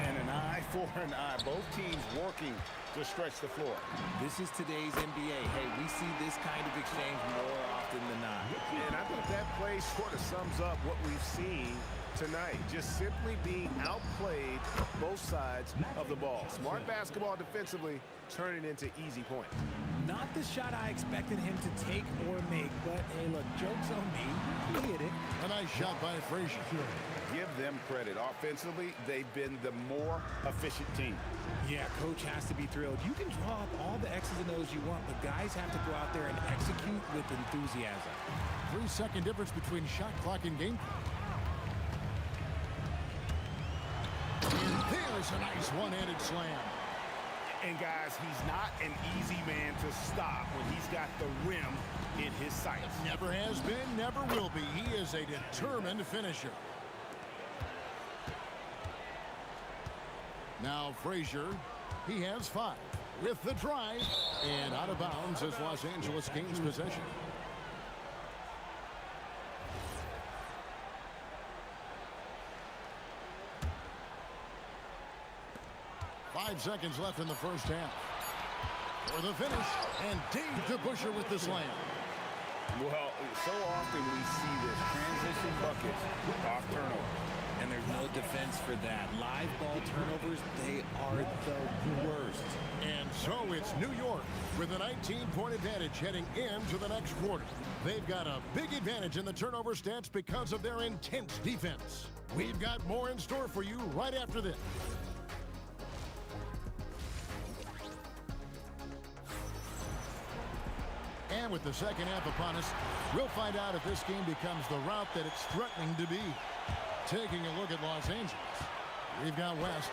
And an eye for an eye. Both teams working to stretch the floor. This is today's NBA. Hey, we see this kind of exchange more often than not. And I think that play sort of sums up what we've seen tonight. Just simply being outplayed both sides of the ball. Smart basketball defensively, turning into easy points. Not the shot I expected him to take or make, but hey, look, joke's on me. He hit it. A nice shot by Frazier. Give them credit. Offensively, they've been the more efficient team. Yeah, coach has to be thrilled. You can draw up all the X's and O's you want, but guys have to go out there and execute with enthusiasm. 3-second difference between shot clock and game clock. And there's a nice one-handed slam. And guys, he's not an easy man to stop when he's got the rim in his sights. Never has been, never will be. He is a determined finisher. Now Frazier, he has 5 with the drive, and out of bounds as Los Angeles gains possession. Five seconds left in the first half. For the finish, and deep to Busher with the slam. Well, so often we see this transition buckets off turnover. And there's no defense for that. Live ball turnovers, they are the worst. And so it's New York with a 19-point advantage heading into the next quarter. They've got a big advantage in the turnover stats because of their intense defense. We've got more in store for you right after this. And with the second half upon us, we'll find out if this game becomes the route that it's threatening to be. Taking a look at Los Angeles, we've got West.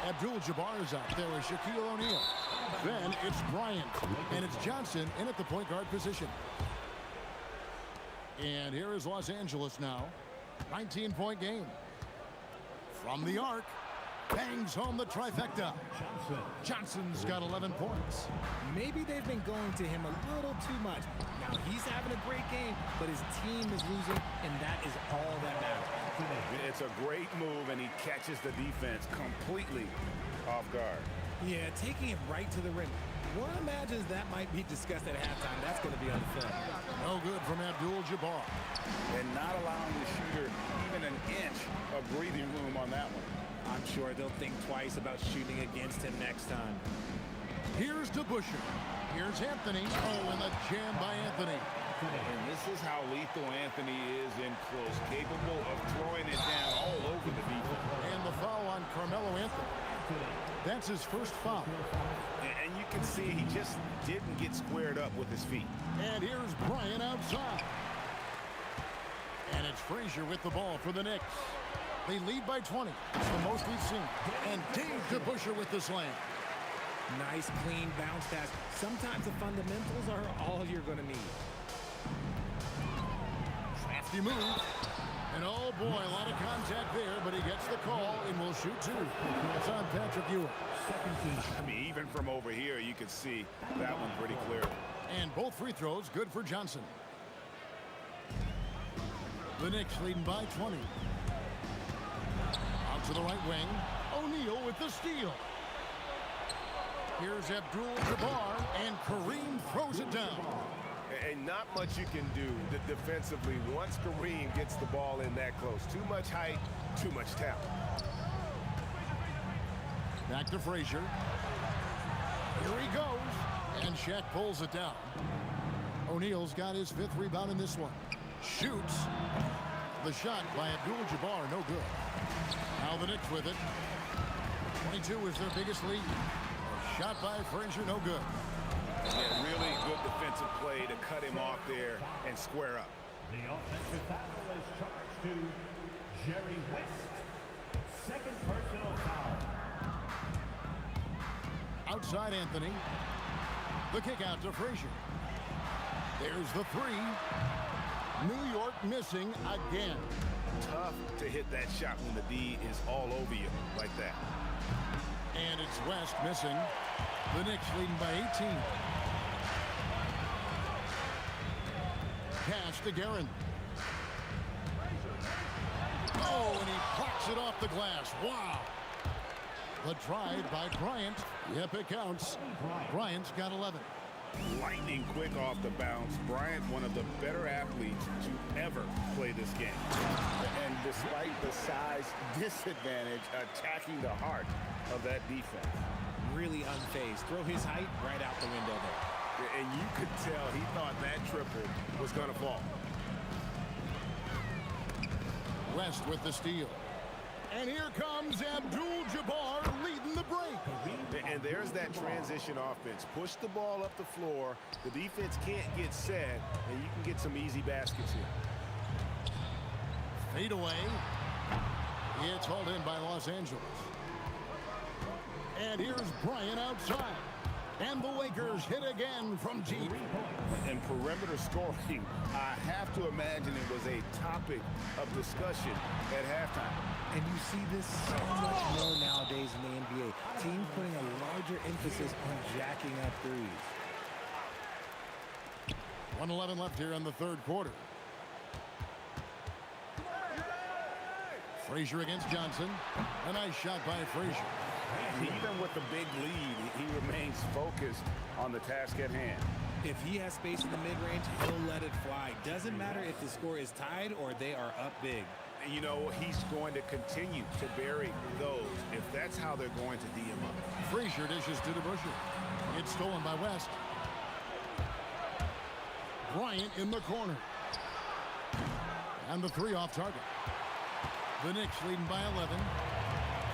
Abdul-Jabbar is out there with Shaquille O'Neal. Then it's Bryant, and it's Johnson in at the point guard position. And here is Los Angeles now. 19-point game. From the arc, bangs home the trifecta. Johnson's got 11 points. Maybe they've been going to him a little too much. Now, he's having a great game, but his team is losing, and that is all that matters. It's a great move, and he catches the defense completely off guard. Yeah, taking him right to the rim. One imagines that might be discussed at halftime. That's going to be on the film. No good from Abdul-Jabbar. And not allowing the shooter even an inch of breathing room on that one. I'm sure they'll think twice about shooting against him next time. Here's DeBuscher. Here's Anthony. Oh, and a jam by Anthony. And this is how lethal Anthony is in close, capable of throwing it down all over the defense. And the foul on Carmelo Anthony. That's his first foul. And you can see he just didn't get squared up with his feet. And here's Bryant outside. And it's Frazier with the ball for the Knicks. They lead by 20. It's the most we've seen. And Dave DeBuscher with the slam. Nice, clean bounce pass. Sometimes the fundamentals are all you're going to need. Crafty move. And oh boy, a lot of contact there, but he gets the call and will shoot two. It's on Patrick Ewing. I mean, even from over here, you can see that one pretty clearly. And both free throws good for Johnson. The Knicks leading by 20. Out to the right wing. O'Neal with the steal. Here's Abdul-Jabbar, and Kareem throws it down. And not much you can do defensively once Kareem gets the ball in that close. Too much height, too much talent. Back to Frazier. Here he goes. And Shaq pulls it down. O'Neal's got his 5th rebound in this one. Shoots. The shot by Abdul-Jabbar, no good. Now the Knicks with it. 22 is their biggest lead. Shot by Frazier, no good. Yeah, really good defensive play to cut him off there and square up. The offensive foul is charged to Jerry West. Second personal foul. Outside Anthony. The kick out to Frazier. There's the three. New York missing again. Tough to hit that shot when the D is all over you like that. And it's West missing. The Knicks leading by 18. Pass to Guerin. Oh, and he cracks it off the glass. Wow. The drive by Bryant. Yep, it counts. Bryant's got 11. Lightning quick off the bounce. Bryant, one of the better athletes to ever play this game. And despite the size disadvantage, attacking the heart of that defense. Really unfazed. Throw his height right out the window there. And you could tell he thought that triple was going to fall. West with the steal. And here comes Abdul-Jabbar leading the break. And there's that transition offense. Push the ball up the floor. The defense can't get set, and you can get some easy baskets here. Fade away. It's hauled in by Los Angeles. And here's Bryant outside. And the Lakers hit again from deep. And perimeter scoring, I have to imagine it was a topic of discussion at halftime. And you see this so much more nowadays in the NBA. Teams putting a larger emphasis on jacking up threes. 1:11 left here in the third quarter. Frazier against Johnson. A nice shot by Frazier. Even with the big lead, he remains focused on the task at hand. If he has space in the mid-range, he'll let it fly. Doesn't matter if the score is tied or they are up big. You know, he's going to continue to bury those if that's how they're going to D him up. Frazier dishes to DeBuscher. It's stolen by West. Bryant in the corner. And the three off target. The Knicks leading by 11.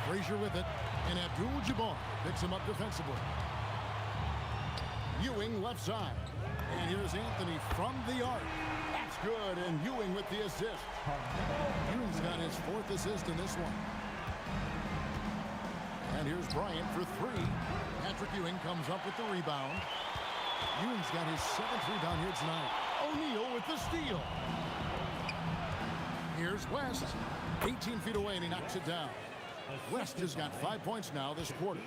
Frazier with it. And Abdul-Jabbar picks him up defensively. Ewing left side. And here's Anthony from the arc. That's good, and Ewing with the assist. Ewing's got his 4th assist in this one. And here's Bryant for three. Patrick Ewing comes up with the rebound. Ewing's got his 7th rebound here tonight. O'Neal with the steal. Here's West. 18 feet away, and he knocks it down. West has got 5 points now this quarter.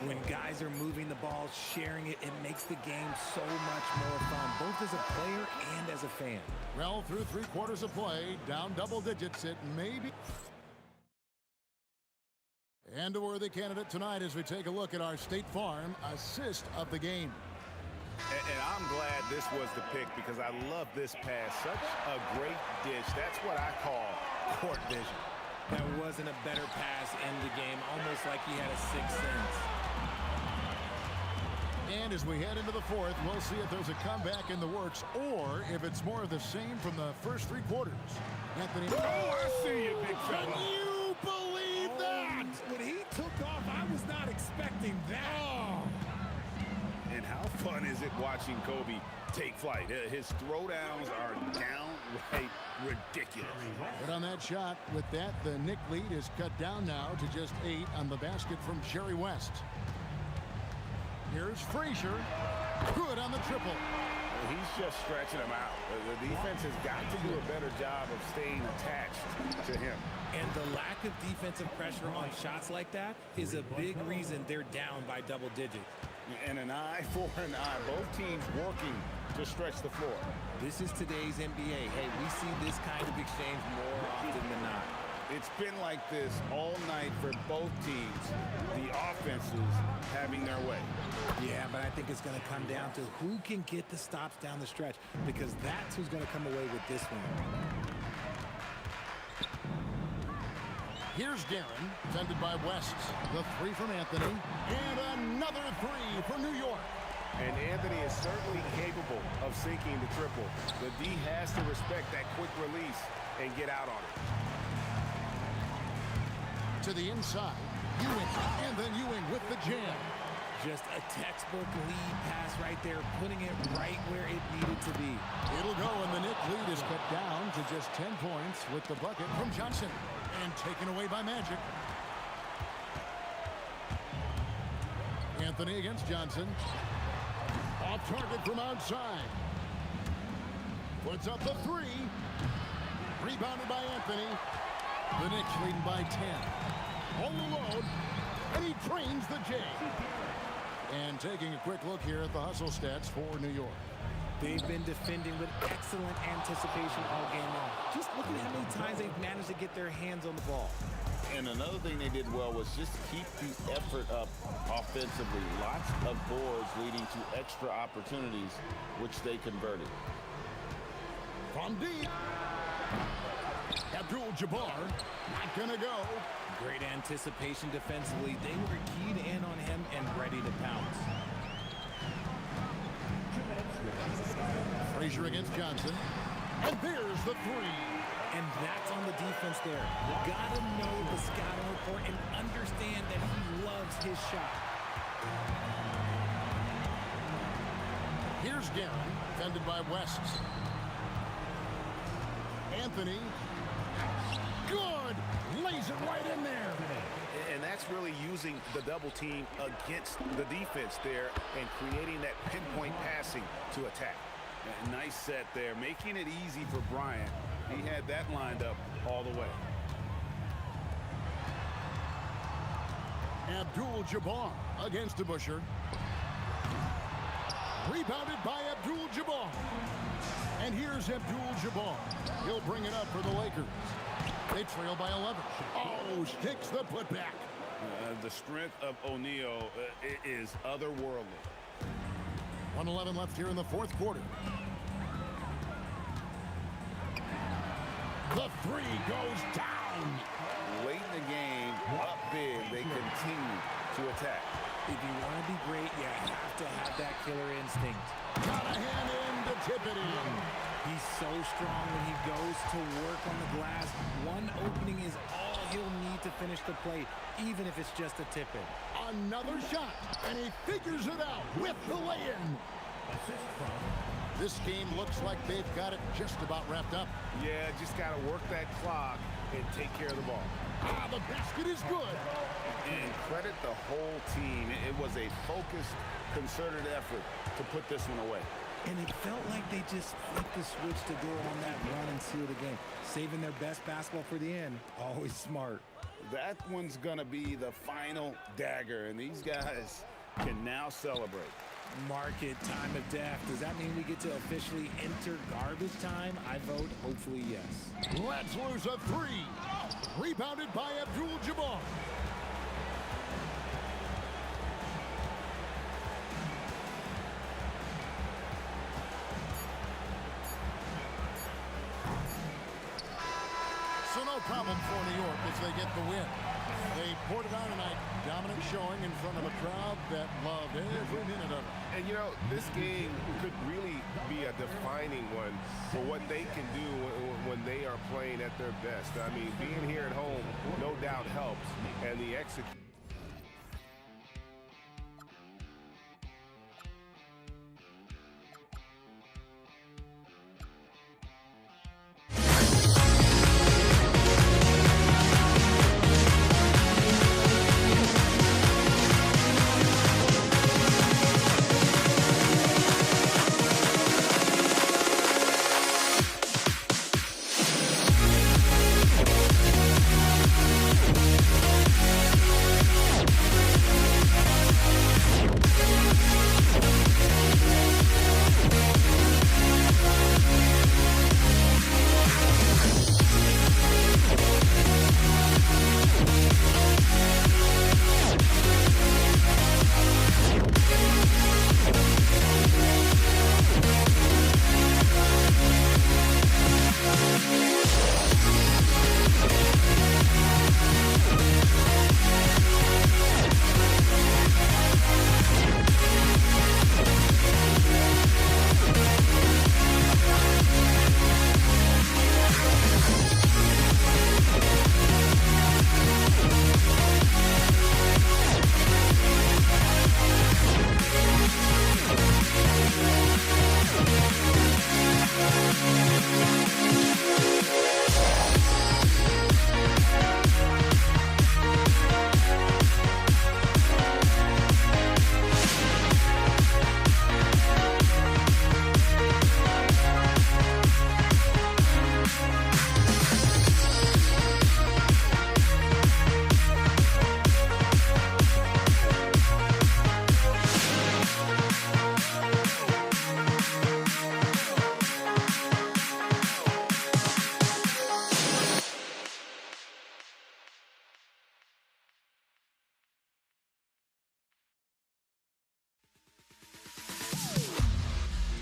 When guys are moving the ball, sharing it, it makes the game so much more fun, both as a player and as a fan. Well, through 3 quarters of play, down double digits, it may be. And a worthy candidate tonight as we take a look at our State Farm assist of the game. And I'm glad this was the pick because I love this pass. Such a great dish. That's what I call court vision. That wasn't a better pass in the game, almost like he had a 6th sense. And as we head into the fourth, we'll see if there's a comeback in the works or if it's more of the same from the first 3 quarters. Anthony. Oh, I see you, big fella. Can you believe that? When he took off, I was not expecting that. Oh. And how fun is it watching Kobe take flight? His throwdowns are downright ridiculous. But on that shot, with that, the Knick lead is cut down now to just 8 on the basket from Jerry West. Here's Frazier. Good on the triple. He's just stretching him out. The defense has got to do a better job of staying attached to him. And the lack of defensive pressure on shots like that is a big reason they're down by double digits. And an eye for an eye. Both teams working to stretch the floor. This is today's NBA. Hey, we see this kind of exchange more often than not. It's been like this all night for both teams. The offenses having their way. Yeah, but I think it's going to come down to who can get the stops down the stretch, because that's who's going to come away with this one. Here's Guerin, defended by West. The 3 from Anthony. And another 3 for New York. And Anthony is certainly capable of sinking the triple. The D has to respect that quick release and get out on it. To the inside, Ewing, and then Ewing with the jam. Just a textbook lead pass right there, putting it right where it needed to be. It'll go, and the Knick lead is cut down to just 10 points with the bucket from Johnson. And taken away by Magic. Anthony against Johnson. Off target from outside. Puts up the 3. Rebounded by Anthony. The Knicks leading by 10. All alone. And he trains the J. And taking a quick look here at the hustle stats for New York. They've been defending with excellent anticipation all game long. Just look at how many times they've managed to get their hands on the ball. And another thing they did well was just keep the effort up offensively. Lots of boards leading to extra opportunities, which they converted. From deep. Abdul-Jabbar not going to go. Great anticipation defensively. They were keyed in on him and ready to pounce. Frazier against Johnson. And there's the 3. And that's on the defense there. Gotta know the scouting report and understand that he loves his shot. Here's Guerin, defended by West. Anthony. Good! Lays it right in there. And that's really using the double team against the defense there and creating that pinpoint passing to attack. A nice set there, making it easy for Bryant. He had that lined up all the way. Abdul-Jabbar against DeBusschere. Rebounded by Abdul-Jabbar. And here's Abdul-Jabbar. He'll bring it up for the Lakers. They trail by 11. Oh, sticks the putback. The strength of O'Neal is otherworldly. 1:11 left here in the fourth quarter. The 3 goes down. Late in the game, up big, they continue to attack. If you want to be great, you have to have that killer instinct. Got a hand in to tip it in. He's so strong when he goes to work on the glass. One opening is all he'll need to finish the play, even if it's just a tip-in. Another shot, and he figures it out with the lay-in. This game looks like they've got it just about wrapped up. Yeah, just got to work that clock and take care of the ball. Ah, the basket is good. And credit the whole team. It was a focused, concerted effort to put this one away. And it felt like they just flipped the switch to go on that run and seal the game. Saving their best basketball for the end. Always smart. That one's going to be the final dagger, and these guys can now celebrate. Market time of death. Does that mean we get to officially enter garbage time? I vote hopefully yes. Let's lose a 3. Rebounded by Abdul-Jabbar. So no problem for New York as they get the win. They poured it on tonight. Dominant showing in front of a crowd that loved every minute of it. And, you know, this game could really be a defining one for what they can do when they are playing at their best. I mean, being here at home no doubt helps, and the execution.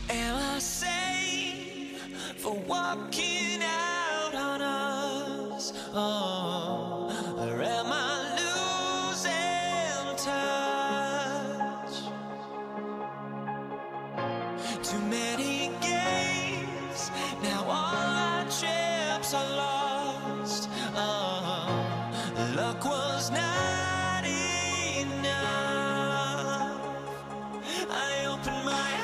Am I safe for walking out on us? Oh, or am I losing touch? Too many games, now all our chips are lost. Oh, luck was not enough. I opened my eyes.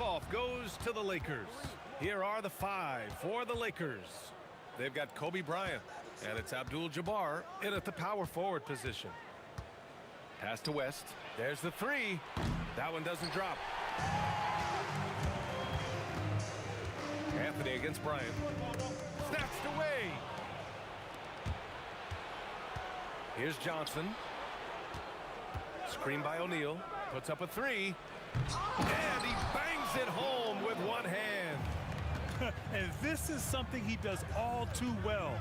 tip-off goes to the Lakers. Here are the 5 for the Lakers. They've got Kobe Bryant, and it's Abdul-Jabbar in at the power forward position. Pass to West. There's the 3. That one doesn't drop. Anthony against Bryant. Snatched away. Here's Johnson. Screen by O'Neal. Puts up a 3. And he bangs it home with one hand. And this is something he does all too well.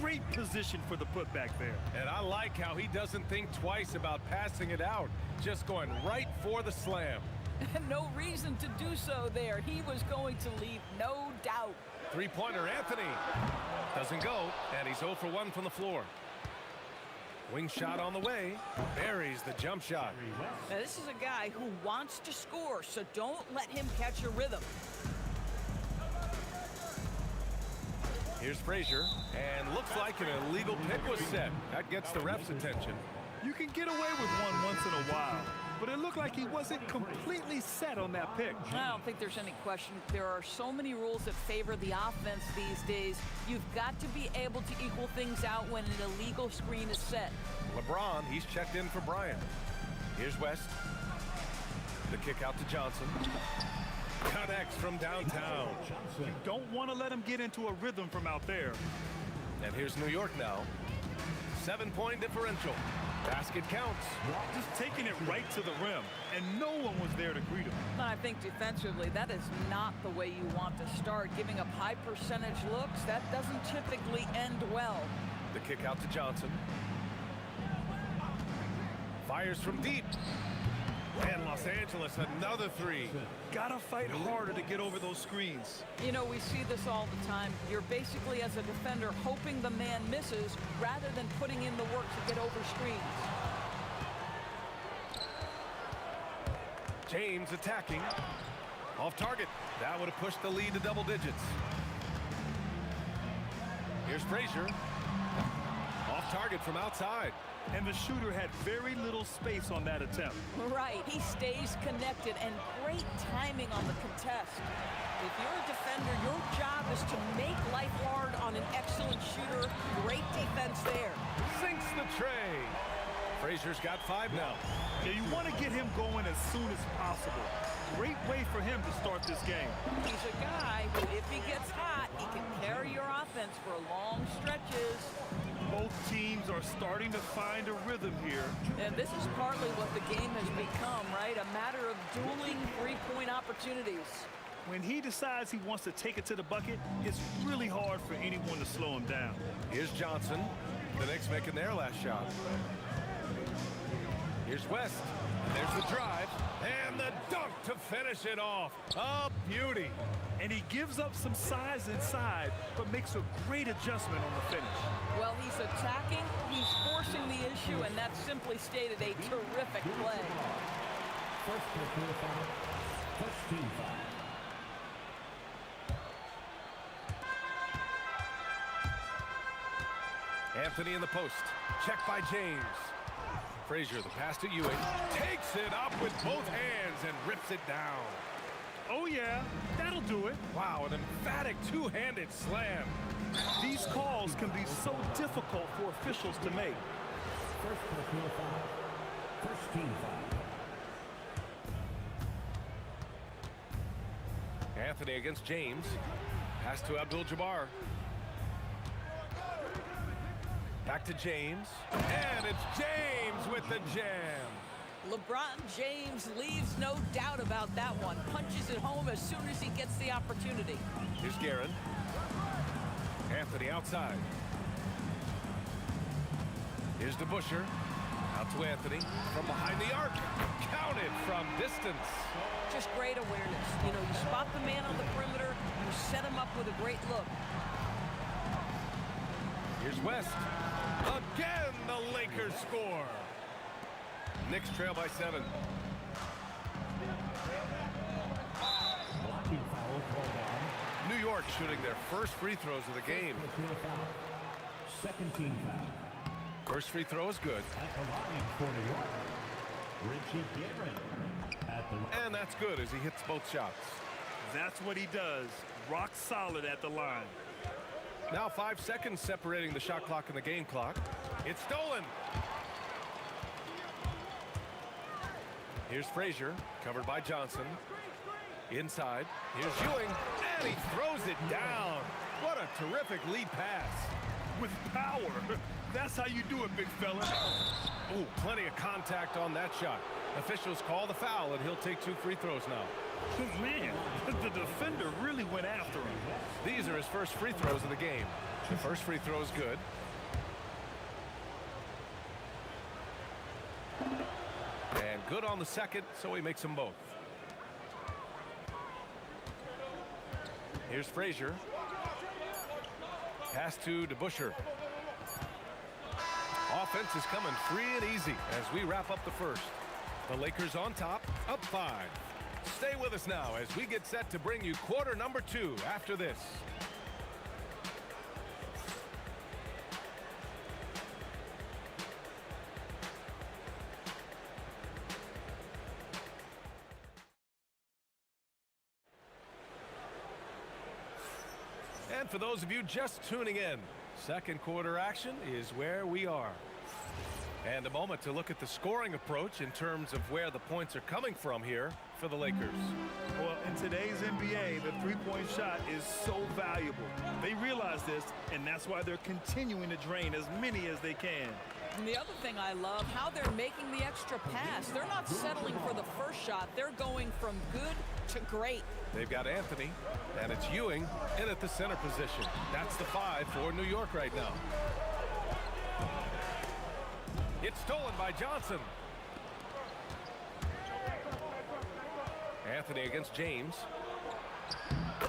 Great position for the putback there. And I like how he doesn't think twice about passing it out. Just going right for the slam. No reason to do so there. He was going to leave no doubt. Three-pointer, Anthony. Doesn't go, and he's 0 for 1 from the floor. Wing shot on the way. Buries the jump shot. Now, this is a guy who wants to score, so don't let him catch a rhythm. Here's Frazier, and looks like an illegal pick was set. That gets the ref's attention. You can get away with one once in a while, but it looked like he wasn't completely set on that pick. I don't think there's any question. There are so many rules that favor the offense these days. You've got to be able to equal things out when an illegal screen is set. LeBron, he's checked in for Bryant. Here's West. The kick out to Johnson. Connects from downtown. You don't want to let him get into a rhythm from out there. And here's New York now. 7-point differential. Basket counts. Just taking it right to the rim, and no one was there to greet him. I think defensively, that is not the way you want to start. Giving up high percentage looks, that doesn't typically end well. The kick out to Johnson. Fires from deep. And Los Angeles, another 3. Gotta fight harder to get over those screens. You know, we see this all the time. You're basically, as a defender, hoping the man misses rather than putting in the work to get over screens. James attacking. Off target. That would have pushed the lead to double digits. Here's Frazier. Off target from outside. And the shooter had very little space on that attempt. Right, he stays connected, and great timing on the contest. If you're a defender, your job is to make life hard on an excellent shooter. Great defense there. Sinks the tray. Frazier's got 5 now. Yeah, you want to get him going as soon as possible. Great way for him to start this game. He's a guy who, if he gets hot, he can carry your offense for long stretches. Both teams are starting to find a rhythm here. And this is partly what the game has become, right? A matter of dueling three-point opportunities. When he decides he wants to take it to the bucket, it's really hard for anyone to slow him down. Here's Johnson. The Knicks making their last shot. Here's West. There's the drive. And the dunk to finish it off. A beauty. And he gives up some size inside, but makes a great adjustment on the finish. Well, he's attacking, he's forcing the issue, and that simply stated a terrific play. First foul. First team foul. Anthony in the post. Checked by James. Frazier, the pass to Ewing. Takes it up with both hands and rips it down. Oh, yeah, that'll do it. Wow, an emphatic two-handed slam. These calls can be so difficult for officials to make. First personal foul. First team foul. Anthony against James. Pass to Abdul-Jabbar. Back to James. And it's James with the jam. LeBron James leaves no doubt about that one. Punches it home as soon as he gets the opportunity. Here's Guerin. Anthony outside. Here's DeBusschere. Out to Anthony. From behind the arc. Counted from distance. Just great awareness. You know, you spot the man on the perimeter, you set him up with a great look. Here's West. Again, the Lakers score. Knicks trail by 7. New York shooting their first free throws of the game. Second team foul. First free throw is good. At the line for New York, Richie Guerin. At And that's good as he hits both shots. That's what he does. Rock solid at the line. Now 5 seconds separating the shot clock and the game clock. It's stolen. Here's Frazier, covered by Johnson. Inside, here's Ewing, and he throws it down. What a terrific lead pass. With power. That's how you do it, big fella. Oh, plenty of contact on that shot. Officials call the foul, and he'll take 2 free throws now. Man, the defender really went after him. These are his first free throws of the game. The first free throw is good. And good on the second, so he makes them both. Here's Frazier. Pass to DeBusschere. Offense is coming free and easy as we wrap up the first. The Lakers on top, up 5. Stay with us now as we get set to bring you quarter number 2 after this. And for those of you just tuning in, second quarter action is where we are. And a moment to look at the scoring approach in terms of where the points are coming from here for the Lakers. Well, in today's NBA, the three-point shot is so valuable. They realize this, and that's why they're continuing to drain as many as they can. And the other thing I love, how they're making the extra pass. They're not settling for the first shot. They're going from good to great. They've got Anthony, and it's Ewing in at the center position. That's the 5 for New York right now. It's stolen by Johnson. Anthony against James.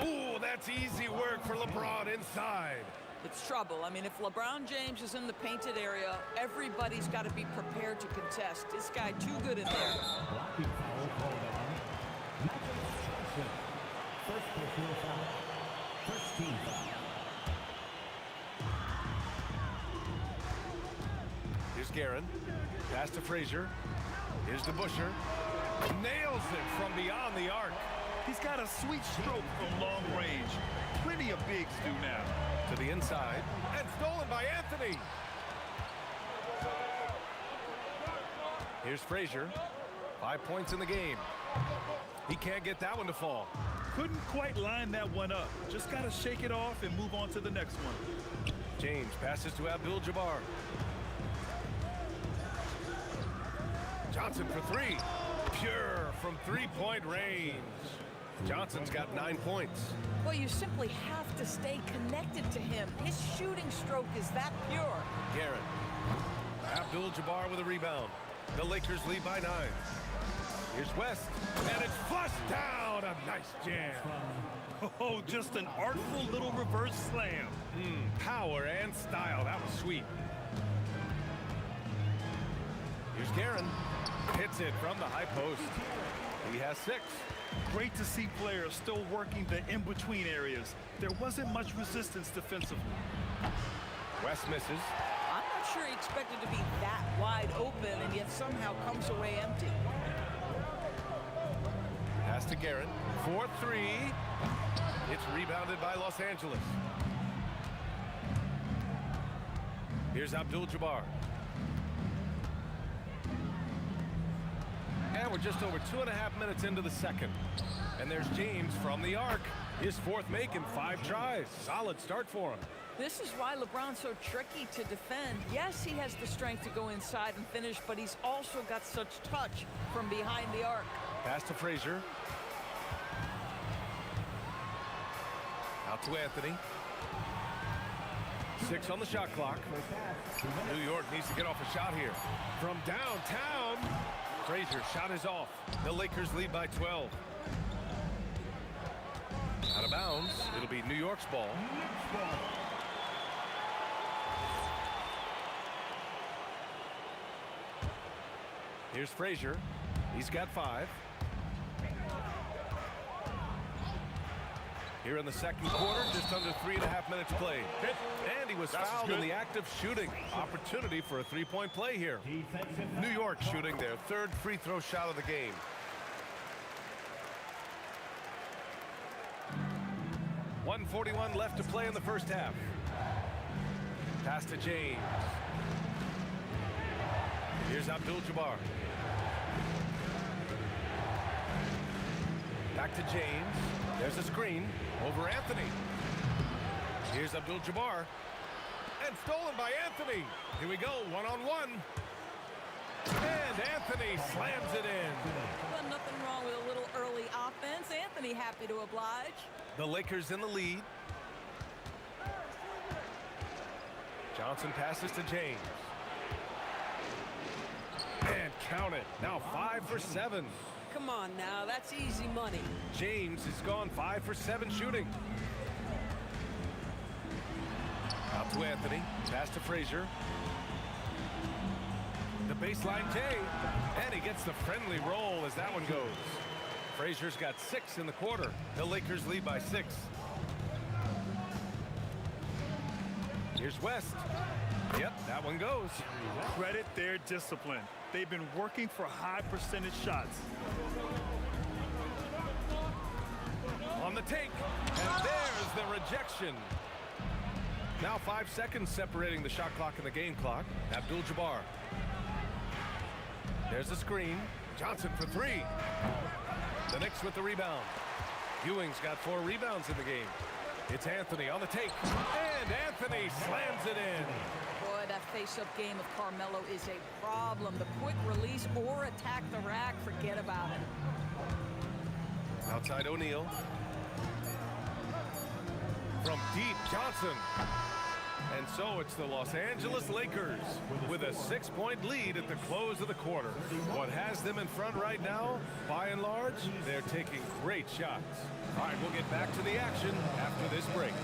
Ooh, that's easy work for LeBron inside. It's trouble. I mean, if LeBron James is in the painted area, everybody's got to be prepared to contest. This guy too good in there. Blocking foul called on. Johnson. First personal foul. First team foul. Here's Guerin. Pass to Frazier. Here's DeBusschere. Nails it from beyond the arc. He's got a sweet stroke from long range. Plenty of bigs do now. To the inside. And stolen by Anthony. Here's Frazier. 5 points in the game. He can't get that one to fall. Couldn't quite line that one up. Just got to shake it off and move on to the next one. James passes to Abdul-Jabbar. Johnson for 3. Pure from three-point range. Johnson's got 9 points. Well, you simply have to stay connected to him. His shooting stroke is that pure. Guerin. Abdul-Jabbar with a rebound. The Lakers lead by 9. Here's West. And it's flushed down. A nice jam. Oh, just an artful little reverse slam. Power and style. That was sweet. Here's Guerin. Hits it from the high post. He has 6. Great to see players still working the in-between areas. There wasn't much resistance defensively. West misses. I'm not sure he expected to be that wide open and yet somehow comes away empty. Pass to Guerin. 4-3. It's rebounded by Los Angeles. Here's Abdul-Jabbar. And we're just over 2.5 minutes into the second. And there's James from the arc. His 4th make in 5 tries. Solid start for him. This is why LeBron's so tricky to defend. Yes, he has the strength to go inside and finish, but he's also got such touch from behind the arc. Pass to Frazier. Out to Anthony. 6 on the shot clock. New York needs to get off a shot here. From downtown. Frazier shot is off. The Lakers lead by 12. Out of bounds. It'll be New York's ball. Here's Frazier. He's got 5. Here in the second quarter, just under 3.5 minutes played. And he was fouled in the act of shooting. Opportunity for a 3-point play here. New York shooting their 3rd free throw shot of the game. 1:41 left to play in the first half. Pass to James. Here's Abdul-Jabbar. Back to James. There's a screen over Anthony. Here's Abdul-Jabbar. And stolen by Anthony. Here we go, one-on-one. And Anthony slams it in. Well, nothing wrong with a little early offense. Anthony happy to oblige. The Lakers in the lead. Johnson passes to James. And count it. Now 5 for 7. Come on now, that's easy money. James has gone 5 for 7 shooting. Out to Anthony. Pass to Frazier. The baseline J. And he gets the friendly roll as that one goes. Frazier's got 6 in the quarter. The Lakers lead by 6. Here's West. Yep, that one goes. Credit their discipline. They've been working for high percentage shots. On the take. And there's the rejection. Now 5 seconds separating the shot clock and the game clock. Abdul-Jabbar. There's a screen. Johnson for 3. The Knicks with the rebound. Ewing's got 4 rebounds in the game. It's Anthony on the take. And Anthony slams it in. Boy, that face-up game of Carmelo is a problem. The quick release or attack the rack, forget about it. Outside O'Neal. From deep, Johnson. And so it's the Los Angeles Lakers with a 6-point lead at the close of the quarter. What has them in front right now, by and large, they're taking great shots. All right, we'll get back to the action after this break.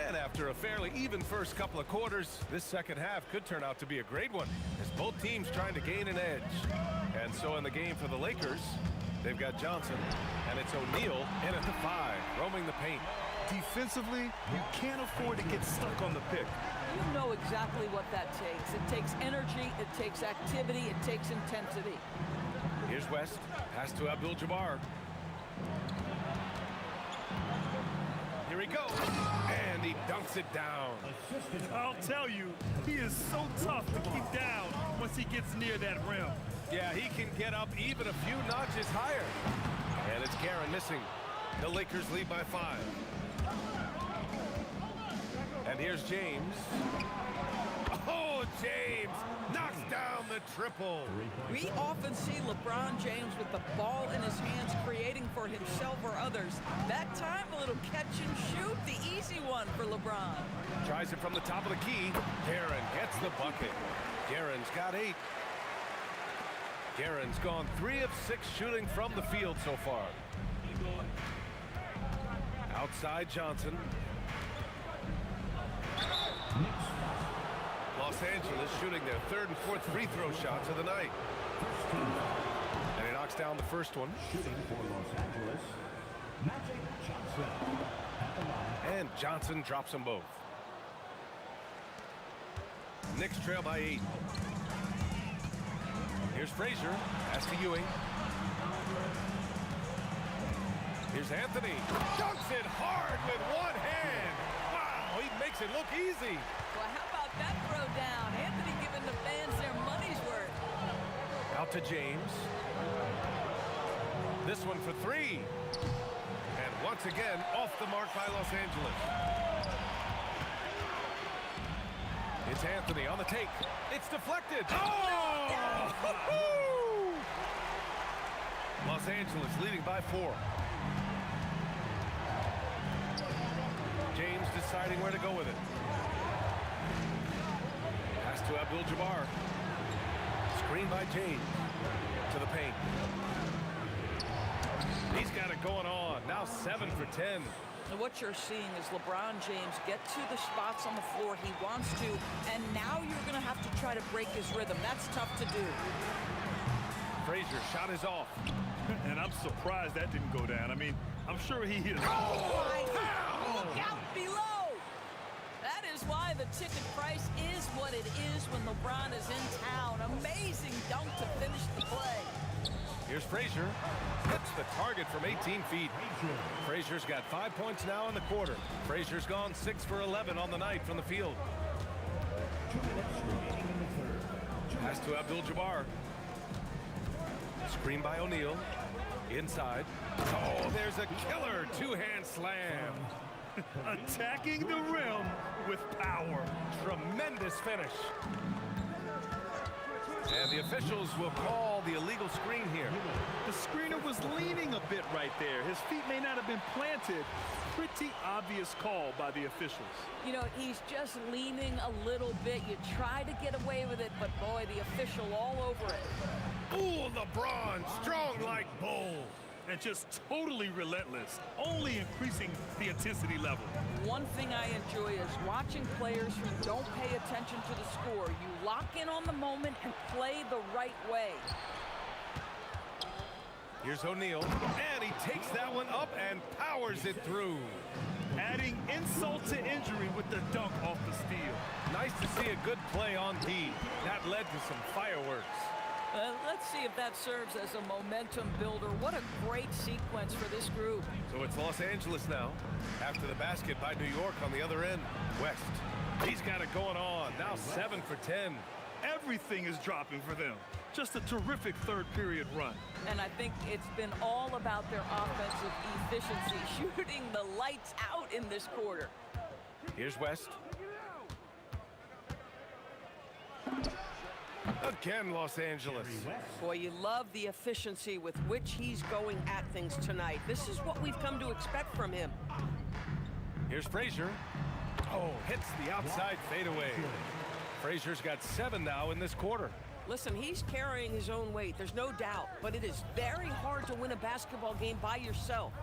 And after a fairly even first couple of quarters, this second half could turn out to be a great one, as both teams trying to gain an edge. And so in the game for the Lakers, they've got Johnson, and it's O'Neal in at the 5, roaming the paint. Defensively, you can't afford to get stuck on the pick. You know exactly what that takes. It takes energy, it takes activity, it takes intensity. Here's West, pass to Abdul-Jabbar. Here he goes, and he dunks it down. I'll tell you, he is so tough to keep down once he gets near that rim. Yeah, he can get up even a few notches higher. And it's Guerin missing. The Lakers lead by 5. And here's James. Oh, James knocks down the triple. We often see LeBron James with the ball in his hands, creating for himself or others. That time, a little catch and shoot, the easy one for LeBron. Tries it from the top of the key. Guerin gets the bucket. Guerin's got 8. Guerin's gone 3 of 6 shooting from the field so far. Outside Johnson. Los Angeles shooting their 3rd and 4th free throw shots of the night. And he knocks down the first one. Shooting for Los Angeles, Magic Johnson. At the line. And Johnson drops them both. Knicks trail by 8. Here's Frazier. Pass to Ewing. Here's Anthony. Dunks it hard with one hand. Wow, he makes it look easy. Well, how about that throw down? Anthony giving the fans their money's worth. Out to James. This one for 3. And once again, off the mark by Los Angeles. It's Anthony on the take. It's deflected. Oh! Los Angeles leading by 4. James deciding where to go with it. Pass to Abdul-Jabbar. Screen by James. To the paint. He's got it going on. Now 7 for 10. And what you're seeing is LeBron James get to the spots on the floor he wants to, and now you're going to have to try to break his rhythm. That's tough to do. Frazier's shot is off. And I'm surprised that didn't go down. I mean, I'm sure he is. Oh, my God. Look out below. That is why the ticket price is what it is when LeBron is in town. Amazing dunk to finish the play. Here's Frazier. Hits the target from 18 feet. Frazier's got 5 points now in the quarter. Frazier's gone 6 for 11 on the night from the field. Pass to Abdul-Jabbar. Screen by O'Neal. Inside. Oh, there's a killer two-hand slam. Attacking the rim with power. Tremendous finish. And the officials will call the illegal screen here. The screener was leaning a bit right there. His feet may not have been planted. Pretty obvious call by the officials. You know, he's just leaning a little bit. You try to get away with it, but boy, the official all over it. Ooh, LeBron, strong like bull. And just totally relentless, only increasing the intensity level. One thing I enjoy is watching players who don't pay attention to the score. You lock in on the moment and play the right way. Here's O'Neal, and he takes that one up and powers it through. Adding insult to injury with the dunk off the steal. Nice to see a good play on D. That led to some fireworks. Let's see if that serves as a momentum builder. What a great sequence for this group. So it's Los Angeles now. After the basket by New York on the other end. West. He's got it going on. Now 7 for 10. Everything is dropping for them. Just a terrific third period run. And I think it's been all about their offensive efficiency, shooting the lights out in this quarter. Here's West. Again, Los Angeles. Boy, you love the efficiency with which he's going at things tonight. This is what we've come to expect from him. Here's Frazier. Oh, hits the outside fadeaway. Frazier's got 7 now in this quarter. Listen, he's carrying his own weight, there's no doubt, but it is very hard to win a basketball game by yourself.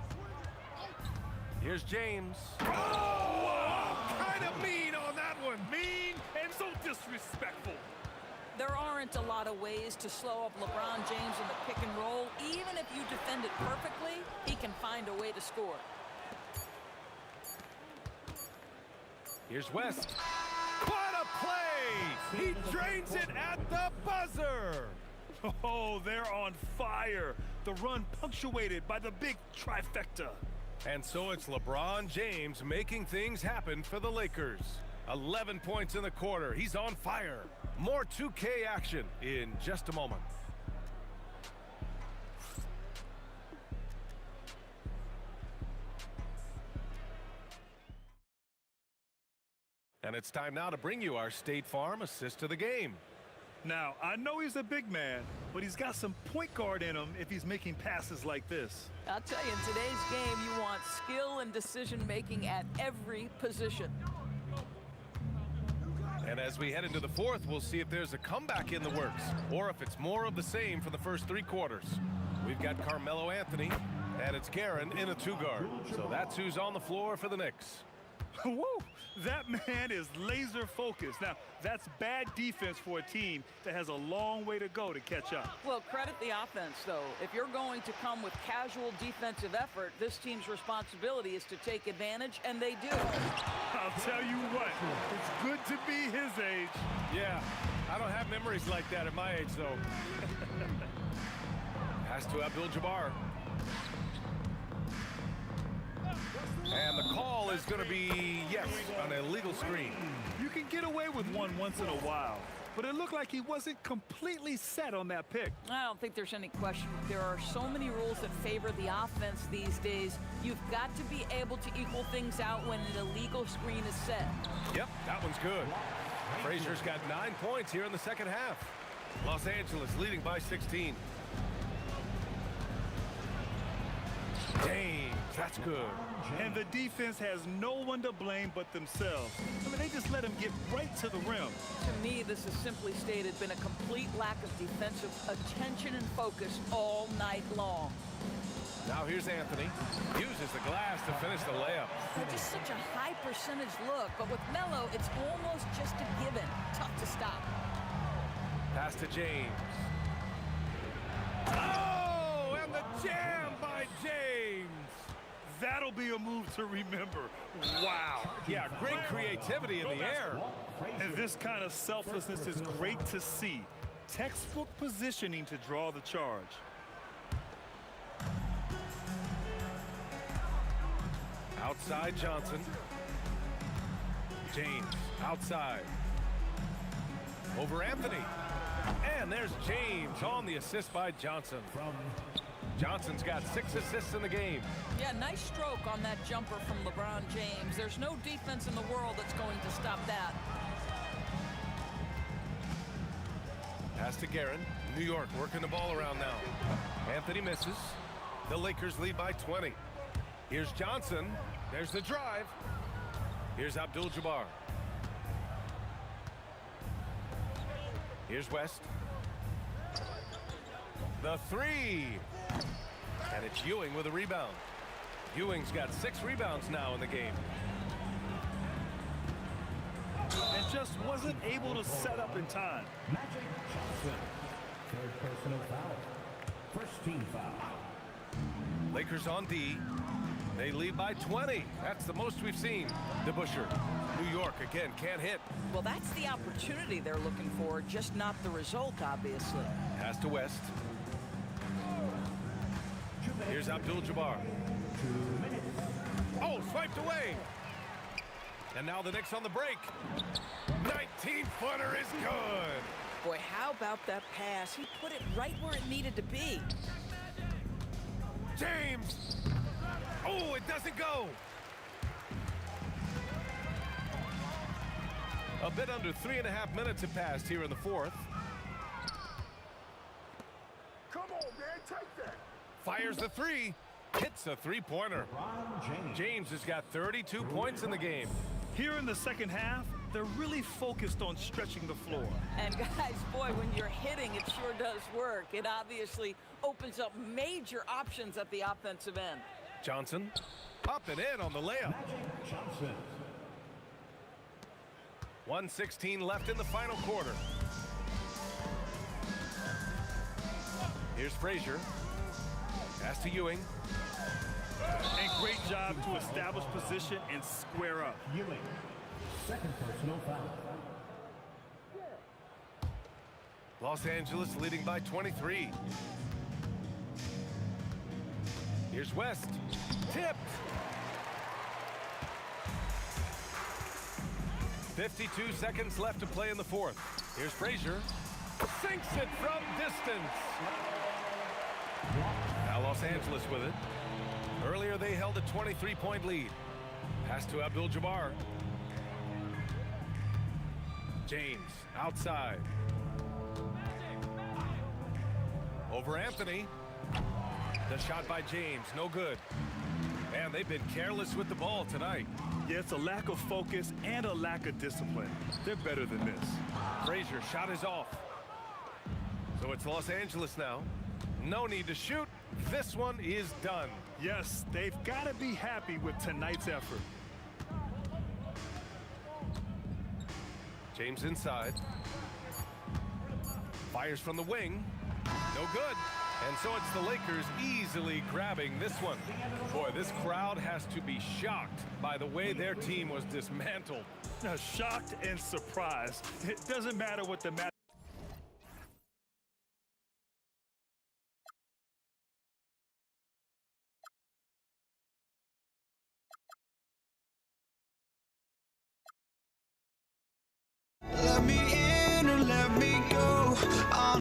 Here's James. Oh, kind of mean on that one. Mean and so disrespectful. There aren't a lot of ways to slow up LeBron James in the pick and roll. Even if you defend it perfectly, he can find a way to score. Here's West. What a play! He drains it at the buzzer. Oh, they're on fire. The run punctuated by the big trifecta. And so it's LeBron James making things happen for the Lakers. 11 points in the quarter. He's on fire. More 2K action in just a moment. And it's time now to bring you our State Farm assist to the game. Now, I know he's a big man, but he's got some point guard in him if he's making passes like this. I'll tell you, in today's game, you want skill and decision-making at every position. And as we head into the fourth, we'll see if there's a comeback in the works or if it's more of the same for the first 3 quarters. We've got Carmelo Anthony, and it's Guerin in a 2-guard. So that's who's on the floor for the Knicks. Woo! That man is laser focused. Now, that's bad defense for a team that has a long way to go to catch up. Well, credit the offense, though. If you're going to come with casual defensive effort, this team's responsibility is to take advantage, and they do. I'll tell you what, it's good to be his age. Yeah, I don't have memories like that at my age, though. Pass to Abdul-Jabbar. And the call is going to be, yes, an illegal screen. You can get away with one once in a while, but it looked like he wasn't completely set on that pick. I don't think there's any question. There are so many rules that favor the offense these days. You've got to be able to equal things out when an illegal screen is set. Yep, that one's good. Frazier's got 9 points here in the second half. Los Angeles leading by 16. James, that's good. And the defense has no one to blame but themselves. I mean, they just let him get right to the rim. To me, this has simply stated been a complete lack of defensive attention and focus all night long. Now here's Anthony. Uses the glass to finish the layup. Just such a high percentage look, but with Melo, it's almost just a given. Tough to stop. Pass to James. Oh, and the jam by James. That'll be a move to remember. Wow. Yeah, great creativity in the air. And this kind of selflessness is great to see. Textbook positioning to draw the charge. Outside Johnson. James outside. Over Anthony. And there's James on the assist by Johnson. Johnson's got 6 assists in the game. Yeah, nice stroke on that jumper from LeBron James. There's no defense in the world that's going to stop that. Pass to Guerin. New York working the ball around now. Anthony misses. The Lakers lead by 20. Here's Johnson. There's the drive. Here's Abdul-Jabbar. Here's West. The 3. And it's Ewing with a rebound. Ewing's got 6 rebounds now in the game. And just wasn't able to set up in time. Magic Johnson. Third personal foul. First team foul. Lakers on D. They lead by 20. That's the most we've seen. DeBusschere. New York again can't hit. Well, that's the opportunity they're looking for, just not the result, obviously. Pass to West. Here's Abdul-Jabbar. Oh, swiped away. And now the Knicks on the break. 19-footer is good. Boy, how about that pass? He put it right where it needed to be. James. Oh, it doesn't go. A bit under 3.5 minutes have passed here in the fourth. Come on, man, take that. Fires the 3. Hits a 3-pointer. James has got 32 points in the game. Here in the second half, they're really focused on stretching the floor. And guys, boy, when you're hitting, it sure does work. It obviously opens up major options at the offensive end. Johnson up and in on the layup. Magic Johnson. 1:16 left in the final quarter. Here's Frazier. Pass to Ewing. And great job to establish position and square up. Ewing. Second personal foul. Los Angeles leading by 23. Here's West. Tipped. 52 seconds left to play in the fourth. Here's Frazier. Sinks it from distance. Now Los Angeles with it. Earlier they held a 23-point lead. Pass to Abdul-Jabbar. James outside. Over Anthony. The shot by James, no good. Man, they've been careless with the ball tonight. Yeah, it's a lack of focus and a lack of discipline. They're better than this. Frazier shot is off. So it's Los Angeles now. No need to shoot. This one is done. Yes, they've got to be happy with tonight's effort. James inside. Fires from the wing. No good. And so it's the Lakers easily grabbing this one. Boy, this crowd has to be shocked by the way their team was dismantled. Now, shocked and surprised. It doesn't matter what the match. Let me in and let me go.